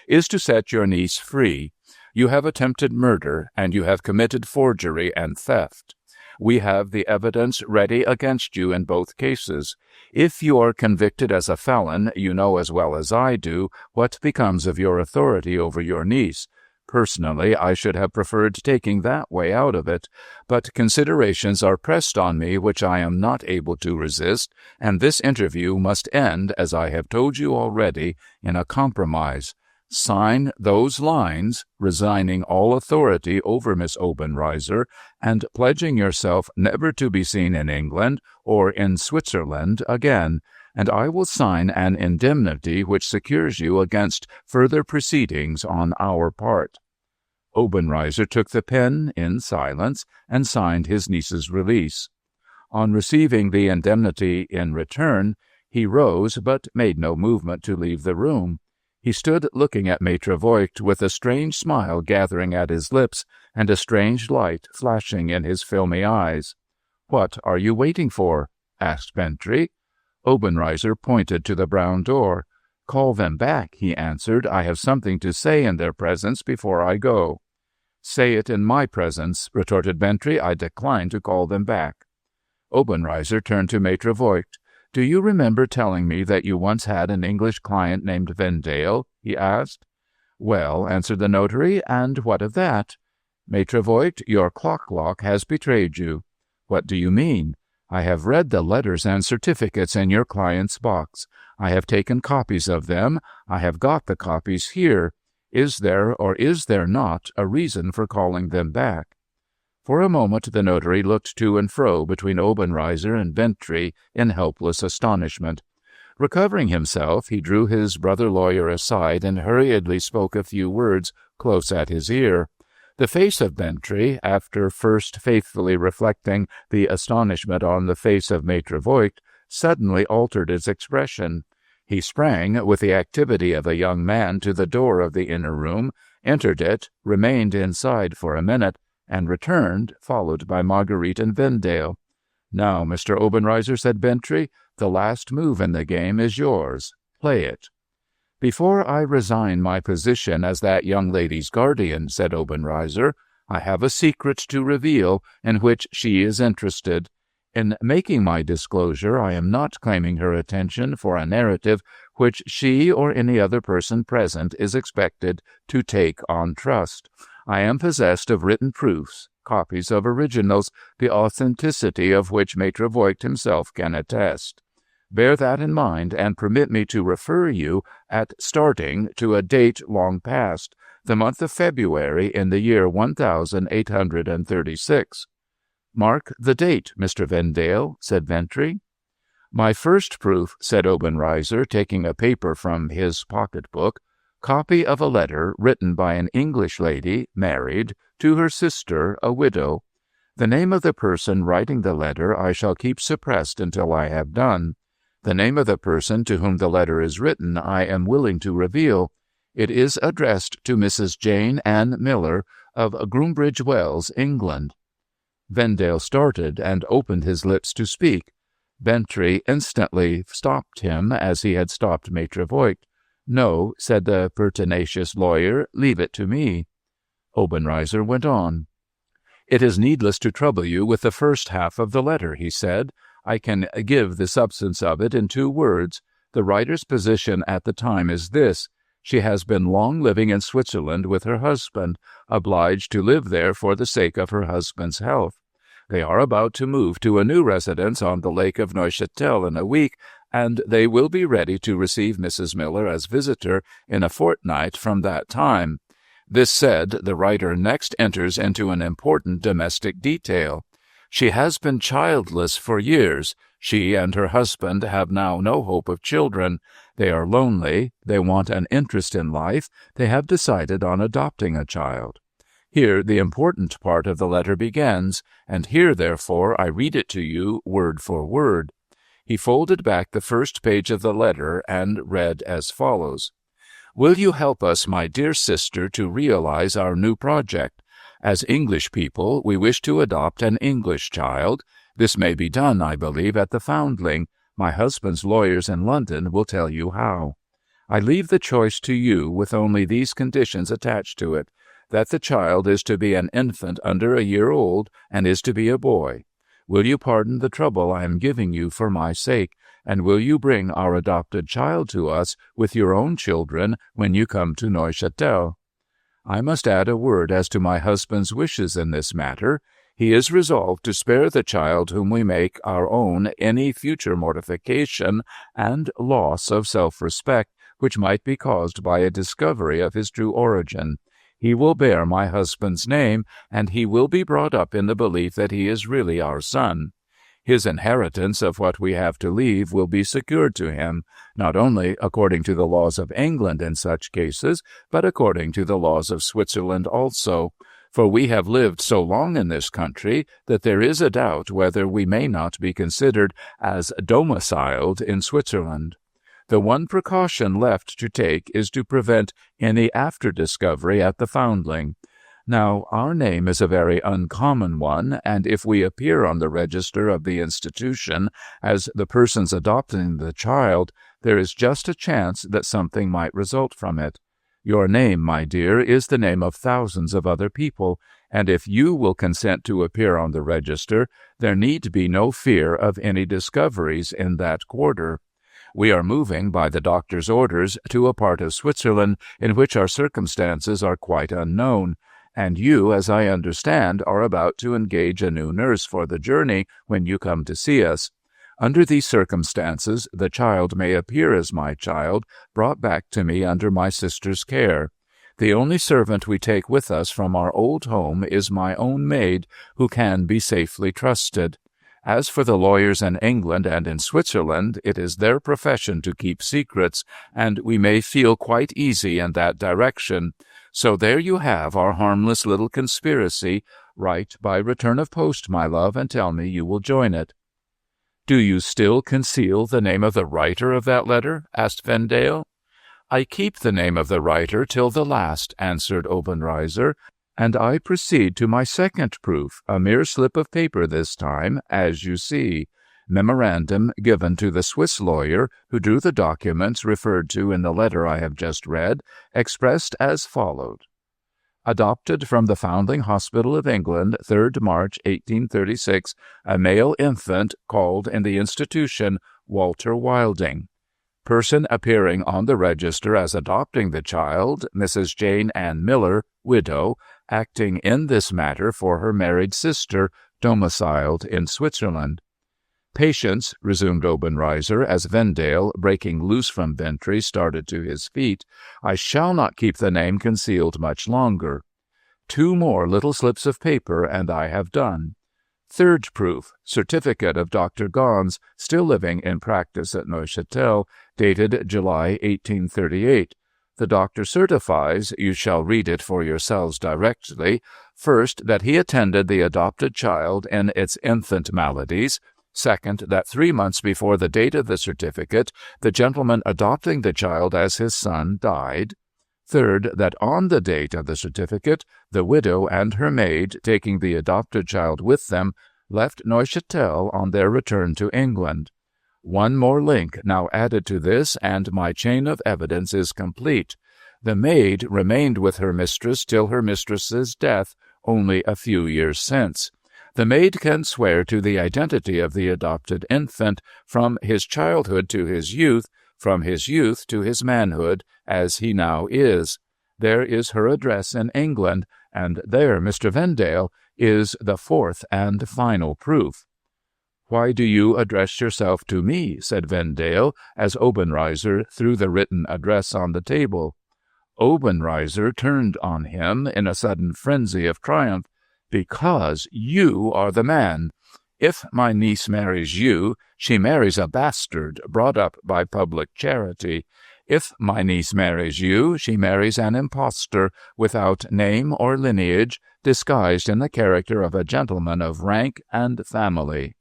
is to set your niece free. You have attempted murder, and you have committed forgery and theft. We have the evidence ready against you in both cases. If you are convicted as a felon, you know as well as I do what becomes of your authority over your niece. Personally, I should have preferred taking that way out of it, but considerations are pressed on me which I am not able to resist, and this interview must end, as I have told you already, in a compromise. Sign those lines, resigning all authority over Miss Obenreizer, and pledging yourself never to be seen in England or in Switzerland again, and I will sign an indemnity which secures you against further proceedings on our part. Obenreizer took the pen in silence and signed his niece's release. On receiving the indemnity in return, he rose but made no movement to leave the room. He stood looking at Maitre Voigt with a strange smile gathering at his lips and a strange light flashing in his filmy eyes. "What are you waiting for?" asked Bentry. Obenreizer pointed to the brown door. "Call them back," he answered. "I have something to say in their presence before I go." "Say it in my presence," retorted Bentry. "I decline to call them back." Obenreizer turned to Maitre Voigt. "Do you remember telling me that you once had an English client named Vendale?" he asked. "Well," answered the notary, "and what of that?" "Maitre Voigt, your clock-lock has betrayed you." "What do you mean?" "I have read the letters and certificates in your client's box. I have taken copies of them. I have got the copies here. Is there or is there not a reason for calling them back?" For a moment the notary looked to and fro between Obenreizer and Bentry in helpless astonishment. Recovering himself, he drew his brother lawyer aside and hurriedly spoke a few words close at his ear. The face of Bentry, after first faithfully reflecting the astonishment on the face of Maitre Voigt, suddenly altered its expression. He sprang with the activity of a young man to the door of the inner room, entered it, remained inside for a minute, and returned, followed by Marguerite and Vendale. "Now, Mr. Obenreizer," said Bintrey, "the last move in the game is yours. Play it." "Before I resign my position as that young lady's guardian," said Obenreizer, "I have a secret to reveal in which she is interested. In making my disclosure, I am not claiming her attention for a narrative which she or any other person present is expected to take on trust. I am possessed of written proofs, copies of originals, the authenticity of which Maître Voigt himself can attest. Bear that in mind, and permit me to refer you, at starting, to a date long past, the month of February in the year 1836. "Mark the date, Mr. Vendale," said Bintrey. "My first proof," said Obenreizer, taking a paper from his pocket-book, "copy of a letter written by an English lady, married, to her sister, a widow. The name of the person writing the letter I shall keep suppressed until I have done. The name of the person to whom the letter is written I am willing to reveal. It is addressed to Mrs. Jane Ann Miller, of Groombridge Wells, England." Vendale started and opened his lips to speak. Bintrey instantly stopped him, as he had stopped Maître Voigt. "No," said the pertinacious lawyer, "leave it to me." Obenreizer went on. "It is needless to trouble you with the first half of the letter," he said. "I can give the substance of it in 2 words. The writer's position at the time is this. She has been long living in Switzerland with her husband, obliged to live there for the sake of her husband's health. They are about to move to a new residence on the lake of Neuchâtel in a week, and they will be ready to receive Mrs. Miller as visitor in a fortnight from that time. This said, the writer next enters into an important domestic detail. She has been childless for years. She and her husband have now no hope of children. They are lonely. They want an interest in life. They have decided on adopting a child. Here the important part of the letter begins, and here, therefore, I read it to you word for word." He folded back the first page of the letter and read as follows. "Will you help us, my dear sister, to realize our new project? As English people, we wish to adopt an English child. This may be done, I believe, at the Foundling. My husband's lawyers in London will tell you how. I leave the choice to you, with only these conditions attached to it: that the child is to be an infant under a year old, and is to be a boy. Will you pardon the trouble I am giving you for my sake, and will you bring our adopted child to us with your own children when you come to Neuchâtel? I must add a word as to my husband's wishes in this matter. He is resolved to spare the child whom we make our own any future mortification and loss of self-respect which might be caused by a discovery of his true origin. He will bear my husband's name, and he will be brought up in the belief that he is really our son. His inheritance of what we have to leave will be secured to him, not only according to the laws of England in such cases, but according to the laws of Switzerland also, for we have lived so long in this country that there is a doubt whether we may not be considered as domiciled in Switzerland. The one precaution left to take is to prevent any after-discovery at the Foundling. Now, our name is a very uncommon one, and if we appear on the register of the institution as the persons adopting the child, there is just a chance that something might result from it. Your name, my dear, is the name of thousands of other people, and if you will consent to appear on the register, there need be no fear of any discoveries in that quarter. We are moving, by the doctor's orders, to a part of Switzerland in which our circumstances are quite unknown, and you, as I understand, are about to engage a new nurse for the journey when you come to see us. Under these circumstances, the child may appear as my child, brought back to me under my sister's care. The only servant we take with us from our old home is my own maid, who can be safely trusted. As for the lawyers in England and in Switzerland, it is their profession to keep secrets, and we may feel quite easy in that direction. So there you have our harmless little conspiracy. Write by return of post, my love, and tell me you will join it." "Do you still conceal the name of the writer of that letter?" asked Vendale. "I keep the name of the writer till the last," answered Obenreizer, "and I proceed to my second proof, a mere slip of paper this time, as you see. Memorandum given to the Swiss lawyer who drew the documents referred to in the letter I have just read, expressed as followed. Adopted from the Foundling Hospital of England, 3rd March, 1836, a male infant called in the institution Walter Wilding. Person appearing on the register as adopting the child, Mrs. Jane Ann Miller, widow, acting in this matter for her married sister, domiciled in Switzerland." "Patience," resumed Obenreizer, as Vendale, breaking loose from Bentley, started to his feet. "I shall not keep the name concealed much longer. 2 more little slips of paper, and I have done. Third proof, certificate of Dr. Gons, still living in practice at Neuchâtel, dated July 1838. The doctor certifies, you shall read it for yourselves directly, first, that he attended the adopted child in its infant maladies. Second, that 3 months before the date of the certificate, the gentleman adopting the child as his son died. Third, that on the date of the certificate, the widow and her maid, taking the adopted child with them, left Neuchâtel on their return to England. 1 more link now added to this, and my chain of evidence is complete. The maid remained with her mistress till her mistress's death only a few years since. The maid can swear to the identity of the adopted infant from his childhood to his youth, from his youth to his manhood, as he now is. There is her address in England, and there, Mr. Vendale, is the 4th and final proof." "Why do you address yourself to me?" said Vendale, as Obenreizer threw the written address on the table. Obenreizer turned on him in a sudden frenzy of triumph. "Because you are the man. If my niece marries you, she marries a bastard brought up by public charity. If my niece marries you, she marries an impostor without name or lineage, disguised in the character of a gentleman of rank and family."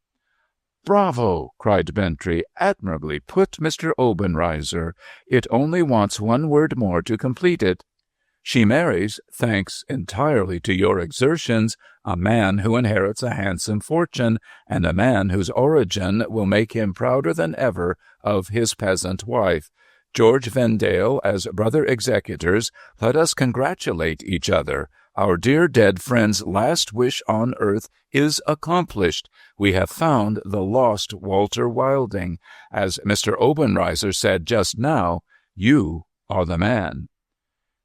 "Bravo!" cried Bentley. "Admirably put, Mr. Obenreizer. It only wants 1 word more to complete it. She marries, thanks entirely to your exertions, a man who inherits a handsome fortune, and a man whose origin will make him prouder than ever of his peasant wife. George Vendale, as brother executors, let us congratulate each other. Our dear dead friend's last wish on earth is accomplished. We have found the lost Walter Wilding. As Mr. Obenreizer said just now, you are the man."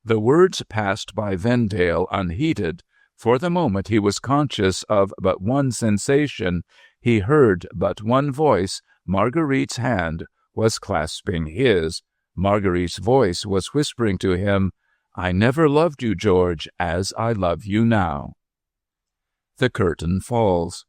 The words passed by Vendale unheeded. For the moment he was conscious of but one sensation. He heard but one voice. Marguerite's hand was clasping his. Marguerite's voice was whispering to him, "I never loved you, George, as I love you now." The curtain falls.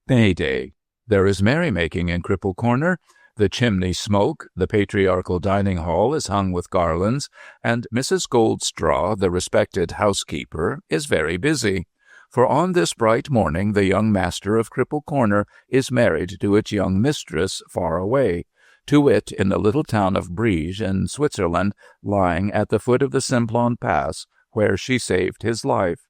May Day. There is merrymaking in Cripple Corner. The chimneys smoke, the patriarchal dining hall is hung with garlands, and Mrs. Goldstraw, the respected housekeeper, is very busy. For on this bright morning the young master of Cripple Corner is married to its young mistress far away, to wit, in the little town of Briege in Switzerland, lying at the foot of the Simplon Pass, where she saved his life.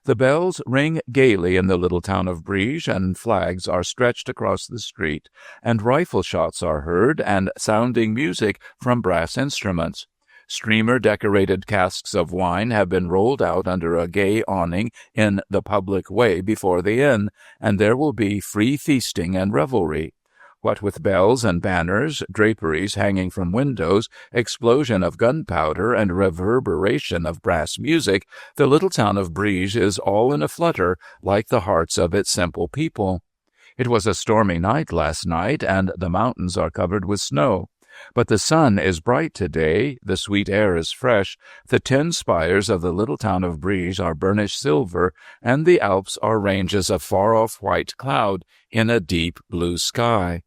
The bells ring gaily in the little town of Briege, and flags are stretched across the street, and rifle shots are heard, and sounding music from brass instruments. Streamer-decorated casks of wine have been rolled out under a gay awning in the public way before the inn, and there will be free feasting and revelry. What with bells and banners, draperies hanging from windows, explosion of gunpowder, and reverberation of brass music, the little town of Briege is all in a flutter, like the hearts of its simple people. It was a stormy night last night, and the mountains are covered with snow. But the sun is bright today, the sweet air is fresh, the 10 spires of the little town of Briege are burnished silver, and the Alps are ranges of far-off white cloud in a deep blue sky.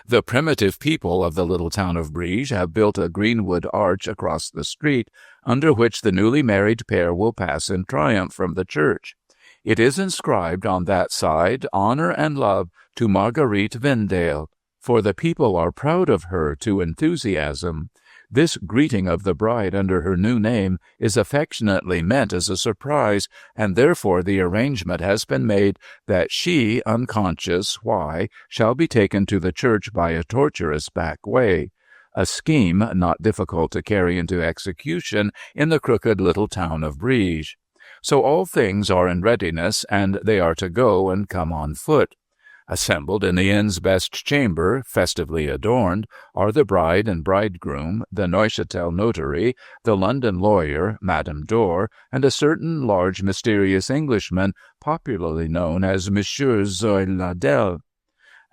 The primitive people of the little town of Briege have built a greenwood arch across the street, under which the newly married pair will pass in triumph from the church. It is inscribed on that side, Honor and Love to Marguerite Vendale, for the people are proud of her to enthusiasm. This greeting of the bride under her new name is affectionately meant as a surprise, and therefore the arrangement has been made that she, unconscious why, shall be taken to the church by a tortuous back way, a scheme not difficult to carry into execution in the crooked little town of Briege. So all things are in readiness, and they are to go and come on foot. Assembled in the inn's best chamber, festively adorned, are the bride and bridegroom, the Neuchâtel notary, the London lawyer, Madame Dor, and a certain large mysterious Englishman, popularly known as Monsieur Zoiladel.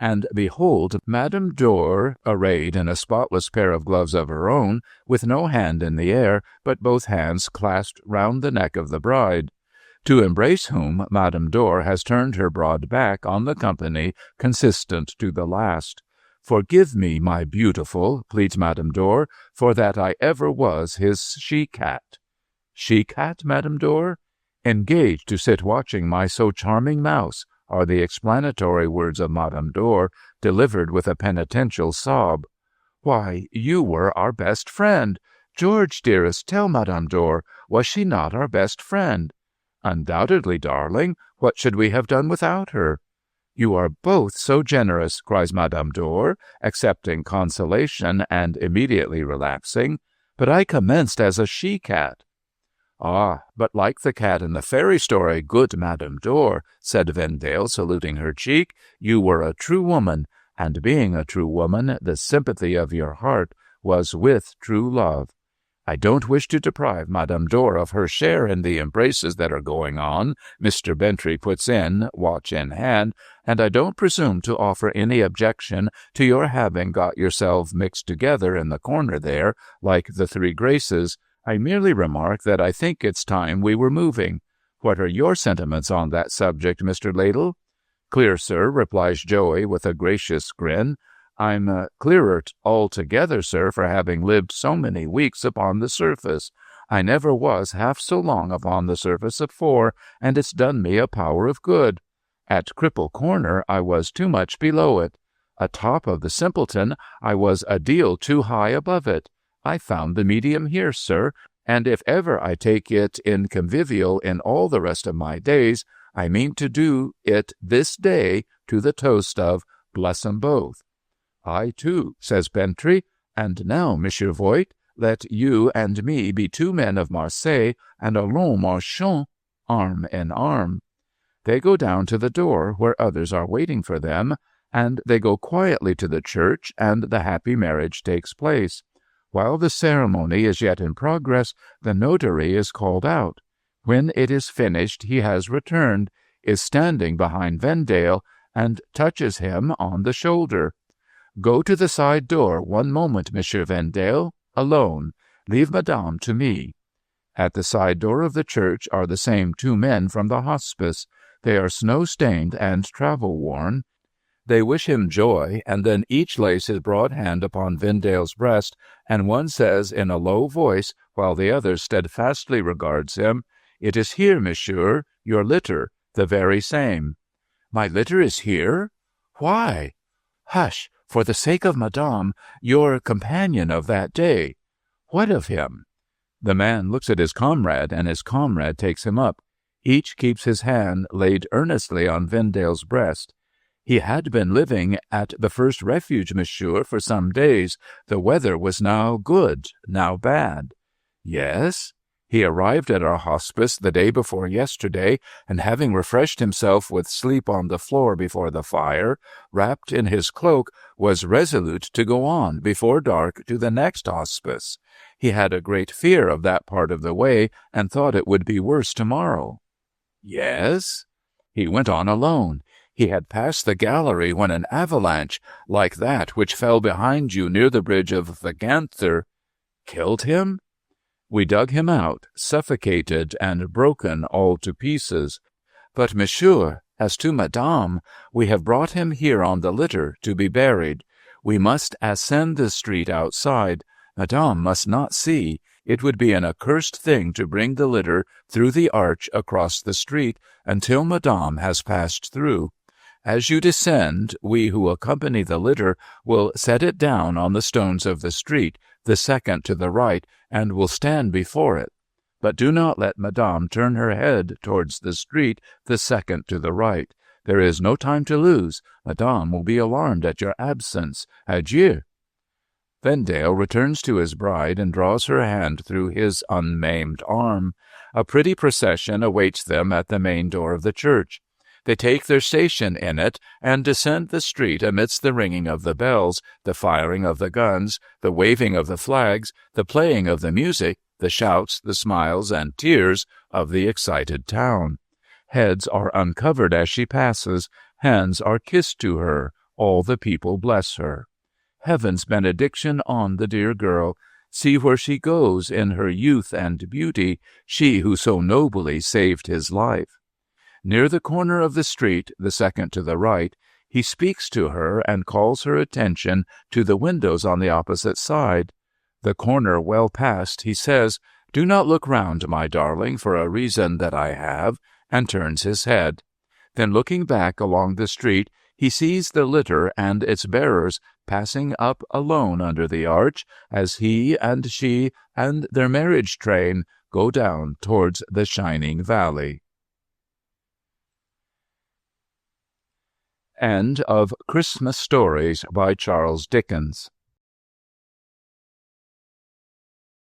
And behold, Madame Dor, arrayed in a spotless pair of gloves of her own, with no hand in the air, but both hands clasped round the neck of the bride, to embrace whom Madame Dor has turned her broad back on the company, consistent to the last. "Forgive me, my beautiful," pleads Madame Dor, "for that I ever was his she-cat." "She-cat, Madame Dor?" "Engaged to sit watching my so charming mouse," are the explanatory words of Madame Dor, delivered with a penitential sob. "Why, you were our best friend. George, dearest, tell Madame Dor, was she not our best friend?" "Undoubtedly, darling. What should we have done without her?" "You are both so generous," cries Madame Dor, accepting consolation and immediately relapsing. "But I commenced as a she-cat." "Ah, but like the cat in the fairy story, good Madame Dor," said Vendale, saluting her cheek, "you were a true woman, and being a true woman, the sympathy of your heart was with true love. I don't wish to deprive Madame Dor of her share in the embraces that are going on," Mr. Bentry puts in, watch in hand, "and I don't presume to offer any objection to your having got yourselves mixed together in the corner there, like the Three Graces. I merely remark that I think it's time we were moving. What are your sentiments on that subject, Mr. Ladle?" "Clear, sir," replies Joey with a gracious grin. "I'm clearer altogether, sir, for having lived so many weeks upon the surface. I never was half so long upon the surface afore, and it's done me a power of good. At Cripple Corner I was too much below it. Atop of the Simpleton I was a deal too high above it. I found the medium here, sir, and if ever I take it in convivial in all the rest of my days, I mean to do it this day to the toast of Bless 'em both." "I too," says Bentry, "and now, Monsieur Voigt, let you and me be two men of Marseille, and allons marchons arm in arm." They go down to the door, where others are waiting for them, and they go quietly to the church, and the happy marriage takes place. While the ceremony is yet in progress, the notary is called out. When it is finished, he has returned, is standing behind Vendale, and touches him on the shoulder. "Go to the side door 1 moment, Monsieur Vendale, alone. Leave Madame to me." At the side door of the church are the same 2 men from the hospice. They are snow-stained and travel-worn. They wish him joy, and then each lays his broad hand upon Vendale's breast, and one says in a low voice, while the other steadfastly regards him, "It is here, monsieur, your litter, the very same." "My litter is here? Why?" "Hush, for the sake of Madame, your companion of that day." "What of him?" The man looks at his comrade, and his comrade takes him up. Each keeps his hand laid earnestly on Vendale's breast. "He had been living at the first refuge, monsieur, for some days. The weather was now good, now bad." "Yes?" "He arrived at our hospice the day before yesterday, and having refreshed himself with sleep on the floor before the fire, wrapped in his cloak, was resolute to go on before dark to the next hospice. He had a great fear of that part of the way, and thought it would be worse tomorrow." "Yes?" "He went on alone. He had passed the gallery when an avalanche, like that which fell behind you near the bridge of the Ganther—" "Killed him?" "We dug him out, suffocated and broken all to pieces. But, monsieur, as to Madame, we have brought him here on the litter to be buried. We must ascend the street outside. Madame must not see. It would be an accursed thing to bring the litter through the arch across the street until Madame has passed through. As you descend, we who accompany the litter will set it down on the stones of the street, the second to the right, and will stand before it. But do not let Madame turn her head towards the street, the second to the right. There is no time to lose. Madame will be alarmed at your absence. Adieu." Vendale returns to his bride and draws her hand through his unmaimed arm. A pretty procession awaits them at the main door of the church. They take their station in it and descend the street amidst the ringing of the bells, the firing of the guns, the waving of the flags, the playing of the music, the shouts, the smiles, and tears of the excited town. Heads are uncovered as she passes, hands are kissed to her, all the people bless her. Heaven's benediction on the dear girl. See where she goes in her youth and beauty, she who so nobly saved his life. Near the corner of the street, the second to the right, he speaks to her and calls her attention to the windows on the opposite side. The corner well passed, he says, "Do not look round, my darling, for a reason that I have," and turns his head. Then looking back along the street, he sees the litter and its bearers passing up alone under the arch as he and she and their marriage train go down towards the shining valley. End of Christmas Stories by Charles Dickens.